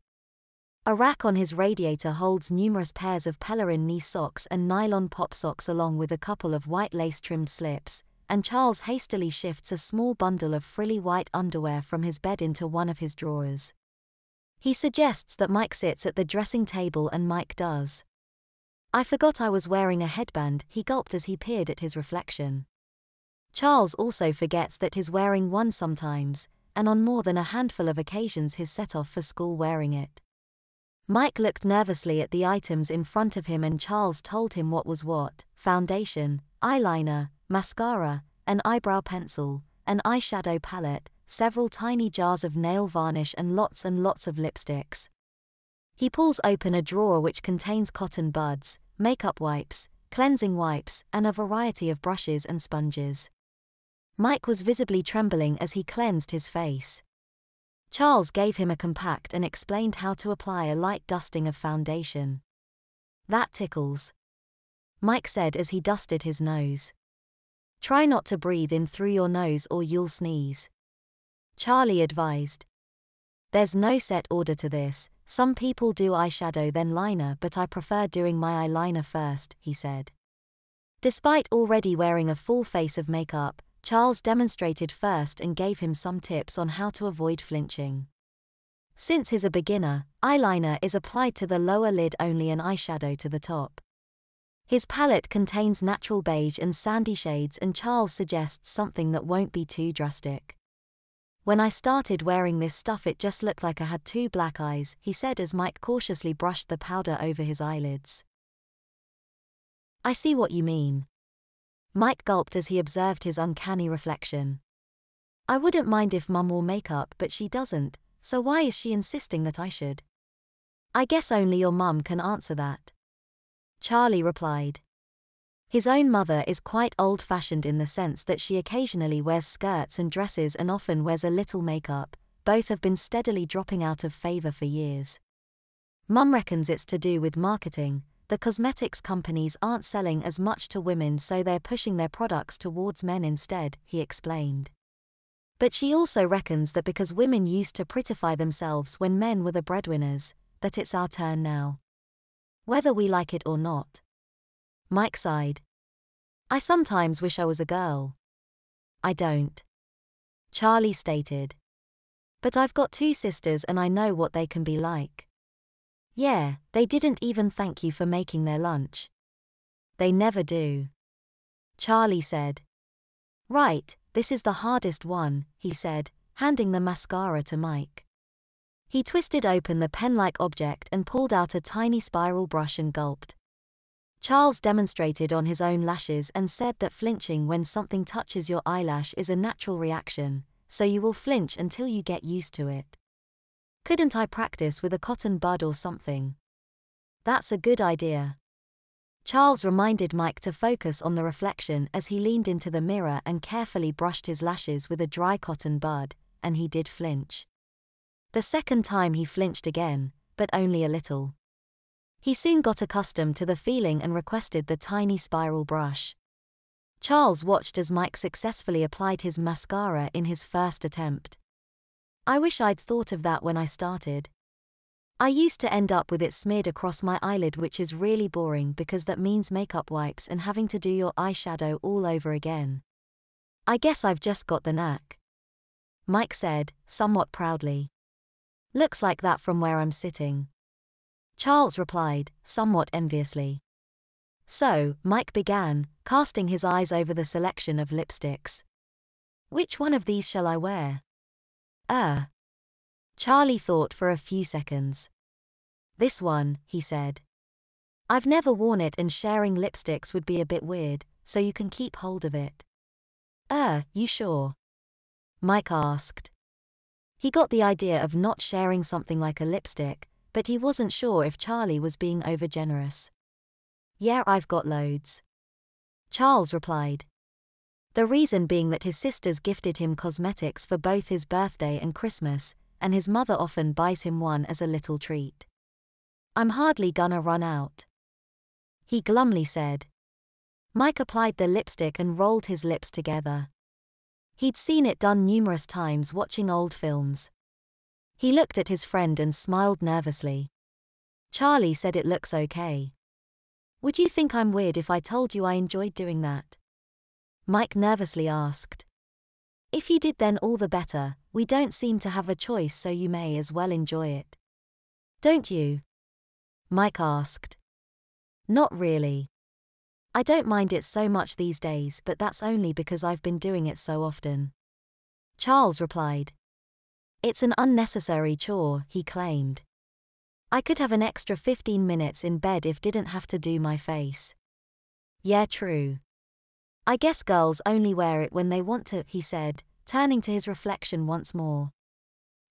[SPEAKER 1] A rack on his radiator holds numerous pairs of Pellerin knee socks and nylon pop socks along with a couple of white lace-trimmed slips, and Charles hastily shifts a small bundle of frilly white underwear from his bed into one of his drawers. He suggests that Mike sits at the dressing table and Mike does. "I forgot I was wearing a headband," he gulped as he peered at his reflection. Charles also forgets that he's wearing one sometimes, and on more than a handful of occasions he's set off for school wearing it. Mike looked nervously at the items in front of him and Charles told him what was what: foundation, eyeliner, mascara, an eyebrow pencil, an eyeshadow palette, several tiny jars of nail varnish and lots of lipsticks. He pulls open a drawer which contains cotton buds, makeup wipes, cleansing wipes, and a variety of brushes and sponges. Mike was visibly trembling as he cleansed his face. Charles gave him a compact and explained how to apply a light dusting of foundation. "That tickles," Mike said as he dusted his nose. "Try not to breathe in through your nose or you'll sneeze," Charlie advised. "There's no set order to this. Some people do eyeshadow then liner, but I prefer doing my eyeliner first," he said. Despite already wearing a full face of makeup, Charles demonstrated first and gave him some tips on how to avoid flinching. Since he's a beginner, eyeliner is applied to the lower lid only and eyeshadow to the top. His palette contains natural beige and sandy shades and Charles suggests something that won't be too drastic. "When I started wearing this stuff it just looked like I had 2 black eyes," he said as Mike cautiously brushed the powder over his eyelids. "I see what you mean," Mike gulped as he observed his uncanny reflection. "I wouldn't mind if Mum wore makeup but she doesn't, So why is she insisting that I should? I guess only your mum can answer that. Charlie replied. His own mother is quite old-fashioned in the sense that she occasionally wears skirts and dresses and often wears a little makeup. Both have been steadily dropping out of favor for years. Mum reckons it's to do with marketing. The cosmetics companies aren't selling as much to women, so they're pushing their products towards men instead, he explained. But she also reckons that because women used to prettify themselves when men were the breadwinners, that it's our turn now. Whether we like it or not. Mike sighed. I sometimes wish I was a girl. I don't. Charlie stated. But I've got 2 sisters and I know what they can be like. Yeah, they didn't even thank you for making their lunch. They never do. Charlie said. Right, this is the hardest one, he said, handing the mascara to Mike. He twisted open the pen-like object and pulled out a tiny spiral brush and gulped. Charles demonstrated on his own lashes and said that flinching when something touches your eyelash is a natural reaction, so you will flinch until you get used to it. Couldn't I practice with a cotton bud or something? That's a good idea. Charles reminded Mike to focus on the reflection as he leaned into the mirror and carefully brushed his lashes with a dry cotton bud, and he did flinch. The second time he flinched again, but only a little. He soon got accustomed to the feeling and requested the tiny spiral brush. Charles watched as Mike successfully applied his mascara in his first attempt. I wish I'd thought of that when I started. I used to end up with it smeared across my eyelid, which is really boring because that means makeup wipes and having to do your eyeshadow all over again. I guess I've just got the knack. Mike said, somewhat proudly. Looks like that from where I'm sitting. Charles replied, somewhat enviously. So, Mike began, casting his eyes over the selection of lipsticks. Which one of these shall I wear? Charlie thought for a few seconds. This one, he said. I've never worn it and sharing lipsticks would be a bit weird, so you can keep hold of it. You sure? Mike asked. He got the idea of not sharing something like a lipstick, but he wasn't sure if Charlie was being overgenerous. Yeah, I've got loads. Charles replied. The reason being that his sisters gifted him cosmetics for both his birthday and Christmas, and his mother often buys him one as a little treat. I'm hardly gonna run out. He glumly said. Mike applied the lipstick and rolled his lips together. He'd seen it done numerous times watching old films. He looked at his friend and smiled nervously. Charlie said it looks okay. Would you think I'm weird if I told you I enjoyed doing that? Mike nervously asked. If you did, then all the better. We don't seem to have a choice, so you may as well enjoy it. Don't you? Mike asked. Not really. I don't mind it so much these days, but that's only because I've been doing it so often. Charles replied. It's an unnecessary chore, he claimed. I could have an extra 15 minutes in bed if didn't have to do my face. Yeah, true. I guess girls only wear it when they want to, he said, turning to his reflection once more.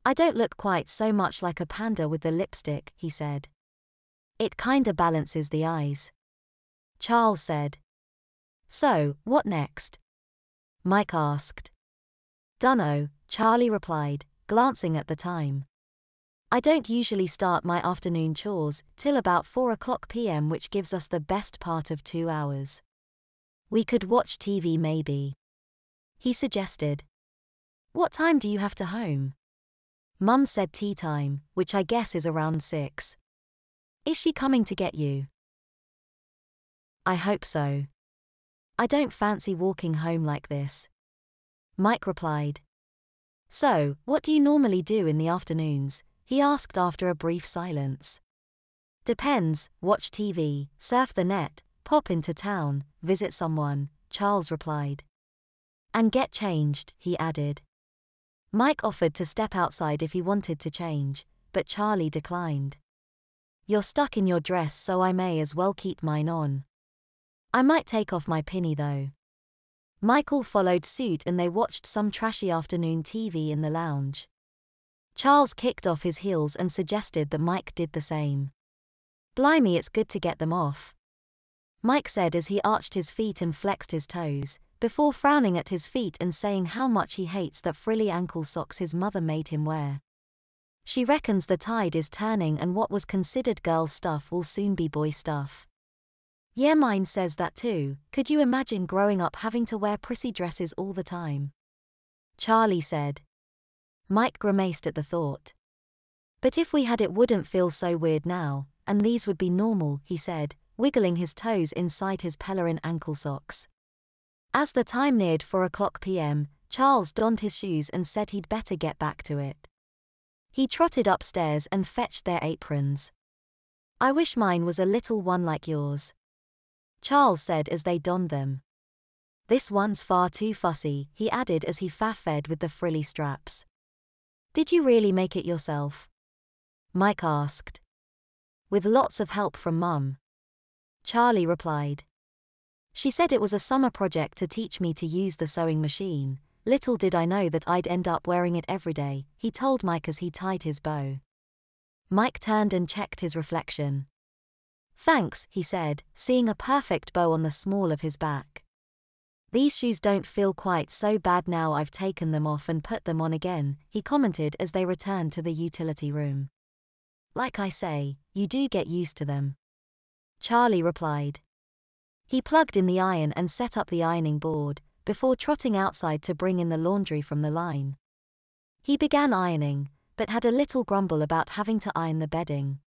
[SPEAKER 1] I don't look quite so much like a panda with the lipstick, he said. It kinda balances the eyes. Charles said. So, what next? Mike asked. Dunno, Charlie replied, glancing at the time. I don't usually start my afternoon chores till about 4:00 p.m., which gives us the best part of 2 hours. We could watch TV maybe. He suggested. What time do you have to home? Mum said tea time, which I guess is around 6. Is she coming to get you? I hope so. I don't fancy walking home like this. Mike replied. So, what do you normally do in the afternoons? He asked after a brief silence. Depends, watch TV, surf the net, pop into town, visit someone, Charles replied. And get changed, he added. Mike offered to step outside if he wanted to change, but Charlie declined. You're stuck in your dress, so I may as well keep mine on. I might take off my pinny though. Michael followed suit and they watched some trashy afternoon TV in the lounge. Charles kicked off his heels and suggested that Mike did the same. Blimey, it's good to get them off, Mike said as he arched his feet and flexed his toes, before frowning at his feet and saying how much he hates that frilly ankle socks his mother made him wear. She reckons the tide is turning and what was considered girl stuff will soon be boy stuff. Yeah, mine says that too. Could you imagine growing up having to wear prissy dresses all the time? Charlie said. Mike grimaced at the thought. But if we had, it wouldn't feel so weird now, and these would be normal, he said, wiggling his toes inside his pelerin ankle socks. As the time neared 4:00 p.m., Charles donned his shoes and said he'd better get back to it. He trotted upstairs and fetched their aprons. I wish mine was a little one like yours, Charles said as they donned them. This one's far too fussy, he added as he faffed with the frilly straps. Did you really make it yourself? Mike asked. With lots of help from Mum, Charlie replied. She said it was a summer project to teach me to use the sewing machine. Little did I know that I'd end up wearing it every day, he told Mike as he tied his bow. Mike turned and checked his reflection. Thanks, he said, seeing a perfect bow on the small of his back. These shoes don't feel quite so bad now I've taken them off and put them on again, he commented as they returned to the utility room. Like I say, you do get used to them, Charlie replied. He plugged in the iron and set up the ironing board, before trotting outside to bring in the laundry from the line. He began ironing, but had a little grumble about having to iron the bedding.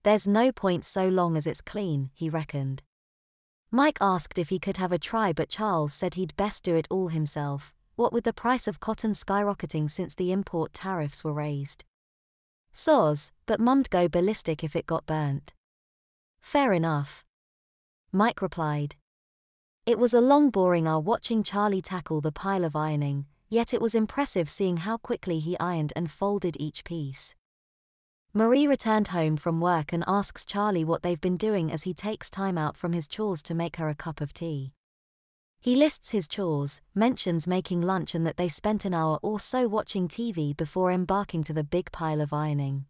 [SPEAKER 1] There's no point so long as it's clean, he reckoned. Mike asked if he could have a try, but Charles said he'd best do it all himself, what with the price of cotton skyrocketing since the import tariffs were raised. Soz, but Mum'd go ballistic if it got burnt. Fair enough, Mike replied. It was a long boring hour watching Charlie tackle the pile of ironing, yet it was impressive seeing how quickly he ironed and folded each piece. Marie returned home from work and asks Charlie what they've been doing as he takes time out from his chores to make her a cup of tea. He lists his chores, mentions making lunch and that they spent an hour or so watching TV before embarking to the big pile of ironing.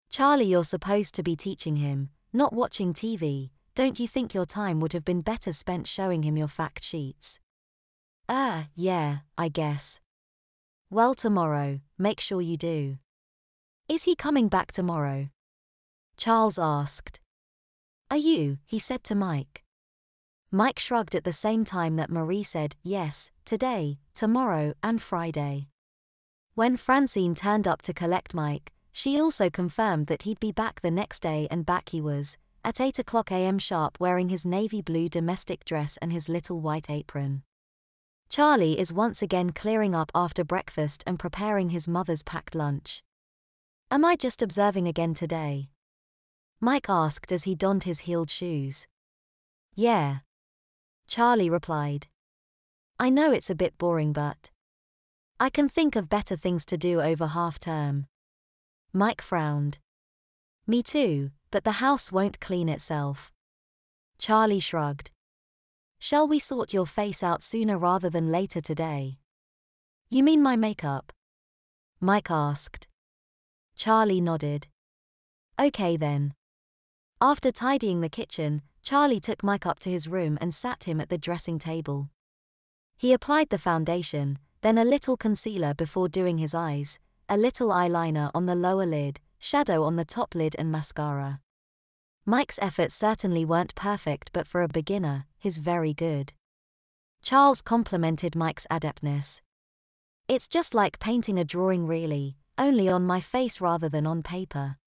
[SPEAKER 1] Charlie, you're supposed to be teaching him, not watching TV. Don't you think your time would have been better spent showing him your fact sheets? Yeah, I guess. Well, tomorrow, make sure you do. Is he coming back tomorrow? Charles asked. Are you? He said to Mike. Mike shrugged at the same time that Marie said, yes, today, tomorrow, and Friday. When Francine turned up to collect Mike, she also confirmed that he'd be back the next day, and back he was, at 8:00 a.m. sharp, wearing his navy blue domestic dress and his little white apron. Charlie is once again clearing up after breakfast and preparing his mother's packed lunch. Am I just observing again today? Mike asked as he donned his heeled shoes. Yeah, Charlie replied. I know it's a bit boring, but I can think of better things to do over half-term. Mike frowned. Me too, but the house won't clean itself. Charlie shrugged. Shall we sort your face out sooner rather than later today? You mean my makeup? Mike asked. Charlie nodded. Okay then. After tidying the kitchen, Charlie took Mike up to his room and sat him at the dressing table. He applied the foundation, then a little concealer before doing his eyes, a little eyeliner on the lower lid, shadow on the top lid and mascara. Mike's efforts certainly weren't perfect, but for a beginner, he's very good. Charles complimented Mike's adeptness. It's just like painting a drawing really, only on my face rather than on paper.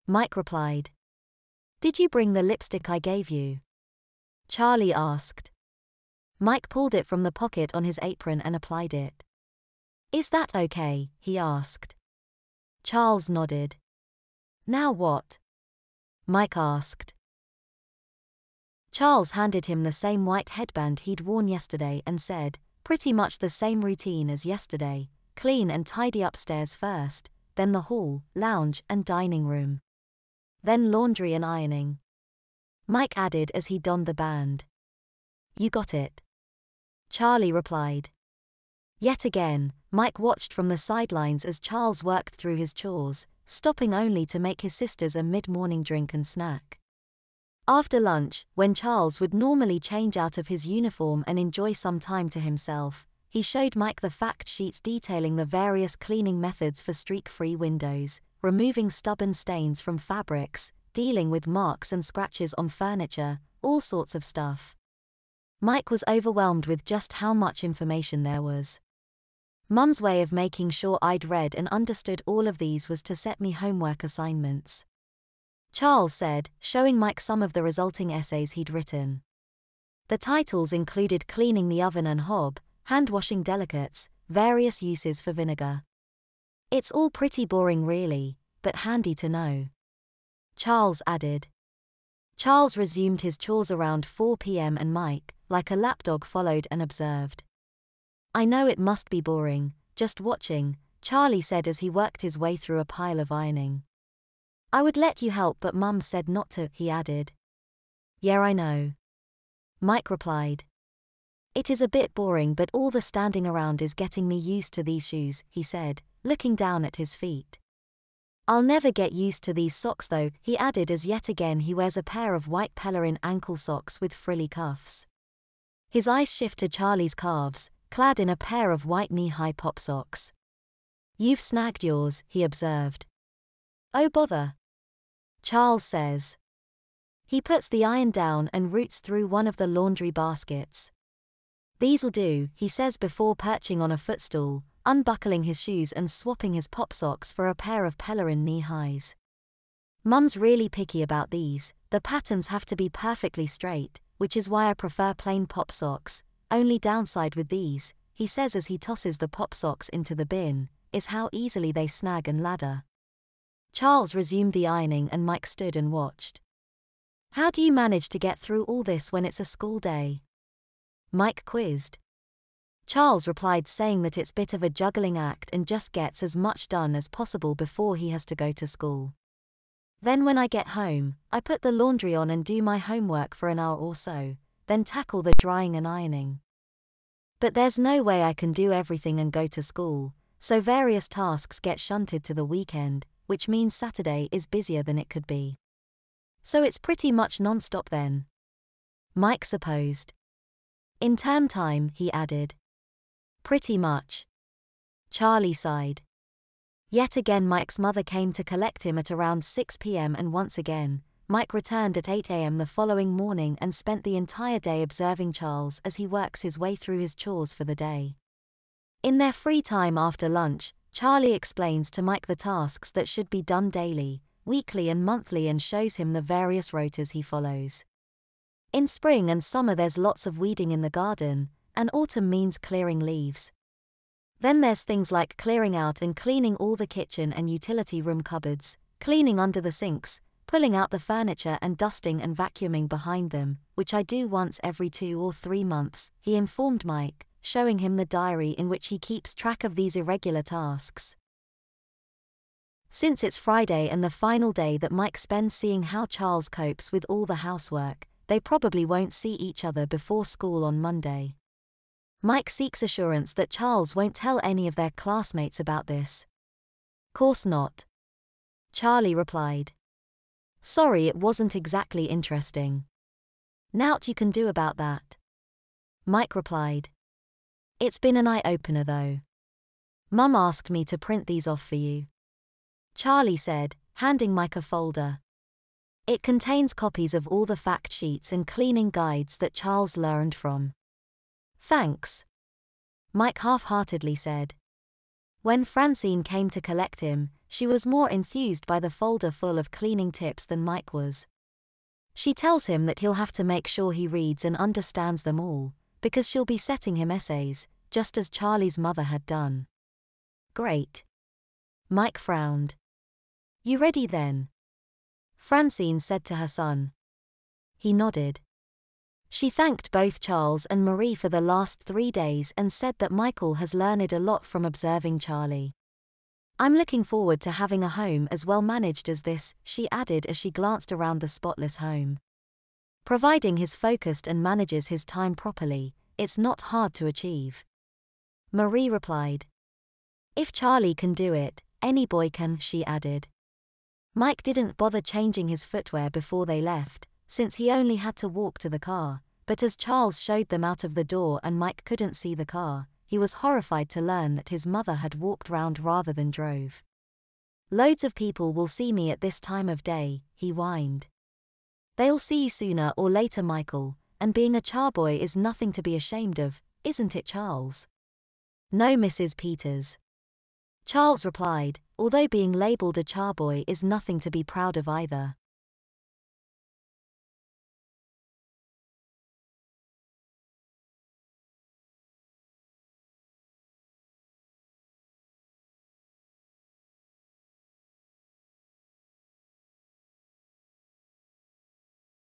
[SPEAKER 1] Mike replied. Did you bring the lipstick I gave you? Charlie asked. Mike pulled it from the pocket on his apron and applied it. Is that okay? He asked. Charles nodded. Now what? Mike asked. Charles handed him the same white headband he'd worn yesterday and said, pretty much the same routine as yesterday, clean and tidy upstairs first, then the hall, lounge and dining room. Then laundry and ironing. Mike added as he donned the band. You got it, Charlie replied. Yet again, Mike watched from the sidelines as Charles worked through his chores, stopping only to make his sisters a mid-morning drink and snack. After lunch, when Charles would normally change out of his uniform and enjoy some time to himself, he showed Mike the fact sheets detailing the various cleaning methods for streak-free windows, removing stubborn stains from fabrics, dealing with marks and scratches on furniture, all sorts of stuff. Mike was overwhelmed with just how much information there was. Mum's way of making sure I'd read and understood all of these was to set me homework assignments, Charles said, showing Mike some of the resulting essays he'd written. The titles included cleaning the oven and hob, hand-washing delicates, various uses for vinegar. It's all pretty boring really, but handy to know, Charles added. Charles resumed his chores around 4 p.m. and Mike, like a lapdog, followed and observed. I know it must be boring, just watching, Charlie said as he worked his way through a pile of ironing. I would let you help but Mum said not to, he added. Yeah, I know, Mike replied. It is a bit boring but all the standing around is getting me used to these shoes, he said, looking down at his feet. I'll never get used to these socks though, he added as yet again he wears a pair of white pelerine ankle socks with frilly cuffs. His eyes shift to Charlie's calves, clad in a pair of white knee-high pop socks. You've snagged yours, he observed. Oh bother, Charles says. He puts the iron down and roots through one of the laundry baskets. These'll do, he says before perching on a footstool, unbuckling his shoes and swapping his pop socks for a pair of pelerine knee-highs. Mum's really picky about these, the patterns have to be perfectly straight, which is why I prefer plain pop socks. Only downside with these, he says as he tosses the pop socks into the bin, is how easily they snag and ladder. Charles resumed the ironing and Mike stood and watched. How do you manage to get through all this when it's a school day? Mike quizzed. Charles replied saying that it's a bit of a juggling act and just gets as much done as possible before he has to go to school. Then when I get home, I put the laundry on and do my homework for an hour or so, then tackle the drying and ironing. But there's no way I can do everything and go to school, so various tasks get shunted to the weekend, which means Saturday is busier than it could be. So it's pretty much non-stop then, Mike supposed. In term time, he added. Pretty much, Charlie sighed. Yet again Mike's mother came to collect him at around 6 p.m. and once again, Mike returned at 8 a.m. the following morning and spent the entire day observing Charles as he works his way through his chores for the day. In their free time after lunch, Charlie explains to Mike the tasks that should be done daily, weekly and monthly and shows him the various rotas he follows. In spring and summer there's lots of weeding in the garden, and autumn means clearing leaves. Then there's things like clearing out and cleaning all the kitchen and utility room cupboards, cleaning under the sinks, pulling out the furniture and dusting and vacuuming behind them, which I do once every 2 or 3 months, he informed Mike, showing him the diary in which he keeps track of these irregular tasks. Since it's Friday and the final day that Mike spends seeing how Charles copes with all the housework, they probably won't see each other before school on Monday. Mike seeks assurance that Charles won't tell any of their classmates about this. Course not, Charlie replied. Sorry, it wasn't exactly interesting. Nowt you can do about that, Mike replied. It's been an eye-opener though. Mum asked me to print these off for you, Charlie said, handing Mike a folder. It contains copies of all the fact sheets and cleaning guides that Charles learned from. Thanks, Mike half-heartedly said. When Francine came to collect him, she was more enthused by the folder full of cleaning tips than Mike was. She tells him that he'll have to make sure he reads and understands them all, because she'll be setting him essays, just as Charlie's mother had done. Great. Mike frowned. You ready then? Francine said to her son. He nodded. She thanked both Charles and Marie for the last 3 days and said that Michael has learned a lot from observing Charlie. I'm looking forward to having a home as well managed as this, she added as she glanced around the spotless home. Providing he's focused and manages his time properly, it's not hard to achieve. Marie replied. If Charlie can do it, any boy can, she added. Mike didn't bother changing his footwear before they left, since he only had to walk to the car, but as Charles showed them out of the door and Mike couldn't see the car, he was horrified to learn that his mother had walked round rather than drove. Loads of people will see me at this time of day, he whined. They'll see you sooner or later, Michael, and being a charboy is nothing to be ashamed of, isn't it, Charles? No, Mrs. Peters. Charles replied, although being labelled a charboy is nothing to be proud of either.